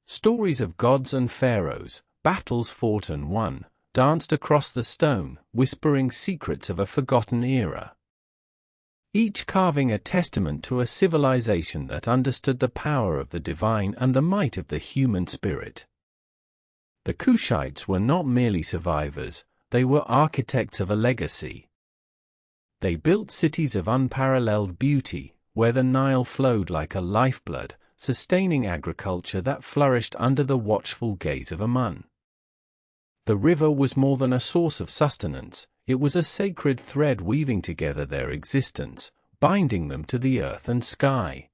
Stories of gods and pharaohs, battles fought and won, danced across the stone, whispering secrets of a forgotten era. Each carving a testament to a civilization that understood the power of the divine and the might of the human spirit. The Kushites were not merely survivors, they were architects of a legacy. They built cities of unparalleled beauty, where the Nile flowed like a lifeblood, sustaining agriculture that flourished under the watchful gaze of Amun. The river was more than a source of sustenance, it was a sacred thread weaving together their existence, binding them to the earth and sky.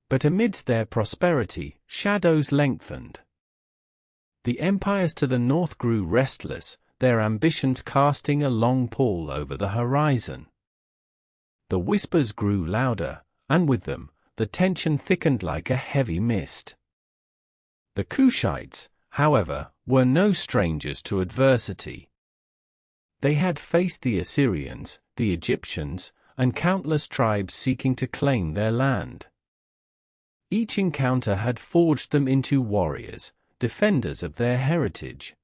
But amidst their prosperity, shadows lengthened. The empires to the north grew restless, their ambitions casting a long pall over the horizon. The whispers grew louder, and with them, the tension thickened like a heavy mist. The Kushites, however, were no strangers to adversity. They had faced the Assyrians, the Egyptians, and countless tribes seeking to claim their land. Each encounter had forged them into warriors, defenders of their heritage.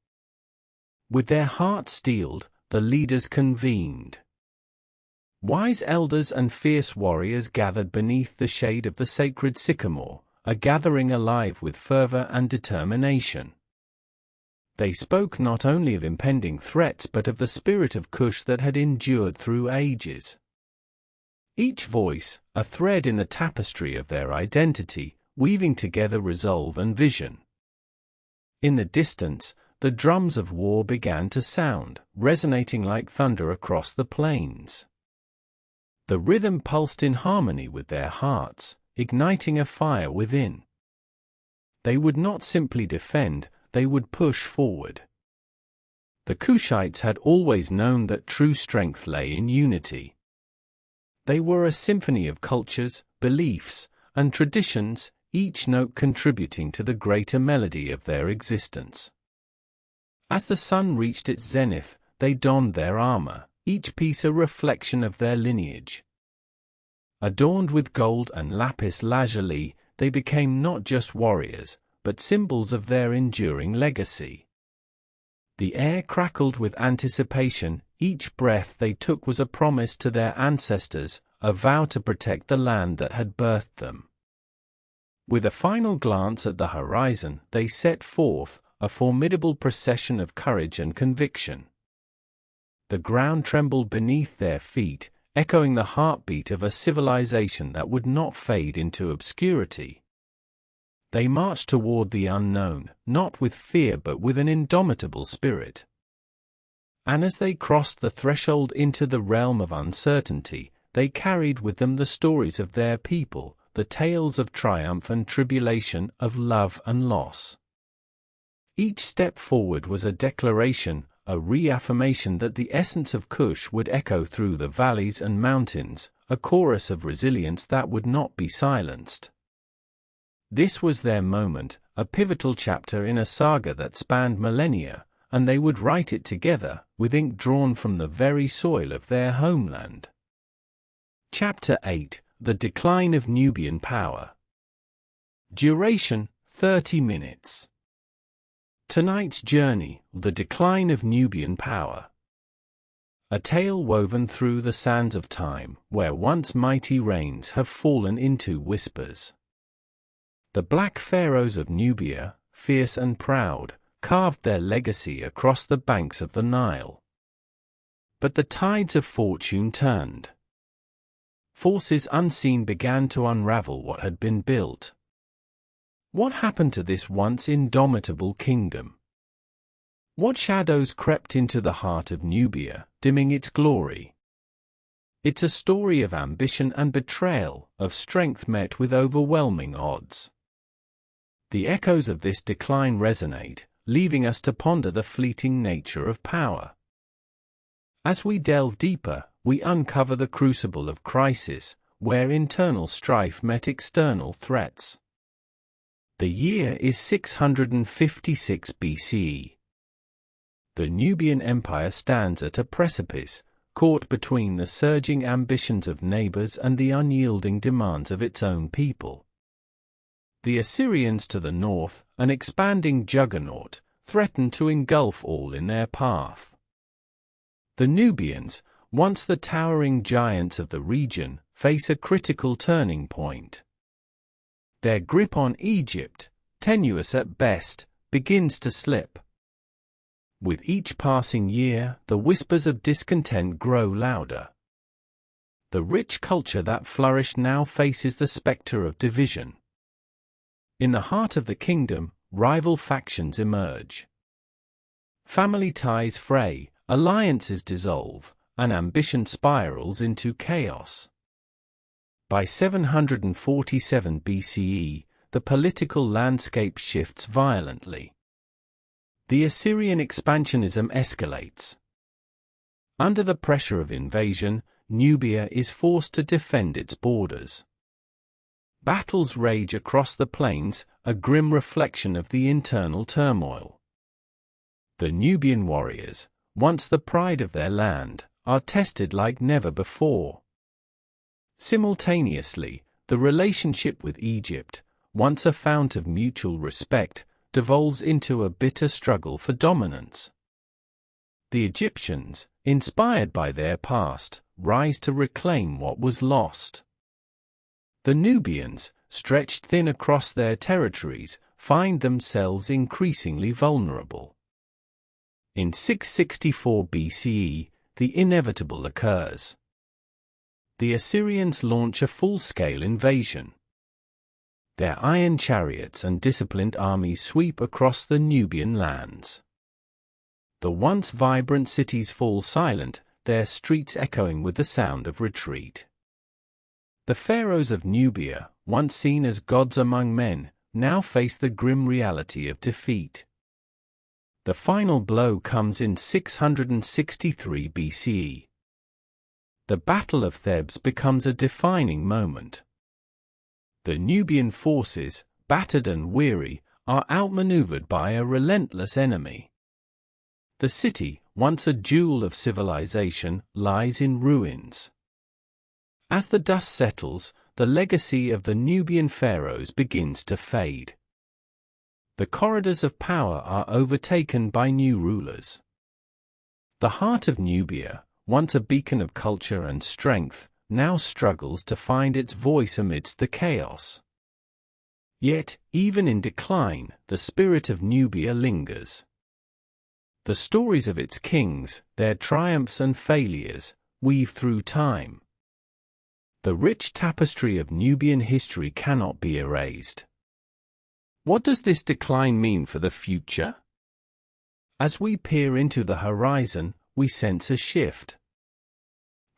With their hearts steeled, the leaders convened. Wise elders and fierce warriors gathered beneath the shade of the sacred sycamore, a gathering alive with fervor and determination. They spoke not only of impending threats but of the spirit of Kush that had endured through ages. Each voice, a thread in the tapestry of their identity, weaving together resolve and vision. In the distance, the drums of war began to sound, resonating like thunder across the plains. The rhythm pulsed in harmony with their hearts, igniting a fire within. They would not simply defend, they would push forward. The Kushites had always known that true strength lay in unity. They were a symphony of cultures, beliefs, and traditions, each note contributing to the greater melody of their existence. As the sun reached its zenith, they donned their armor, each piece a reflection of their lineage. Adorned with gold and lapis lazuli, they became not just warriors, but symbols of their enduring legacy. The air crackled with anticipation, each breath they took was a promise to their ancestors, a vow to protect the land that had birthed them. With a final glance at the horizon, they set forth, a formidable procession of courage and conviction. The ground trembled beneath their feet, echoing the heartbeat of a civilization that would not fade into obscurity. They marched toward the unknown, not with fear but with an indomitable spirit. And as they crossed the threshold into the realm of uncertainty, they carried with them the stories of their people, the tales of triumph and tribulation, of love and loss. Each step forward was a declaration, a reaffirmation that the essence of Kush would echo through the valleys and mountains, a chorus of resilience that would not be silenced. This was their moment, a pivotal chapter in a saga that spanned millennia, and they would write it together, with ink drawn from the very soil of their homeland. Chapter 8: The Decline of Nubian Power. Duration: 30 minutes. Tonight's journey: The Decline of Nubian Power. A tale woven through the sands of time, where once mighty reigns have fallen into whispers. The black pharaohs of Nubia, fierce and proud, carved their legacy across the banks of the Nile. But the tides of fortune turned. Forces unseen began to unravel what had been built. What happened to this once indomitable kingdom? What shadows crept into the heart of Nubia, dimming its glory? It's a story of ambition and betrayal, of strength met with overwhelming odds. The echoes of this decline resonate, leaving us to ponder the fleeting nature of power. As we delve deeper, we uncover the crucible of crisis, where internal strife met external threats. The year is 656 BCE. The Nubian Empire stands at a precipice, caught between the surging ambitions of neighbors and the unyielding demands of its own people. The Assyrians to the north, an expanding juggernaut, threaten to engulf all in their path. The Nubians, once the towering giants of the region, face a critical turning point. Their grip on Egypt, tenuous at best, begins to slip. With each passing year, the whispers of discontent grow louder. The rich culture that flourished now faces the specter of division. In the heart of the kingdom, rival factions emerge. Family ties fray, alliances dissolve, and ambition spirals into chaos. By 747 BCE, the political landscape shifts violently. The Assyrian expansionism escalates. Under the pressure of invasion, Nubia is forced to defend its borders. Battles rage across the plains, a grim reflection of the internal turmoil. The Nubian warriors, once the pride of their land, are tested like never before. Simultaneously, the relationship with Egypt, once a fount of mutual respect, devolves into a bitter struggle for dominance. The Egyptians, inspired by their past, rise to reclaim what was lost. The Nubians, stretched thin across their territories, find themselves increasingly vulnerable. In 664 BCE, the inevitable occurs. The Assyrians launch a full-scale invasion. Their iron chariots and disciplined armies sweep across the Nubian lands. The once vibrant cities fall silent, their streets echoing with the sound of retreat. The pharaohs of Nubia, once seen as gods among men, now face the grim reality of defeat. The final blow comes in 663 BCE. The Battle of Thebes becomes a defining moment. The Nubian forces, battered and weary, are outmaneuvered by a relentless enemy. The city, once a jewel of civilization, lies in ruins. As the dust settles, the legacy of the Nubian pharaohs begins to fade. The corridors of power are overtaken by new rulers. The heart of Nubia, once a beacon of culture and strength, now struggles to find its voice amidst the chaos. Yet, even in decline, the spirit of Nubia lingers. The stories of its kings, their triumphs and failures, weave through time. The rich tapestry of Nubian history cannot be erased. What does this decline mean for the future? As we peer into the horizon, we sense a shift.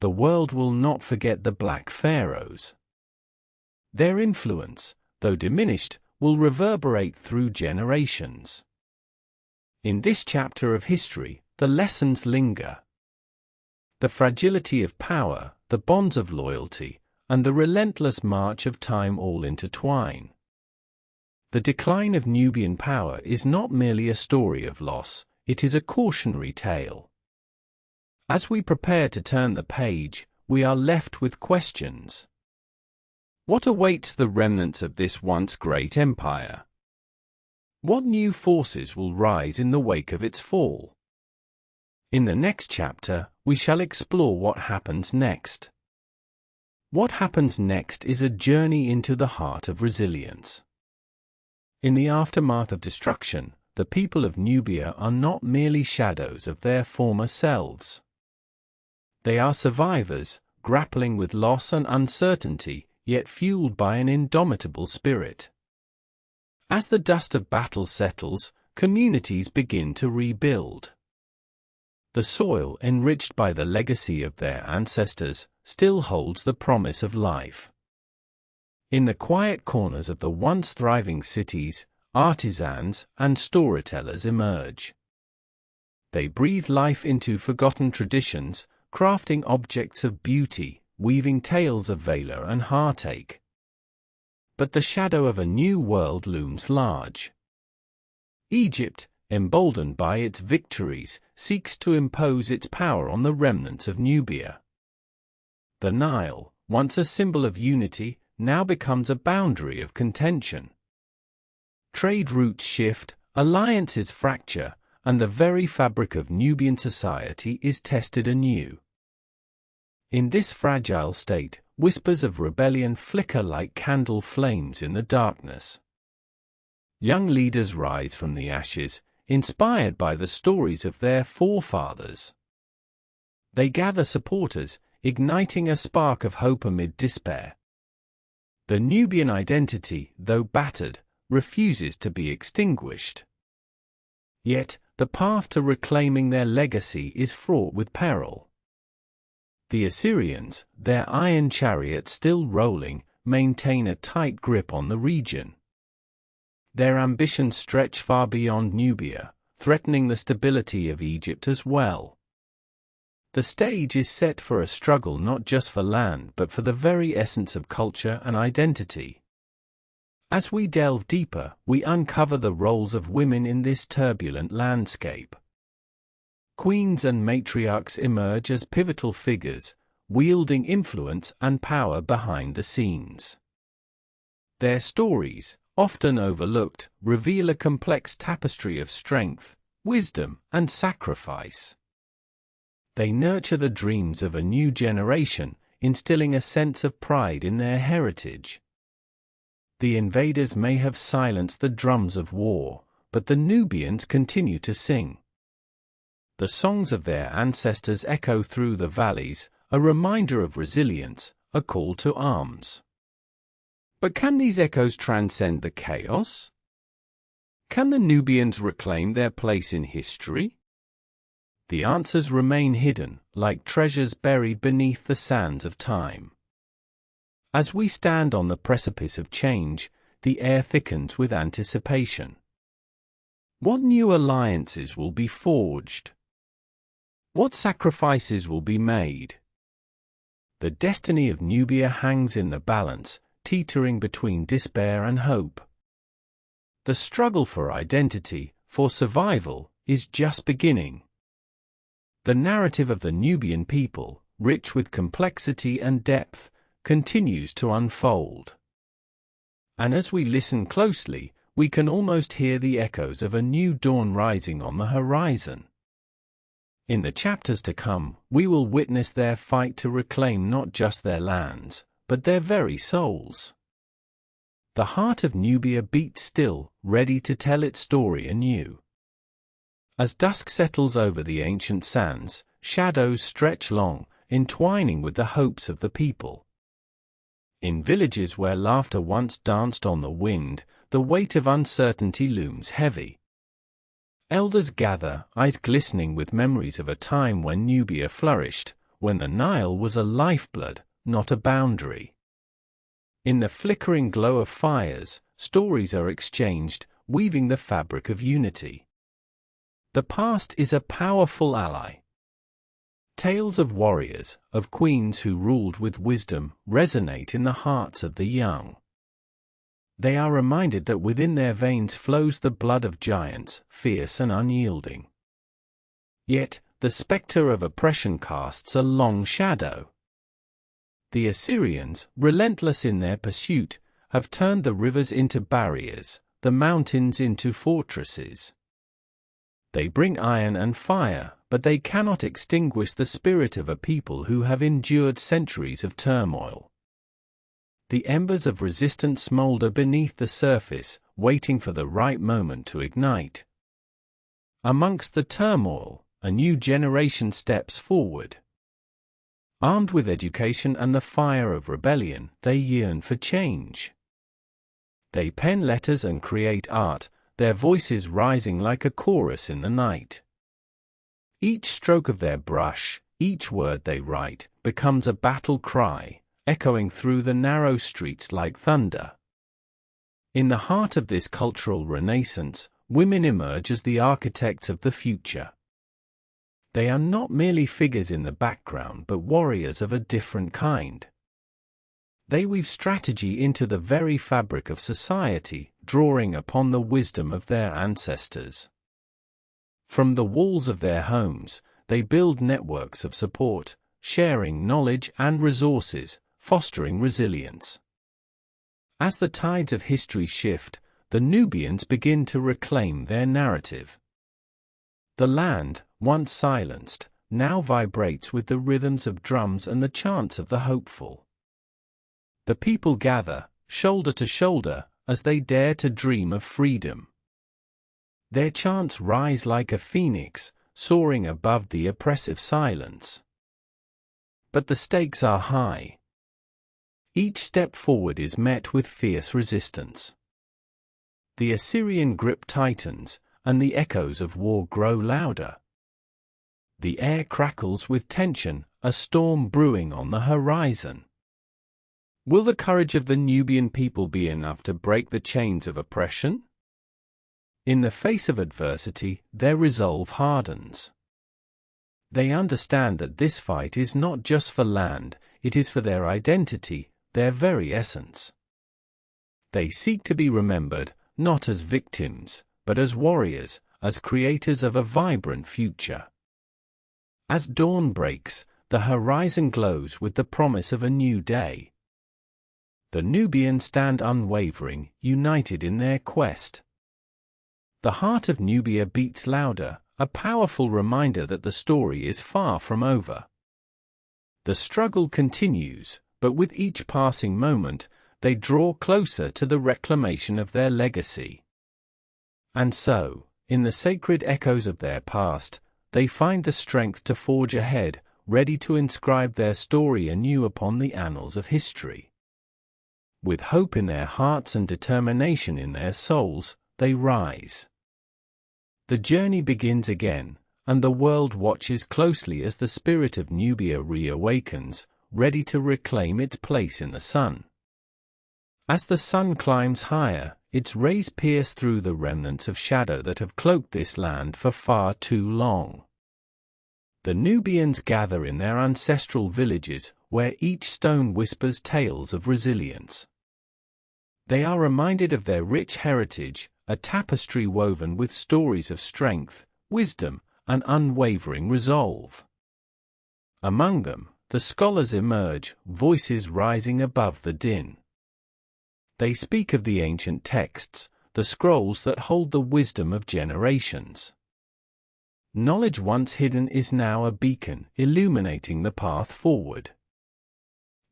The world will not forget the Black Pharaohs. Their influence, though diminished, will reverberate through generations. In this chapter of history, the lessons linger. The fragility of power, the bonds of loyalty, and the relentless march of time all intertwine. The decline of Nubian power is not merely a story of loss, it is a cautionary tale. As we prepare to turn the page, we are left with questions. What awaits the remnants of this once great empire? What new forces will rise in the wake of its fall? In the next chapter, we shall explore what happens next. What happens next is a journey into the heart of resilience. In the aftermath of destruction, the people of Nubia are not merely shadows of their former selves. They are survivors, grappling with loss and uncertainty, yet fueled by an indomitable spirit. As the dust of battle settles, communities begin to rebuild. The soil, enriched by the legacy of their ancestors, still holds the promise of life. In the quiet corners of the once thriving cities, artisans and storytellers emerge. They breathe life into forgotten traditions, crafting objects of beauty, weaving tales of valor and heartache. But the shadow of a new world looms large. Egypt, emboldened by its victories, seeks to impose its power on the remnants of Nubia. The Nile, once a symbol of unity, now becomes a boundary of contention. Trade routes shift, alliances fracture, and the very fabric of Nubian society is tested anew. In this fragile state, whispers of rebellion flicker like candle flames in the darkness. Young leaders rise from the ashes, inspired by the stories of their forefathers. They gather supporters, igniting a spark of hope amid despair. The Nubian identity, though battered, refuses to be extinguished. Yet, the path to reclaiming their legacy is fraught with peril. The Assyrians, their iron chariots still rolling, maintain a tight grip on the region. Their ambitions stretch far beyond Nubia, threatening the stability of Egypt as well. The stage is set for a struggle not just for land but for the very essence of culture and identity. As we delve deeper, we uncover the roles of women in this turbulent landscape. Queens and matriarchs emerge as pivotal figures, wielding influence and power behind the scenes. Their stories, often overlooked, reveal a complex tapestry of strength, wisdom, and sacrifice. They nurture the dreams of a new generation, instilling a sense of pride in their heritage. The invaders may have silenced the drums of war, but the Nubians continue to sing. The songs of their ancestors echo through the valleys, a reminder of resilience, a call to arms. But can these echoes transcend the chaos? Can the Nubians reclaim their place in history? The answers remain hidden, like treasures buried beneath the sands of time. As we stand on the precipice of change, the air thickens with anticipation. What new alliances will be forged? What sacrifices will be made? The destiny of Nubia hangs in the balance, teetering between despair and hope. The struggle for identity, for survival, is just beginning. The narrative of the Nubian people, rich with complexity and depth, continues to unfold. And as we listen closely, we can almost hear the echoes of a new dawn rising on the horizon. In the chapters to come, we will witness their fight to reclaim not just their lands, but their very souls. The heart of Nubia beats still, ready to tell its story anew. As dusk settles over the ancient sands, shadows stretch long, entwining with the hopes of the people. In villages where laughter once danced on the wind, the weight of uncertainty looms heavy. Elders gather, eyes glistening with memories of a time when Nubia flourished, when the Nile was a lifeblood, not a boundary. In the flickering glow of fires, stories are exchanged, weaving the fabric of unity. The past is a powerful ally. Tales of warriors, of queens who ruled with wisdom, resonate in the hearts of the young. They are reminded that within their veins flows the blood of giants, fierce and unyielding. Yet, the spectre of oppression casts a long shadow. The Assyrians, relentless in their pursuit, have turned the rivers into barriers, the mountains into fortresses. They bring iron and fire, but they cannot extinguish the spirit of a people who have endured centuries of turmoil. The embers of resistance smolder beneath the surface, waiting for the right moment to ignite. Amongst the turmoil, a new generation steps forward. Armed with education and the fire of rebellion, they yearn for change. They pen letters and create art, their voices rising like a chorus in the night. Each stroke of their brush, each word they write, becomes a battle cry, echoing through the narrow streets like thunder. In the heart of this cultural renaissance, women emerge as the architects of the future. They are not merely figures in the background but warriors of a different kind. They weave strategy into the very fabric of society, drawing upon the wisdom of their ancestors. From the walls of their homes, they build networks of support, sharing knowledge and resources, fostering resilience. As the tides of history shift, the Nubians begin to reclaim their narrative. The land, once silenced, now vibrates with the rhythms of drums and the chants of the hopeful. The people gather, shoulder to shoulder, as they dare to dream of freedom. Their chants rise like a phoenix, soaring above the oppressive silence. But the stakes are high. Each step forward is met with fierce resistance. The Assyrian grip tightens, and the echoes of war grow louder. The air crackles with tension, a storm brewing on the horizon. Will the courage of the Nubian people be enough to break the chains of oppression? In the face of adversity, their resolve hardens. They understand that this fight is not just for land, it is for their identity, their very essence. They seek to be remembered, not as victims, but as warriors, as creators of a vibrant future. As dawn breaks, the horizon glows with the promise of a new day. The Nubians stand unwavering, united in their quest. The heart of Nubia beats louder, a powerful reminder that the story is far from over. The struggle continues, but with each passing moment, they draw closer to the reclamation of their legacy. And so, in the sacred echoes of their past, they find the strength to forge ahead, ready to inscribe their story anew upon the annals of history. With hope in their hearts and determination in their souls, they rise. The journey begins again, and the world watches closely as the spirit of Nubia reawakens, ready to reclaim its place in the sun. As the sun climbs higher, its rays pierce through the remnants of shadow that have cloaked this land for far too long. The Nubians gather in their ancestral villages, where each stone whispers tales of resilience. They are reminded of their rich heritage, a tapestry woven with stories of strength, wisdom, and unwavering resolve. Among them, the scholars emerge, voices rising above the din. They speak of the ancient texts, the scrolls that hold the wisdom of generations. Knowledge once hidden is now a beacon, illuminating the path forward.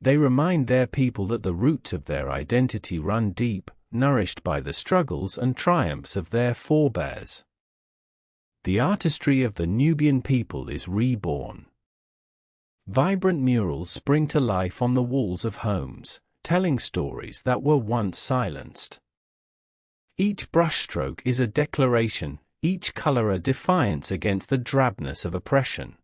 They remind their people that the roots of their identity run deep, nourished by the struggles and triumphs of their forebears. The artistry of the Nubian people is reborn. Vibrant murals spring to life on the walls of homes, telling stories that were once silenced. Each brushstroke is a declaration, each color a defiance against the drabness of oppression.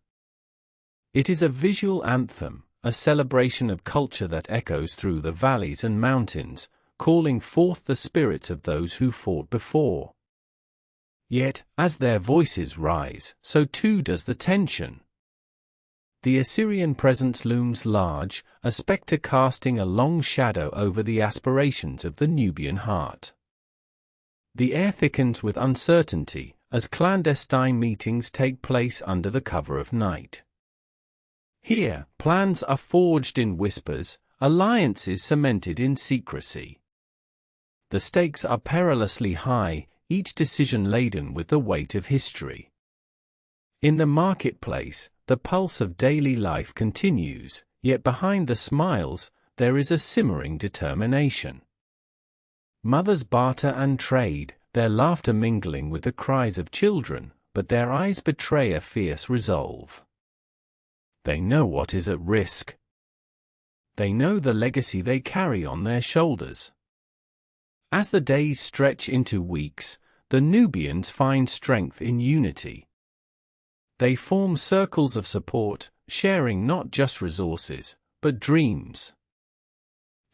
It is a visual anthem, a celebration of culture that echoes through the valleys and mountains, calling forth the spirits of those who fought before. Yet, as their voices rise, so too does the tension. The Assyrian presence looms large, a spectre casting a long shadow over the aspirations of the Nubian heart. The air thickens with uncertainty, as clandestine meetings take place under the cover of night. Here, plans are forged in whispers, alliances cemented in secrecy. The stakes are perilously high, each decision laden with the weight of history. In the marketplace, the pulse of daily life continues, yet behind the smiles, there is a simmering determination. Mothers barter and trade, their laughter mingling with the cries of children, but their eyes betray a fierce resolve. They know what is at risk. They know the legacy they carry on their shoulders. As the days stretch into weeks, the Nubians find strength in unity. They form circles of support, sharing not just resources, but dreams.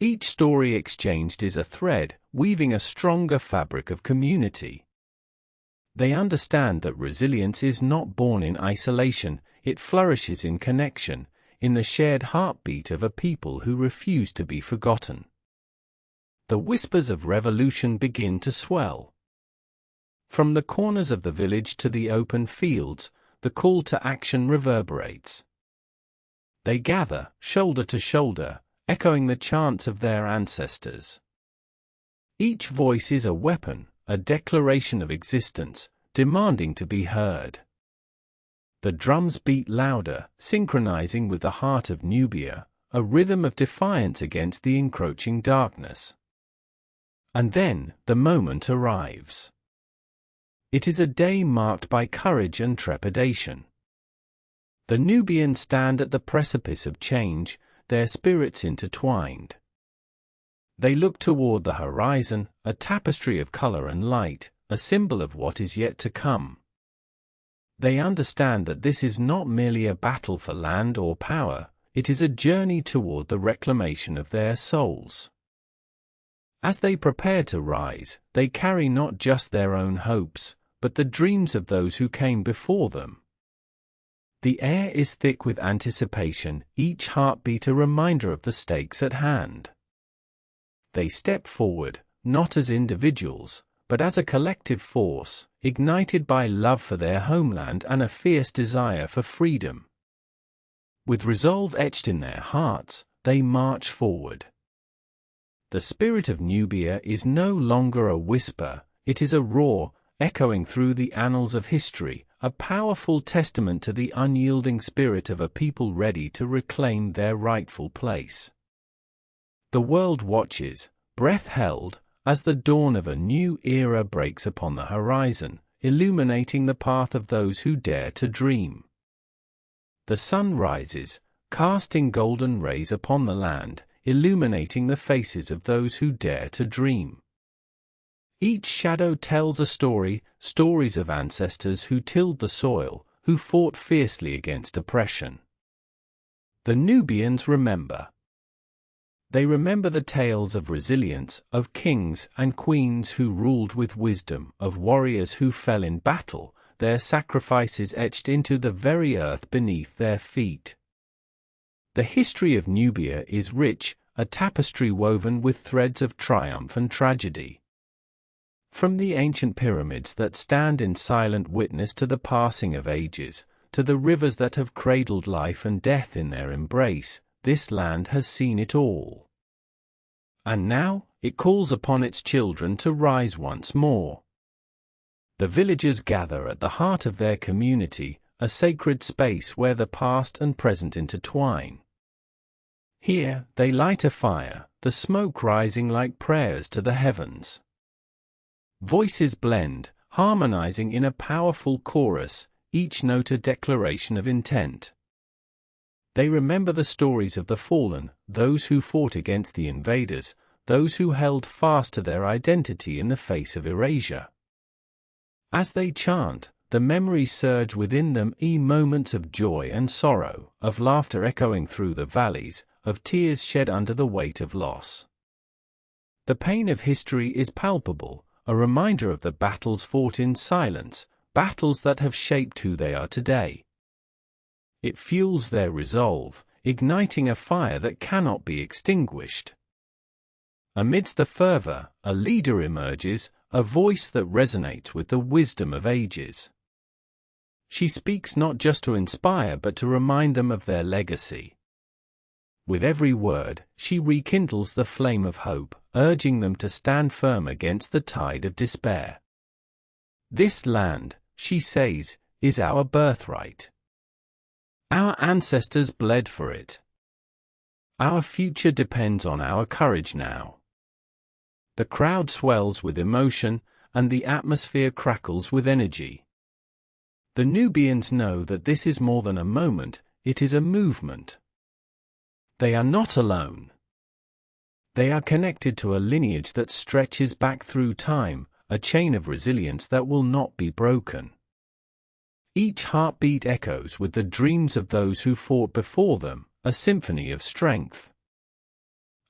Each story exchanged is a thread, weaving a stronger fabric of community. They understand that resilience is not born in isolation, it flourishes in connection, in the shared heartbeat of a people who refuse to be forgotten. The whispers of revolution begin to swell. From the corners of the village to the open fields, the call to action reverberates. They gather, shoulder to shoulder, echoing the chants of their ancestors. Each voice is a weapon, a declaration of existence, demanding to be heard. The drums beat louder, synchronizing with the heart of Nubia, a rhythm of defiance against the encroaching darkness. And then, the moment arrives. It is a day marked by courage and trepidation. The Nubians stand at the precipice of change, their spirits intertwined. They look toward the horizon, a tapestry of color and light, a symbol of what is yet to come. They understand that this is not merely a battle for land or power, it is a journey toward the reclamation of their souls. As they prepare to rise, they carry not just their own hopes, but the dreams of those who came before them. The air is thick with anticipation, each heartbeat a reminder of the stakes at hand. They step forward, not as individuals, but as a collective force, ignited by love for their homeland and a fierce desire for freedom. With resolve etched in their hearts, they march forward. The spirit of Nubia is no longer a whisper, it is a roar, echoing through the annals of history, a powerful testament to the unyielding spirit of a people ready to reclaim their rightful place. The world watches, breath held, as the dawn of a new era breaks upon the horizon, illuminating the path of those who dare to dream. The sun rises, casting golden rays upon the land, illuminating the faces of those who dare to dream. Each shadow tells a story, stories of ancestors who tilled the soil, who fought fiercely against oppression. The Nubians remember. They remember the tales of resilience, of kings and queens who ruled with wisdom, of warriors who fell in battle, their sacrifices etched into the very earth beneath their feet. The history of Nubia is rich, a tapestry woven with threads of triumph and tragedy. From the ancient pyramids that stand in silent witness to the passing of ages, to the rivers that have cradled life and death in their embrace, this land has seen it all. And now, it calls upon its children to rise once more. The villagers gather at the heart of their community, a sacred space where the past and present intertwine. Here, they light a fire, the smoke rising like prayers to the heavens. Voices blend, harmonizing in a powerful chorus, each note a declaration of intent. They remember the stories of the fallen, those who fought against the invaders, those who held fast to their identity in the face of erasure. As they chant, the memories surge within them, moments of joy and sorrow, of laughter echoing through the valleys, of tears shed under the weight of loss. The pain of history is palpable, a reminder of the battles fought in silence, battles that have shaped who they are today. It fuels their resolve, igniting a fire that cannot be extinguished. Amidst the fervor, a leader emerges, a voice that resonates with the wisdom of ages. She speaks not just to inspire but to remind them of their legacy. With every word, she rekindles the flame of hope, urging them to stand firm against the tide of despair. This land, she says, is our birthright. Our ancestors bled for it. Our future depends on our courage now. The crowd swells with emotion, and the atmosphere crackles with energy. The Nubians know that this is more than a moment, it is a movement. They are not alone. They are connected to a lineage that stretches back through time, a chain of resilience that will not be broken. Each heartbeat echoes with the dreams of those who fought before them, a symphony of strength.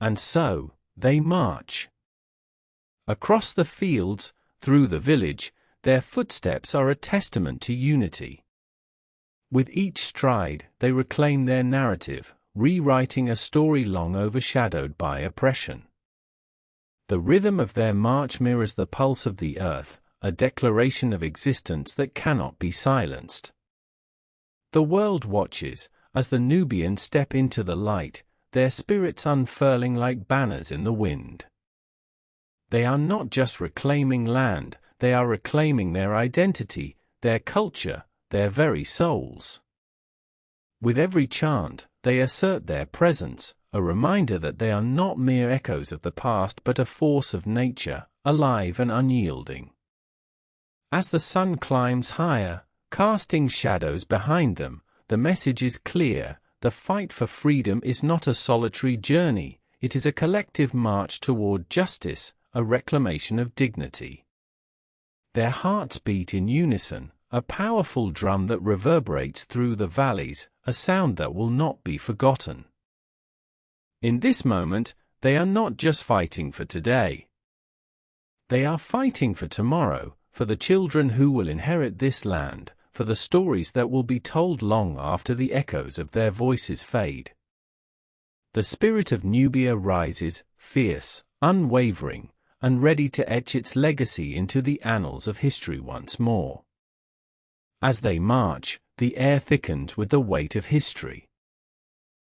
And so, they march. Across the fields, through the village, their footsteps are a testament to unity. With each stride, they reclaim their narrative, rewriting a story long overshadowed by oppression. The rhythm of their march mirrors the pulse of the earth, a declaration of existence that cannot be silenced. The world watches, as the Nubians step into the light, their spirits unfurling like banners in the wind. They are not just reclaiming land, they are reclaiming their identity, their culture, their very souls. With every chant, they assert their presence, a reminder that they are not mere echoes of the past but a force of nature, alive and unyielding. As the sun climbs higher, casting shadows behind them, the message is clear: the fight for freedom is not a solitary journey, it is a collective march toward justice, a reclamation of dignity. Their hearts beat in unison, a powerful drum that reverberates through the valleys, a sound that will not be forgotten. In this moment, they are not just fighting for today. They are fighting for tomorrow, for the children who will inherit this land, for the stories that will be told long after the echoes of their voices fade. The spirit of Nubia rises, fierce, unwavering, and ready to etch its legacy into the annals of history once more. As they march, the air thickens with the weight of history.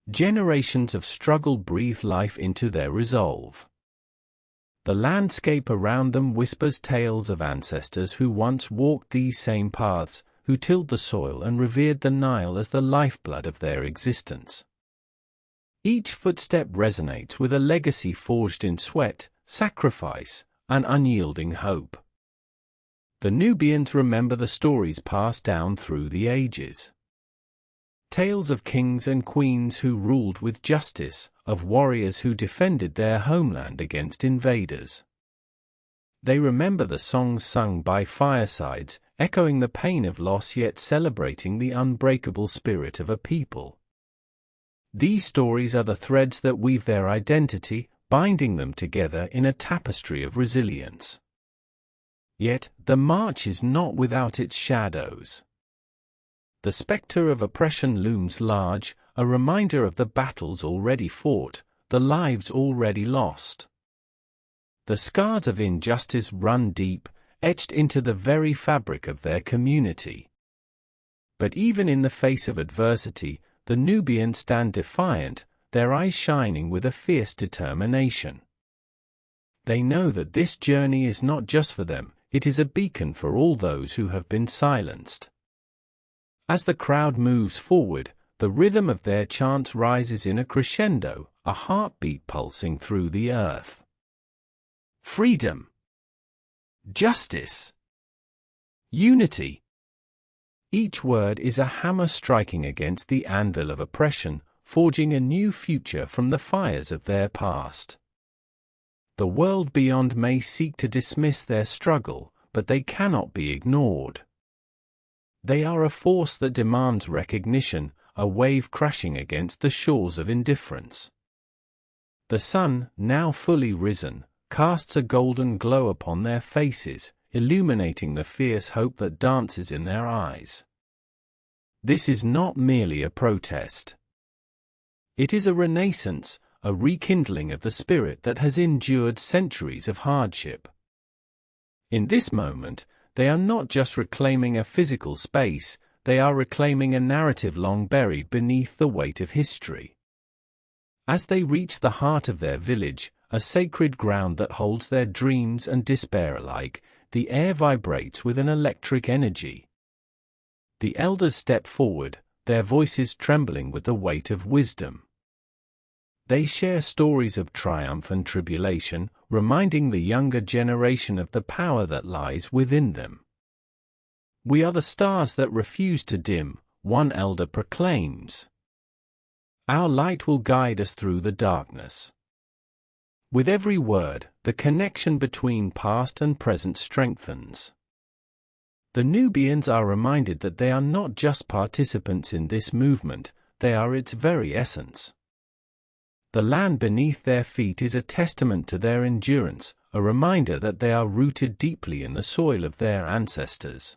Generations of struggle breathe life into their resolve. The landscape around them whispers tales of ancestors who once walked these same paths, who tilled the soil and revered the Nile as the lifeblood of their existence. Each footstep resonates with a legacy forged in sweat, sacrifice, and unyielding hope. The Nubians remember the stories passed down through the ages. Tales of kings and queens who ruled with justice, of warriors who defended their homeland against invaders. They remember the songs sung by firesides, echoing the pain of loss yet celebrating the unbreakable spirit of a people. These stories are the threads that weave their identity, binding them together in a tapestry of resilience. Yet, the march is not without its shadows. The specter of oppression looms large, a reminder of the battles already fought, the lives already lost. The scars of injustice run deep, etched into the very fabric of their community. But even in the face of adversity, the Nubians stand defiant, their eyes shining with a fierce determination. They know that this journey is not just for them, it is a beacon for all those who have been silenced. As the crowd moves forward, the rhythm of their chants rises in a crescendo, a heartbeat pulsing through the earth. Freedom, justice, unity. Each word is a hammer striking against the anvil of oppression, forging a new future from the fires of their past. The world beyond may seek to dismiss their struggle, but they cannot be ignored. They are a force that demands recognition, a wave crashing against the shores of indifference. The sun, now fully risen, casts a golden glow upon their faces, illuminating the fierce hope that dances in their eyes. This is not merely a protest. It is a renaissance, a rekindling of the spirit that has endured centuries of hardship. In this moment, they are not just reclaiming a physical space, they are reclaiming a narrative long buried beneath the weight of history. As they reach the heart of their village, a sacred ground that holds their dreams and despair alike, the air vibrates with an electric energy. The elders step forward, their voices trembling with the weight of wisdom. They share stories of triumph and tribulation, reminding the younger generation of the power that lies within them. "We are the stars that refuse to dim," one elder proclaims. "Our light will guide us through the darkness." With every word, the connection between past and present strengthens. The Nubians are reminded that they are not just participants in this movement, they are its very essence. The land beneath their feet is a testament to their endurance, a reminder that they are rooted deeply in the soil of their ancestors.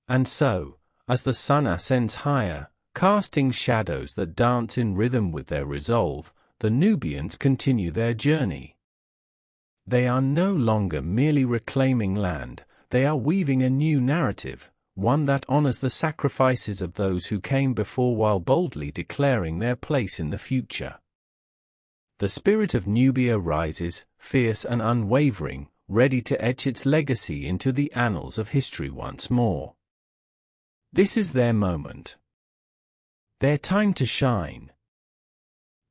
And so, as the sun ascends higher, casting shadows that dance in rhythm with their resolve, the Nubians continue their journey. They are no longer merely reclaiming land, they are weaving a new narrative, one that honors the sacrifices of those who came before while boldly declaring their place in the future. The spirit of Nubia rises, fierce and unwavering, ready to etch its legacy into the annals of history once more. This is their moment. Their time to shine.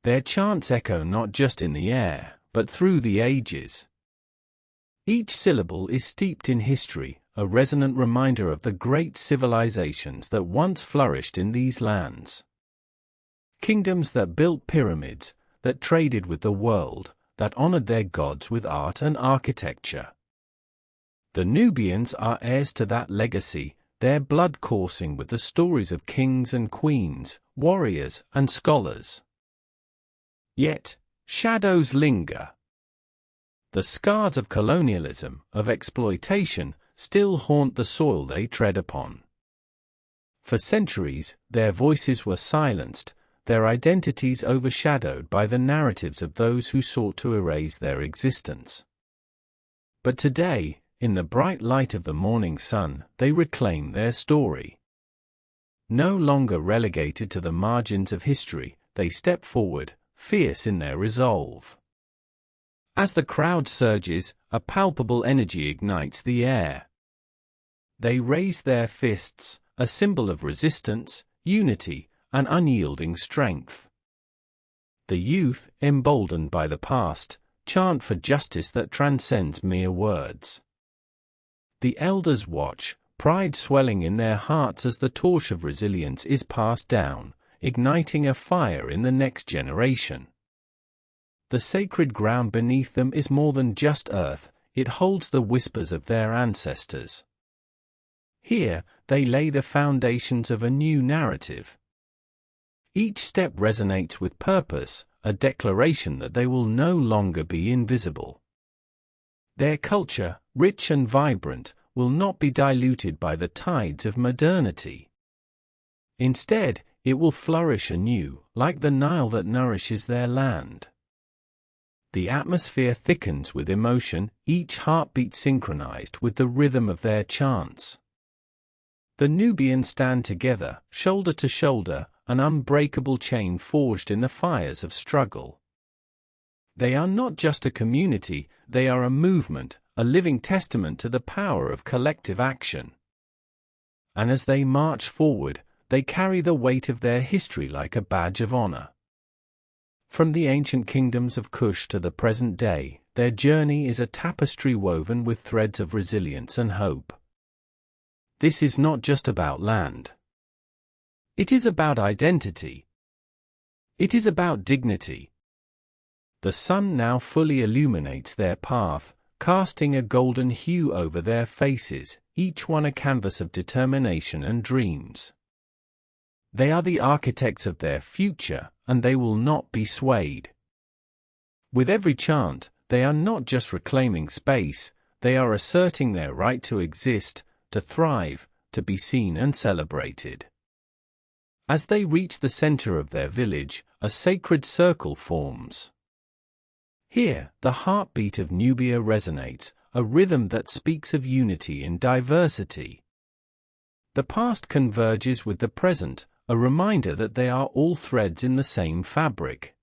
Their chants echo not just in the air, but through the ages. Each syllable is steeped in history, a resonant reminder of the great civilizations that once flourished in these lands. Kingdoms that built pyramids, that traded with the world, that honored their gods with art and architecture. The Nubians are heirs to that legacy, their blood coursing with the stories of kings and queens, warriors and scholars. Yet, shadows linger. The scars of colonialism, of exploitation, still haunt the soil they tread upon. For centuries, their voices were silenced, their identities overshadowed by the narratives of those who sought to erase their existence. But today, in the bright light of the morning sun, they reclaim their story. No longer relegated to the margins of history, they step forward, fierce in their resolve. As the crowd surges, a palpable energy ignites the air. They raise their fists, a symbol of resistance, unity, and unyielding strength. The youth, emboldened by the past, chant for justice that transcends mere words. The elders watch, pride swelling in their hearts as the torch of resilience is passed down, igniting a fire in the next generation. The sacred ground beneath them is more than just earth, it holds the whispers of their ancestors. Here, they lay the foundations of a new narrative. Each step resonates with purpose, a declaration that they will no longer be invisible. Their culture, rich and vibrant, will not be diluted by the tides of modernity. Instead, it will flourish anew, like the Nile that nourishes their land. The atmosphere thickens with emotion, each heartbeat synchronized with the rhythm of their chants. The Nubians stand together, shoulder to shoulder, an unbreakable chain forged in the fires of struggle. They are not just a community, they are a movement, a living testament to the power of collective action. And as they march forward, they carry the weight of their history like a badge of honor. From the ancient kingdoms of Kush to the present day, their journey is a tapestry woven with threads of resilience and hope. This is not just about land. It is about identity. It is about dignity. The sun now fully illuminates their path, casting a golden hue over their faces, each one a canvas of determination and dreams. They are the architects of their future, and they will not be swayed. With every chant, they are not just reclaiming space, they are asserting their right to exist, to thrive, to be seen and celebrated. As they reach the center of their village, a sacred circle forms. Here, the heartbeat of Nubia resonates, a rhythm that speaks of unity in diversity. The past converges with the present, a reminder that they are all threads in the same fabric.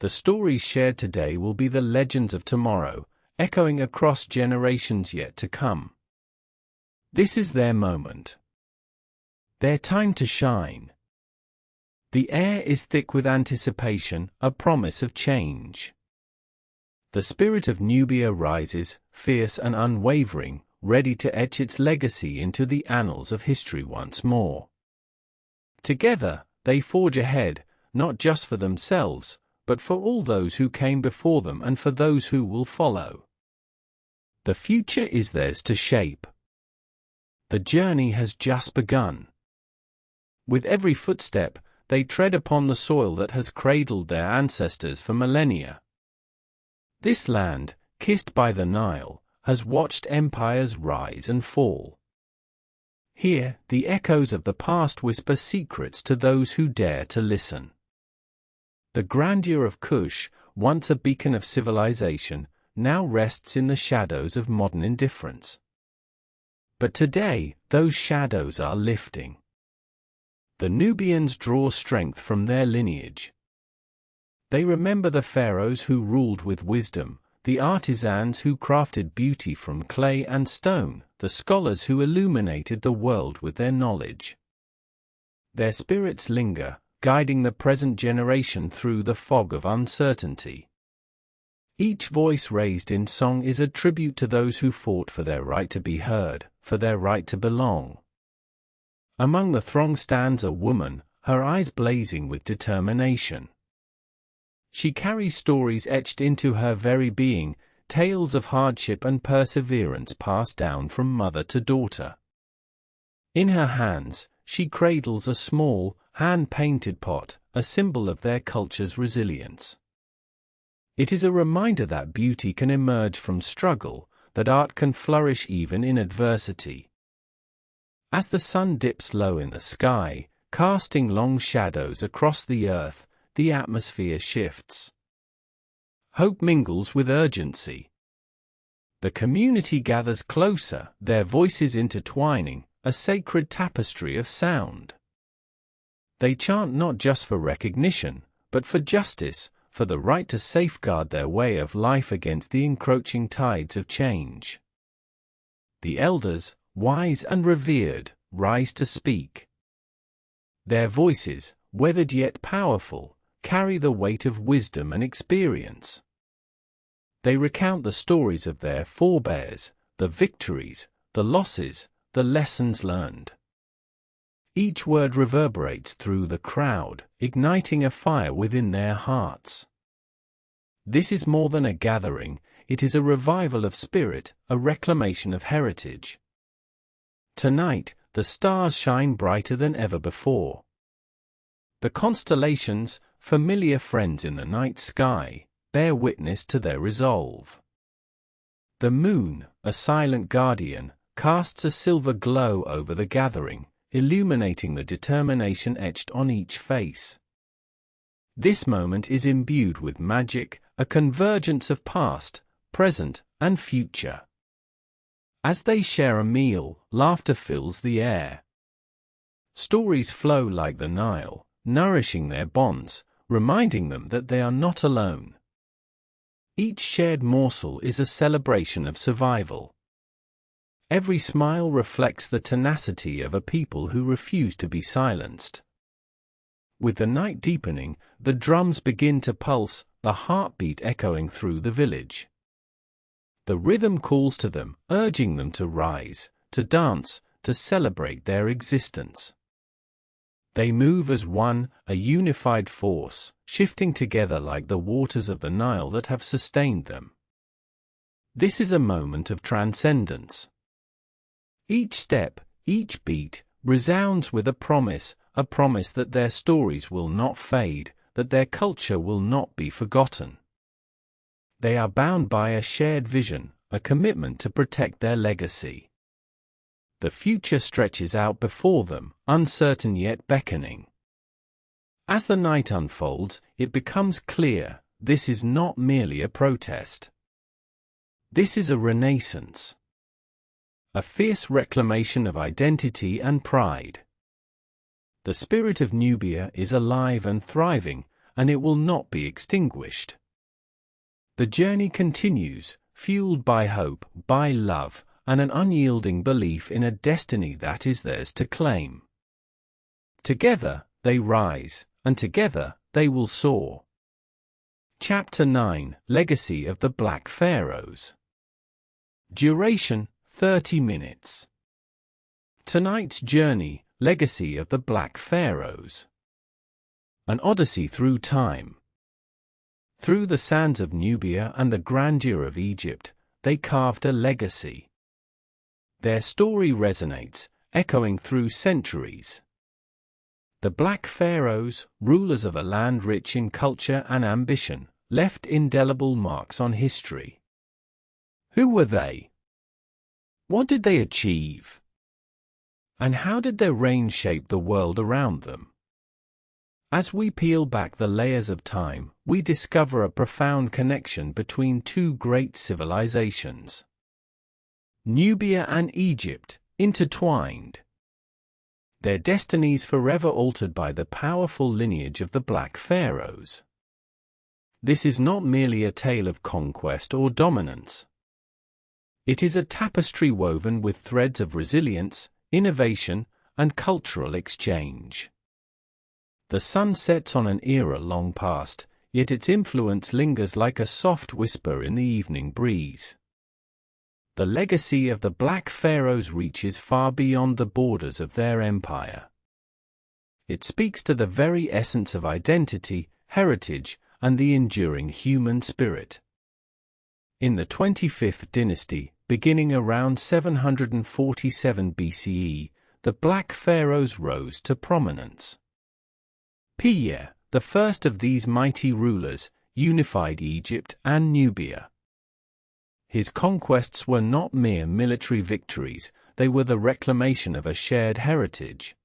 The stories shared today will be the legends of tomorrow, echoing across generations yet to come. This is their moment. Their time to shine. The air is thick with anticipation, a promise of change. The spirit of Nubia rises, fierce and unwavering, ready to etch its legacy into the annals of history once more. Together, they forge ahead, not just for themselves, but for all those who came before them and for those who will follow. The future is theirs to shape. The journey has just begun. With every footstep, they tread upon the soil that has cradled their ancestors for millennia. This land, kissed by the Nile, has watched empires rise and fall. Here, the echoes of the past whisper secrets to those who dare to listen. The grandeur of Kush, once a beacon of civilization, now rests in the shadows of modern indifference. But today, those shadows are lifting. The Nubians draw strength from their lineage. They remember the pharaohs who ruled with wisdom, the artisans who crafted beauty from clay and stone, the scholars who illuminated the world with their knowledge. Their spirits linger, guiding the present generation through the fog of uncertainty. Each voice raised in song is a tribute to those who fought for their right to be heard, for their right to belong. Among the throng stands a woman, her eyes blazing with determination. She carries stories etched into her very being, tales of hardship and perseverance passed down from mother to daughter. In her hands, she cradles a small, hand-painted pot, a symbol of their culture's resilience. It is a reminder that beauty can emerge from struggle, that art can flourish even in adversity. As the sun dips low in the sky, casting long shadows across the earth, the atmosphere shifts. Hope mingles with urgency. The community gathers closer, their voices intertwining, a sacred tapestry of sound. They chant not just for recognition, but for justice, for the right to safeguard their way of life against the encroaching tides of change. The elders, wise and revered, rise to speak. Their voices, weathered yet powerful, carry the weight of wisdom and experience. They recount the stories of their forebears, the victories, the losses, the lessons learned. Each word reverberates through the crowd, igniting a fire within their hearts. This is more than a gathering, it is a revival of spirit, a reclamation of heritage. Tonight, the stars shine brighter than ever before. The constellations, familiar friends in the night sky, bear witness to their resolve. The moon, a silent guardian, casts a silver glow over the gathering, illuminating the determination etched on each face. This moment is imbued with magic, a convergence of past, present, and future. As they share a meal, laughter fills the air. Stories flow like the Nile, nourishing their bonds, reminding them that they are not alone. Each shared morsel is a celebration of survival. Every smile reflects the tenacity of a people who refuse to be silenced. With the night deepening, the drums begin to pulse, the heartbeat echoing through the village. The rhythm calls to them, urging them to rise, to dance, to celebrate their existence. They move as one, a unified force, shifting together like the waters of the Nile that have sustained them. This is a moment of transcendence. Each step, each beat, resounds with a promise that their stories will not fade, that their culture will not be forgotten. They are bound by a shared vision, a commitment to protect their legacy. The future stretches out before them, uncertain yet beckoning. As the night unfolds, it becomes clear, this is not merely a protest. This is a renaissance. A fierce reclamation of identity and pride. The spirit of Nubia is alive and thriving, and it will not be extinguished. The journey continues, fueled by hope, by love, and an unyielding belief in a destiny that is theirs to claim. Together, they rise, and together, they will soar. Chapter 9, Legacy of the Black Pharaohs. Duration, 30 minutes. Tonight's journey, Legacy of the Black Pharaohs. An odyssey through time. Through the sands of Nubia and the grandeur of Egypt, they carved a legacy. Their story resonates, echoing through centuries. The Black Pharaohs, rulers of a land rich in culture and ambition, left indelible marks on history. Who were they? What did they achieve? And how did their reign shape the world around them? As we peel back the layers of time, we discover a profound connection between two great civilizations. Nubia and Egypt, intertwined. Their destinies forever altered by the powerful lineage of the Black Pharaohs. This is not merely a tale of conquest or dominance. It is a tapestry woven with threads of resilience, innovation, and cultural exchange. The sun sets on an era long past, yet its influence lingers like a soft whisper in the evening breeze. The legacy of the Black Pharaohs reaches far beyond the borders of their empire. It speaks to the very essence of identity, heritage, and the enduring human spirit. In the 25th dynasty, beginning around 747 BCE, the Black Pharaohs rose to prominence. Piye, the first of these mighty rulers, unified Egypt and Nubia. His conquests were not mere military victories, they were the reclamation of a shared heritage.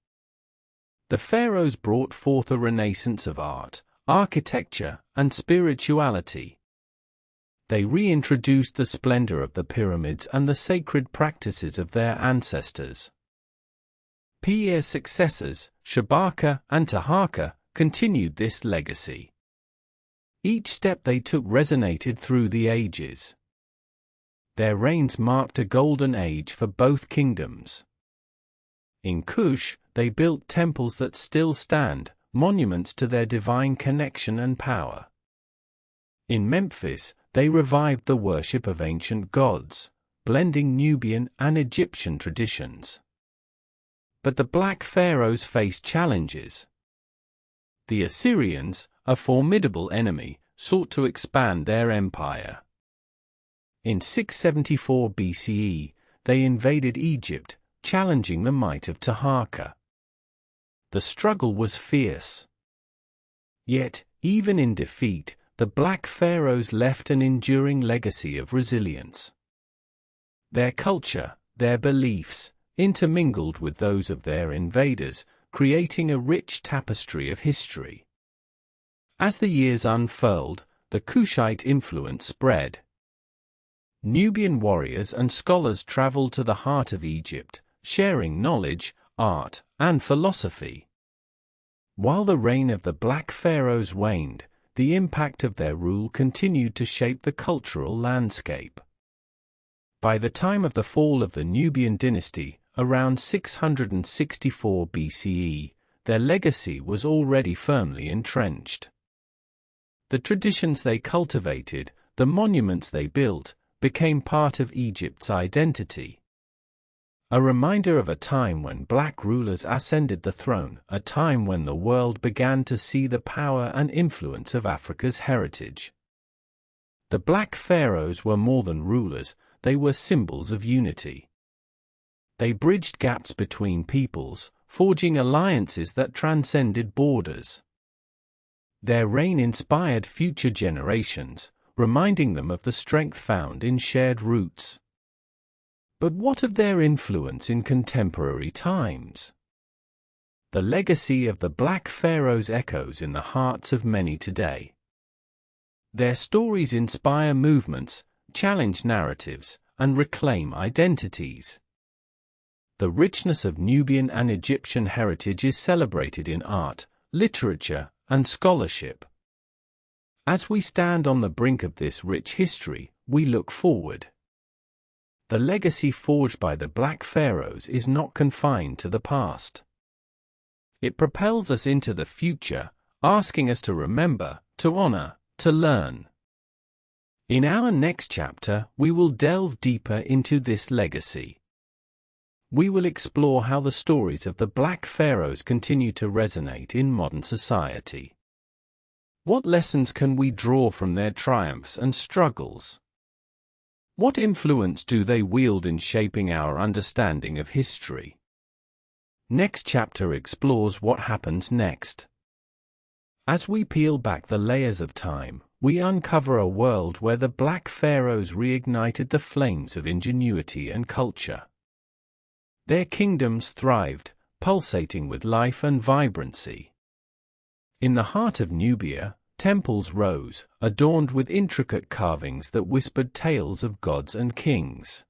The pharaohs brought forth a renaissance of art, architecture, and spirituality. They reintroduced the splendor of the pyramids and the sacred practices of their ancestors. Piye's successors, Shabaka and Taharqa, continued this legacy. Each step they took resonated through the ages. Their reigns marked a golden age for both kingdoms. In Kush, they built temples that still stand, monuments to their divine connection and power. In Memphis, they revived the worship of ancient gods, blending Nubian and Egyptian traditions. But the Black Pharaohs faced challenges. The Assyrians, a formidable enemy, sought to expand their empire. In 674 BCE, they invaded Egypt, challenging the might of Taharqa. The struggle was fierce. Yet, even in defeat, the Black Pharaohs left an enduring legacy of resilience. Their culture, their beliefs, intermingled with those of their invaders, creating a rich tapestry of history. As the years unfurled, the Kushite influence spread. Nubian warriors and scholars traveled to the heart of Egypt, sharing knowledge, art, and philosophy. While the reign of the Black Pharaohs waned, the impact of their rule continued to shape the cultural landscape. By the time of the fall of the Nubian dynasty, around 664 BCE, their legacy was already firmly entrenched. The traditions they cultivated, the monuments they built, became part of Egypt's identity. A reminder of a time when black rulers ascended the throne, a time when the world began to see the power and influence of Africa's heritage. The Black Pharaohs were more than rulers, they were symbols of unity. They bridged gaps between peoples, forging alliances that transcended borders. Their reign inspired future generations, reminding them of the strength found in shared roots. But what of their influence in contemporary times? The legacy of the Black Pharaohs echoes in the hearts of many today. Their stories inspire movements, challenge narratives, and reclaim identities. The richness of Nubian and Egyptian heritage is celebrated in art, literature, and scholarship. As we stand on the brink of this rich history, we look forward. The legacy forged by the Black Pharaohs is not confined to the past. It propels us into the future, asking us to remember, to honor, to learn. In our next chapter, we will delve deeper into this legacy. We will explore how the stories of the Black Pharaohs continue to resonate in modern society. What lessons can we draw from their triumphs and struggles? What influence do they wield in shaping our understanding of history? Next chapter explores what happens next. As we peel back the layers of time, we uncover a world where the Black Pharaohs reignited the flames of ingenuity and culture. Their kingdoms thrived, pulsating with life and vibrancy. In the heart of Nubia, temples rose, adorned with intricate carvings that whispered tales of gods and kings.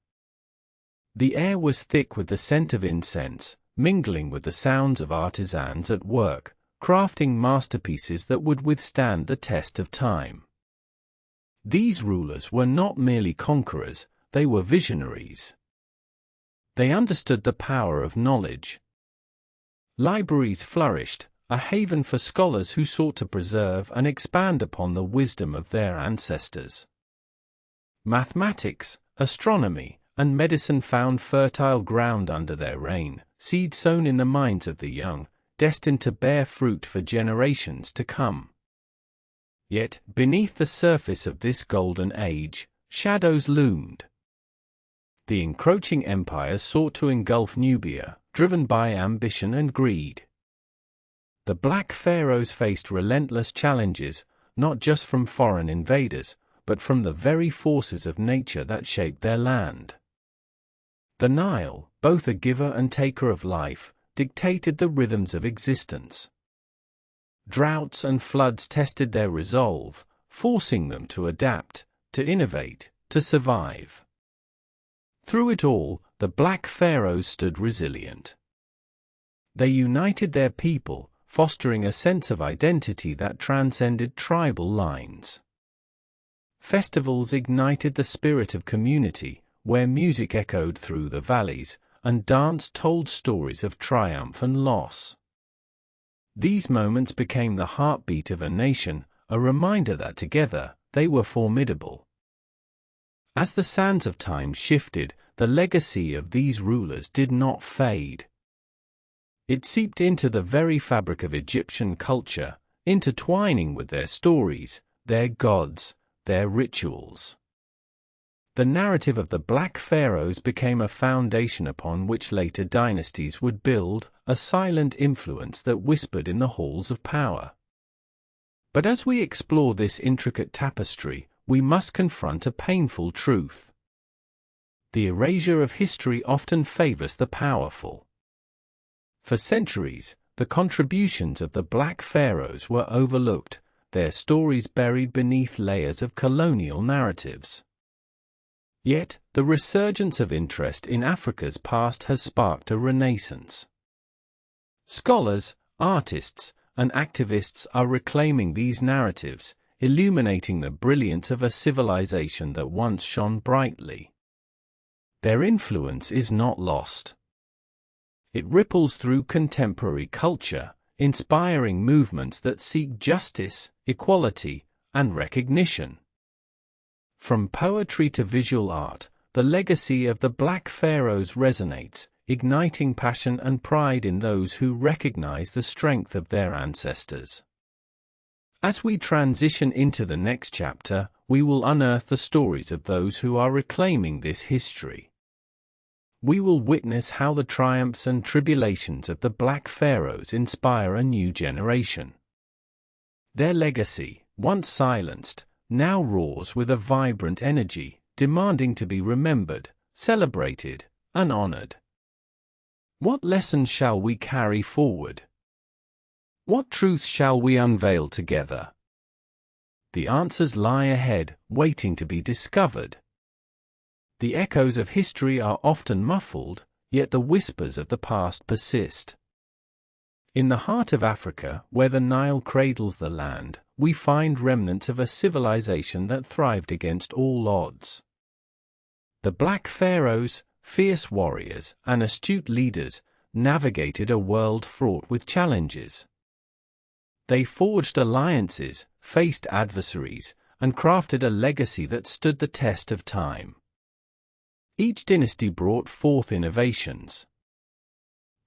The air was thick with the scent of incense, mingling with the sounds of artisans at work, crafting masterpieces that would withstand the test of time. These rulers were not merely conquerors, they were visionaries. They understood the power of knowledge. Libraries flourished, a haven for scholars who sought to preserve and expand upon the wisdom of their ancestors. Mathematics, astronomy, and medicine found fertile ground under their reign, seed sown in the minds of the young, destined to bear fruit for generations to come. Yet, beneath the surface of this golden age, shadows loomed. The encroaching empires sought to engulf Nubia, driven by ambition and greed. The Black Pharaohs faced relentless challenges, not just from foreign invaders, but from the very forces of nature that shaped their land. The Nile, both a giver and taker of life, dictated the rhythms of existence. Droughts and floods tested their resolve, forcing them to adapt, to innovate, to survive. Through it all, the Black Pharaohs stood resilient. They united their people, fostering a sense of identity that transcended tribal lines. Festivals ignited the spirit of community, where music echoed through the valleys, and dance told stories of triumph and loss. These moments became the heartbeat of a nation, a reminder that together, they were formidable. As the sands of time shifted, the legacy of these rulers did not fade. It seeped into the very fabric of Egyptian culture, intertwining with their stories, their gods, their rituals. The narrative of the Black Pharaohs became a foundation upon which later dynasties would build, a silent influence that whispered in the halls of power. But as we explore this intricate tapestry, we must confront a painful truth. The erasure of history often favors the powerful. For centuries, the contributions of the Black Pharaohs were overlooked, their stories buried beneath layers of colonial narratives. Yet, the resurgence of interest in Africa's past has sparked a renaissance. Scholars, artists, and activists are reclaiming these narratives, illuminating the brilliance of a civilization that once shone brightly. Their influence is not lost. It ripples through contemporary culture, inspiring movements that seek justice, equality, and recognition. From poetry to visual art, the legacy of the Black Pharaohs resonates, igniting passion and pride in those who recognize the strength of their ancestors. As we transition into the next chapter, we will unearth the stories of those who are reclaiming this history. We will witness how the triumphs and tribulations of the Black Pharaohs inspire a new generation. Their legacy, once silenced, now roars with a vibrant energy, demanding to be remembered, celebrated, and honored. What lessons shall we carry forward? What truths shall we unveil together? The answers lie ahead, waiting to be discovered. The echoes of history are often muffled, yet the whispers of the past persist. In the heart of Africa, where the Nile cradles the land, we find remnants of a civilization that thrived against all odds. The Black Pharaohs, fierce warriors and astute leaders, navigated a world fraught with challenges. They forged alliances, faced adversaries, and crafted a legacy that stood the test of time. Each dynasty brought forth innovations.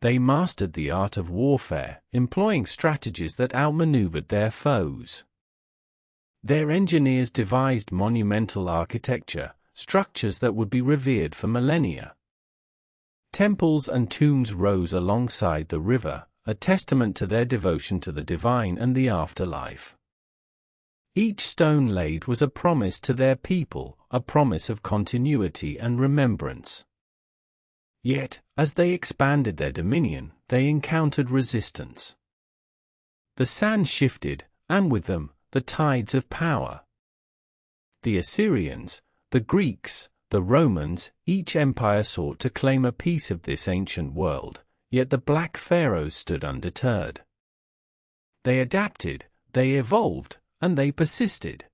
They mastered the art of warfare, employing strategies that outmaneuvered their foes. Their engineers devised monumental architecture, structures that would be revered for millennia. Temples and tombs rose alongside the river, a testament to their devotion to the divine and the afterlife. Each stone laid was a promise to their people, a promise of continuity and remembrance. Yet, as they expanded their dominion, they encountered resistance. The sand shifted, and with them, the tides of power. The Assyrians, the Greeks, the Romans, each empire sought to claim a piece of this ancient world, yet the Black Pharaohs stood undeterred. They adapted, they evolved, and they persisted.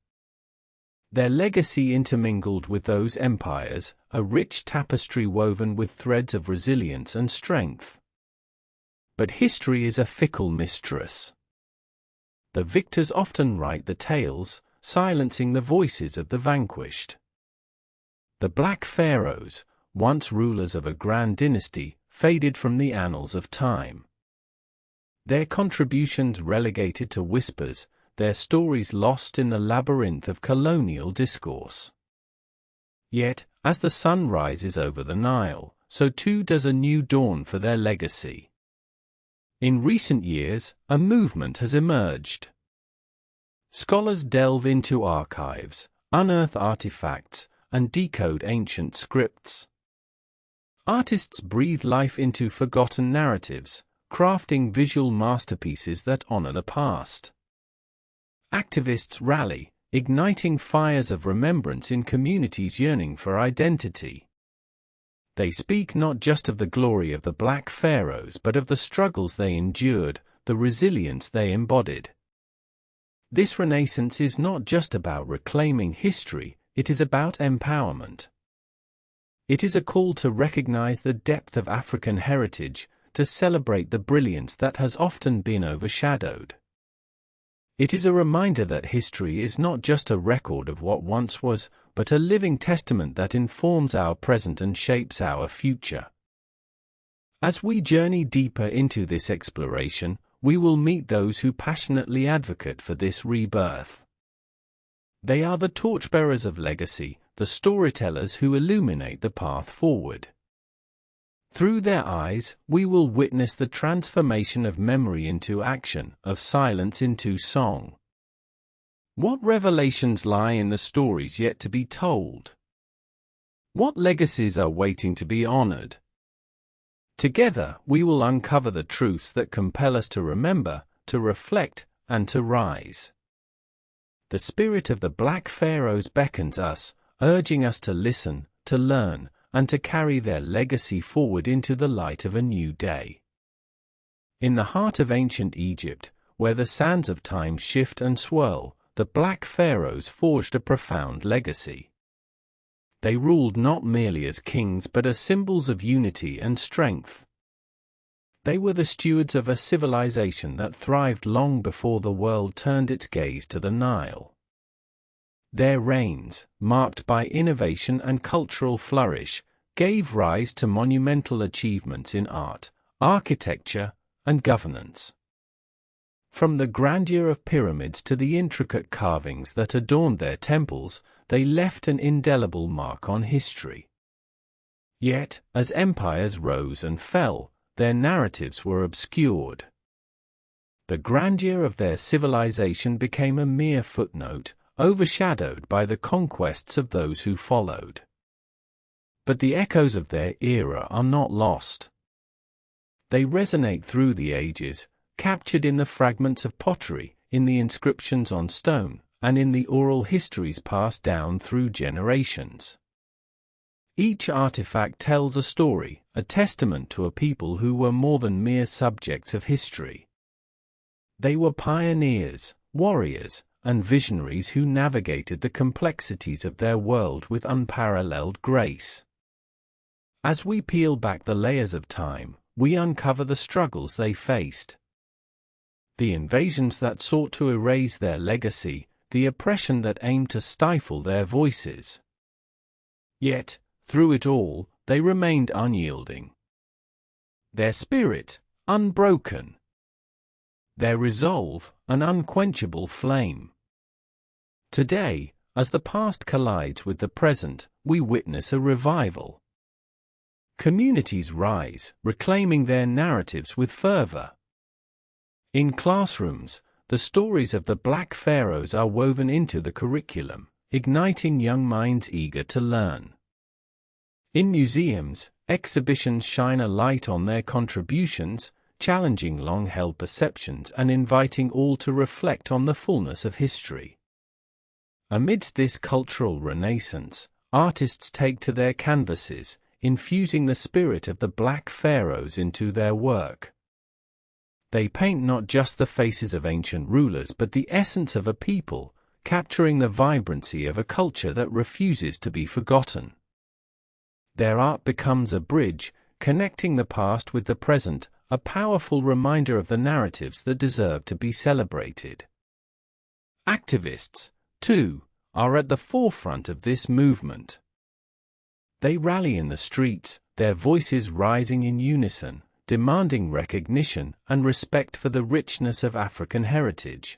Their legacy intermingled with those empires, a rich tapestry woven with threads of resilience and strength. But history is a fickle mistress. The victors often write the tales, silencing the voices of the vanquished. The Black Pharaohs, once rulers of a grand dynasty, faded from the annals of time. Their contributions relegated to whispers, their stories lost in the labyrinth of colonial discourse. Yet, as the sun rises over the Nile, so too does a new dawn for their legacy. In recent years, a movement has emerged. Scholars delve into archives, unearth artifacts, and decode ancient scripts. Artists breathe life into forgotten narratives, crafting visual masterpieces that honor the past. Activists rally, igniting fires of remembrance in communities yearning for identity. They speak not just of the glory of the Black Pharaohs but of the struggles they endured, the resilience they embodied. This renaissance is not just about reclaiming history, it is about empowerment. It is a call to recognize the depth of African heritage, to celebrate the brilliance that has often been overshadowed. It is a reminder that history is not just a record of what once was, but a living testament that informs our present and shapes our future. As we journey deeper into this exploration, we will meet those who passionately advocate for this rebirth. They are the torchbearers of legacy, the storytellers who illuminate the path forward. Through their eyes, we will witness the transformation of memory into action, of silence into song. What revelations lie in the stories yet to be told? What legacies are waiting to be honored? Together, we will uncover the truths that compel us to remember, to reflect, and to rise. The spirit of the Black Pharaohs beckons us, urging us to listen, to learn, and to carry their legacy forward into the light of a new day. In the heart of ancient Egypt, where the sands of time shift and swirl, the Black Pharaohs forged a profound legacy. They ruled not merely as kings but as symbols of unity and strength. They were the stewards of a civilization that thrived long before the world turned its gaze to the Nile. Their reigns, marked by innovation and cultural flourish, gave rise to monumental achievements in art, architecture, and governance. From the grandeur of pyramids to the intricate carvings that adorned their temples, they left an indelible mark on history. Yet, as empires rose and fell, their narratives were obscured. The grandeur of their civilization became a mere footnote, overshadowed by the conquests of those who followed. But the echoes of their era are not lost. They resonate through the ages, captured in the fragments of pottery, in the inscriptions on stone, and in the oral histories passed down through generations. Each artifact tells a story, a testament to a people who were more than mere subjects of history. They were pioneers, warriors, and visionaries who navigated the complexities of their world with unparalleled grace. As we peel back the layers of time, we uncover the struggles they faced. The invasions that sought to erase their legacy, the oppression that aimed to stifle their voices. Yet, through it all, they remained unyielding. Their spirit, unbroken. Their resolve, an unquenchable flame. Today, as the past collides with the present, we witness a revival. Communities rise, reclaiming their narratives with fervor. In classrooms, the stories of the Black Pharaohs are woven into the curriculum, igniting young minds eager to learn. In museums, exhibitions shine a light on their contributions, challenging long-held perceptions and inviting all to reflect on the fullness of history. Amidst this cultural renaissance, artists take to their canvases, infusing the spirit of the Black Pharaohs into their work. They paint not just the faces of ancient rulers but the essence of a people, capturing the vibrancy of a culture that refuses to be forgotten. Their art becomes a bridge, connecting the past with the present, a powerful reminder of the narratives that deserve to be celebrated. Activists, too, are at the forefront of this movement. They rally in the streets, their voices rising in unison, demanding recognition and respect for the richness of African heritage.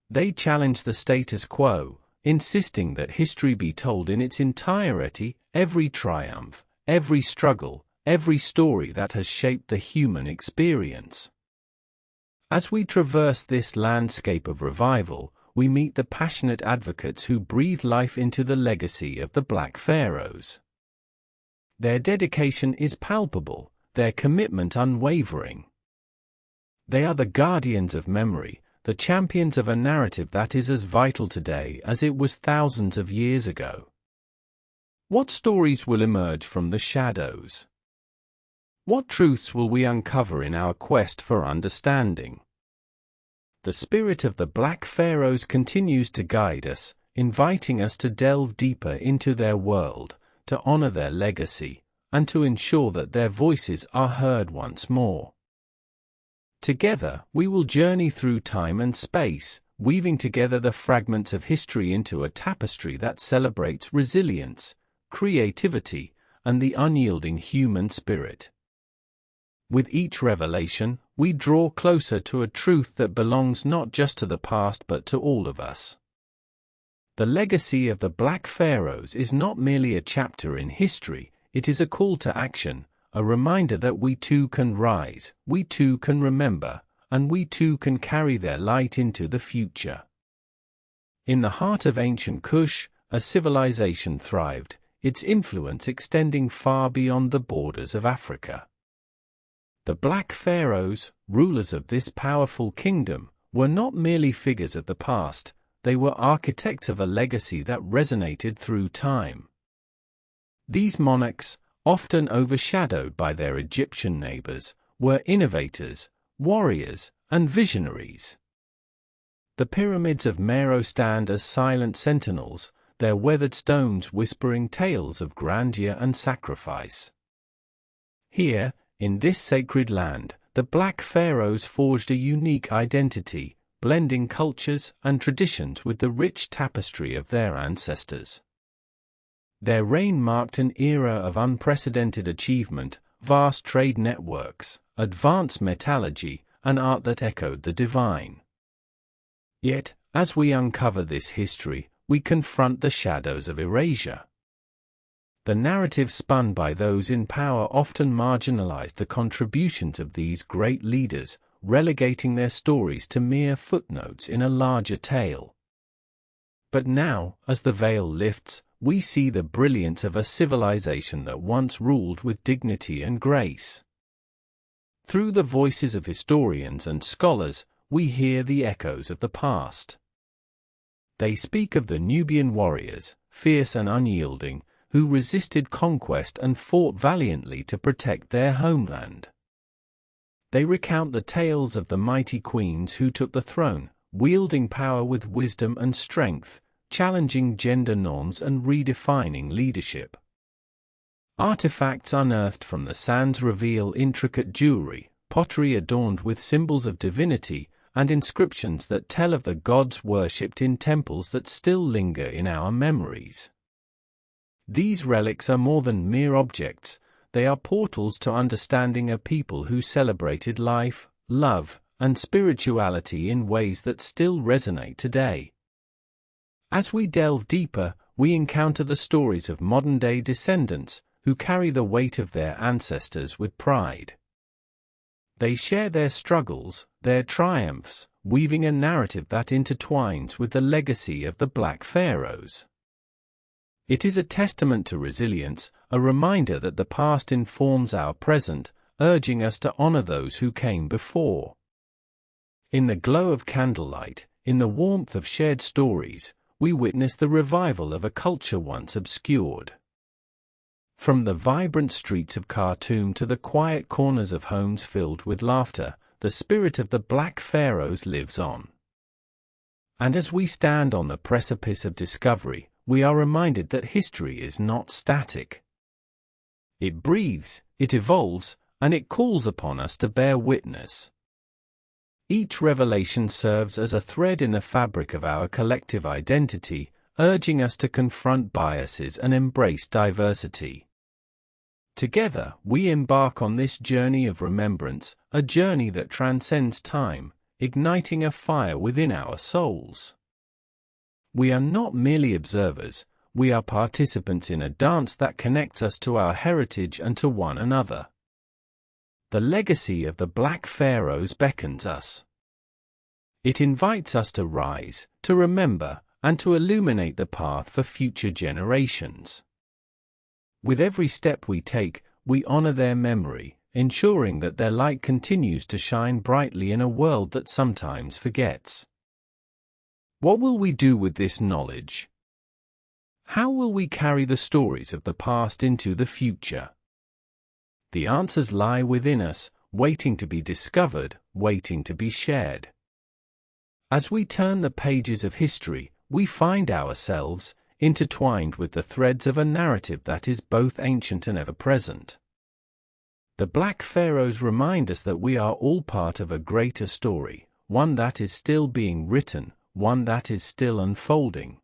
They challenge the status quo, insisting that history be told in its entirety, every triumph, every struggle, every story that has shaped the human experience. As we traverse this landscape of revival, we meet the passionate advocates who breathe life into the legacy of the Black Pharaohs. Their dedication is palpable, their commitment unwavering. They are the guardians of memory, the champions of a narrative that is as vital today as it was thousands of years ago. What stories will emerge from the shadows? What truths will we uncover in our quest for understanding? The spirit of the Black Pharaohs continues to guide us, inviting us to delve deeper into their world, to honor their legacy, and to ensure that their voices are heard once more. Together, we will journey through time and space, weaving together the fragments of history into a tapestry that celebrates resilience, creativity, and the unyielding human spirit. With each revelation, we draw closer to a truth that belongs not just to the past but to all of us. The legacy of the Black Pharaohs is not merely a chapter in history, it is a call to action, a reminder that we too can rise, we too can remember, and we too can carry their light into the future. In the heart of ancient Kush, a civilization thrived, its influence extending far beyond the borders of Africa. The Black Pharaohs, rulers of this powerful kingdom, were not merely figures of the past, they were architects of a legacy that resonated through time. These monarchs, often overshadowed by their Egyptian neighbors, were innovators, warriors, and visionaries. The pyramids of Meroe stand as silent sentinels, their weathered stones whispering tales of grandeur and sacrifice. Here, in this sacred land, the Black Pharaohs forged a unique identity, blending cultures and traditions with the rich tapestry of their ancestors. Their reign marked an era of unprecedented achievement, vast trade networks, advanced metallurgy, and art that echoed the divine. Yet, as we uncover this history, we confront the shadows of erasure. The narrative spun by those in power often marginalized the contributions of these great leaders, relegating their stories to mere footnotes in a larger tale. But now, as the veil lifts, we see the brilliance of a civilization that once ruled with dignity and grace. Through the voices of historians and scholars, we hear the echoes of the past. They speak of the Nubian warriors, fierce and unyielding, who resisted conquest and fought valiantly to protect their homeland. They recount the tales of the mighty queens who took the throne, wielding power with wisdom and strength, challenging gender norms and redefining leadership. Artifacts unearthed from the sands reveal intricate jewelry, pottery adorned with symbols of divinity, and inscriptions that tell of the gods worshipped in temples that still linger in our memories. These relics are more than mere objects, they are portals to understanding a people who celebrated life, love, and spirituality in ways that still resonate today. As we delve deeper, we encounter the stories of modern-day descendants, who carry the weight of their ancestors with pride. They share their struggles, their triumphs, weaving a narrative that intertwines with the legacy of the Black Pharaohs. It is a testament to resilience, a reminder that the past informs our present, urging us to honor those who came before. In the glow of candlelight, in the warmth of shared stories, we witness the revival of a culture once obscured. From the vibrant streets of Khartoum to the quiet corners of homes filled with laughter, the spirit of the Black Pharaohs lives on. And as we stand on the precipice of discovery, we are reminded that history is not static. It breathes, it evolves, and it calls upon us to bear witness. Each revelation serves as a thread in the fabric of our collective identity, urging us to confront biases and embrace diversity. Together, we embark on this journey of remembrance, a journey that transcends time, igniting a fire within our souls. We are not merely observers, we are participants in a dance that connects us to our heritage and to one another. The legacy of the Black Pharaohs beckons us. It invites us to rise, to remember, and to illuminate the path for future generations. With every step we take, we honor their memory, ensuring that their light continues to shine brightly in a world that sometimes forgets. What will we do with this knowledge? How will we carry the stories of the past into the future? The answers lie within us, waiting to be discovered, waiting to be shared. As we turn the pages of history, we find ourselves intertwined with the threads of a narrative that is both ancient and ever-present. The Black Pharaohs remind us that we are all part of a greater story, one that is still being written, one that is still unfolding.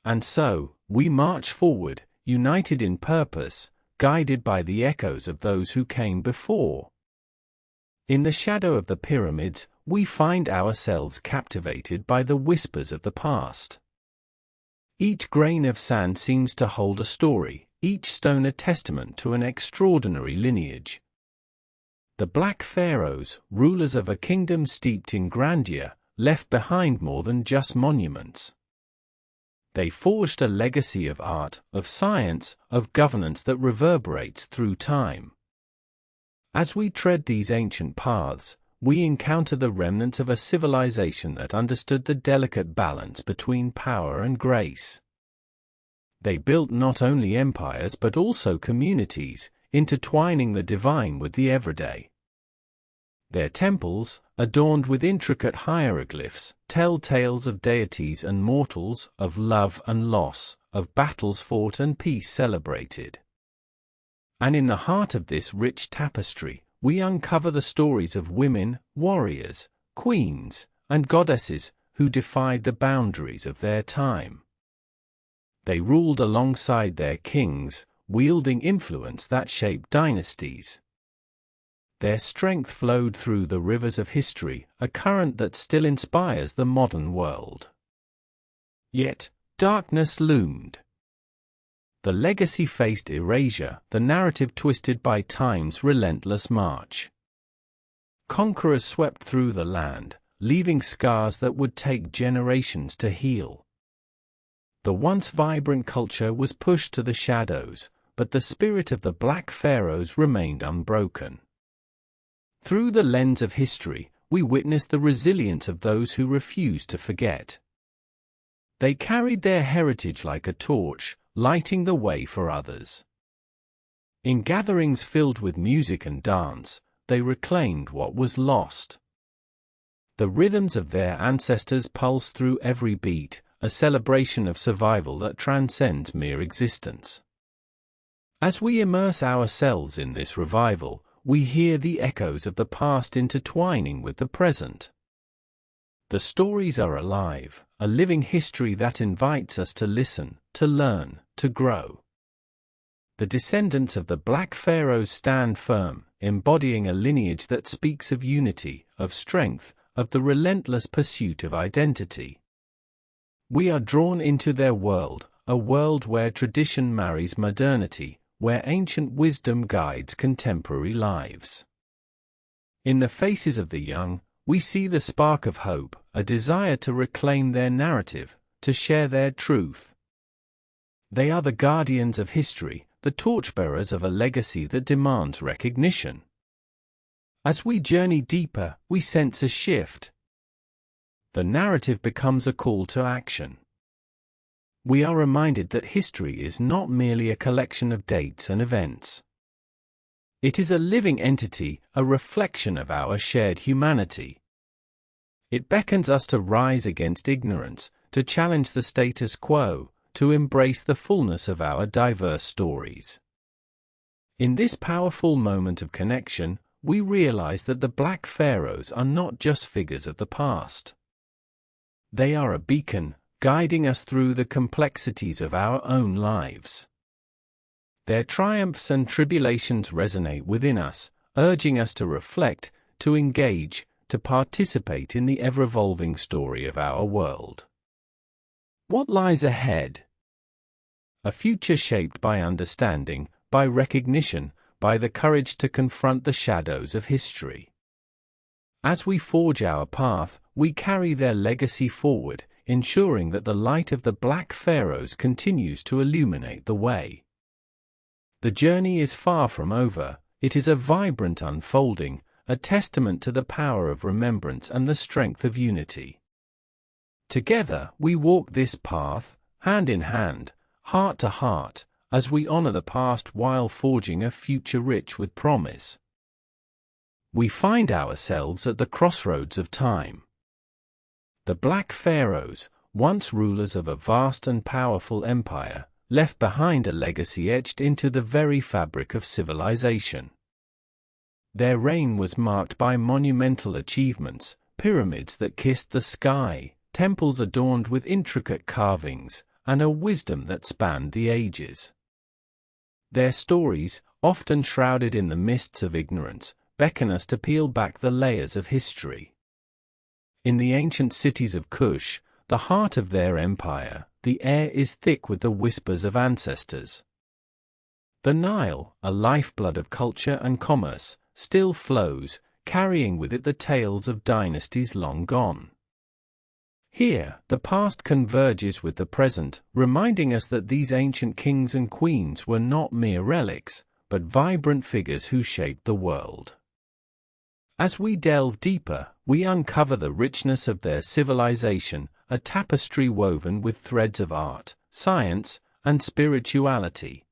And so, we march forward, united in purpose, guided by the echoes of those who came before. In the shadow of the pyramids, we find ourselves captivated by the whispers of the past. Each grain of sand seems to hold a story, each stone a testament to an extraordinary lineage. The Black Pharaohs, rulers of a kingdom steeped in grandeur, left behind more than just monuments. They forged a legacy of art, of science, of governance that reverberates through time. As we tread these ancient paths, we encounter the remnants of a civilization that understood the delicate balance between power and grace. They built not only empires but also communities, intertwining the divine with the everyday. Their temples, adorned with intricate hieroglyphs, tell tales of deities and mortals, of love and loss, of battles fought and peace celebrated. And in the heart of this rich tapestry, we uncover the stories of women, warriors, queens, and goddesses who defied the boundaries of their time. They ruled alongside their kings, wielding influence that shaped dynasties. Their strength flowed through the rivers of history, a current that still inspires the modern world. Yet, darkness loomed. The legacy faced erasure, the narrative twisted by time's relentless march. Conquerors swept through the land, leaving scars that would take generations to heal. The once vibrant culture was pushed to the shadows, but the spirit of the Black Pharaohs remained unbroken. Through the lens of history, we witness the resilience of those who refused to forget. They carried their heritage like a torch, lighting the way for others. In gatherings filled with music and dance, they reclaimed what was lost. The rhythms of their ancestors pulse through every beat, a celebration of survival that transcends mere existence. As we immerse ourselves in this revival, we hear the echoes of the past intertwining with the present. The stories are alive, a living history that invites us to listen, to learn, to grow. The descendants of the Black Pharaohs stand firm, embodying a lineage that speaks of unity, of strength, of the relentless pursuit of identity. We are drawn into their world, a world where tradition marries modernity, where ancient wisdom guides contemporary lives. In the faces of the young, we see the spark of hope, a desire to reclaim their narrative, to share their truth. They are the guardians of history, the torchbearers of a legacy that demands recognition. As we journey deeper, we sense a shift. The narrative becomes a call to action. We are reminded that history is not merely a collection of dates and events. It is a living entity, a reflection of our shared humanity. It beckons us to rise against ignorance, to challenge the status quo, to embrace the fullness of our diverse stories. In this powerful moment of connection, we realize that the Black Pharaohs are not just figures of the past. They are a beacon, guiding us through the complexities of our own lives. Their triumphs and tribulations resonate within us, urging us to reflect, to engage, to participate in the ever-evolving story of our world. What lies ahead? A future shaped by understanding, by recognition, by the courage to confront the shadows of history. As we forge our path, we carry their legacy forward, ensuring that the light of the Black Pharaohs continues to illuminate the way. The journey is far from over, it is a vibrant unfolding, a testament to the power of remembrance and the strength of unity. Together, we walk this path, hand in hand, heart to heart, as we honor the past while forging a future rich with promise. We find ourselves at the crossroads of time. The Black Pharaohs, once rulers of a vast and powerful empire, left behind a legacy etched into the very fabric of civilization. Their reign was marked by monumental achievements, pyramids that kissed the sky, temples adorned with intricate carvings, and a wisdom that spanned the ages. Their stories, often shrouded in the mists of ignorance, beckon us to peel back the layers of history. In the ancient cities of Kush, the heart of their empire, the air is thick with the whispers of ancestors. The Nile, a lifeblood of culture and commerce, still flows, carrying with it the tales of dynasties long gone. Here, the past converges with the present, reminding us that these ancient kings and queens were not mere relics, but vibrant figures who shaped the world. As we delve deeper, we uncover the richness of their civilization, a tapestry woven with threads of art, science, and spirituality.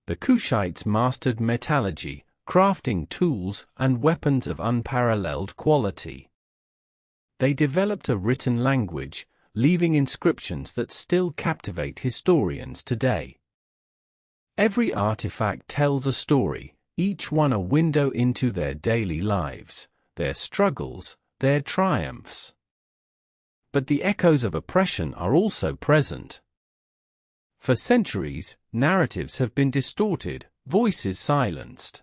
The Kushites mastered metallurgy, crafting tools and weapons of unparalleled quality. They developed a written language, leaving inscriptions that still captivate historians today. Every artifact tells a story, each one a window into their daily lives, their struggles, their triumphs. But the echoes of oppression are also present. For centuries, narratives have been distorted, voices silenced.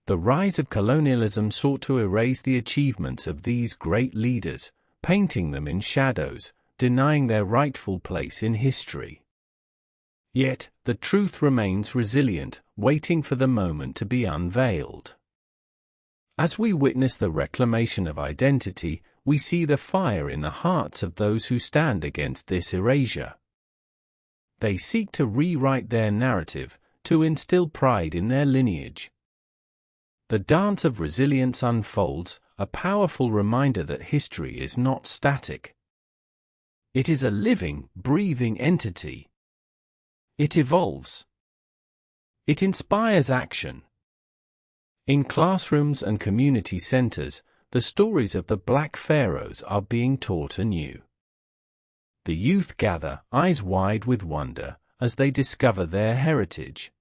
The rise of colonialism sought to erase the achievements of these great leaders, painting them in shadows, denying their rightful place in history. Yet, the truth remains resilient, waiting for the moment to be unveiled. As we witness the reclamation of identity, we see the fire in the hearts of those who stand against this erasure. They seek to rewrite their narrative, to instill pride in their lineage. The dance of resilience unfolds, a powerful reminder that history is not static. It is a living, breathing entity. It evolves. It inspires action. In classrooms and community centers, the stories of the Black Pharaohs are being taught anew. The youth gather, eyes wide with wonder, as they discover their heritage.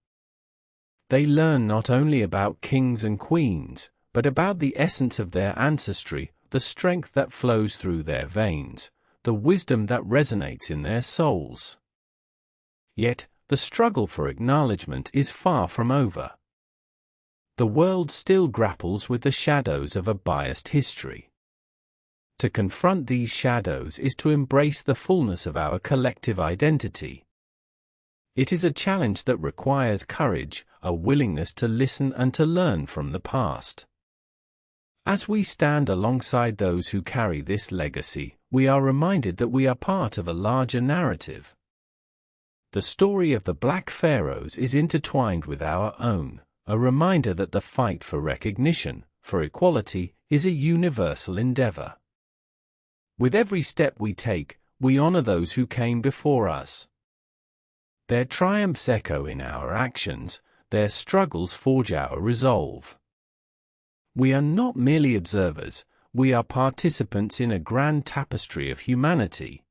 They learn not only about kings and queens, but about the essence of their ancestry, the strength that flows through their veins, the wisdom that resonates in their souls. Yet, the struggle for acknowledgement is far from over. The world still grapples with the shadows of a biased history. To confront these shadows is to embrace the fullness of our collective identity. It is a challenge that requires courage, a willingness to listen and to learn from the past. As we stand alongside those who carry this legacy, we are reminded that we are part of a larger narrative. The story of the Black Pharaohs is intertwined with our own, a reminder that the fight for recognition, for equality, is a universal endeavor. With every step we take, we honor those who came before us. Their triumphs echo in our actions, their struggles forge our resolve. We are not merely observers, we are participants in a grand tapestry of humanity.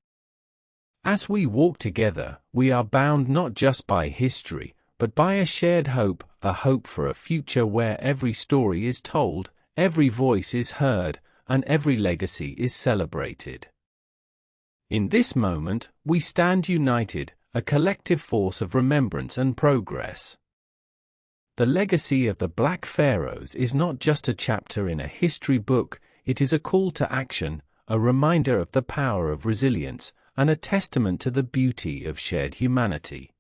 As we walk together, we are bound not just by history, but by a shared hope, a hope for a future where every story is told, every voice is heard, and every legacy is celebrated. In this moment, we stand united, a collective force of remembrance and progress. The legacy of the Black Pharaohs is not just a chapter in a history book, it is a call to action, a reminder of the power of resilience, and a testament to the beauty of shared humanity.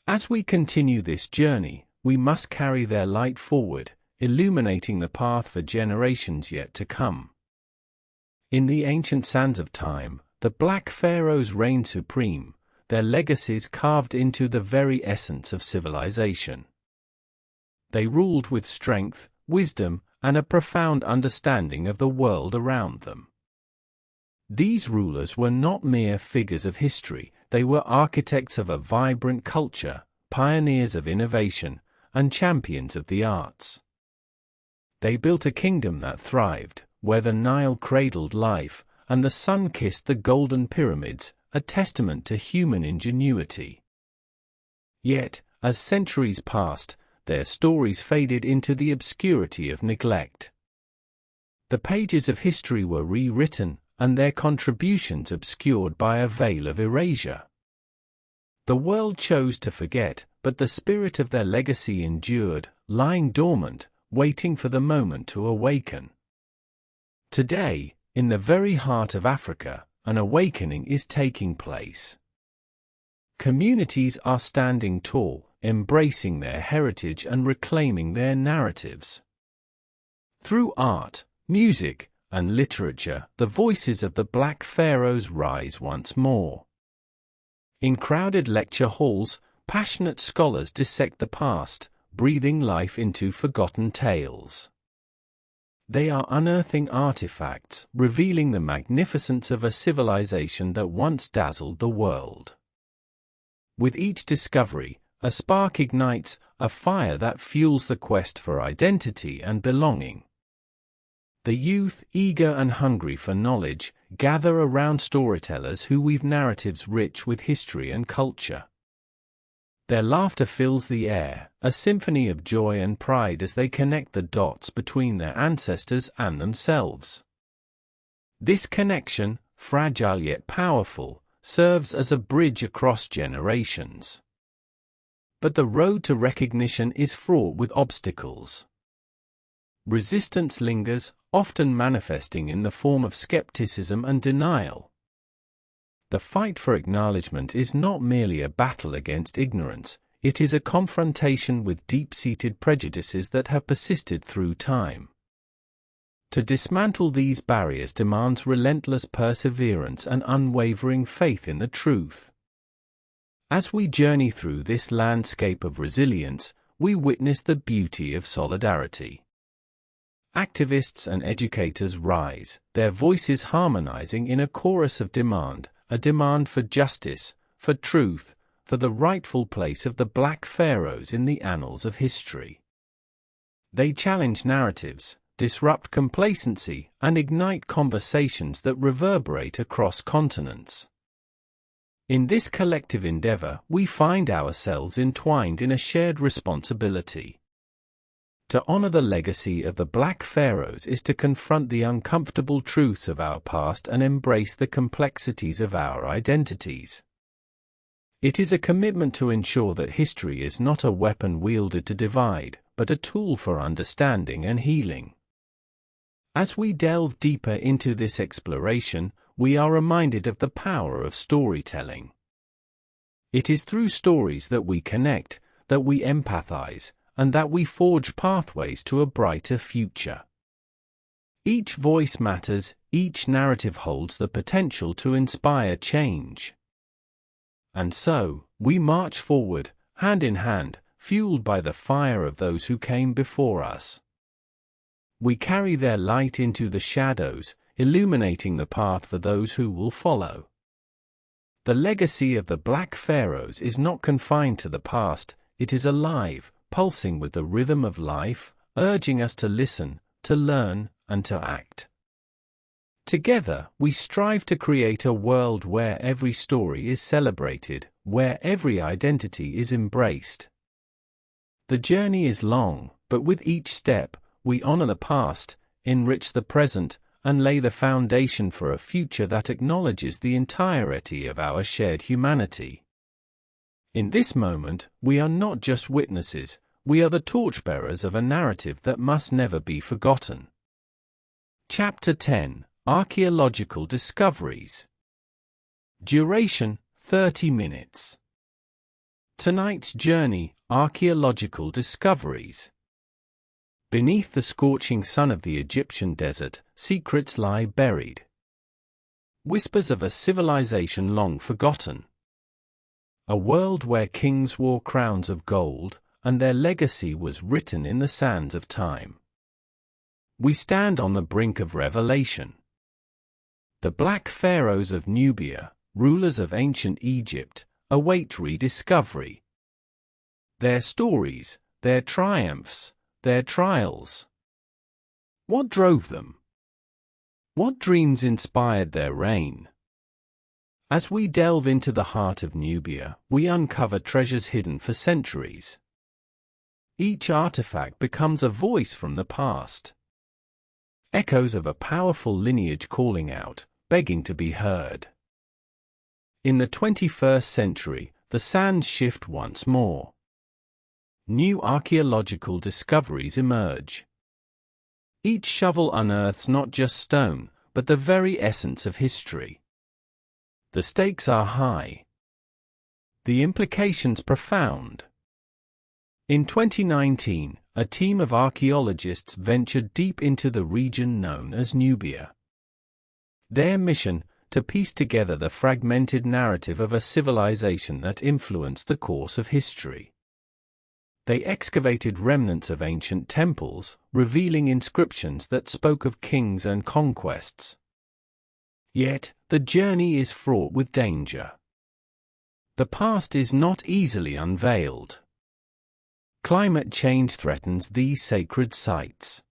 As we continue this journey, we must carry their light forward, illuminating the path for generations yet to come. In the ancient sands of time, the Black Pharaohs reigned supreme, their legacies carved into the very essence of civilization. They ruled with strength, wisdom, and a profound understanding of the world around them. These rulers were not mere figures of history, they were architects of a vibrant culture, pioneers of innovation, and champions of the arts. They built a kingdom that thrived, where the Nile cradled life, and the sun kissed the golden pyramids, a testament to human ingenuity. Yet, as centuries passed, their stories faded into the obscurity of neglect. The pages of history were rewritten, and their contributions obscured by a veil of erasure. The world chose to forget, but the spirit of their legacy endured, lying dormant, waiting for the moment to awaken. Today, in the very heart of Africa, an awakening is taking place. Communities are standing tall, embracing their heritage and reclaiming their narratives. Through art, music, and literature, the voices of the Black Pharaohs rise once more. In crowded lecture halls, passionate scholars dissect the past, breathing life into forgotten tales. They are unearthing artifacts, revealing the magnificence of a civilization that once dazzled the world. With each discovery, a spark ignites, a fire that fuels the quest for identity and belonging. The youth, eager and hungry for knowledge, gather around storytellers who weave narratives rich with history and culture. Their laughter fills the air, a symphony of joy and pride as they connect the dots between their ancestors and themselves. This connection, fragile yet powerful, serves as a bridge across generations. But the road to recognition is fraught with obstacles. Resistance lingers, often manifesting in the form of skepticism and denial. The fight for acknowledgement is not merely a battle against ignorance, it is a confrontation with deep-seated prejudices that have persisted through time. To dismantle these barriers demands relentless perseverance and unwavering faith in the truth. As we journey through this landscape of resilience, we witness the beauty of solidarity. Activists and educators rise, their voices harmonizing in a chorus of demand, a demand for justice, for truth, for the rightful place of the Black Pharaohs in the annals of history. They challenge narratives, disrupt complacency, and ignite conversations that reverberate across continents. In this collective endeavor, we find ourselves entwined in a shared responsibility. To honor the legacy of the Black Pharaohs is to confront the uncomfortable truths of our past and embrace the complexities of our identities. It is a commitment to ensure that history is not a weapon wielded to divide, but a tool for understanding and healing. As we delve deeper into this exploration, we are reminded of the power of storytelling. It is through stories that we connect, that we empathize, and that we forge pathways to a brighter future. Each voice matters, each narrative holds the potential to inspire change. And so, we march forward, hand in hand, fueled by the fire of those who came before us. We carry their light into the shadows, illuminating the path for those who will follow. The legacy of the Black Pharaohs is not confined to the past, it is alive, pulsing with the rhythm of life, urging us to listen, to learn, and to act. Together, we strive to create a world where every story is celebrated, where every identity is embraced. The journey is long, but with each step, we honor the past, enrich the present, and lay the foundation for a future that acknowledges the entirety of our shared humanity. In this moment, we are not just witnesses, we are the torchbearers of a narrative that must never be forgotten. Chapter 10: Archaeological Discoveries. Duration: 30 minutes. Tonight's journey: Archaeological Discoveries. Beneath the scorching sun of the Egyptian desert, secrets lie buried. Whispers of a civilization long forgotten. A world where kings wore crowns of gold, and their legacy was written in the sands of time. We stand on the brink of revelation. The Black Pharaohs of Nubia, rulers of ancient Egypt, await rediscovery. Their stories, their triumphs, their trials. What drove them? What dreams inspired their reign? As we delve into the heart of Nubia, we uncover treasures hidden for centuries. Each artifact becomes a voice from the past. Echoes of a powerful lineage calling out, begging to be heard. In the 21st century, the sands shift once more. New archaeological discoveries emerge. Each shovel unearths not just stone, but the very essence of history. The stakes are high. The implications profound. In 2019, a team of archaeologists ventured deep into the region known as Nubia. Their mission: to piece together the fragmented narrative of a civilization that influenced the course of history. They excavated remnants of ancient temples, revealing inscriptions that spoke of kings and conquests. Yet, the journey is fraught with danger. The past is not easily unveiled. Climate change threatens these sacred sites.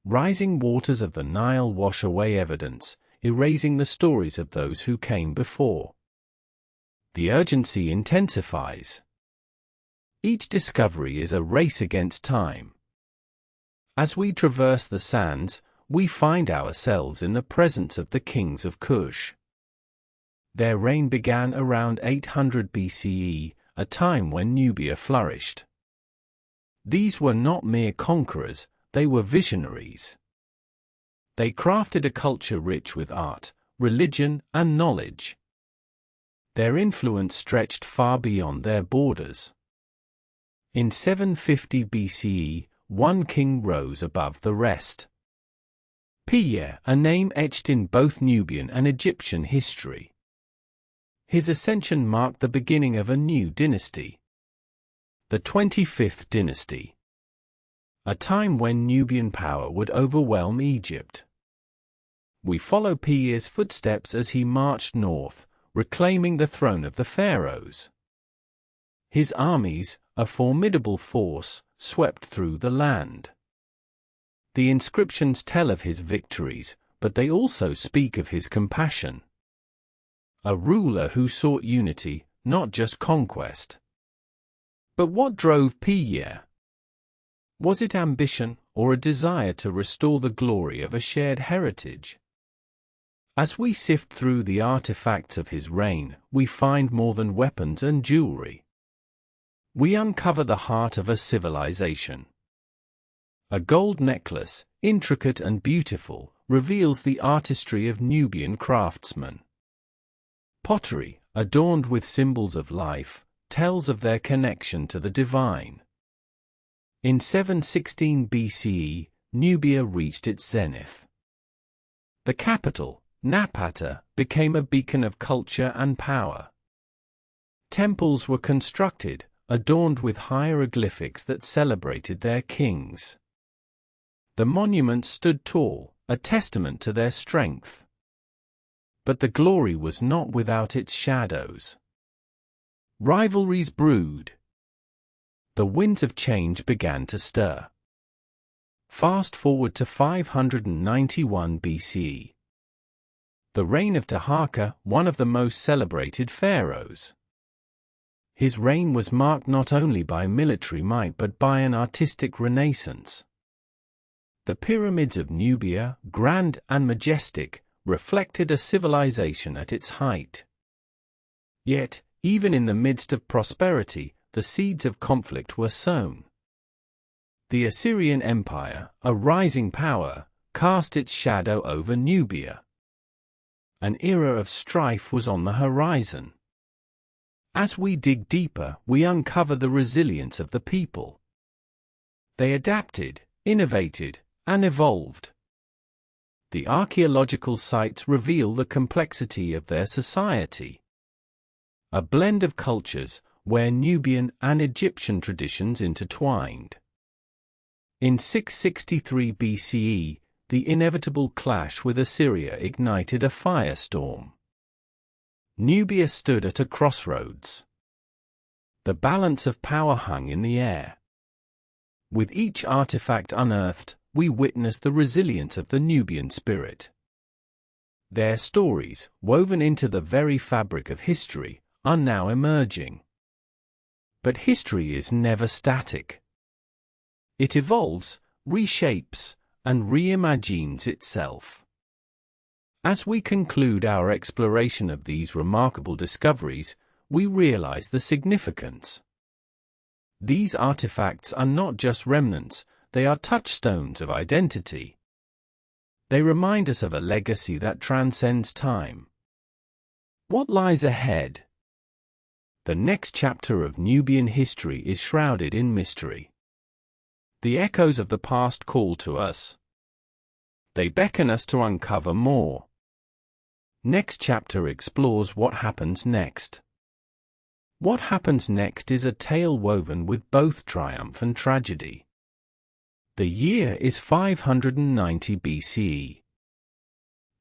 Rising waters of the Nile wash away evidence, erasing the stories of those who came before. The urgency intensifies. Each discovery is a race against time. As we traverse the sands, we find ourselves in the presence of the kings of Kush. Their reign began around 800 BCE, a time when Nubia flourished. These were not mere conquerors, they were visionaries. They crafted a culture rich with art, religion, and knowledge. Their influence stretched far beyond their borders. In 750 BCE, one king rose above the rest. Piye, a name etched in both Nubian and Egyptian history. His ascension marked the beginning of a new dynasty. The 25th dynasty. A time when Nubian power would overwhelm Egypt. We follow Piye's footsteps as he marched north, reclaiming the throne of the pharaohs. His armies, a formidable force, swept through the land. The inscriptions tell of his victories, but they also speak of his compassion. A ruler who sought unity, not just conquest. But what drove Piye? Was it ambition, or a desire to restore the glory of a shared heritage? As we sift through the artifacts of his reign, we find more than weapons and jewelry. We uncover the heart of a civilization. A gold necklace, intricate and beautiful, reveals the artistry of Nubian craftsmen. Pottery, adorned with symbols of life, tells of their connection to the divine. In 716 BCE, Nubia reached its zenith. The capital, Napata, became a beacon of culture and power. Temples were constructed, adorned with hieroglyphics that celebrated their kings. The monuments stood tall, a testament to their strength. But the glory was not without its shadows. Rivalries brewed. The winds of change began to stir. Fast forward to 591 BCE. The reign of Taharqa, one of the most celebrated pharaohs. His reign was marked not only by military might but by an artistic renaissance. The pyramids of Nubia, grand and majestic, reflected a civilization at its height. Yet, even in the midst of prosperity, the seeds of conflict were sown. The Assyrian Empire, a rising power, cast its shadow over Nubia. An era of strife was on the horizon. As we dig deeper, we uncover the resilience of the people. They adapted, innovated, and evolved. The archaeological sites reveal the complexity of their society. A blend of cultures, where Nubian and Egyptian traditions intertwined. In 663 BCE, the inevitable clash with Assyria ignited a firestorm. Nubia stood at a crossroads. The balance of power hung in the air. With each artifact unearthed, we witness the resilience of the Nubian spirit. Their stories, woven into the very fabric of history, are now emerging. But history is never static. It evolves, reshapes, and reimagines itself. As we conclude our exploration of these remarkable discoveries, we realize the significance. These artifacts are not just remnants, they are touchstones of identity. They remind us of a legacy that transcends time. What lies ahead? The next chapter of Nubian history is shrouded in mystery. The echoes of the past call to us. They beckon us to uncover more. Next chapter explores what happens next. What happens next is a tale woven with both triumph and tragedy. The year is 590 BCE.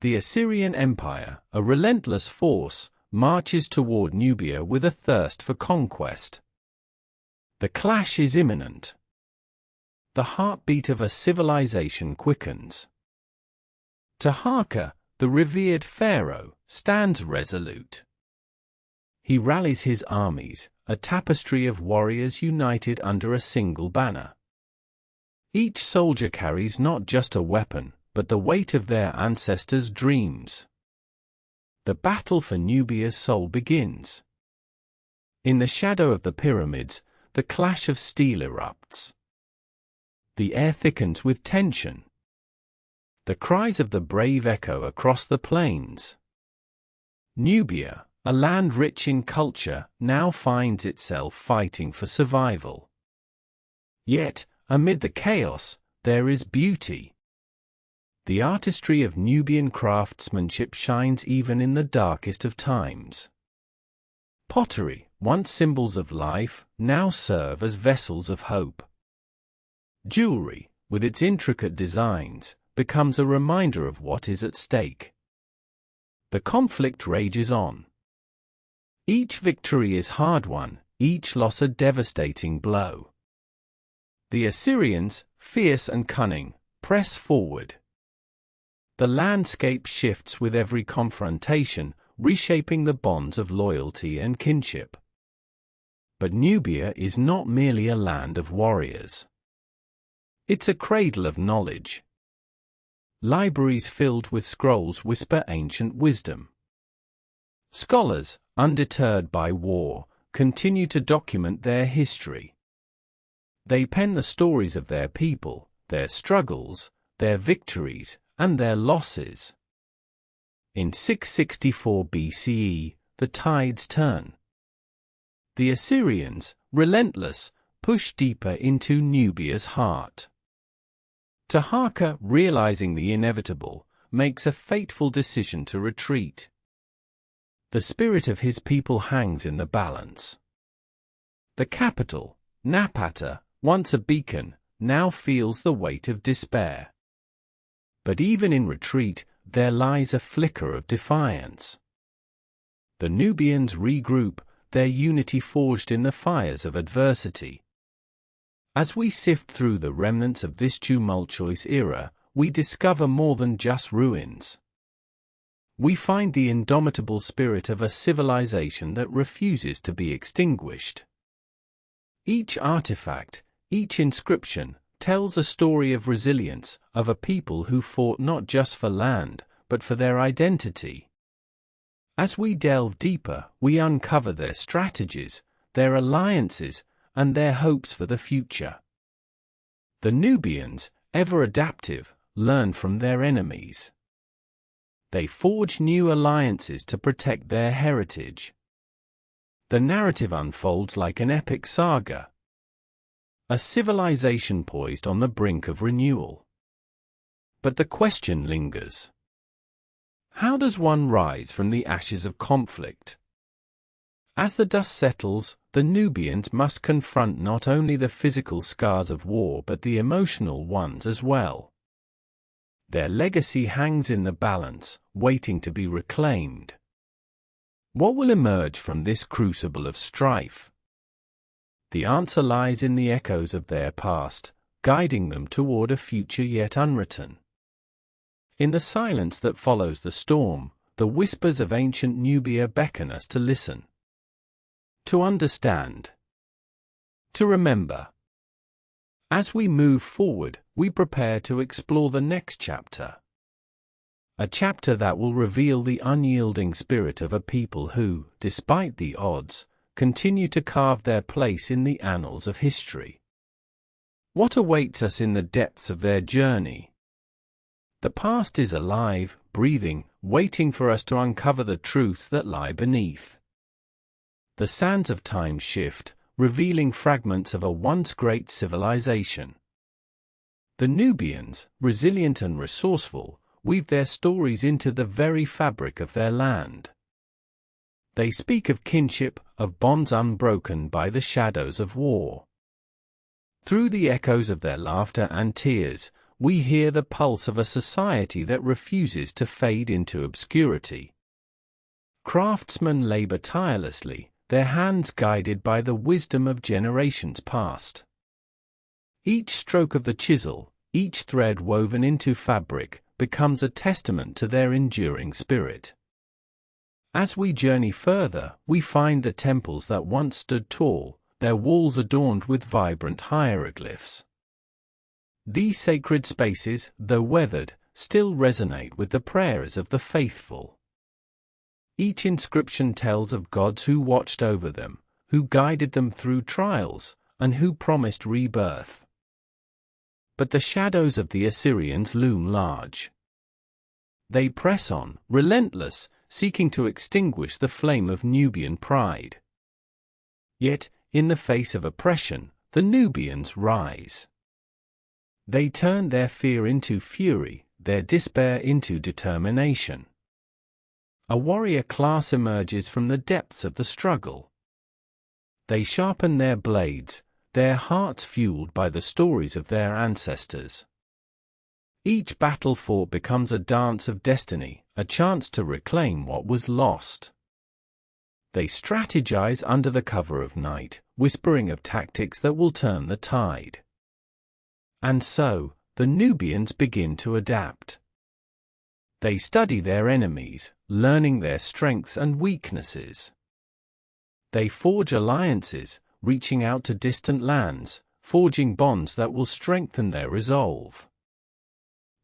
The Assyrian Empire, a relentless force, marches toward Nubia with a thirst for conquest. The clash is imminent. The heartbeat of a civilization quickens. Taharqa, the revered pharaoh, stands resolute. He rallies his armies, a tapestry of warriors united under a single banner. Each soldier carries not just a weapon, but the weight of their ancestors' dreams. The battle for Nubia's soul begins. In the shadow of the pyramids, the clash of steel erupts. The air thickens with tension. The cries of the brave echo across the plains. Nubia, a land rich in culture, now finds itself fighting for survival. Yet, amid the chaos, there is beauty. The artistry of Nubian craftsmanship shines even in the darkest of times. Pottery, once symbols of life, now serve as vessels of hope. Jewelry, with its intricate designs, becomes a reminder of what is at stake. The conflict rages on. Each victory is hard-won, each loss a devastating blow. The Assyrians, fierce and cunning, press forward. The landscape shifts with every confrontation, reshaping the bonds of loyalty and kinship. But Nubia is not merely a land of warriors. It's a cradle of knowledge. Libraries filled with scrolls whisper ancient wisdom. Scholars, undeterred by war, continue to document their history. They pen the stories of their people, their struggles, their victories, and their losses. In 664 BCE, the tides turn. The Assyrians, relentless, push deeper into Nubia's heart. Taharqa, realizing the inevitable, makes a fateful decision to retreat. The spirit of his people hangs in the balance. The capital, Napata, once a beacon, now feels the weight of despair. But even in retreat, there lies a flicker of defiance. The Nubians regroup, their unity forged in the fires of adversity. As we sift through the remnants of this tumultuous era, we discover more than just ruins. We find the indomitable spirit of a civilization that refuses to be extinguished. Each artifact, each inscription, tells a story of resilience, of a people who fought not just for land, but for their identity. As we delve deeper, we uncover their strategies, their alliances, and their hopes for the future. The Nubians, ever adaptive, learn from their enemies. They forge new alliances to protect their heritage. The narrative unfolds like an epic saga. A civilization poised on the brink of renewal. But the question lingers. How does one rise from the ashes of conflict? As the dust settles, the Nubians must confront not only the physical scars of war but the emotional ones as well. Their legacy hangs in the balance, waiting to be reclaimed. What will emerge from this crucible of strife? The answer lies in the echoes of their past, guiding them toward a future yet unwritten. In the silence that follows the storm, the whispers of ancient Nubia beckon us to listen. To understand. To remember. As we move forward, we prepare to explore the next chapter. A chapter that will reveal the unyielding spirit of a people who, despite the odds, continue to carve their place in the annals of history. What awaits us in the depths of their journey? The past is alive, breathing, waiting for us to uncover the truths that lie beneath. The sands of time shift, revealing fragments of a once great civilization. The Nubians, resilient and resourceful, weave their stories into the very fabric of their land. They speak of kinship, of bonds unbroken by the shadows of war. Through the echoes of their laughter and tears, we hear the pulse of a society that refuses to fade into obscurity. Craftsmen labor tirelessly, their hands guided by the wisdom of generations past. Each stroke of the chisel, each thread woven into fabric, becomes a testament to their enduring spirit. As we journey further, we find the temples that once stood tall, their walls adorned with vibrant hieroglyphs. These sacred spaces, though weathered, still resonate with the prayers of the faithful. Each inscription tells of gods who watched over them, who guided them through trials, and who promised rebirth. But the shadows of the Assyrians loom large. They press on, relentless, seeking to extinguish the flame of Nubian pride. Yet, in the face of oppression, the Nubians rise. They turn their fear into fury, their despair into determination. A warrior class emerges from the depths of the struggle. They sharpen their blades, their hearts fueled by the stories of their ancestors. Each battle fought becomes a dance of destiny, a chance to reclaim what was lost. They strategize under the cover of night, whispering of tactics that will turn the tide. And so, the Nubians begin to adapt. They study their enemies, learning their strengths and weaknesses. They forge alliances, reaching out to distant lands, forging bonds that will strengthen their resolve.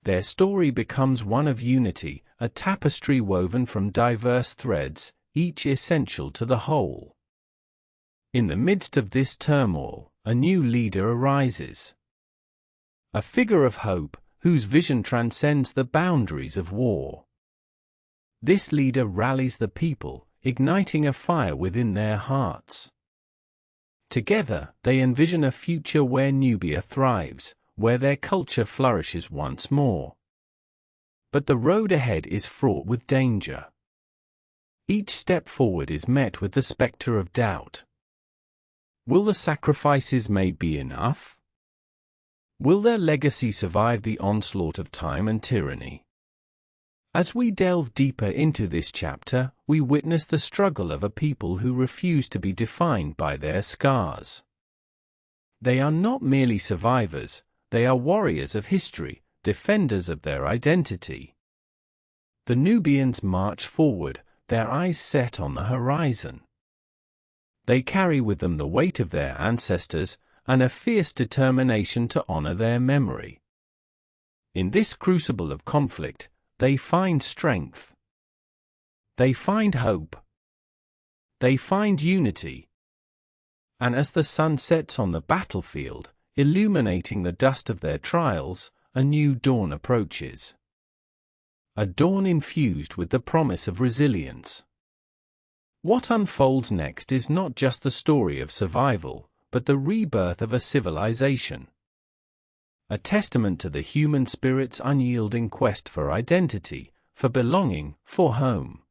Their story becomes one of unity, a tapestry woven from diverse threads, each essential to the whole. In the midst of this turmoil, a new leader arises. A figure of hope, whose vision transcends the boundaries of war. This leader rallies the people, igniting a fire within their hearts. Together, they envision a future where Nubia thrives, where their culture flourishes once more. But the road ahead is fraught with danger. Each step forward is met with the specter of doubt. Will the sacrifices made be enough? Will their legacy survive the onslaught of time and tyranny? As we delve deeper into this chapter, we witness the struggle of a people who refuse to be defined by their scars. They are not merely survivors, they are warriors of history, defenders of their identity. The Nubians march forward, their eyes set on the horizon. They carry with them the weight of their ancestors and a fierce determination to honor their memory. In this crucible of conflict, they find strength. They find hope. They find unity. And as the sun sets on the battlefield, illuminating the dust of their trials, a new dawn approaches. A dawn infused with the promise of resilience. What unfolds next is not just the story of survival, but the rebirth of a civilization. A testament to the human spirit's unyielding quest for identity, for belonging, for home.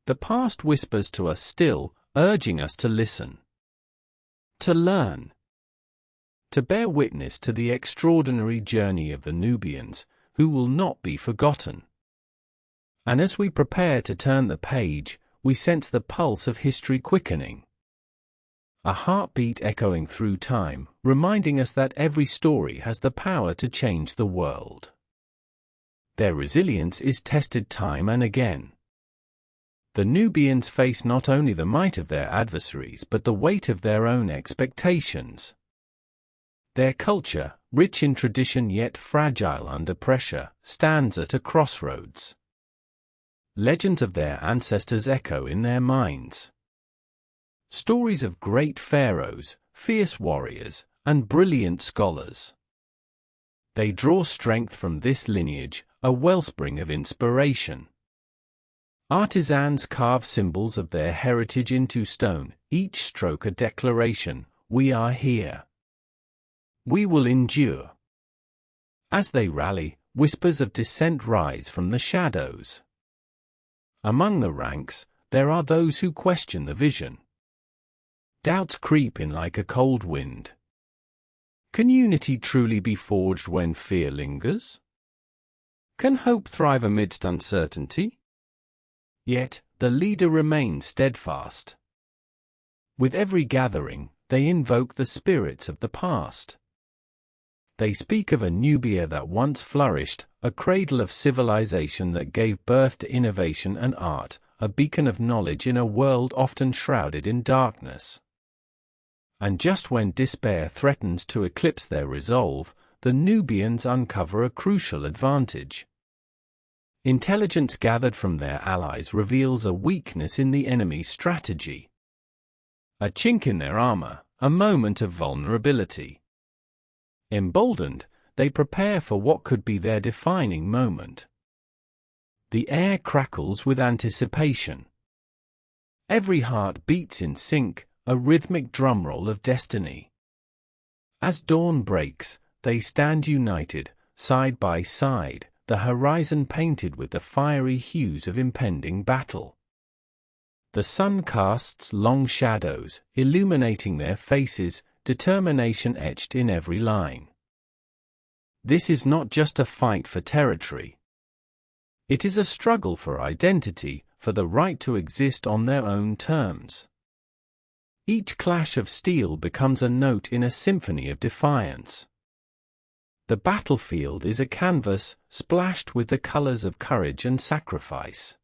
The past whispers to us still, urging us to listen. To learn. To bear witness to the extraordinary journey of the Nubians, who will not be forgotten. And as we prepare to turn the page, we sense the pulse of history quickening. A heartbeat echoing through time, reminding us that every story has the power to change the world. Their resilience is tested time and again. The Nubians face not only the might of their adversaries but the weight of their own expectations. Their culture, rich in tradition yet fragile under pressure, stands at a crossroads. Legends of their ancestors echo in their minds. Stories of great pharaohs, fierce warriors, and brilliant scholars. They draw strength from this lineage, a wellspring of inspiration. Artisans carve symbols of their heritage into stone, each stroke a declaration: we are here. We will endure. As they rally, whispers of dissent rise from the shadows. Among the ranks, there are those who question the vision. Doubts creep in like a cold wind. Can unity truly be forged when fear lingers? Can hope thrive amidst uncertainty? Yet, the leader remains steadfast. With every gathering, they invoke the spirits of the past. They speak of a Nubia that once flourished, a cradle of civilization that gave birth to innovation and art, a beacon of knowledge in a world often shrouded in darkness. And just when despair threatens to eclipse their resolve, the Nubians uncover a crucial advantage. Intelligence gathered from their allies reveals a weakness in the enemy's strategy. A chink in their armor, a moment of vulnerability. Emboldened, they prepare for what could be their defining moment. The air crackles with anticipation. Every heart beats in sync, a rhythmic drumroll of destiny. As dawn breaks, they stand united, side by side, the horizon painted with the fiery hues of impending battle. The sun casts long shadows, illuminating their faces, determination etched in every line. This is not just a fight for territory. It is a struggle for identity, for the right to exist on their own terms. Each clash of steel becomes a note in a symphony of defiance. The battlefield is a canvas, splashed with the colors of courage and sacrifice.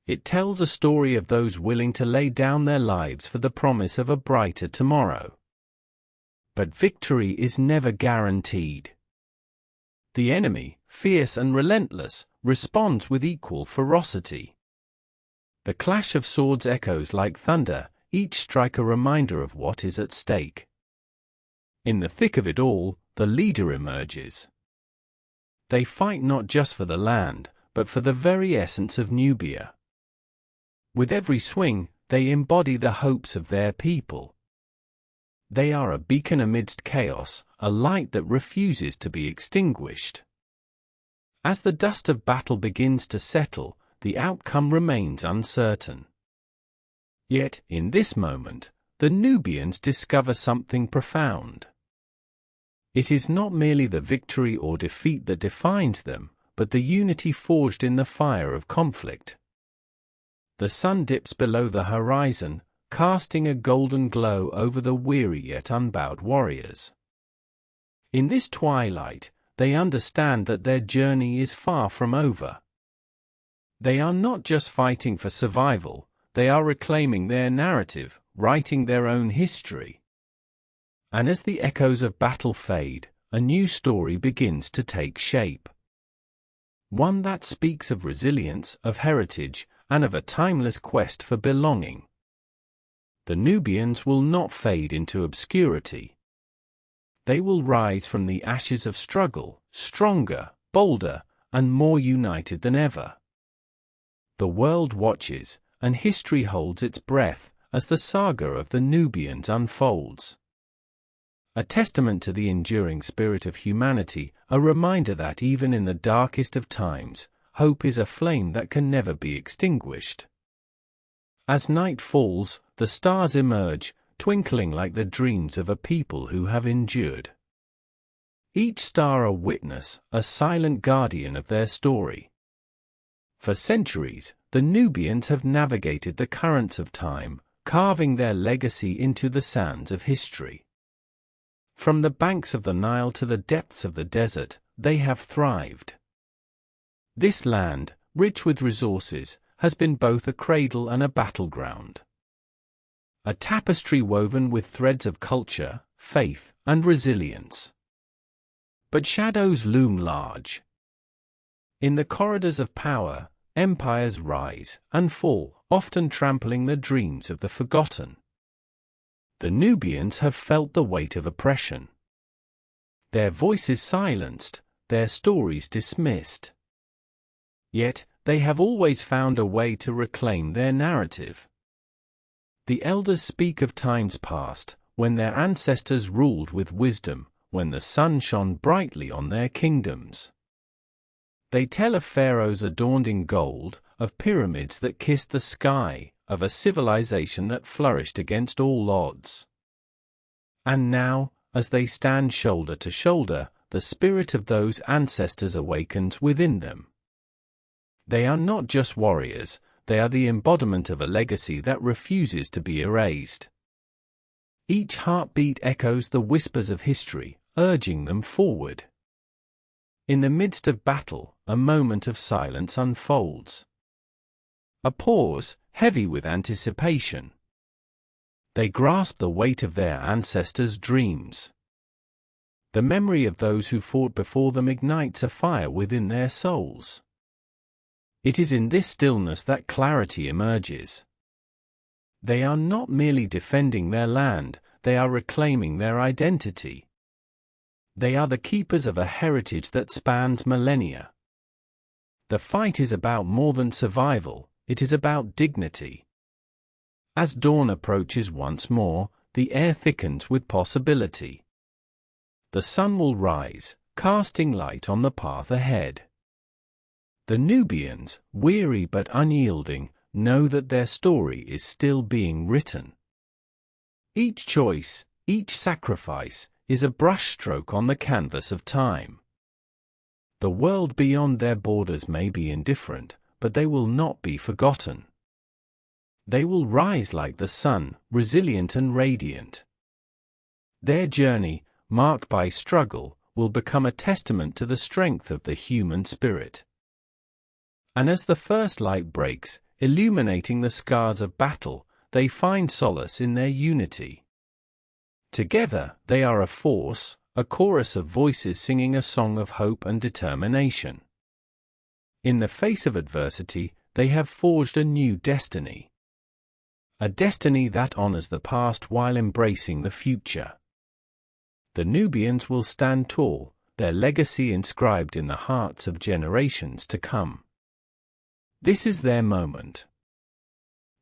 It tells a story of those willing to lay down their lives for the promise of a brighter tomorrow. But victory is never guaranteed. The enemy, fierce and relentless, responds with equal ferocity. The clash of swords echoes like thunder, each strike a reminder of what is at stake. In the thick of it all, the leader emerges. They fight not just for the land, but for the very essence of Nubia. With every swing, they embody the hopes of their people. They are a beacon amidst chaos, a light that refuses to be extinguished. As the dust of battle begins to settle, the outcome remains uncertain. Yet, in this moment, the Nubians discover something profound. It is not merely the victory or defeat that defines them, but the unity forged in the fire of conflict. The sun dips below the horizon, casting a golden glow over the weary yet unbowed warriors. In this twilight, they understand that their journey is far from over. They are not just fighting for survival, they are reclaiming their narrative, writing their own history. And as the echoes of battle fade, a new story begins to take shape. One that speaks of resilience, of heritage, and of a timeless quest for belonging. The Nubians will not fade into obscurity. They will rise from the ashes of struggle, stronger, bolder, and more united than ever. The world watches, and history holds its breath, as the saga of the Nubians unfolds. A testament to the enduring spirit of humanity, a reminder that even in the darkest of times, hope is a flame that can never be extinguished. As night falls, the stars emerge, twinkling like the dreams of a people who have endured. Each star a witness, a silent guardian of their story. For centuries, the Nubians have navigated the currents of time, carving their legacy into the sands of history. From the banks of the Nile to the depths of the desert, they have thrived. This land, rich with resources, has been both a cradle and a battleground. A tapestry woven with threads of culture, faith, and resilience. But shadows loom large. In the corridors of power, empires rise and fall, often trampling the dreams of the forgotten. The Nubians have felt the weight of oppression. Their voices silenced, their stories dismissed. Yet, they have always found a way to reclaim their narrative. The elders speak of times past, when their ancestors ruled with wisdom, when the sun shone brightly on their kingdoms. They tell of pharaohs adorned in gold, of pyramids that kissed the sky, of a civilization that flourished against all odds. And now, as they stand shoulder to shoulder, the spirit of those ancestors awakens within them. They are not just warriors, they are the embodiment of a legacy that refuses to be erased. Each heartbeat echoes the whispers of history, urging them forward. In the midst of battle, a moment of silence unfolds. A pause, heavy with anticipation. They grasp the weight of their ancestors' dreams. The memory of those who fought before them ignites a fire within their souls. It is in this stillness that clarity emerges. They are not merely defending their land, they are reclaiming their identity. They are the keepers of a heritage that spans millennia. The fight is about more than survival, it is about dignity. As dawn approaches once more, the air thickens with possibility. The sun will rise, casting light on the path ahead. The Nubians, weary but unyielding, know that their story is still being written. Each choice, each sacrifice, is a brushstroke on the canvas of time. The world beyond their borders may be indifferent, but they will not be forgotten. They will rise like the sun, resilient and radiant. Their journey, marked by struggle, will become a testament to the strength of the human spirit. And as the first light breaks, illuminating the scars of battle, they find solace in their unity. Together, they are a force, a chorus of voices singing a song of hope and determination. In the face of adversity, they have forged a new destiny. A destiny that honors the past while embracing the future. The Nubians will stand tall, their legacy inscribed in the hearts of generations to come. This is their moment.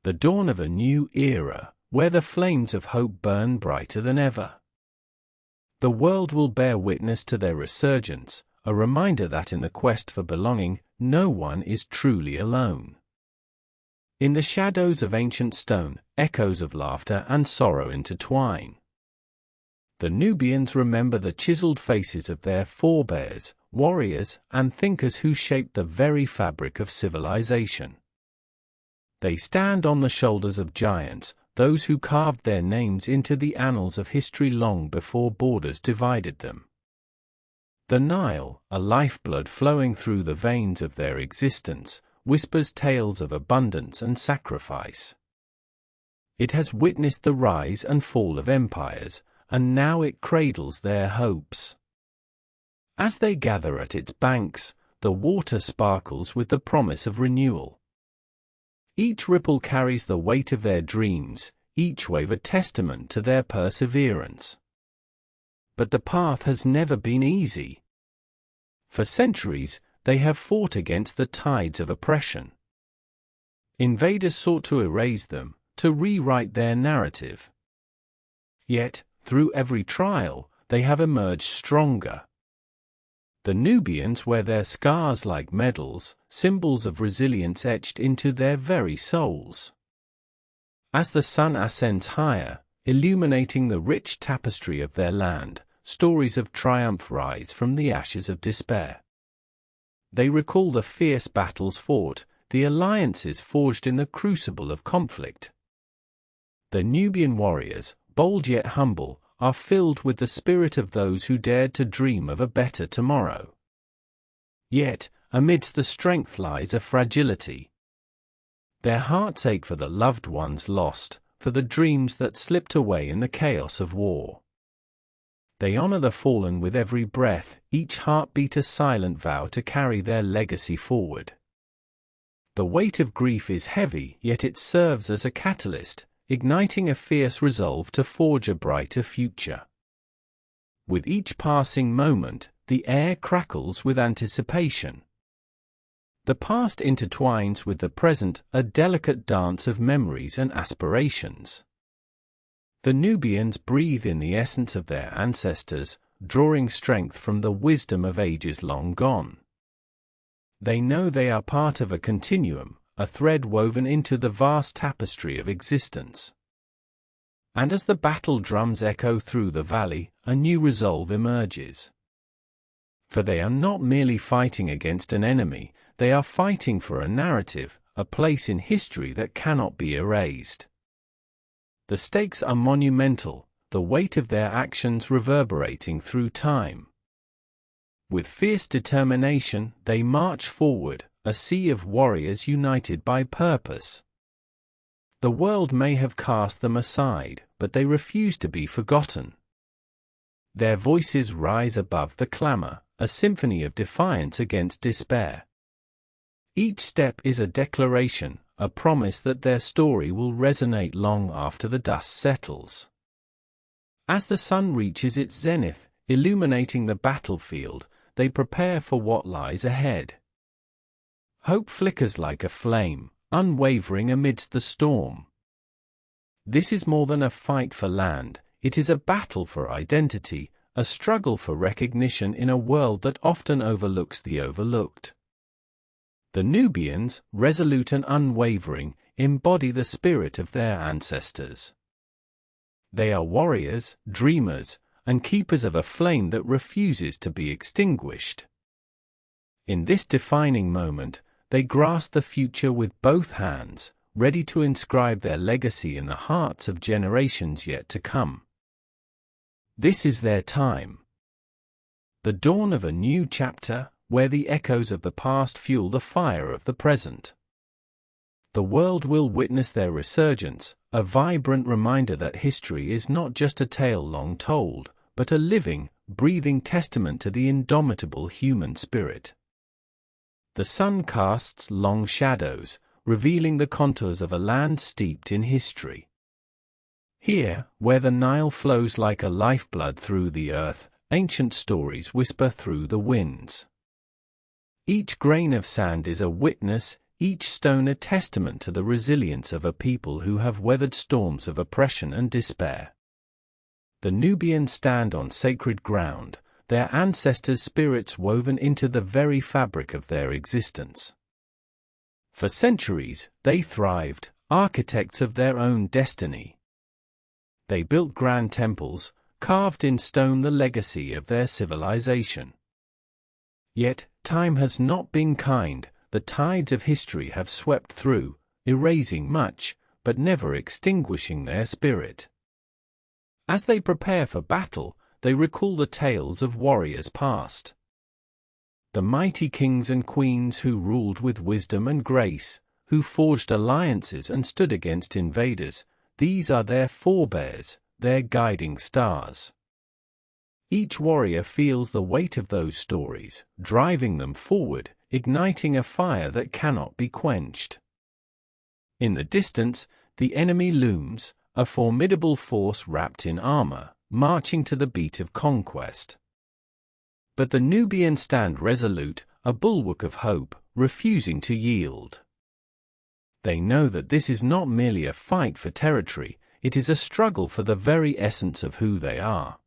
The dawn of a new era, where the flames of hope burn brighter than ever. The world will bear witness to their resurgence, a reminder that in the quest for belonging, no one is truly alone. In the shadows of ancient stone, echoes of laughter and sorrow intertwine. The Nubians remember the chiseled faces of their forebears, warriors, and thinkers who shaped the very fabric of civilization. They stand on the shoulders of giants, those who carved their names into the annals of history long before borders divided them. The Nile, a lifeblood flowing through the veins of their existence, whispers tales of abundance and sacrifice. It has witnessed the rise and fall of empires, and now it cradles their hopes. As they gather at its banks, the water sparkles with the promise of renewal. Each ripple carries the weight of their dreams, each wave a testament to their perseverance. But the path has never been easy. For centuries, they have fought against the tides of oppression. Invaders sought to erase them, to rewrite their narrative. Yet, through every trial, they have emerged stronger. The Nubians wear their scars like medals, symbols of resilience etched into their very souls. As the sun ascends higher, illuminating the rich tapestry of their land, stories of triumph rise from the ashes of despair. They recall the fierce battles fought, the alliances forged in the crucible of conflict. The Nubian warriors, bold yet humble, are filled with the spirit of those who dared to dream of a better tomorrow. Yet, amidst the strength lies a fragility. Their hearts ache for the loved ones lost, for the dreams that slipped away in the chaos of war. They honor the fallen with every breath, each heartbeat a silent vow to carry their legacy forward. The weight of grief is heavy, yet it serves as a catalyst, igniting a fierce resolve to forge a brighter future. With each passing moment, the air crackles with anticipation. The past intertwines with the present, a delicate dance of memories and aspirations. The Nubians breathe in the essence of their ancestors, drawing strength from the wisdom of ages long gone. They know they are part of a continuum, a thread woven into the vast tapestry of existence. And as the battle drums echo through the valley, a new resolve emerges. For they are not merely fighting against an enemy, they are fighting for a narrative, a place in history that cannot be erased. The stakes are monumental, the weight of their actions reverberating through time. With fierce determination, they march forward, a sea of warriors united by purpose. The world may have cast them aside, but they refuse to be forgotten. Their voices rise above the clamor, a symphony of defiance against despair. Each step is a declaration, a promise that their story will resonate long after the dust settles. As the sun reaches its zenith, illuminating the battlefield, they prepare for what lies ahead. Hope flickers like a flame, unwavering amidst the storm. This is more than a fight for land, it is a battle for identity, a struggle for recognition in a world that often overlooks the overlooked. The Nubians, resolute and unwavering, embody the spirit of their ancestors. They are warriors, dreamers, and keepers of a flame that refuses to be extinguished. In this defining moment, they grasp the future with both hands, ready to inscribe their legacy in the hearts of generations yet to come. This is their time. The dawn of a new chapter, where the echoes of the past fuel the fire of the present. The world will witness their resurgence, a vibrant reminder that history is not just a tale long told, but a living, breathing testament to the indomitable human spirit. The sun casts long shadows, revealing the contours of a land steeped in history. Here, where the Nile flows like a lifeblood through the earth, ancient stories whisper through the winds. Each grain of sand is a witness, each stone a testament to the resilience of a people who have weathered storms of oppression and despair. The Nubians stand on sacred ground, their ancestors' spirits woven into the very fabric of their existence. For centuries, they thrived, architects of their own destiny. They built grand temples, carved in stone the legacy of their civilization. Yet, time has not been kind. The tides of history have swept through, erasing much, but never extinguishing their spirit. As they prepare for battle, they recall the tales of warriors past. The mighty kings and queens who ruled with wisdom and grace, who forged alliances and stood against invaders, these are their forebears, their guiding stars. Each warrior feels the weight of those stories, driving them forward, igniting a fire that cannot be quenched. In the distance, the enemy looms, a formidable force wrapped in armor, marching to the beat of conquest. But the Nubians stand resolute, a bulwark of hope, refusing to yield. They know that this is not merely a fight for territory, it is a struggle for the very essence of who they are.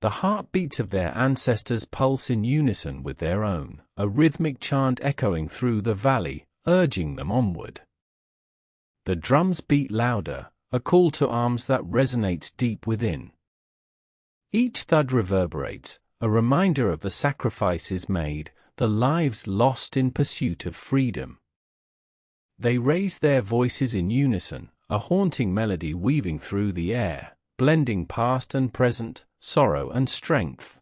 The heartbeats of their ancestors pulse in unison with their own, a rhythmic chant echoing through the valley, urging them onward. The drums beat louder, a call to arms that resonates deep within. Each thud reverberates, a reminder of the sacrifices made, the lives lost in pursuit of freedom. They raise their voices in unison, a haunting melody weaving through the air, blending past and present, sorrow and strength.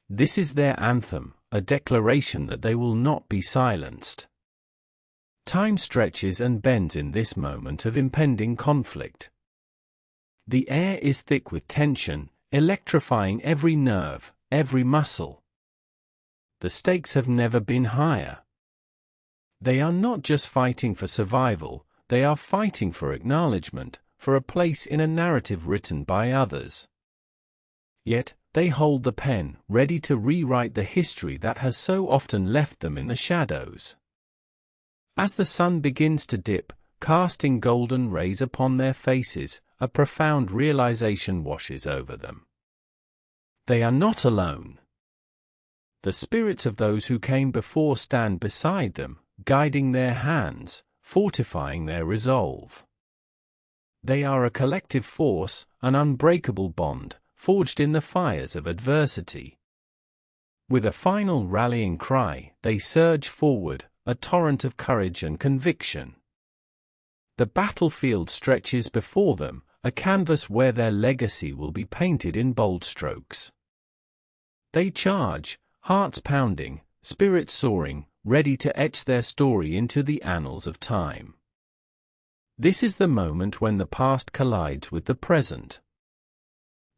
This is their anthem, a declaration that they will not be silenced. Time stretches and bends in this moment of impending conflict. The air is thick with tension, electrifying every nerve, every muscle. The stakes have never been higher. They are not just fighting for survival, they are fighting for acknowledgement, for a place in a narrative written by others. Yet, they hold the pen, ready to rewrite the history that has so often left them in the shadows. As the sun begins to dip, casting golden rays upon their faces, a profound realization washes over them. They are not alone. The spirits of those who came before stand beside them, guiding their hands, fortifying their resolve. They are a collective force, an unbreakable bond, forged in the fires of adversity. With a final rallying cry, they surge forward, a torrent of courage and conviction. The battlefield stretches before them, a canvas where their legacy will be painted in bold strokes. They charge, hearts pounding, spirits soaring, ready to etch their story into the annals of time. This is the moment when the past collides with the present.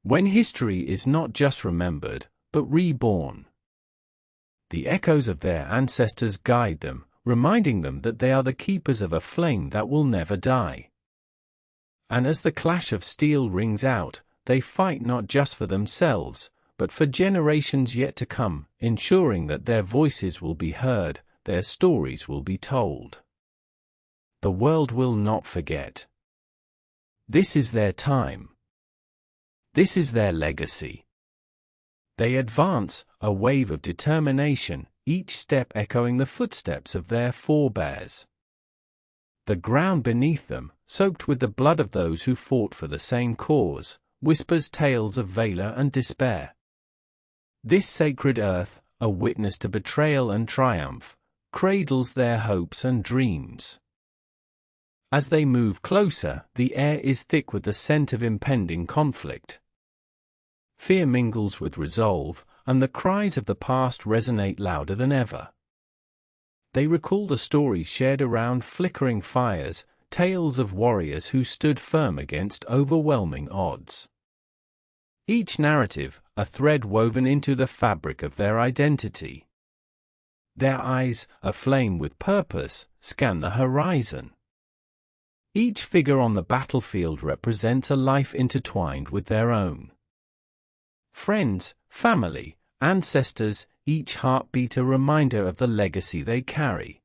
When history is not just remembered, but reborn. The echoes of their ancestors guide them, reminding them that they are the keepers of a flame that will never die. And as the clash of steel rings out, they fight not just for themselves, but for generations yet to come, ensuring that their voices will be heard, their stories will be told. The world will not forget. This is their time. This is their legacy. They advance, a wave of determination, each step echoing the footsteps of their forebears. The ground beneath them, soaked with the blood of those who fought for the same cause, whispers tales of valor and despair. This sacred earth, a witness to betrayal and triumph, cradles their hopes and dreams. As they move closer, the air is thick with the scent of impending conflict. Fear mingles with resolve, and the cries of the past resonate louder than ever. They recall the stories shared around flickering fires, tales of warriors who stood firm against overwhelming odds. Each narrative, a thread woven into the fabric of their identity. Their eyes, aflame with purpose, scan the horizon. Each figure on the battlefield represents a life intertwined with their own. Friends, family, ancestors, each heartbeat a reminder of the legacy they carry.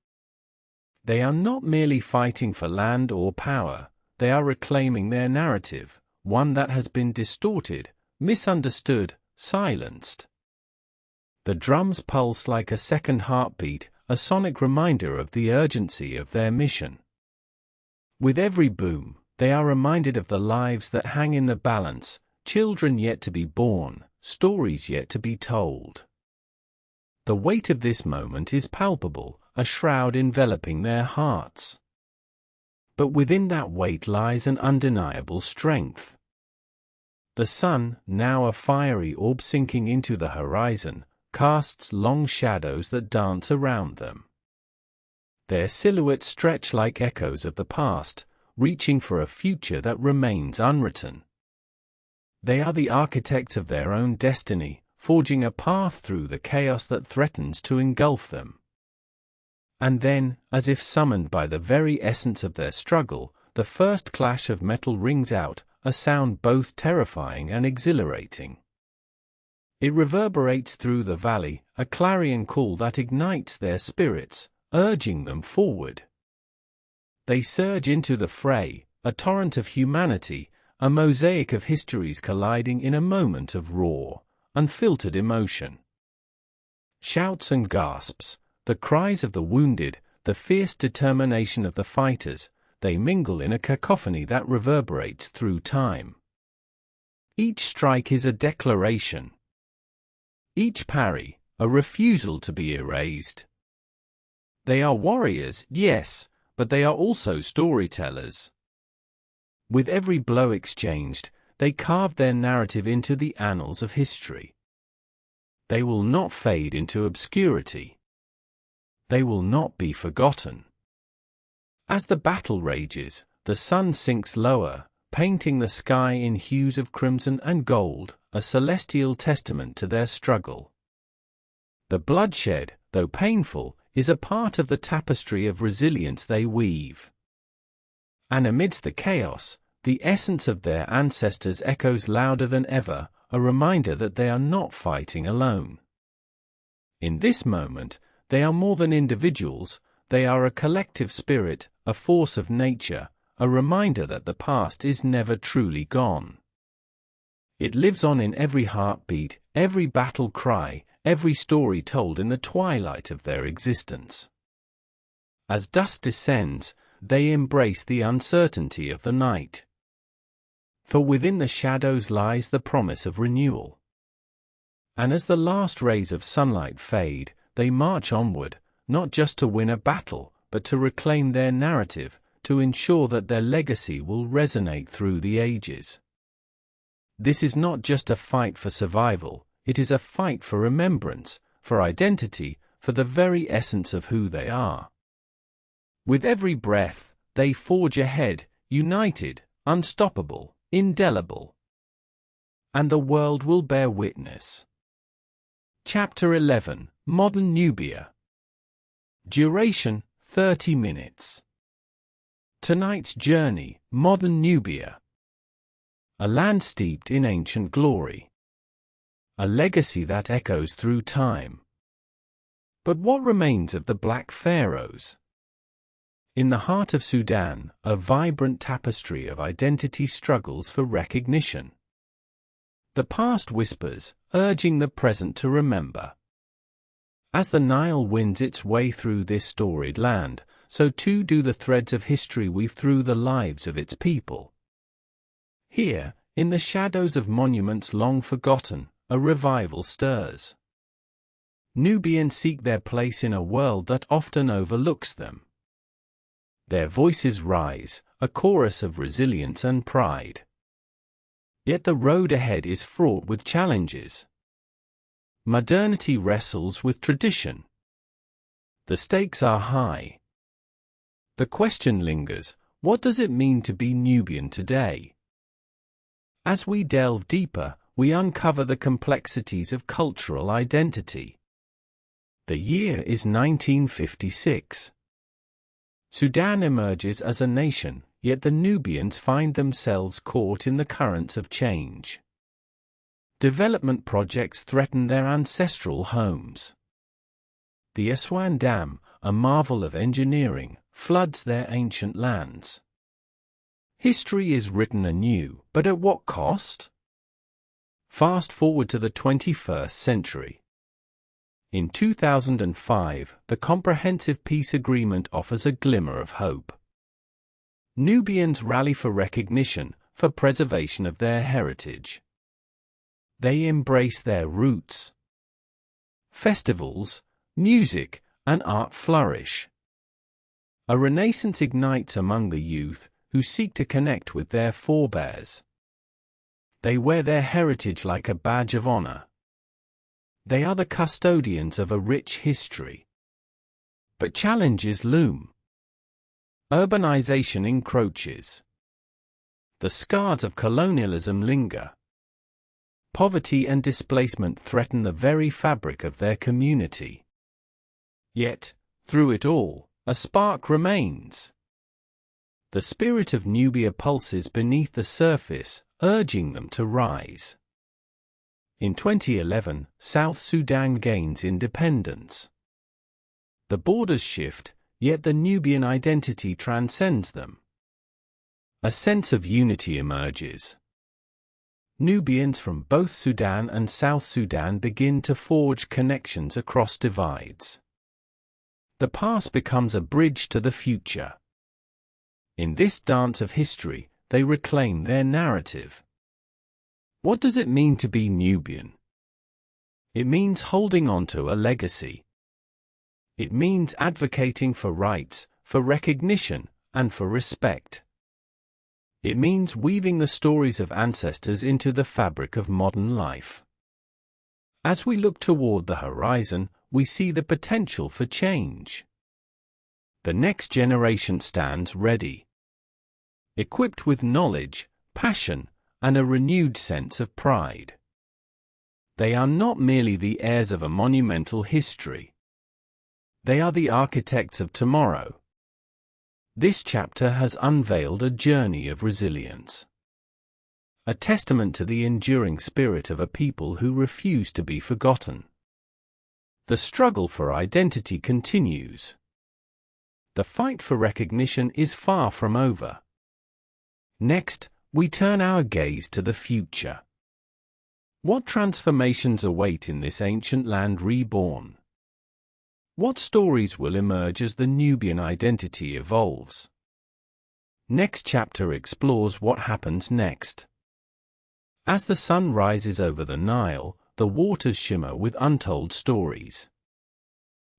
They are not merely fighting for land or power, they are reclaiming their narrative, one that has been distorted, misunderstood, silenced. The drums pulse like a second heartbeat, a sonic reminder of the urgency of their mission. With every boom, they are reminded of the lives that hang in the balance, children yet to be born, stories yet to be told. The weight of this moment is palpable, a shroud enveloping their hearts. But within that weight lies an undeniable strength. The sun, now a fiery orb sinking into the horizon, casts long shadows that dance around them. Their silhouettes stretch like echoes of the past, reaching for a future that remains unwritten. They are the architects of their own destiny, forging a path through the chaos that threatens to engulf them. And then, as if summoned by the very essence of their struggle, the first clash of metal rings out, a sound both terrifying and exhilarating. It reverberates through the valley, a clarion call that ignites their spirits, urging them forward. They surge into the fray, a torrent of humanity, a mosaic of histories colliding in a moment of raw, unfiltered emotion. Shouts and gasps, the cries of the wounded, the fierce determination of the fighters, they mingle in a cacophony that reverberates through time. Each strike is a declaration. Each parry, a refusal to be erased. They are warriors, yes, but they are also storytellers. With every blow exchanged, they carve their narrative into the annals of history. They will not fade into obscurity. They will not be forgotten. As the battle rages, the sun sinks lower, painting the sky in hues of crimson and gold, a celestial testament to their struggle. The bloodshed, though painful, is a part of the tapestry of resilience they weave. And amidst the chaos, the essence of their ancestors echoes louder than ever, a reminder that they are not fighting alone. In this moment, they are more than individuals, they are a collective spirit, a force of nature, a reminder that the past is never truly gone. It lives on in every heartbeat, every battle cry, every story told in the twilight of their existence. As dusk descends, they embrace the uncertainty of the night. For within the shadows lies the promise of renewal. And as the last rays of sunlight fade, they march onward, not just to win a battle, but to reclaim their narrative, to ensure that their legacy will resonate through the ages. This is not just a fight for survival, it is a fight for remembrance, for identity, for the very essence of who they are. With every breath, they forge ahead, united, unstoppable, indelible. And the world will bear witness. Chapter 11, Modern Nubia. Duration, 30 minutes. Tonight's journey, Modern Nubia. A land steeped in ancient glory. A legacy that echoes through time. But what remains of the Black Pharaohs? In the heart of Sudan, a vibrant tapestry of identity struggles for recognition. The past whispers, urging the present to remember. As the Nile winds its way through this storied land, so too do the threads of history weave through the lives of its people. Here, in the shadows of monuments long forgotten, a revival stirs. Nubians seek their place in a world that often overlooks them. Their voices rise, a chorus of resilience and pride. Yet the road ahead is fraught with challenges. Modernity wrestles with tradition. The stakes are high. The question lingers, what does it mean to be Nubian today? As we delve deeper, we uncover the complexities of cultural identity. The year is 1956. Sudan emerges as a nation, yet the Nubians find themselves caught in the currents of change. Development projects threaten their ancestral homes. The Aswan Dam, a marvel of engineering, floods their ancient lands. History is written anew, but at what cost? Fast forward to the 21st century. In 2005, the Comprehensive Peace Agreement offers a glimmer of hope. Nubians rally for recognition, for preservation of their heritage. They embrace their roots. Festivals, music, and art flourish. A renaissance ignites among the youth, who seek to connect with their forebears. They wear their heritage like a badge of honor. They are the custodians of a rich history. But challenges loom. Urbanization encroaches. The scars of colonialism linger. Poverty and displacement threaten the very fabric of their community. Yet, through it all, a spark remains. The spirit of Nubia pulses beneath the surface, urging them to rise. In 2011, South Sudan gains independence. The borders shift, yet the Nubian identity transcends them. A sense of unity emerges. Nubians from both Sudan and South Sudan begin to forge connections across divides. The past becomes a bridge to the future. In this dance of history, they reclaim their narrative. What does it mean to be Nubian? It means holding on to a legacy. It means advocating for rights, for recognition, and for respect. It means weaving the stories of ancestors into the fabric of modern life. As we look toward the horizon, we see the potential for change. The next generation stands ready. Equipped with knowledge, passion, and a renewed sense of pride. They are not merely the heirs of a monumental history. They are the architects of tomorrow. This chapter has unveiled a journey of resilience. A testament to the enduring spirit of a people who refuse to be forgotten. The struggle for identity continues. The fight for recognition is far from over. Next, we turn our gaze to the future. What transformations await in this ancient land reborn? What stories will emerge as the Nubian identity evolves? Next chapter explores what happens next. As the sun rises over the Nile, the waters shimmer with untold stories.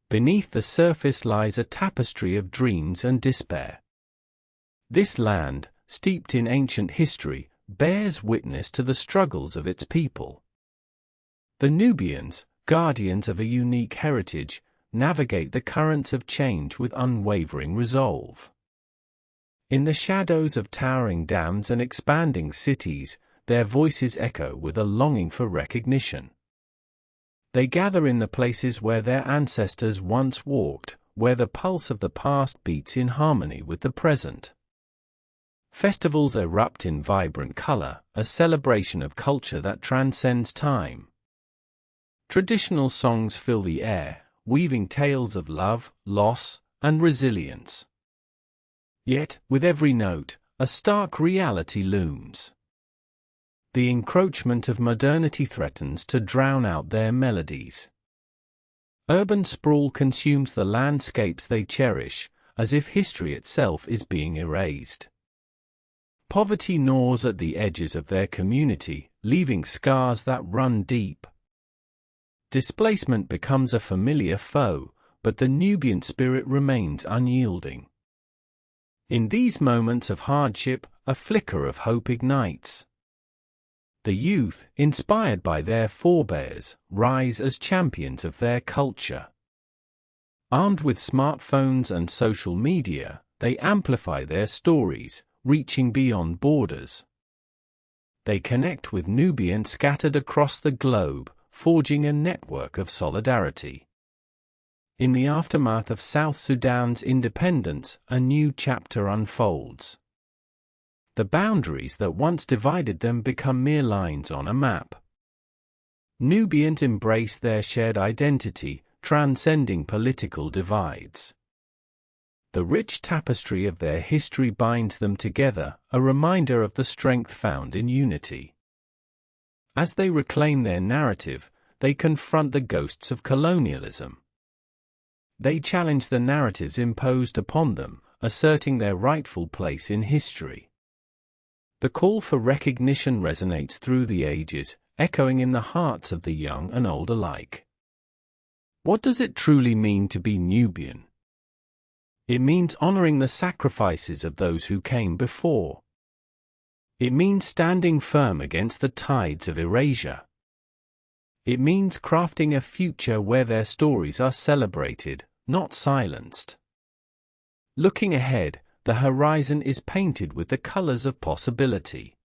Beneath the surface lies a tapestry of dreams and despair. This land, steeped in ancient history, bears witness to the struggles of its people. The Nubians, guardians of a unique heritage, navigate the currents of change with unwavering resolve. In the shadows of towering dams and expanding cities, their voices echo with a longing for recognition. They gather in the places where their ancestors once walked, where the pulse of the past beats in harmony with the present. Festivals erupt in vibrant color, a celebration of culture that transcends time. Traditional songs fill the air, weaving tales of love, loss, and resilience. Yet, with every note, a stark reality looms. The encroachment of modernity threatens to drown out their melodies. Urban sprawl consumes the landscapes they cherish, as if history itself is being erased. Poverty gnaws at the edges of their community, leaving scars that run deep. Displacement becomes a familiar foe, but the Nubian spirit remains unyielding. In these moments of hardship, a flicker of hope ignites. The youth, inspired by their forebears, rise as champions of their culture. Armed with smartphones and social media, they amplify their stories, reaching beyond borders. They connect with Nubians scattered across the globe, forging a network of solidarity. In the aftermath of South Sudan's independence, a new chapter unfolds. The boundaries that once divided them become mere lines on a map. Nubians embrace their shared identity, transcending political divides. The rich tapestry of their history binds them together, a reminder of the strength found in unity. As they reclaim their narrative, they confront the ghosts of colonialism. They challenge the narratives imposed upon them, asserting their rightful place in history. The call for recognition resonates through the ages, echoing in the hearts of the young and old alike. What does it truly mean to be Nubian? It means honoring the sacrifices of those who came before. It means standing firm against the tides of erasure. It means crafting a future where their stories are celebrated, not silenced. Looking ahead, the horizon is painted with the colors of possibility.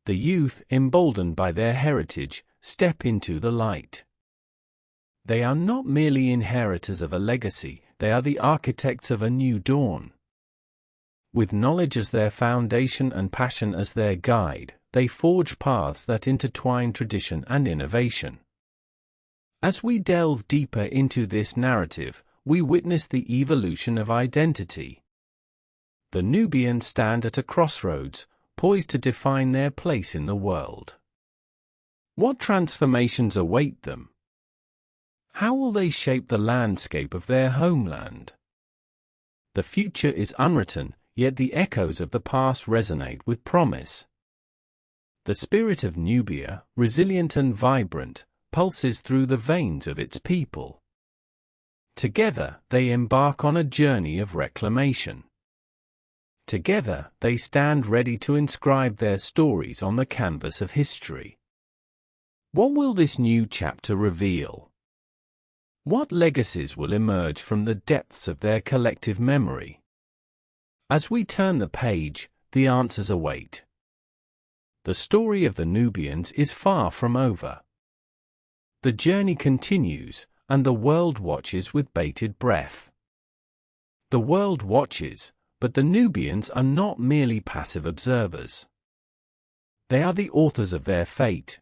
The youth, emboldened by their heritage, step into the light. They are not merely inheritors of a legacy, they are the architects of a new dawn. With knowledge as their foundation and passion as their guide, they forge paths that intertwine tradition and innovation. As we delve deeper into this narrative, we witness the evolution of identity. The Nubians stand at a crossroads, poised to define their place in the world. What transformations await them? How will they shape the landscape of their homeland? The future is unwritten, yet the echoes of the past resonate with promise. The spirit of Nubia, resilient and vibrant, pulses through the veins of its people. Together, they embark on a journey of reclamation. Together, they stand ready to inscribe their stories on the canvas of history. What will this new chapter reveal? What legacies will emerge from the depths of their collective memory? As we turn the page, the answers await. The story of the Nubians is far from over. The journey continues, and the world watches with bated breath. The world watches, but the Nubians are not merely passive observers. They are the authors of their fate.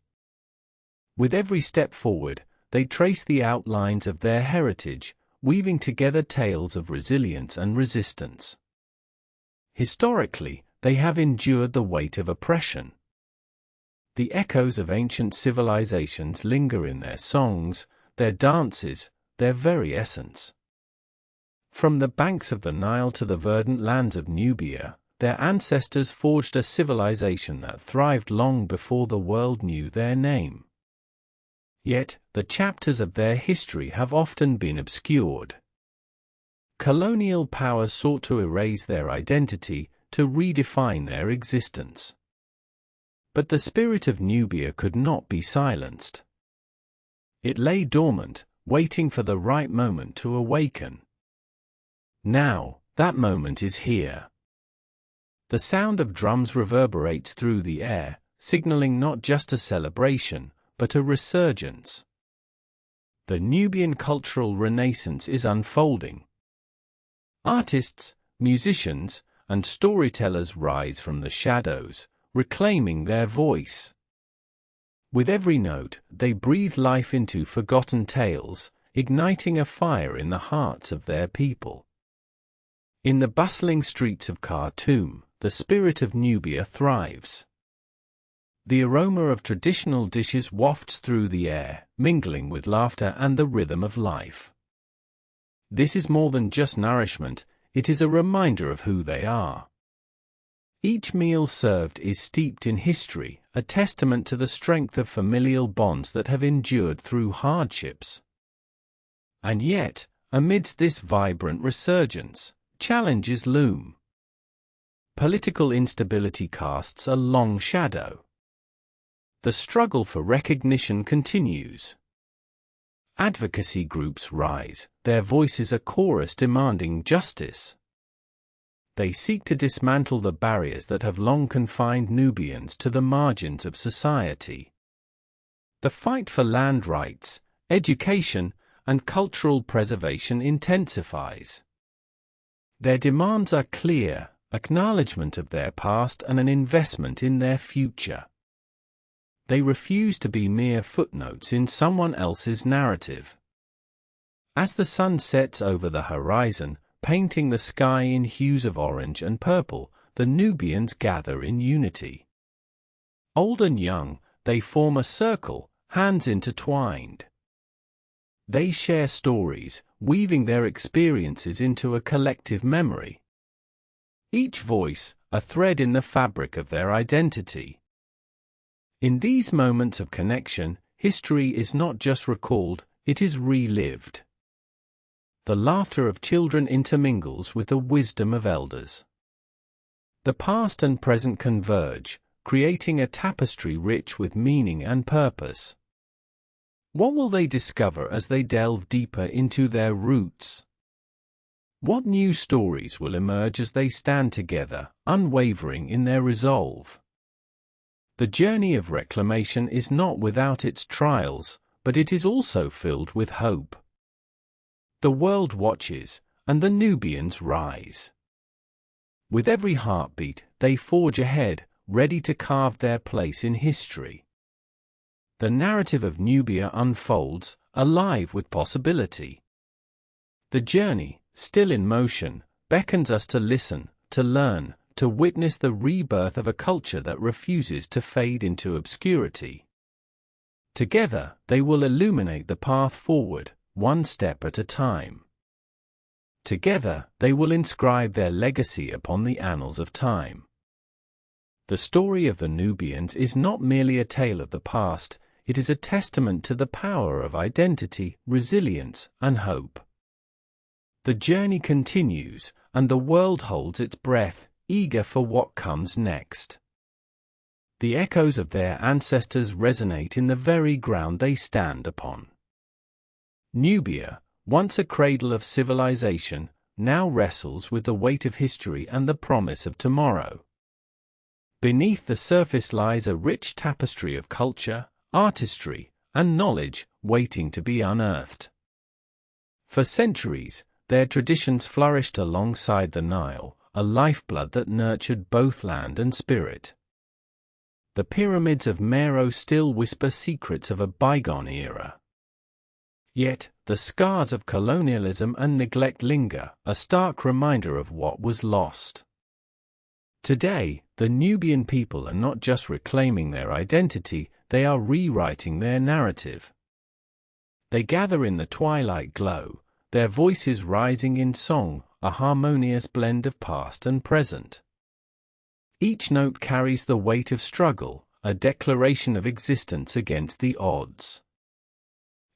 With every step forward, they trace the outlines of their heritage, weaving together tales of resilience and resistance. Historically, they have endured the weight of oppression. The echoes of ancient civilizations linger in their songs, their dances, their very essence. From the banks of the Nile to the verdant lands of Nubia, their ancestors forged a civilization that thrived long before the world knew their name. Yet, the chapters of their history have often been obscured. Colonial powers sought to erase their identity, to redefine their existence. But the spirit of Nubia could not be silenced. It lay dormant, waiting for the right moment to awaken. Now, that moment is here. The sound of drums reverberates through the air, signaling not just a celebration, but a resurgence. The Nubian cultural renaissance is unfolding. Artists, musicians, and storytellers rise from the shadows, reclaiming their voice. With every note, they breathe life into forgotten tales, igniting a fire in the hearts of their people. In the bustling streets of Khartoum, the spirit of Nubia thrives. The aroma of traditional dishes wafts through the air, mingling with laughter and the rhythm of life. This is more than just nourishment, it is a reminder of who they are. Each meal served is steeped in history, a testament to the strength of familial bonds that have endured through hardships. And yet, amidst this vibrant resurgence, challenges loom. Political instability casts a long shadow. The struggle for recognition continues. Advocacy groups rise, their voices a chorus demanding justice. They seek to dismantle the barriers that have long confined Nubians to the margins of society. The fight for land rights, education, and cultural preservation intensifies. Their demands are clear: acknowledgement of their past and an investment in their future. They refuse to be mere footnotes in someone else's narrative. As the sun sets over the horizon, painting the sky in hues of orange and purple, the Nubians gather in unity. Old and young, they form a circle, hands intertwined. They share stories, weaving their experiences into a collective memory. Each voice, a thread in the fabric of their identity. In these moments of connection, history is not just recalled, it is relived. The laughter of children intermingles with the wisdom of elders. The past and present converge, creating a tapestry rich with meaning and purpose. What will they discover as they delve deeper into their roots? What new stories will emerge as they stand together, unwavering in their resolve? The journey of reclamation is not without its trials, but it is also filled with hope. The world watches, and the Nubians rise. With every heartbeat, they forge ahead, ready to carve their place in history. The narrative of Nubia unfolds, alive with possibility. The journey, still in motion, beckons us to listen, to learn, to witness the rebirth of a culture that refuses to fade into obscurity. Together, they will illuminate the path forward, one step at a time. Together, they will inscribe their legacy upon the annals of time. The story of the Nubians is not merely a tale of the past, it is a testament to the power of identity, resilience, and hope. The journey continues, and the world holds its breath, eager for what comes next. The echoes of their ancestors resonate in the very ground they stand upon. Nubia, once a cradle of civilization, now wrestles with the weight of history and the promise of tomorrow. Beneath the surface lies a rich tapestry of culture, artistry, and knowledge waiting to be unearthed. For centuries, their traditions flourished alongside the Nile, a lifeblood that nurtured both land and spirit. The pyramids of Meroe still whisper secrets of a bygone era. Yet, the scars of colonialism and neglect linger, a stark reminder of what was lost. Today, the Nubian people are not just reclaiming their identity, they are rewriting their narrative. They gather in the twilight glow, their voices rising in song, a harmonious blend of past and present. Each note carries the weight of struggle, a declaration of existence against the odds.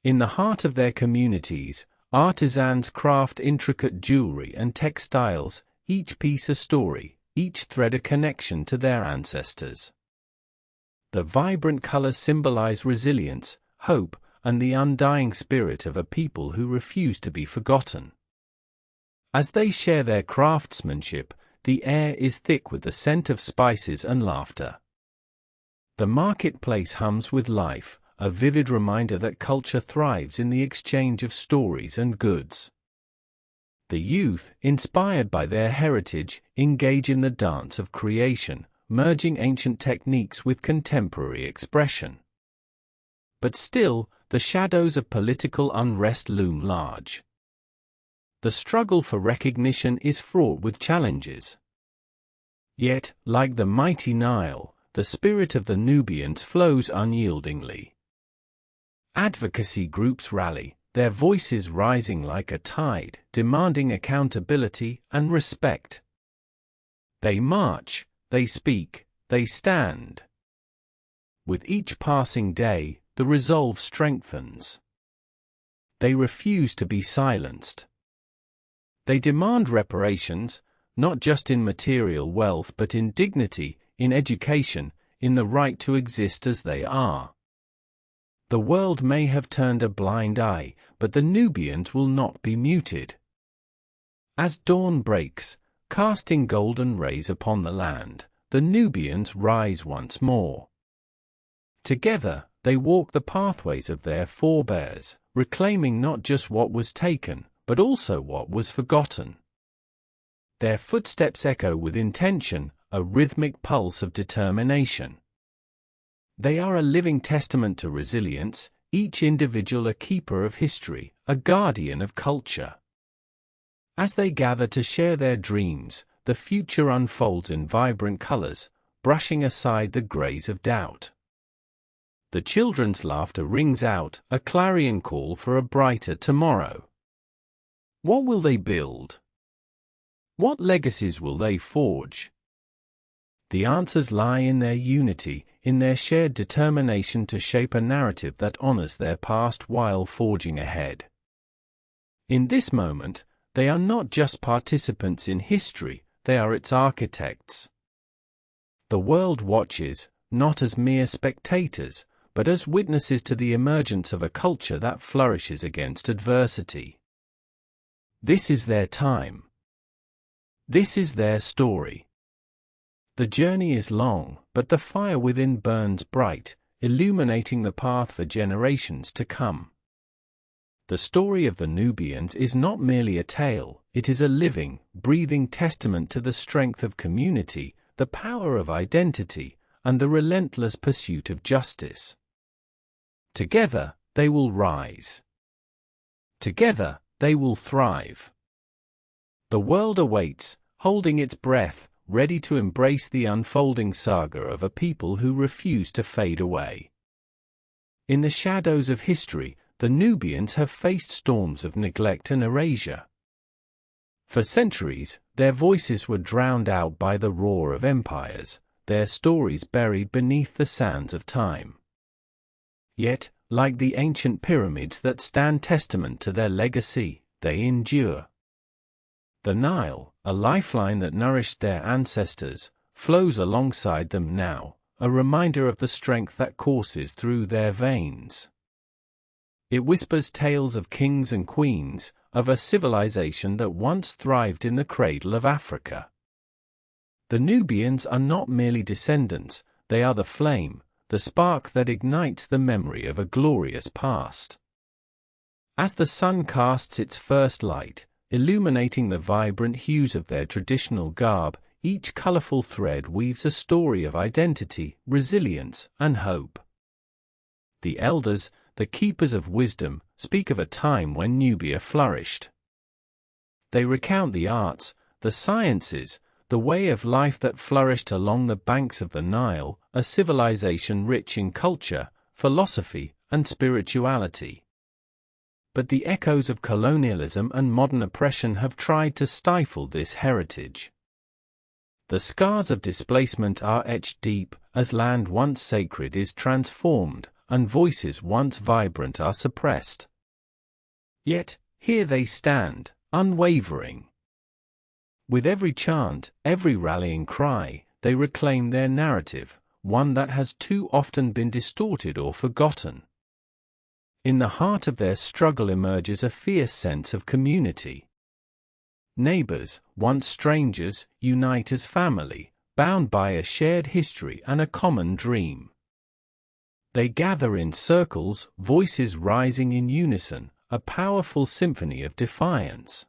In the heart of their communities, artisans craft intricate jewelry and textiles, each piece a story, each thread a connection to their ancestors. The vibrant colors symbolize resilience, hope, and the undying spirit of a people who refuse to be forgotten. As they share their craftsmanship, the air is thick with the scent of spices and laughter. The marketplace hums with life, a vivid reminder that culture thrives in the exchange of stories and goods. The youth, inspired by their heritage, engage in the dance of creation, merging ancient techniques with contemporary expression. But still, the shadows of political unrest loom large. The struggle for recognition is fraught with challenges. Yet, like the mighty Nile, the spirit of the Nubians flows unyieldingly. Advocacy groups rally, their voices rising like a tide, demanding accountability and respect. They march, they speak, they stand. With each passing day, the resolve strengthens. They refuse to be silenced. They demand reparations, not just in material wealth but in dignity, in education, in the right to exist as they are. The world may have turned a blind eye, but the Nubians will not be muted. As dawn breaks, casting golden rays upon the land, the Nubians rise once more. Together, they walk the pathways of their forebears, reclaiming not just what was taken, but also what was forgotten. Their footsteps echo with intention, a rhythmic pulse of determination. They are a living testament to resilience, each individual a keeper of history, a guardian of culture. As they gather to share their dreams, the future unfolds in vibrant colors, brushing aside the grays of doubt. The children's laughter rings out, a clarion call for a brighter tomorrow. What will they build? What legacies will they forge? The answers lie in their unity, in their shared determination to shape a narrative that honors their past while forging ahead. In this moment, they are not just participants in history, they are its architects. The world watches, not as mere spectators, but as witnesses to the emergence of a culture that flourishes against adversity. This is their time. This is their story. The journey is long, but the fire within burns bright, illuminating the path for generations to come. The story of the Nubians is not merely a tale, it is a living, breathing testament to the strength of community, the power of identity, and the relentless pursuit of justice. Together, they will rise. Together, they will thrive. The world awaits, holding its breath, ready to embrace the unfolding saga of a people who refuse to fade away. In the shadows of history, the Nubians have faced storms of neglect and erasure. For centuries, their voices were drowned out by the roar of empires, their stories buried beneath the sands of time. Yet, like the ancient pyramids that stand testament to their legacy, they endure. The Nile, a lifeline that nourished their ancestors, flows alongside them now, a reminder of the strength that courses through their veins. It whispers tales of kings and queens, of a civilization that once thrived in the cradle of Africa. The Nubians are not merely descendants, they are the flame, the spark that ignites the memory of a glorious past. As the sun casts its first light, illuminating the vibrant hues of their traditional garb, each colorful thread weaves a story of identity, resilience, and hope. The elders, the keepers of wisdom, speak of a time when Nubia flourished. They recount the arts, the sciences, the way of life that flourished along the banks of the Nile, a civilization rich in culture, philosophy, and spirituality. But the echoes of colonialism and modern oppression have tried to stifle this heritage. The scars of displacement are etched deep, as land once sacred is transformed, and voices once vibrant are suppressed. Yet, here they stand, unwavering. With every chant, every rallying cry, they reclaim their narrative, one that has too often been distorted or forgotten. In the heart of their struggle emerges a fierce sense of community. Neighbors, once strangers, unite as family, bound by a shared history and a common dream. They gather in circles, voices rising in unison, a powerful symphony of defiance.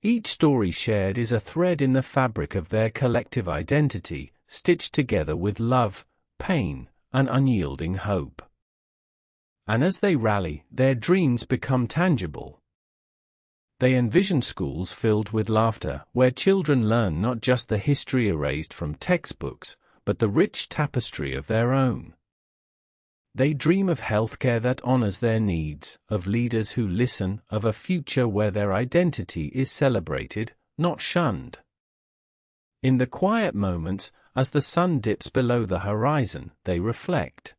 Each story shared is a thread in the fabric of their collective identity, stitched together with love, pain, and unyielding hope. And as they rally, their dreams become tangible. They envision schools filled with laughter, where children learn not just the history erased from textbooks, but the rich tapestry of their own. They dream of healthcare that honors their needs, of leaders who listen, of a future where their identity is celebrated, not shunned. In the quiet moments, as the sun dips below the horizon, they reflect.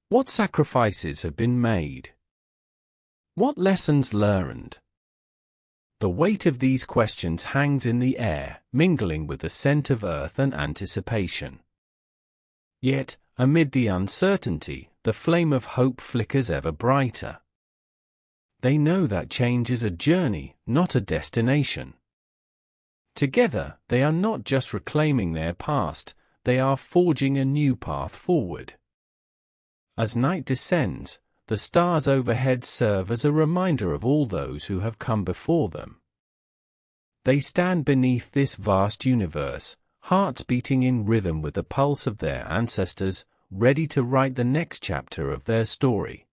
What sacrifices have been made? What lessons learned? The weight of these questions hangs in the air, mingling with the scent of earth and anticipation. Yet, amid the uncertainty, the flame of hope flickers ever brighter. They know that change is a journey, not a destination. Together, they are not just reclaiming their past, they are forging a new path forward. As night descends, the stars overhead serve as a reminder of all those who have come before them. They stand beneath this vast universe, hearts beating in rhythm with the pulse of their ancestors, ready to write the next chapter of their story.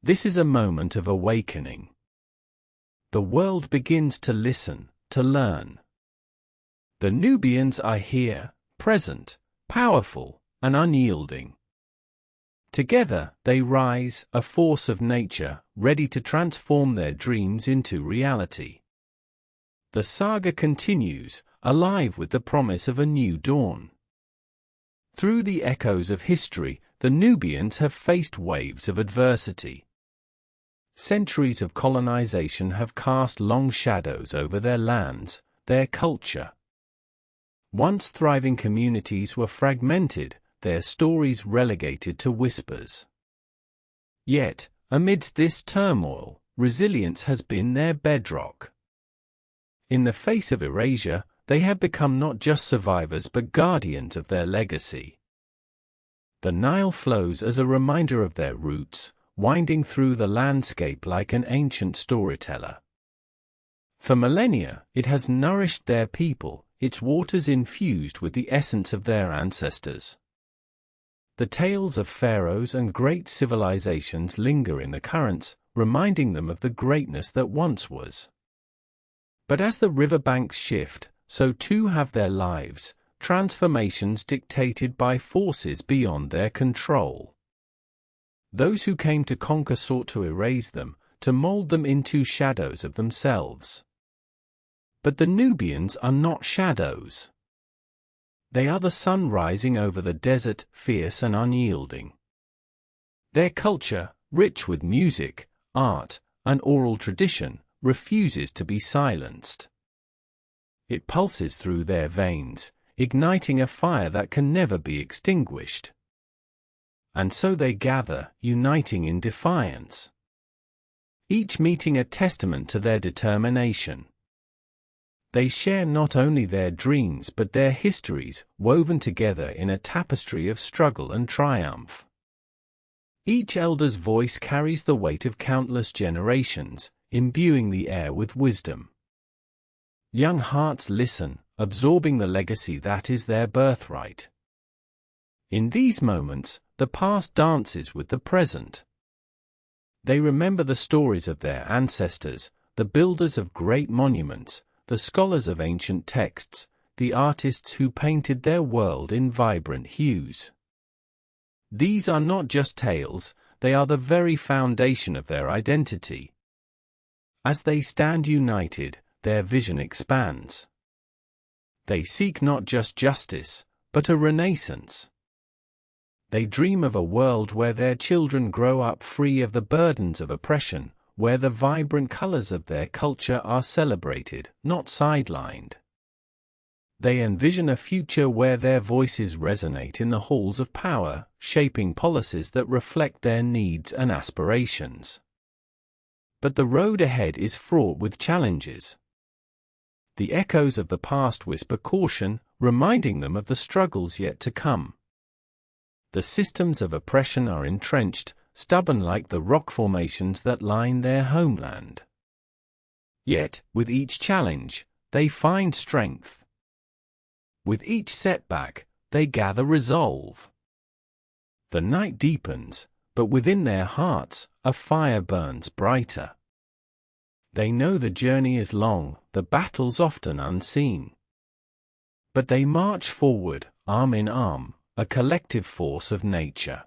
This is a moment of awakening. The world begins to listen, to learn. The Nubians are here, present, powerful, and unyielding. Together, they rise, a force of nature, ready to transform their dreams into reality. The saga continues, alive with the promise of a new dawn. Through the echoes of history, the Nubians have faced waves of adversity. Centuries of colonization have cast long shadows over their lands, their culture. Once thriving communities were fragmented, their stories relegated to whispers. Yet, amidst this turmoil, resilience has been their bedrock. In the face of erasure, they have become not just survivors but guardians of their legacy. The Nile flows as a reminder of their roots, winding through the landscape like an ancient storyteller. For millennia, it has nourished their people, its waters infused with the essence of their ancestors. The tales of pharaohs and great civilizations linger in the currents, reminding them of the greatness that once was. But as the riverbanks shift, so too have their lives, transformations dictated by forces beyond their control. Those who came to conquer sought to erase them, to mold them into shadows of themselves. But the Nubians are not shadows. They are the sun rising over the desert, fierce and unyielding. Their culture, rich with music, art, and oral tradition, refuses to be silenced. It pulses through their veins, igniting a fire that can never be extinguished. And so they gather, uniting in defiance. Each meeting a testament to their determination. They share not only their dreams but their histories, woven together in a tapestry of struggle and triumph. Each elder's voice carries the weight of countless generations, imbuing the air with wisdom. Young hearts listen, absorbing the legacy that is their birthright. In these moments, the past dances with the present. They remember the stories of their ancestors, the builders of great monuments, the scholars of ancient texts, the artists who painted their world in vibrant hues. These are not just tales, they are the very foundation of their identity. As they stand united, their vision expands. They seek not just justice, but a renaissance. They dream of a world where their children grow up free of the burdens of oppression, where the vibrant colors of their culture are celebrated, not sidelined. They envision a future where their voices resonate in the halls of power, shaping policies that reflect their needs and aspirations. But the road ahead is fraught with challenges. The echoes of the past whisper caution, reminding them of the struggles yet to come. The systems of oppression are entrenched, stubborn like the rock formations that line their homeland. Yet, with each challenge, they find strength. With each setback, they gather resolve. The night deepens, but within their hearts, a fire burns brighter. They know the journey is long, the battles often unseen. But they march forward, arm in arm, a collective force of nature.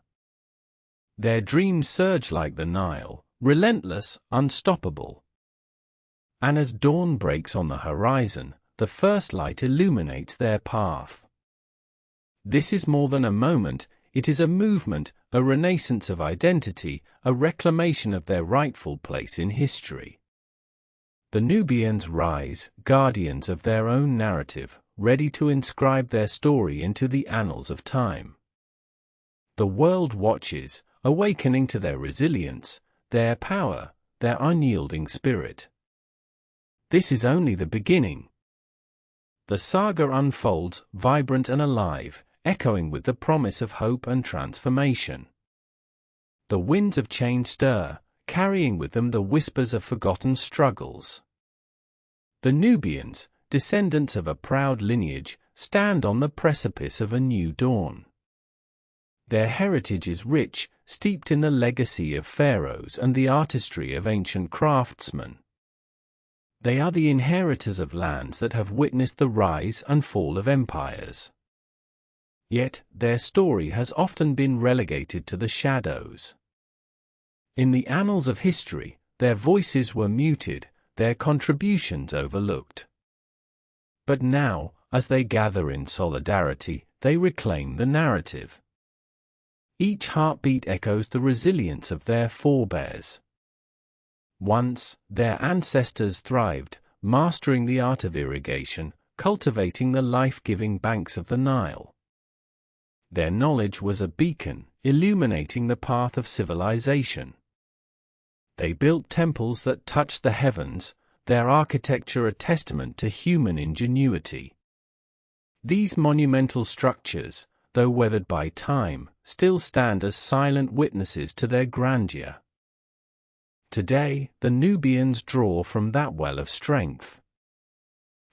Their dreams surge like the Nile, relentless, unstoppable. And as dawn breaks on the horizon, the first light illuminates their path. This is more than a moment, it is a movement, a renaissance of identity, a reclamation of their rightful place in history. The Nubians rise, guardians of their own narrative, ready to inscribe their story into the annals of time. The world watches, awakening to their resilience, their power, their unyielding spirit. This is only the beginning. The saga unfolds, vibrant and alive, echoing with the promise of hope and transformation. The winds of change stir, carrying with them the whispers of forgotten struggles. The Nubians, descendants of a proud lineage, stand on the precipice of a new dawn. Their heritage is rich, steeped in the legacy of pharaohs and the artistry of ancient craftsmen. They are the inheritors of lands that have witnessed the rise and fall of empires. Yet, their story has often been relegated to the shadows. In the annals of history, their voices were muted, their contributions overlooked. But now, as they gather in solidarity, they reclaim the narrative. Each heartbeat echoes the resilience of their forebears. Once, their ancestors thrived, mastering the art of irrigation, cultivating the life-giving banks of the Nile. Their knowledge was a beacon, illuminating the path of civilization. They built temples that touched the heavens, their architecture a testament to human ingenuity. These monumental structures, though weathered by time, still stand as silent witnesses to their grandeur. Today, the Nubians draw from that well of strength.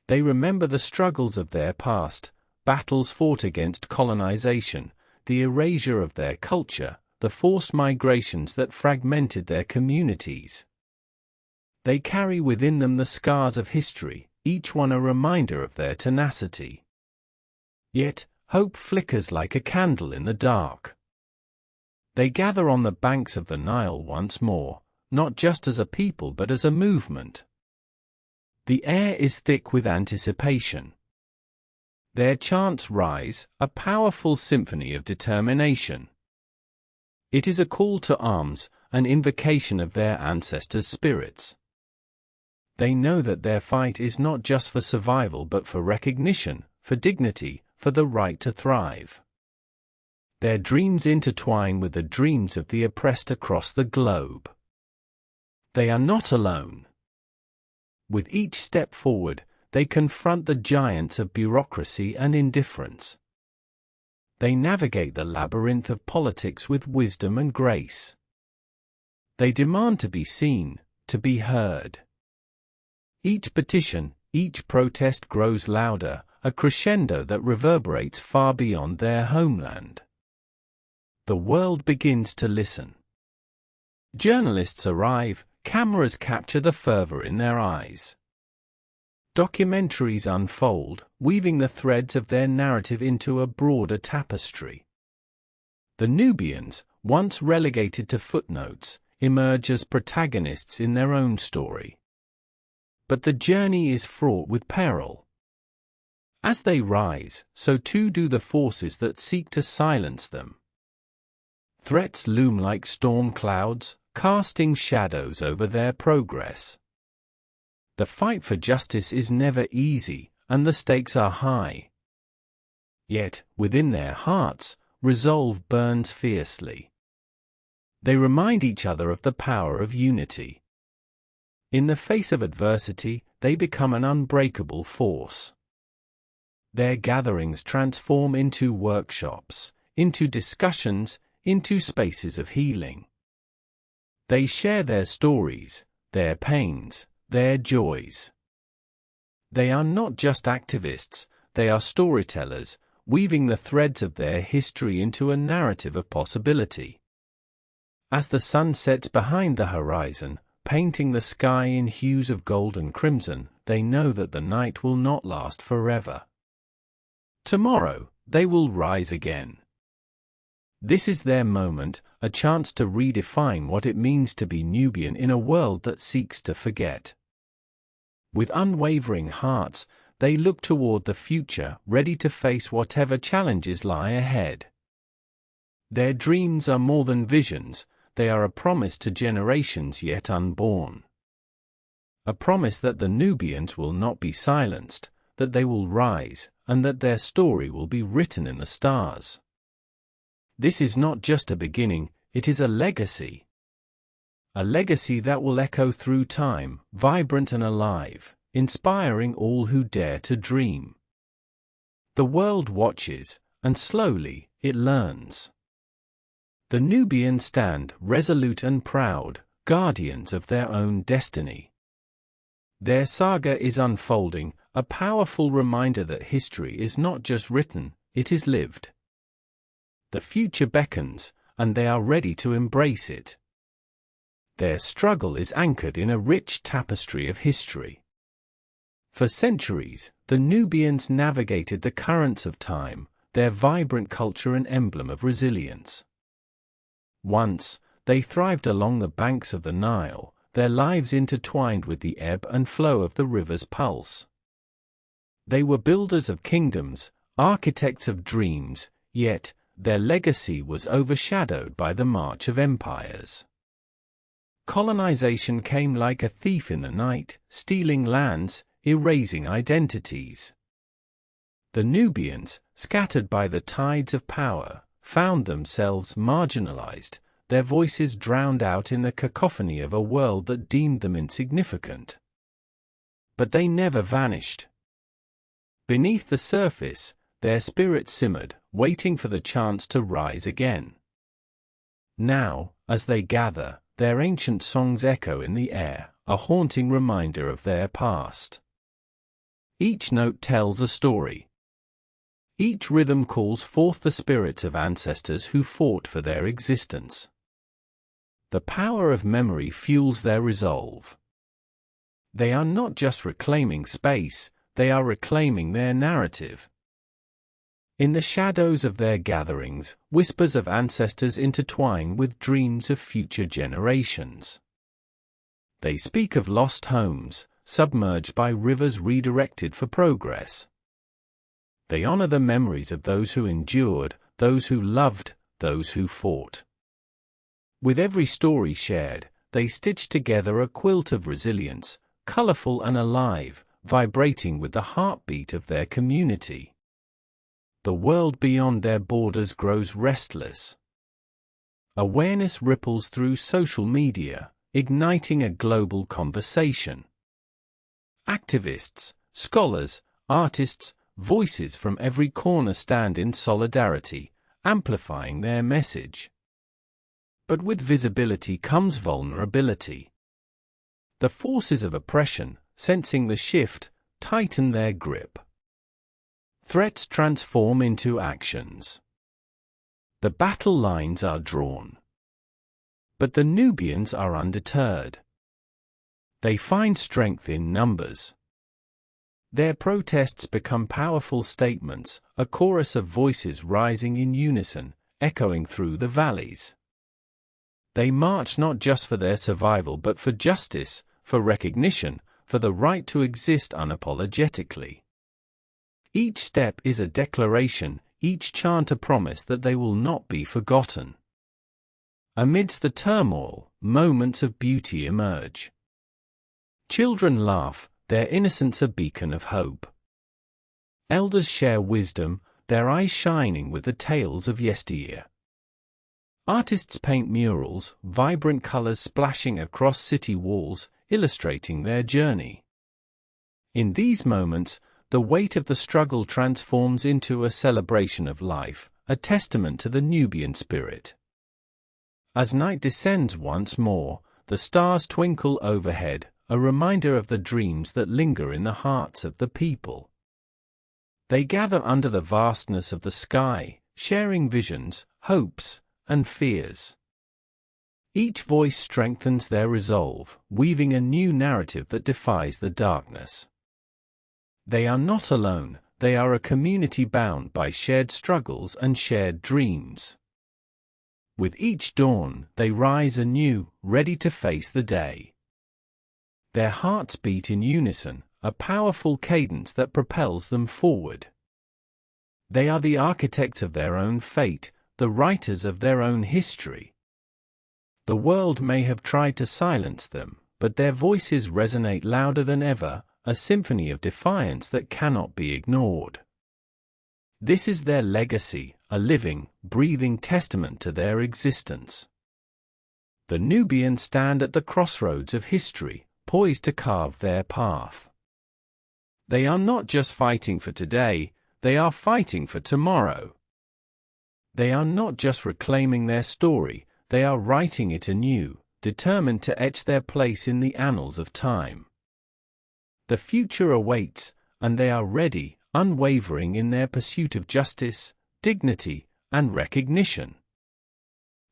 They remember the struggles of their past, battles fought against colonization, the erasure of their culture, the forced migrations that fragmented their communities. They carry within them the scars of history, each one a reminder of their tenacity. Yet, hope flickers like a candle in the dark. They gather on the banks of the Nile once more, not just as a people but as a movement. The air is thick with anticipation. Their chants rise, a powerful symphony of determination. It is a call to arms, an invocation of their ancestors' spirits. They know that their fight is not just for survival but for recognition, for dignity, for the right to thrive. Their dreams intertwine with the dreams of the oppressed across the globe. They are not alone. With each step forward, they confront the giants of bureaucracy and indifference. They navigate the labyrinth of politics with wisdom and grace. They demand to be seen, to be heard. Each petition, each protest grows louder, a crescendo that reverberates far beyond their homeland. The world begins to listen. Journalists arrive, cameras capture the fervor in their eyes. Documentaries unfold, weaving the threads of their narrative into a broader tapestry. The Nubians, once relegated to footnotes, emerge as protagonists in their own story. But the journey is fraught with peril. As they rise, so too do the forces that seek to silence them. Threats loom like storm clouds, casting shadows over their progress. The fight for justice is never easy, and the stakes are high. Yet, within their hearts, resolve burns fiercely. They remind each other of the power of unity. In the face of adversity, they become an unbreakable force. Their gatherings transform into workshops, into discussions, into spaces of healing. They share their stories, their pains, their joys. They are not just activists, they are storytellers, weaving the threads of their history into a narrative of possibility. As the sun sets behind the horizon, painting the sky in hues of gold and crimson, they know that the night will not last forever. Tomorrow, they will rise again. This is their moment, a chance to redefine what it means to be Nubian in a world that seeks to forget. With unwavering hearts, they look toward the future, ready to face whatever challenges lie ahead. Their dreams are more than visions, they are a promise to generations yet unborn. A promise that the Nubians will not be silenced, that they will rise, and that their story will be written in the stars. This is not just a beginning, it is a legacy. A legacy that will echo through time, vibrant and alive, inspiring all who dare to dream. The world watches, and slowly, it learns. The Nubians stand, resolute and proud, guardians of their own destiny. Their saga is unfolding, a powerful reminder that history is not just written, it is lived. The future beckons, and they are ready to embrace it. Their struggle is anchored in a rich tapestry of history. For centuries, the Nubians navigated the currents of time, their vibrant culture an emblem of resilience. Once, they thrived along the banks of the Nile, their lives intertwined with the ebb and flow of the river's pulse. They were builders of kingdoms, architects of dreams, yet their legacy was overshadowed by the march of empires. Colonization came like a thief in the night, stealing lands, erasing identities. The Nubians, scattered by the tides of power, found themselves marginalized, their voices drowned out in the cacophony of a world that deemed them insignificant. But they never vanished. Beneath the surface, their spirits simmered, waiting for the chance to rise again. Now, as they gather, their ancient songs echo in the air, a haunting reminder of their past. Each note tells a story. Each rhythm calls forth the spirits of ancestors who fought for their existence. The power of memory fuels their resolve. They are not just reclaiming space, they are reclaiming their narrative. In the shadows of their gatherings, whispers of ancestors intertwine with dreams of future generations. They speak of lost homes, submerged by rivers redirected for progress. They honor the memories of those who endured, those who loved, those who fought. With every story shared, they stitch together a quilt of resilience, colorful and alive, vibrating with the heartbeat of their community. The world beyond their borders grows restless. Awareness ripples through social media, igniting a global conversation. Activists, scholars, artists, voices from every corner stand in solidarity, amplifying their message. But with visibility comes vulnerability. The forces of oppression, sensing the shift, tighten their grip. Threats transform into actions. The battle lines are drawn. But the Nubians are undeterred. They find strength in numbers. Their protests become powerful statements, a chorus of voices rising in unison, echoing through the valleys. They march not just for their survival but for justice, for recognition, for the right to exist unapologetically. Each step is a declaration, each chant a promise that they will not be forgotten. Amidst the turmoil, moments of beauty emerge. Children laugh, their innocence a beacon of hope. Elders share wisdom, their eyes shining with the tales of yesteryear. Artists paint murals, vibrant colors splashing across city walls, illustrating their journey. In these moments, the weight of the struggle transforms into a celebration of life, a testament to the Nubian spirit. As night descends once more, the stars twinkle overhead, a reminder of the dreams that linger in the hearts of the people. They gather under the vastness of the sky, sharing visions, hopes, and fears. Each voice strengthens their resolve, weaving a new narrative that defies the darkness. They are not alone, they are a community bound by shared struggles and shared dreams. With each dawn, they rise anew, ready to face the day. Their hearts beat in unison, a powerful cadence that propels them forward. They are the architects of their own fate, the writers of their own history. The world may have tried to silence them, but their voices resonate louder than ever, a symphony of defiance that cannot be ignored. This is their legacy, a living, breathing testament to their existence. The Nubians stand at the crossroads of history, poised to carve their path. They are not just fighting for today, they are fighting for tomorrow. They are not just reclaiming their story, they are writing it anew, determined to etch their place in the annals of time. The future awaits, and they are ready, unwavering in their pursuit of justice, dignity, and recognition.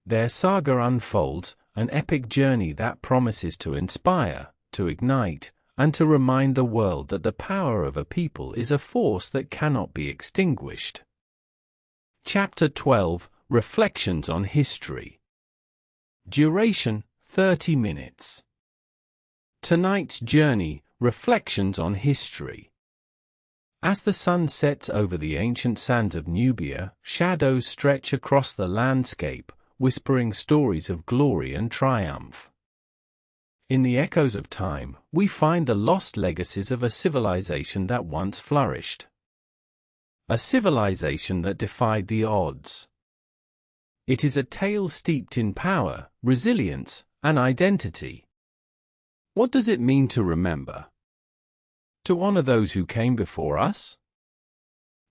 Their saga unfolds, an epic journey that promises to inspire, to ignite, and to remind the world that the power of a people is a force that cannot be extinguished. Chapter 12, Reflections on History. Duration, 30 minutes. Tonight's journey, Reflections on History. As the sun sets over the ancient sands of Nubia, shadows stretch across the landscape, whispering stories of glory and triumph. In the echoes of time, we find the lost legacies of a civilization that once flourished. A civilization that defied the odds. It is a tale steeped in power, resilience, and identity. What does it mean to remember? To honor those who came before us?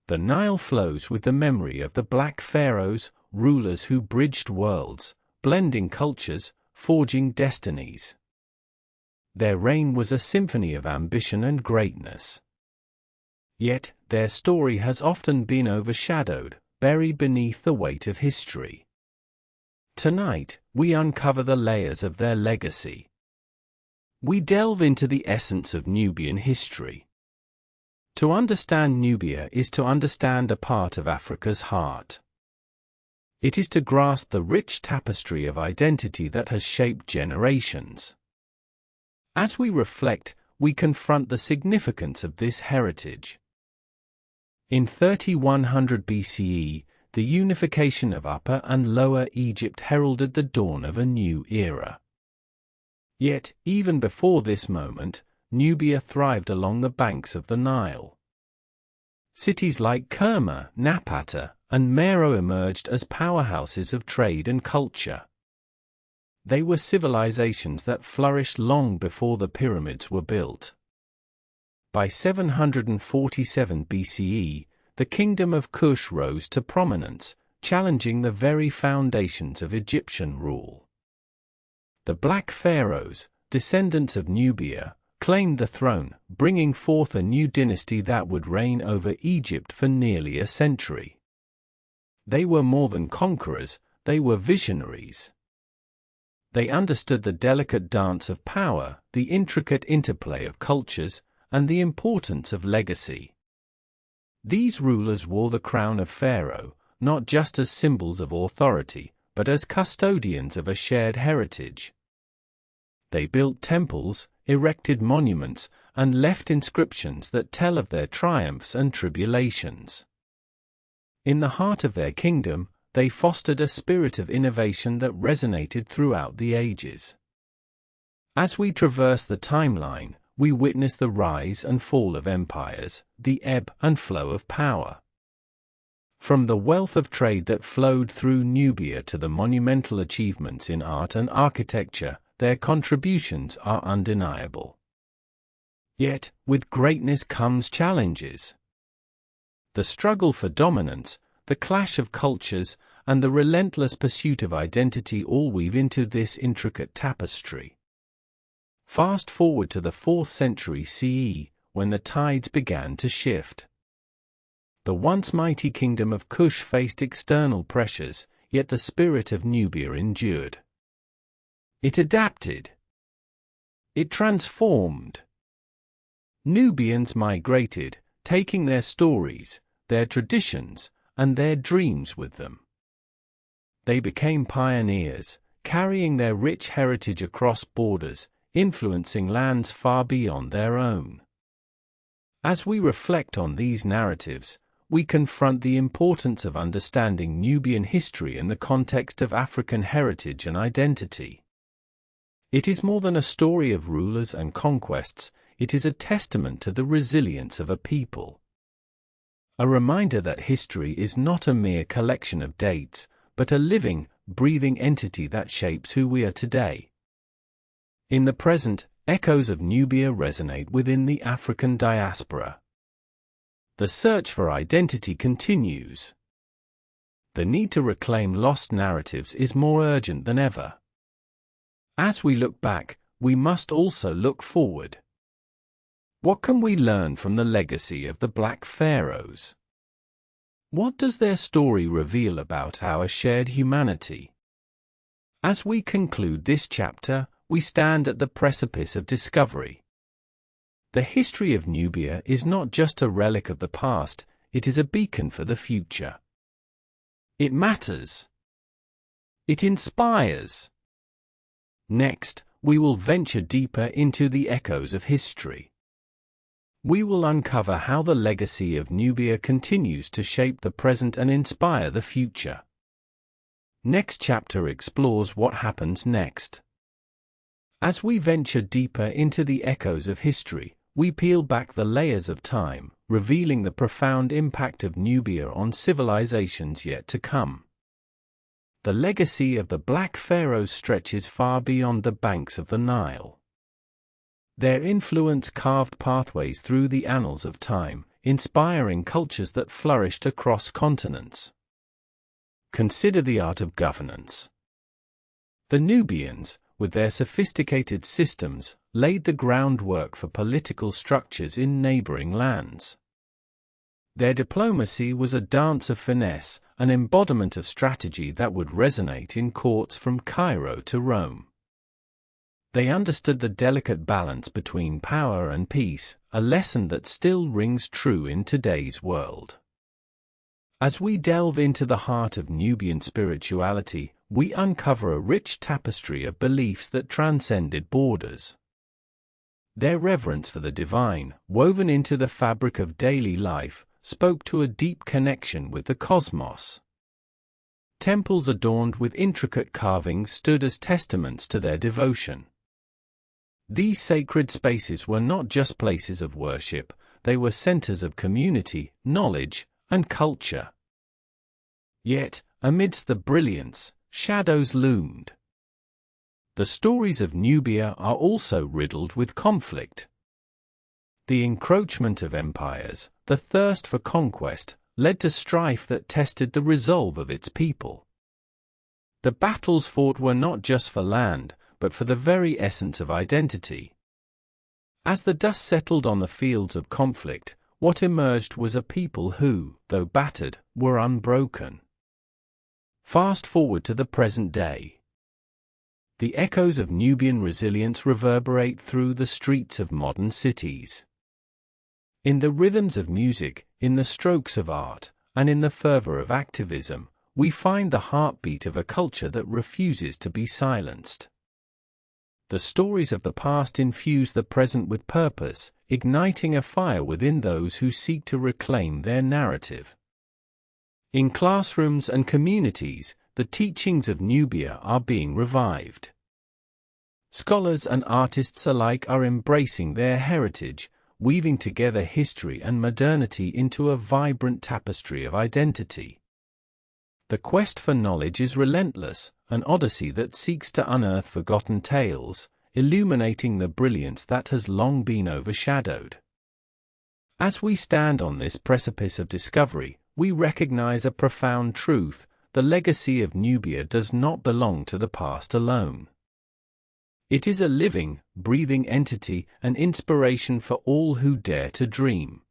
The Nile flows with the memory of the Black Pharaohs, rulers who bridged worlds, blending cultures, forging destinies. Their reign was a symphony of ambition and greatness. Yet, their story has often been overshadowed, buried beneath the weight of history. Tonight, we uncover the layers of their legacy. We delve into the essence of Nubian history. To understand Nubia is to understand a part of Africa's heart. It is to grasp the rich tapestry of identity that has shaped generations. As we reflect, we confront the significance of this heritage. In 3100 BCE, the unification of Upper and Lower Egypt heralded the dawn of a new era. Yet, even before this moment, Nubia thrived along the banks of the Nile. Cities like Kerma, Napata, and Meroe emerged as powerhouses of trade and culture. They were civilizations that flourished long before the pyramids were built. By 747 BCE, the kingdom of Kush rose to prominence, challenging the very foundations of Egyptian rule. The Black Pharaohs, descendants of Nubia, claimed the throne, bringing forth a new dynasty that would reign over Egypt for nearly a century. They were more than conquerors, they were visionaries. They understood the delicate dance of power, the intricate interplay of cultures, and the importance of legacy. These rulers wore the crown of Pharaoh, not just as symbols of authority, but as custodians of a shared heritage. They built temples, erected monuments, and left inscriptions that tell of their triumphs and tribulations. In the heart of their kingdom, they fostered a spirit of innovation that resonated throughout the ages. As we traverse the timeline, we witness the rise and fall of empires, the ebb and flow of power. From the wealth of trade that flowed through Nubia to the monumental achievements in art and architecture, their contributions are undeniable. Yet, with greatness comes challenges. The struggle for dominance, the clash of cultures, and the relentless pursuit of identity all weave into this intricate tapestry. Fast forward to the 4th century CE, when the tides began to shift. The once mighty kingdom of Kush faced external pressures, yet the spirit of Nubia endured. It adapted. It transformed. Nubians migrated, taking their stories, their traditions, and their dreams with them. They became pioneers, carrying their rich heritage across borders, influencing lands far beyond their own. As we reflect on these narratives, we confront the importance of understanding Nubian history in the context of African heritage and identity. It is more than a story of rulers and conquests, it is a testament to the resilience of a people. A reminder that history is not a mere collection of dates, but a living, breathing entity that shapes who we are today. In the present, echoes of Nubia resonate within the African diaspora. The search for identity continues. The need to reclaim lost narratives is more urgent than ever. As we look back, we must also look forward. What can we learn from the legacy of the Black Pharaohs? What does their story reveal about our shared humanity? As we conclude this chapter, we stand at the precipice of discovery. The history of Nubia is not just a relic of the past, it is a beacon for the future. It matters. It inspires. Next, we will venture deeper into the echoes of history. We will uncover how the legacy of Nubia continues to shape the present and inspire the future. Next chapter explores what happens next. As we venture deeper into the echoes of history, we peel back the layers of time, revealing the profound impact of Nubia on civilizations yet to come. The legacy of the Black Pharaohs stretches far beyond the banks of the Nile. Their influence carved pathways through the annals of time, inspiring cultures that flourished across continents. Consider the art of governance. The Nubians, with their sophisticated systems, laid the groundwork for political structures in neighboring lands. Their diplomacy was a dance of finesse, an embodiment of strategy that would resonate in courts from Cairo to Rome. They understood the delicate balance between power and peace, a lesson that still rings true in today's world. As we delve into the heart of Nubian spirituality, we uncover a rich tapestry of beliefs that transcended borders. Their reverence for the divine, woven into the fabric of daily life, spoke to a deep connection with the cosmos. Temples adorned with intricate carvings stood as testaments to their devotion. These sacred spaces were not just places of worship, they were centers of community, knowledge, and culture. Yet, amidst the brilliance, shadows loomed. The stories of Nubia are also riddled with conflict. The encroachment of empires, the thirst for conquest, led to strife that tested the resolve of its people. The battles fought were not just for land, but for the very essence of identity. As the dust settled on the fields of conflict, what emerged was a people who, though battered, were unbroken. Fast forward to the present day. The echoes of Nubian resilience reverberate through the streets of modern cities. In the rhythms of music, in the strokes of art, and in the fervor of activism, we find the heartbeat of a culture that refuses to be silenced. The stories of the past infuse the present with purpose, igniting a fire within those who seek to reclaim their narrative. In classrooms and communities, the teachings of Nubia are being revived. Scholars and artists alike are embracing their heritage, weaving together history and modernity into a vibrant tapestry of identity. The quest for knowledge is relentless, an odyssey that seeks to unearth forgotten tales, illuminating the brilliance that has long been overshadowed. As we stand on this precipice of discovery, we recognize a profound truth: the legacy of Nubia does not belong to the past alone. It is a living, breathing entity, an inspiration for all who dare to dream.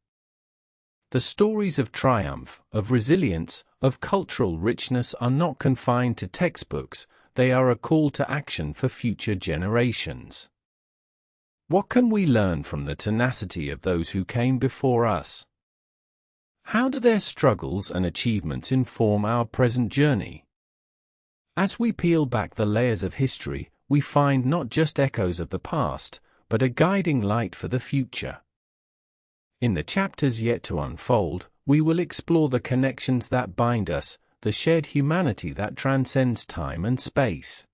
The stories of triumph, of resilience, of cultural richness are not confined to textbooks, they are a call to action for future generations. What can we learn from the tenacity of those who came before us? How do their struggles and achievements inform our present journey? As we peel back the layers of history, we find not just echoes of the past, but a guiding light for the future. In the chapters yet to unfold, we will explore the connections that bind us, the shared humanity that transcends time and space.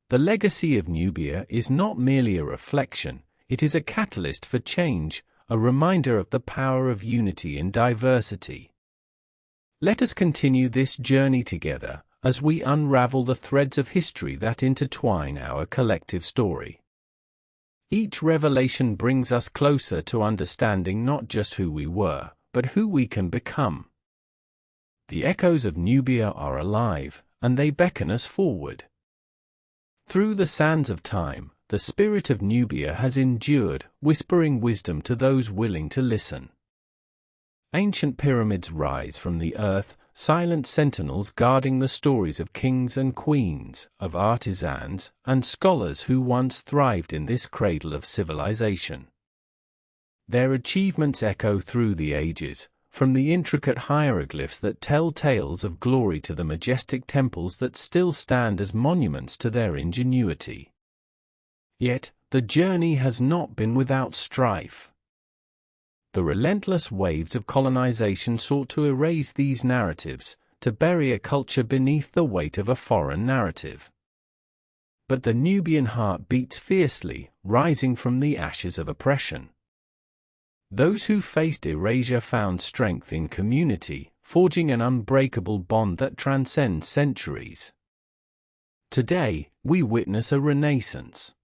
The legacy of Nubia is not merely a reflection, it is a catalyst for change, a reminder of the power of unity in diversity. Let us continue this journey together, as we unravel the threads of history that intertwine our collective story. Each revelation brings us closer to understanding not just who we were, but who we can become. The echoes of Nubia are alive, and they beckon us forward. Through the sands of time, the spirit of Nubia has endured, whispering wisdom to those willing to listen. Ancient pyramids rise from the earth, silent sentinels guarding the stories of kings and queens, of artisans and scholars who once thrived in this cradle of civilization. Their achievements echo through the ages, from the intricate hieroglyphs that tell tales of glory to the majestic temples that still stand as monuments to their ingenuity. Yet, the journey has not been without strife. The relentless waves of colonization sought to erase these narratives, to bury a culture beneath the weight of a foreign narrative. But the Nubian heart beats fiercely, rising from the ashes of oppression. Those who faced erasure found strength in community, forging an unbreakable bond that transcends centuries. Today, we witness a renaissance.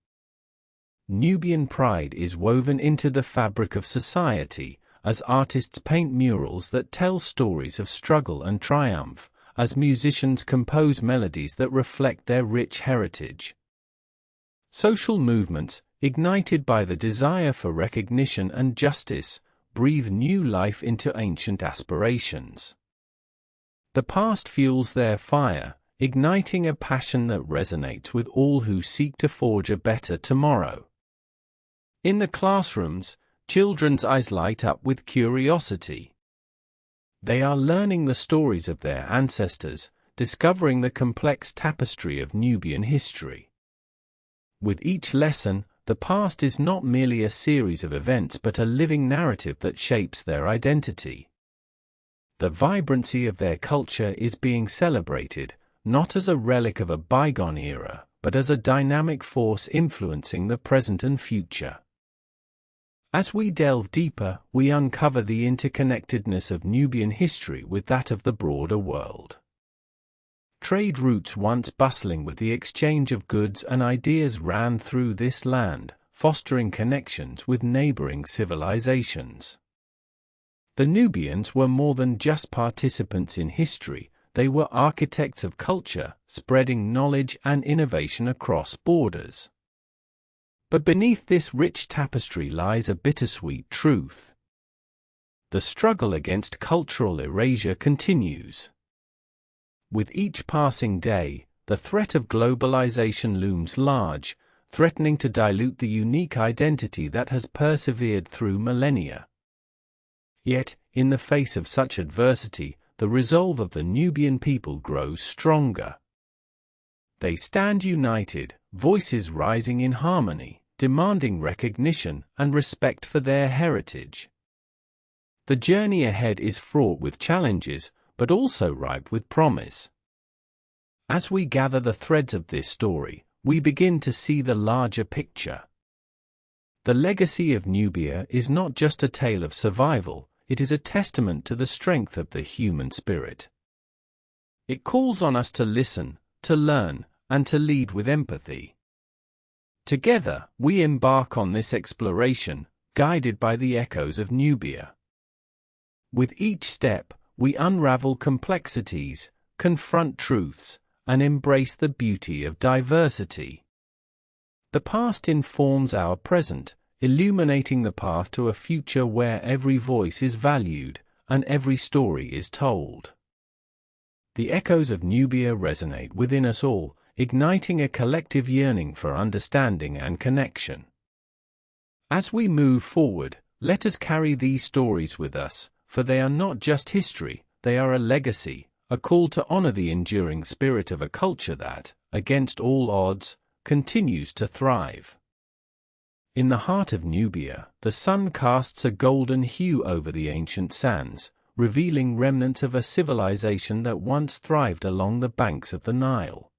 Nubian pride is woven into the fabric of society, as artists paint murals that tell stories of struggle and triumph, as musicians compose melodies that reflect their rich heritage. Social movements, ignited by the desire for recognition and justice, breathe new life into ancient aspirations. The past fuels their fire, igniting a passion that resonates with all who seek to forge a better tomorrow. In the classrooms, children's eyes light up with curiosity. They are learning the stories of their ancestors, discovering the complex tapestry of Nubian history. With each lesson, the past is not merely a series of events but a living narrative that shapes their identity. The vibrancy of their culture is being celebrated, not as a relic of a bygone era, but as a dynamic force influencing the present and future. As we delve deeper, we uncover the interconnectedness of Nubian history with that of the broader world. Trade routes once bustling with the exchange of goods and ideas ran through this land, fostering connections with neighboring civilizations. The Nubians were more than just participants in history, they were architects of culture, spreading knowledge and innovation across borders. But beneath this rich tapestry lies a bittersweet truth. The struggle against cultural erasure continues. With each passing day, the threat of globalization looms large, threatening to dilute the unique identity that has persevered through millennia. Yet, in the face of such adversity, the resolve of the Nubian people grows stronger. They stand united, voices rising in harmony, demanding recognition and respect for their heritage. The journey ahead is fraught with challenges, but also ripe with promise. As we gather the threads of this story, we begin to see the larger picture. The legacy of Nubia is not just a tale of survival, it is a testament to the strength of the human spirit. It calls on us to listen, to learn, and to lead with empathy. Together, we embark on this exploration, guided by the echoes of Nubia. With each step, we unravel complexities, confront truths, and embrace the beauty of diversity. The past informs our present, illuminating the path to a future where every voice is valued, and every story is told. The echoes of Nubia resonate within us all, igniting a collective yearning for understanding and connection. As we move forward, let us carry these stories with us, for they are not just history, they are a legacy, a call to honor the enduring spirit of a culture that, against all odds, continues to thrive. In the heart of Nubia, the sun casts a golden hue over the ancient sands, revealing remnants of a civilization that once thrived along the banks of the Nile.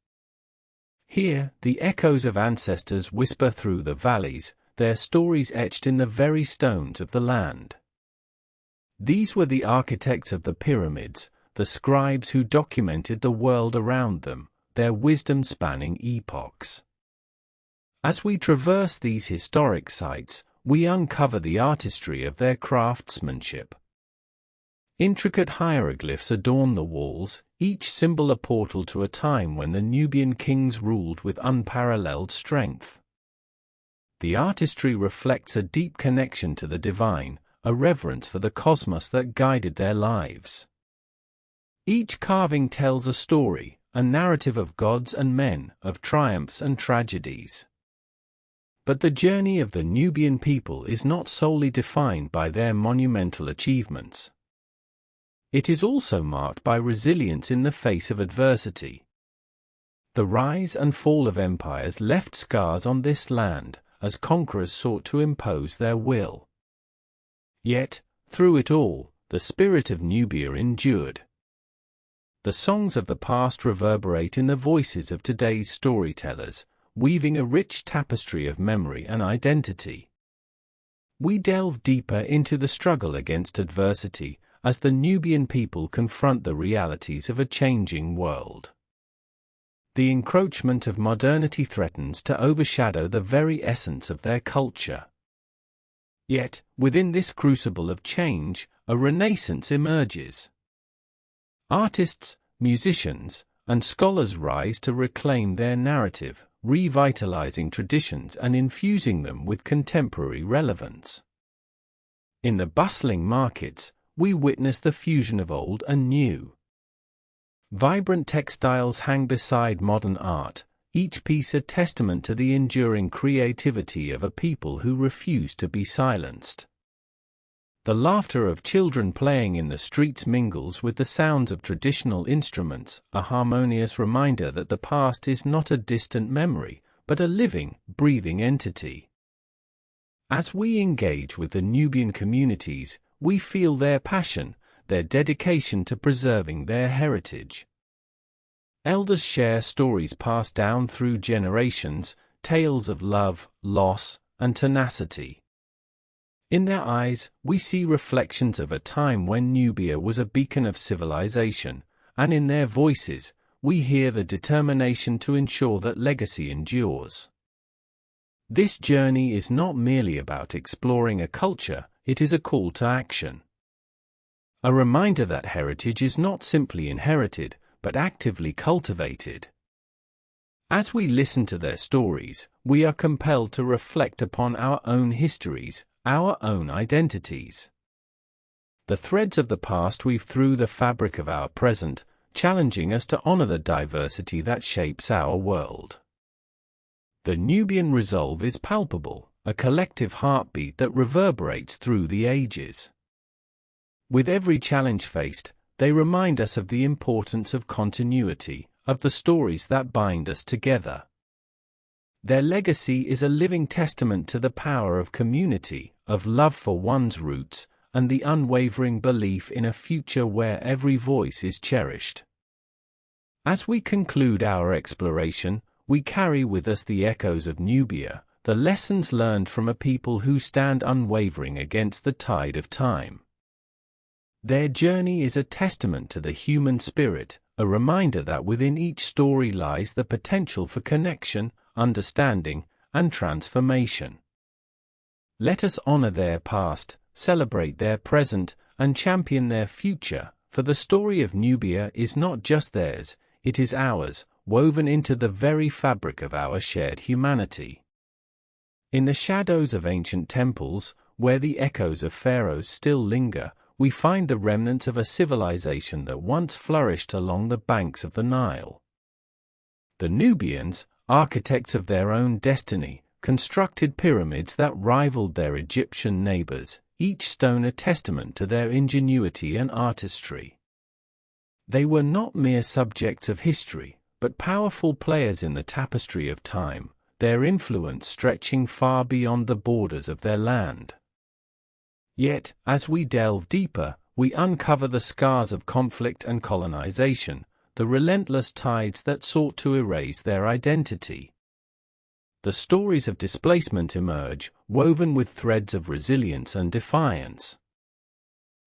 Here, the echoes of ancestors whisper through the valleys, their stories etched in the very stones of the land. These were the architects of the pyramids, the scribes who documented the world around them, their wisdom spanning epochs. As we traverse these historic sites, we uncover the artistry of their craftsmanship. Intricate hieroglyphs adorn the walls, each symbol a portal to a time when the Nubian kings ruled with unparalleled strength. The artistry reflects a deep connection to the divine, a reverence for the cosmos that guided their lives. Each carving tells a story, a narrative of gods and men, of triumphs and tragedies. But the journey of the Nubian people is not solely defined by their monumental achievements. It is also marked by resilience in the face of adversity. The rise and fall of empires left scars on this land, as conquerors sought to impose their will. Yet, through it all, the spirit of Nubia endured. The songs of the past reverberate in the voices of today's storytellers, weaving a rich tapestry of memory and identity. We delve deeper into the struggle against adversity as the Nubian people confront the realities of a changing world. The encroachment of modernity threatens to overshadow the very essence of their culture. Yet, within this crucible of change, a renaissance emerges. Artists, musicians, and scholars rise to reclaim their narrative, revitalizing traditions and infusing them with contemporary relevance. In the bustling markets, we witness the fusion of old and new. Vibrant textiles hang beside modern art, each piece a testament to the enduring creativity of a people who refuse to be silenced. The laughter of children playing in the streets mingles with the sounds of traditional instruments, a harmonious reminder that the past is not a distant memory, but a living, breathing entity. As we engage with the Nubian communities, we feel their passion, their dedication to preserving their heritage. Elders share stories passed down through generations, tales of love, loss, and tenacity. In their eyes, we see reflections of a time when Nubia was a beacon of civilization, and in their voices, we hear the determination to ensure that legacy endures. This journey is not merely about exploring a culture, it is a call to action. A reminder that heritage is not simply inherited, but actively cultivated. As we listen to their stories, we are compelled to reflect upon our own histories, our own identities. The threads of the past weave through the fabric of our present, challenging us to honor the diversity that shapes our world. The Nubian resolve is palpable, a collective heartbeat that reverberates through the ages. With every challenge faced, they remind us of the importance of continuity, of the stories that bind us together. Their legacy is a living testament to the power of community, of love for one's roots, and the unwavering belief in a future where every voice is cherished. As we conclude our exploration, we carry with us the echoes of Nubia, the lessons learned from a people who stand unwavering against the tide of time. Their journey is a testament to the human spirit, a reminder that within each story lies the potential for connection, understanding, and transformation. Let us honor their past, celebrate their present, and champion their future, for the story of Nubia is not just theirs, it is ours, woven into the very fabric of our shared humanity. In the shadows of ancient temples, where the echoes of pharaohs still linger, we find the remnants of a civilization that once flourished along the banks of the Nile. The Nubians, architects of their own destiny, constructed pyramids that rivaled their Egyptian neighbors, each stone a testament to their ingenuity and artistry. They were not mere subjects of history, but powerful players in the tapestry of time, their influence stretching far beyond the borders of their land. Yet, as we delve deeper, we uncover the scars of conflict and colonization, the relentless tides that sought to erase their identity. The stories of displacement emerge, woven with threads of resilience and defiance.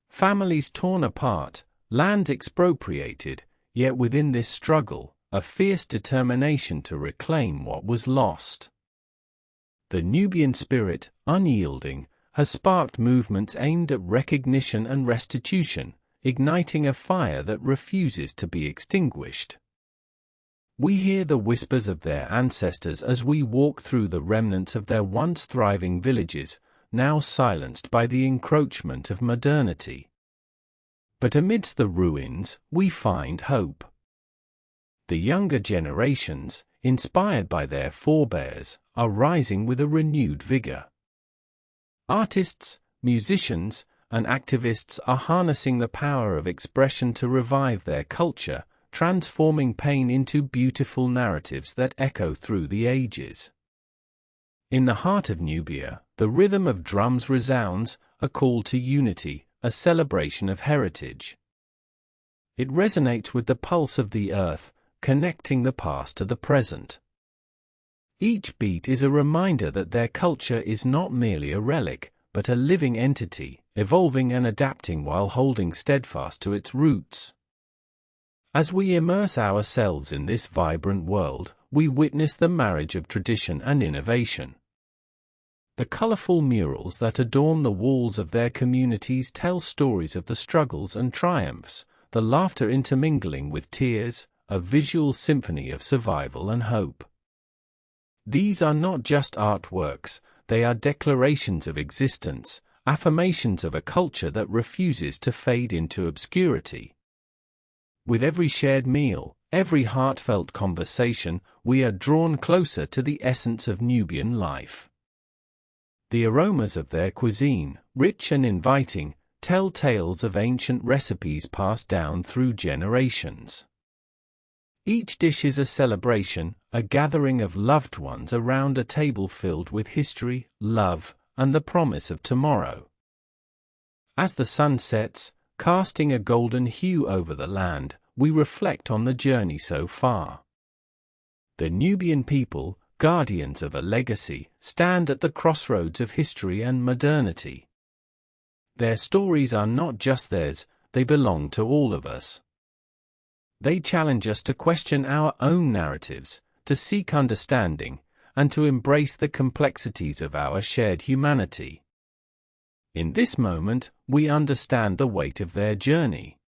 Families torn apart, lands expropriated, yet within this struggle, a fierce determination to reclaim what was lost. The Nubian spirit, unyielding, has sparked movements aimed at recognition and restitution, igniting a fire that refuses to be extinguished. We hear the whispers of their ancestors as we walk through the remnants of their once thriving villages, now silenced by the encroachment of modernity. But amidst the ruins, we find hope. The younger generations, inspired by their forebears, are rising with a renewed vigor. Artists, musicians, and activists are harnessing the power of expression to revive their culture, transforming pain into beautiful narratives that echo through the ages. In the heart of Nubia, the rhythm of drums resounds, a call to unity, a celebration of heritage. It resonates with the pulse of the earth, connecting the past to the present. Each beat is a reminder that their culture is not merely a relic, but a living entity, evolving and adapting while holding steadfast to its roots. As we immerse ourselves in this vibrant world, we witness the marriage of tradition and innovation. The colorful murals that adorn the walls of their communities tell stories of the struggles and triumphs, the laughter intermingling with tears, a visual symphony of survival and hope. These are not just artworks, they are declarations of existence, affirmations of a culture that refuses to fade into obscurity. With every shared meal, every heartfelt conversation, we are drawn closer to the essence of Nubian life. The aromas of their cuisine, rich and inviting, tell tales of ancient recipes passed down through generations. Each dish is a celebration, a gathering of loved ones around a table filled with history, love, and the promise of tomorrow. As the sun sets, casting a golden hue over the land, we reflect on the journey so far. The Nubian people, guardians of a legacy, stand at the crossroads of history and modernity. Their stories are not just theirs, they belong to all of us. They challenge us to question our own narratives, to seek understanding, and to embrace the complexities of our shared humanity. In this moment, we understand the weight of their journey.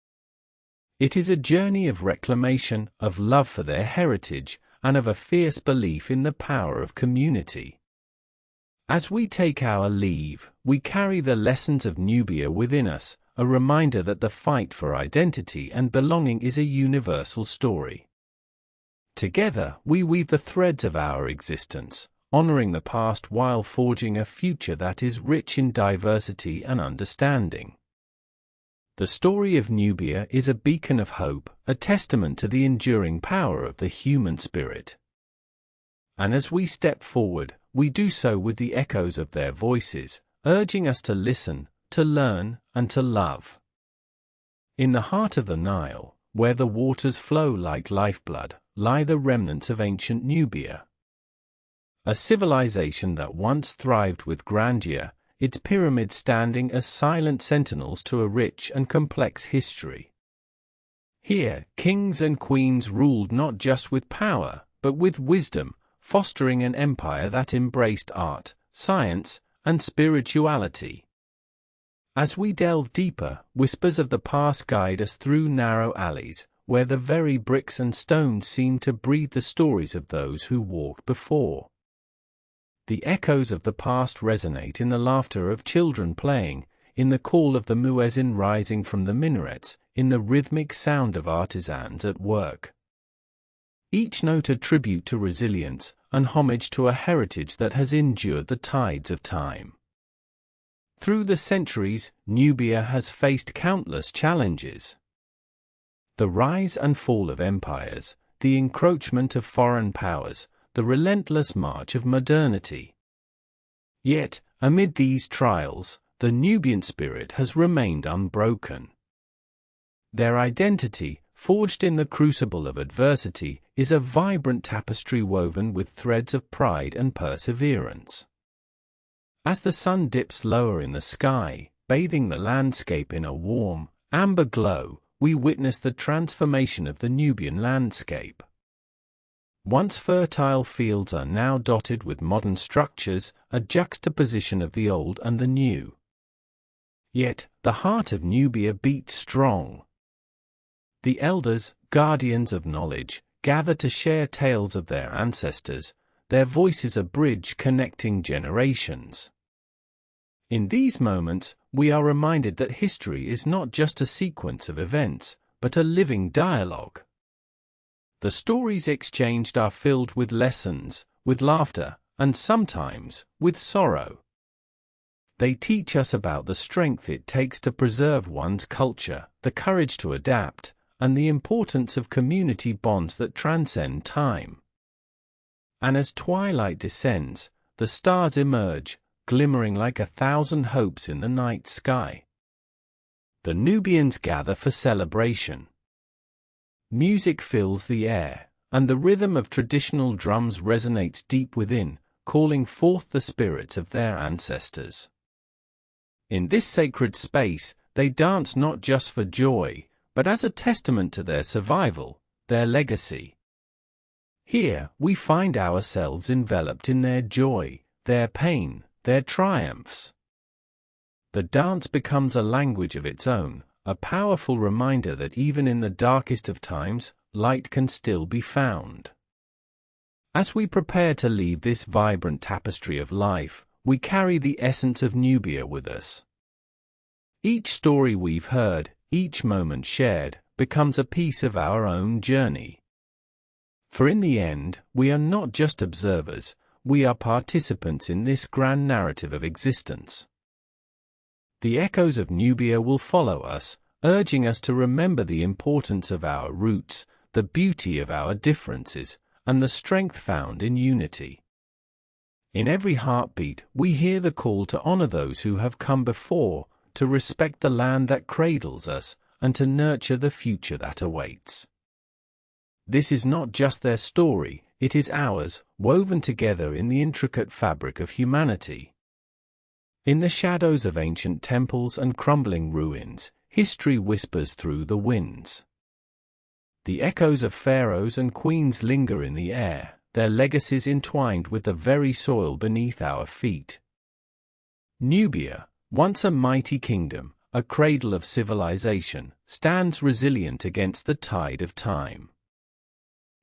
It is a journey of reclamation, of love for their heritage, and of a fierce belief in the power of community. As we take our leave, we carry the lessons of Nubia within us, a reminder that the fight for identity and belonging is a universal story. Together, we weave the threads of our existence, honoring the past while forging a future that is rich in diversity and understanding. The story of Nubia is a beacon of hope, a testament to the enduring power of the human spirit. And as we step forward, we do so with the echoes of their voices, urging us to listen, to learn, and to love. In the heart of the Nile, where the waters flow like lifeblood, lie the remnants of ancient Nubia. A civilization that once thrived with grandeur, its pyramids standing as silent sentinels to a rich and complex history. Here, kings and queens ruled not just with power, but with wisdom, fostering an empire that embraced art, science, and spirituality. As we delve deeper, whispers of the past guide us through narrow alleys, where the very bricks and stones seem to breathe the stories of those who walked before. The echoes of the past resonate in the laughter of children playing, in the call of the muezzin rising from the minarets, in the rhythmic sound of artisans at work. Each note a tribute to resilience, and homage to a heritage that has endured the tides of time. Through the centuries, Nubia has faced countless challenges. The rise and fall of empires, the encroachment of foreign powers, the relentless march of modernity. Yet, amid these trials, the Nubian spirit has remained unbroken. Their identity, forged in the crucible of adversity, is a vibrant tapestry woven with threads of pride and perseverance. As the sun dips lower in the sky, bathing the landscape in a warm, amber glow, we witness the transformation of the Nubian landscape. Once fertile fields are now dotted with modern structures, a juxtaposition of the old and the new. Yet, the heart of Nubia beats strong. The elders, guardians of knowledge, gather to share tales of their ancestors, their voices a bridge connecting generations. In these moments, we are reminded that history is not just a sequence of events, but a living dialogue. The stories exchanged are filled with lessons, with laughter, and sometimes with sorrow. They teach us about the strength it takes to preserve one's culture, the courage to adapt, and the importance of community bonds that transcend time. And as twilight descends, the stars emerge, glimmering like 1,000 hopes in the night sky. The Nubians gather for celebration. Music fills the air, and the rhythm of traditional drums resonates deep within, calling forth the spirits of their ancestors. In this sacred space, they dance not just for joy, but as a testament to their survival, their legacy. Here, we find ourselves enveloped in their joy, their pain, their triumphs. The dance becomes a language of its own, a powerful reminder that even in the darkest of times, light can still be found. As we prepare to leave this vibrant tapestry of life, we carry the essence of Nubia with us. Each story we've heard, each moment shared, becomes a piece of our own journey. For in the end, we are not just observers, we are participants in this grand narrative of existence. The echoes of Nubia will follow us, urging us to remember the importance of our roots, the beauty of our differences, and the strength found in unity. In every heartbeat, we hear the call to honor those who have come before, to respect the land that cradles us, and to nurture the future that awaits. This is not just their story, it is ours, woven together in the intricate fabric of humanity. In the shadows of ancient temples and crumbling ruins, history whispers through the winds. The echoes of pharaohs and queens linger in the air, their legacies entwined with the very soil beneath our feet. Nubia, once a mighty kingdom, a cradle of civilization, stands resilient against the tide of time.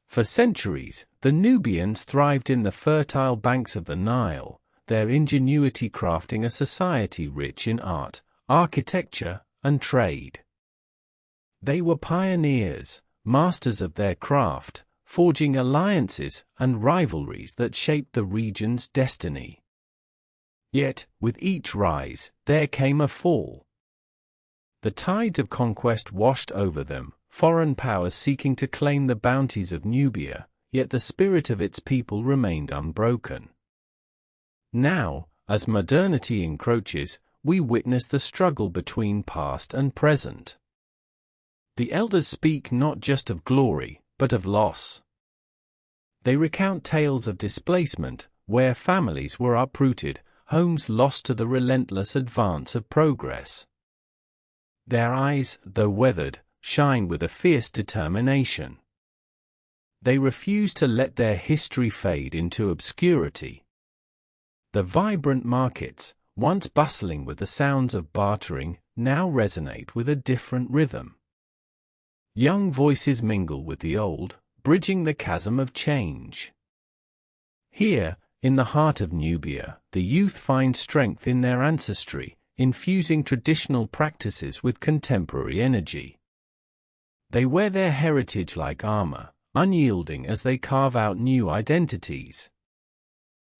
For centuries, the Nubians thrived in the fertile banks of the Nile, their ingenuity crafting a society rich in art, architecture, and trade. They were pioneers, masters of their craft, forging alliances and rivalries that shaped the region's destiny. Yet, with each rise, there came a fall. The tides of conquest washed over them, foreign powers seeking to claim the bounties of Nubia, yet the spirit of its people remained unbroken. Now, as modernity encroaches, we witness the struggle between past and present. The elders speak not just of glory, but of loss. They recount tales of displacement, where families were uprooted, homes lost to the relentless advance of progress. Their eyes, though weathered, shine with a fierce determination. They refuse to let their history fade into obscurity. The vibrant markets, once bustling with the sounds of bartering, now resonate with a different rhythm. Young voices mingle with the old, bridging the chasm of change. Here, in the heart of Nubia, the youth find strength in their ancestry, infusing traditional practices with contemporary energy. They wear their heritage like armor, unyielding as they carve out new identities.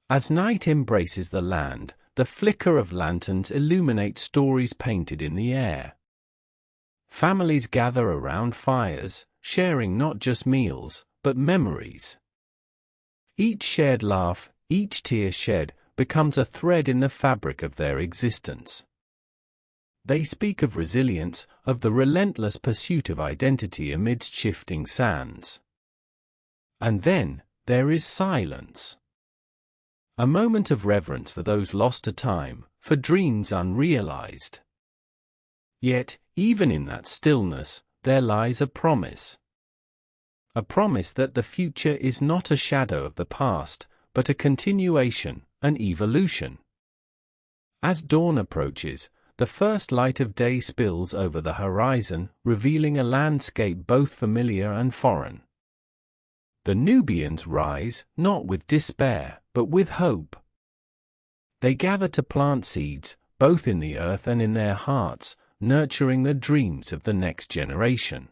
As night embraces the land, the flicker of lanterns illuminate stories painted in the air. Families gather around fires, sharing not just meals, but memories. Each shared laugh, each tear shed, becomes a thread in the fabric of their existence. They speak of resilience, of the relentless pursuit of identity amidst shifting sands. And then, there is silence. A moment of reverence for those lost to time, for dreams unrealized. Yet, even in that stillness, there lies a promise. A promise that the future is not a shadow of the past, but a continuation, an evolution. As dawn approaches, the first light of day spills over the horizon, revealing a landscape both familiar and foreign. The Nubians rise, not with despair, but with hope. They gather to plant seeds, both in the earth and in their hearts, nurturing the dreams of the next generation.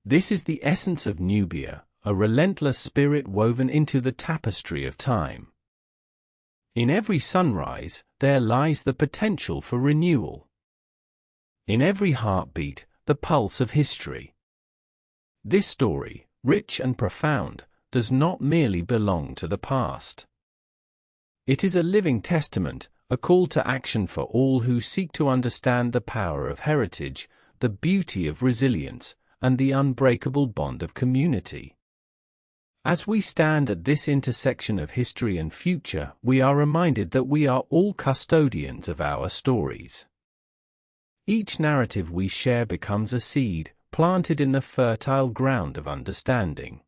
This is the essence of Nubia, a relentless spirit woven into the tapestry of time. In every sunrise, there lies the potential for renewal. In every heartbeat, the pulse of history. This story, rich and profound, does not merely belong to the past. It is a living testament, a call to action for all who seek to understand the power of heritage, the beauty of resilience, and the unbreakable bond of community. As we stand at this intersection of history and future, we are reminded that we are all custodians of our stories. Each narrative we share becomes a seed, planted in the fertile ground of understanding.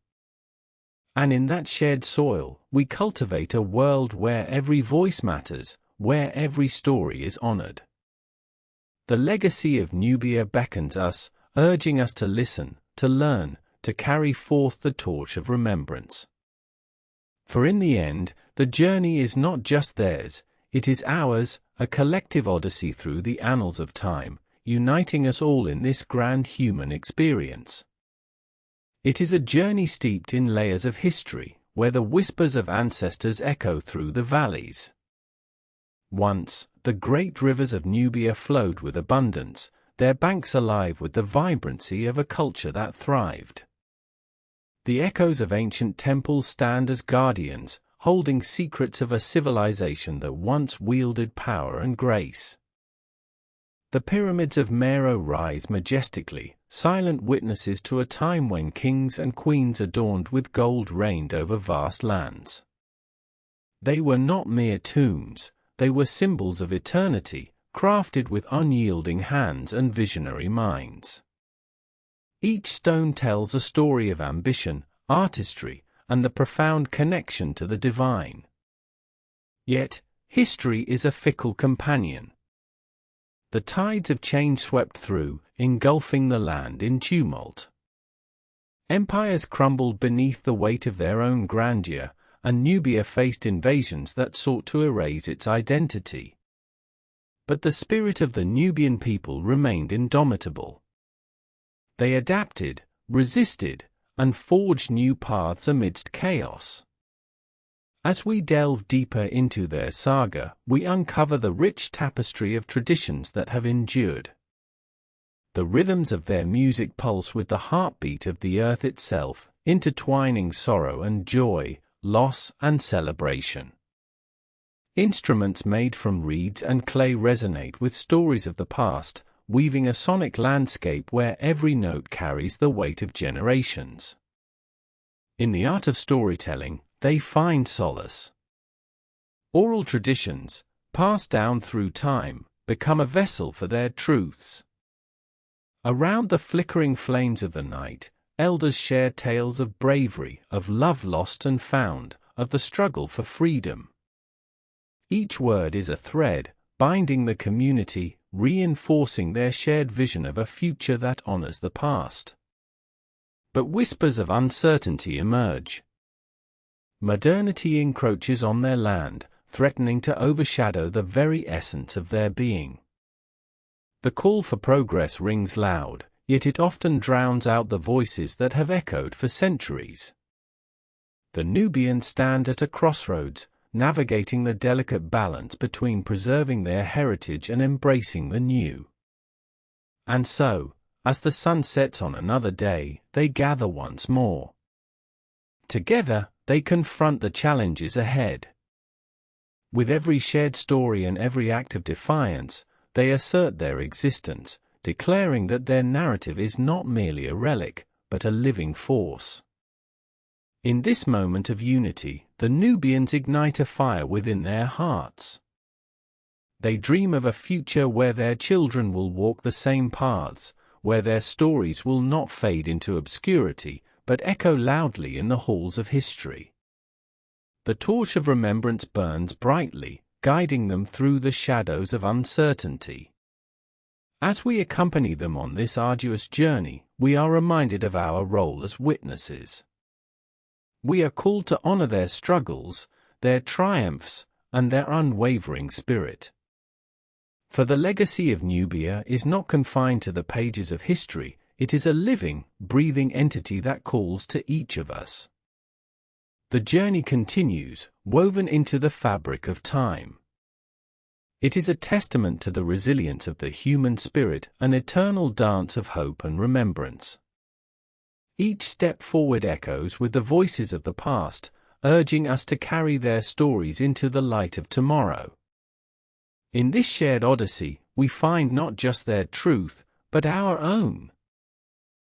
And in that shared soil, we cultivate a world where every voice matters, where every story is honored. The legacy of Nubia beckons us, urging us to listen, to learn, to carry forth the torch of remembrance. For in the end, the journey is not just theirs, it is ours, a collective odyssey through the annals of time, uniting us all in this grand human experience. It is a journey steeped in layers of history, where the whispers of ancestors echo through the valleys. Once, the great rivers of Nubia flowed with abundance, their banks alive with the vibrancy of a culture that thrived. The echoes of ancient temples stand as guardians, holding secrets of a civilization that once wielded power and grace. The pyramids of Meroe rise majestically, silent witnesses to a time when kings and queens adorned with gold reigned over vast lands. They were not mere tombs, they were symbols of eternity, crafted with unyielding hands and visionary minds. Each stone tells a story of ambition, artistry, and the profound connection to the divine. Yet, history is a fickle companion. The tides of change swept through, engulfing the land in tumult. Empires crumbled beneath the weight of their own grandeur, and Nubia faced invasions that sought to erase its identity. But the spirit of the Nubian people remained indomitable. They adapted, resisted, and forged new paths amidst chaos. As we delve deeper into their saga, we uncover the rich tapestry of traditions that have endured. The rhythms of their music pulse with the heartbeat of the earth itself, intertwining sorrow and joy, loss and celebration. Instruments made from reeds and clay resonate with stories of the past, weaving a sonic landscape where every note carries the weight of generations. In the art of storytelling, they find solace. Oral traditions, passed down through time, become a vessel for their truths. Around the flickering flames of the night, elders share tales of bravery, of love lost and found, of the struggle for freedom. Each word is a thread, binding the community, reinforcing their shared vision of a future that honors the past. But whispers of uncertainty emerge. Modernity encroaches on their land, threatening to overshadow the very essence of their being. The call for progress rings loud, yet it often drowns out the voices that have echoed for centuries. The Nubians stand at a crossroads, navigating the delicate balance between preserving their heritage and embracing the new. And so, as the sun sets on another day, they gather once more. Together, they confront the challenges ahead. With every shared story and every act of defiance, they assert their existence, declaring that their narrative is not merely a relic, but a living force. In this moment of unity, the Nubians ignite a fire within their hearts. They dream of a future where their children will walk the same paths, where their stories will not fade into obscurity, but echo loudly in the halls of history. The torch of remembrance burns brightly, guiding them through the shadows of uncertainty. As we accompany them on this arduous journey, we are reminded of our role as witnesses. We are called to honor their struggles, their triumphs, and their unwavering spirit. For the legacy of Nubia is not confined to the pages of history, it is a living, breathing entity that calls to each of us. The journey continues, woven into the fabric of time. It is a testament to the resilience of the human spirit, an eternal dance of hope and remembrance. Each step forward echoes with the voices of the past, urging us to carry their stories into the light of tomorrow. In this shared odyssey, we find not just their truth, but our own.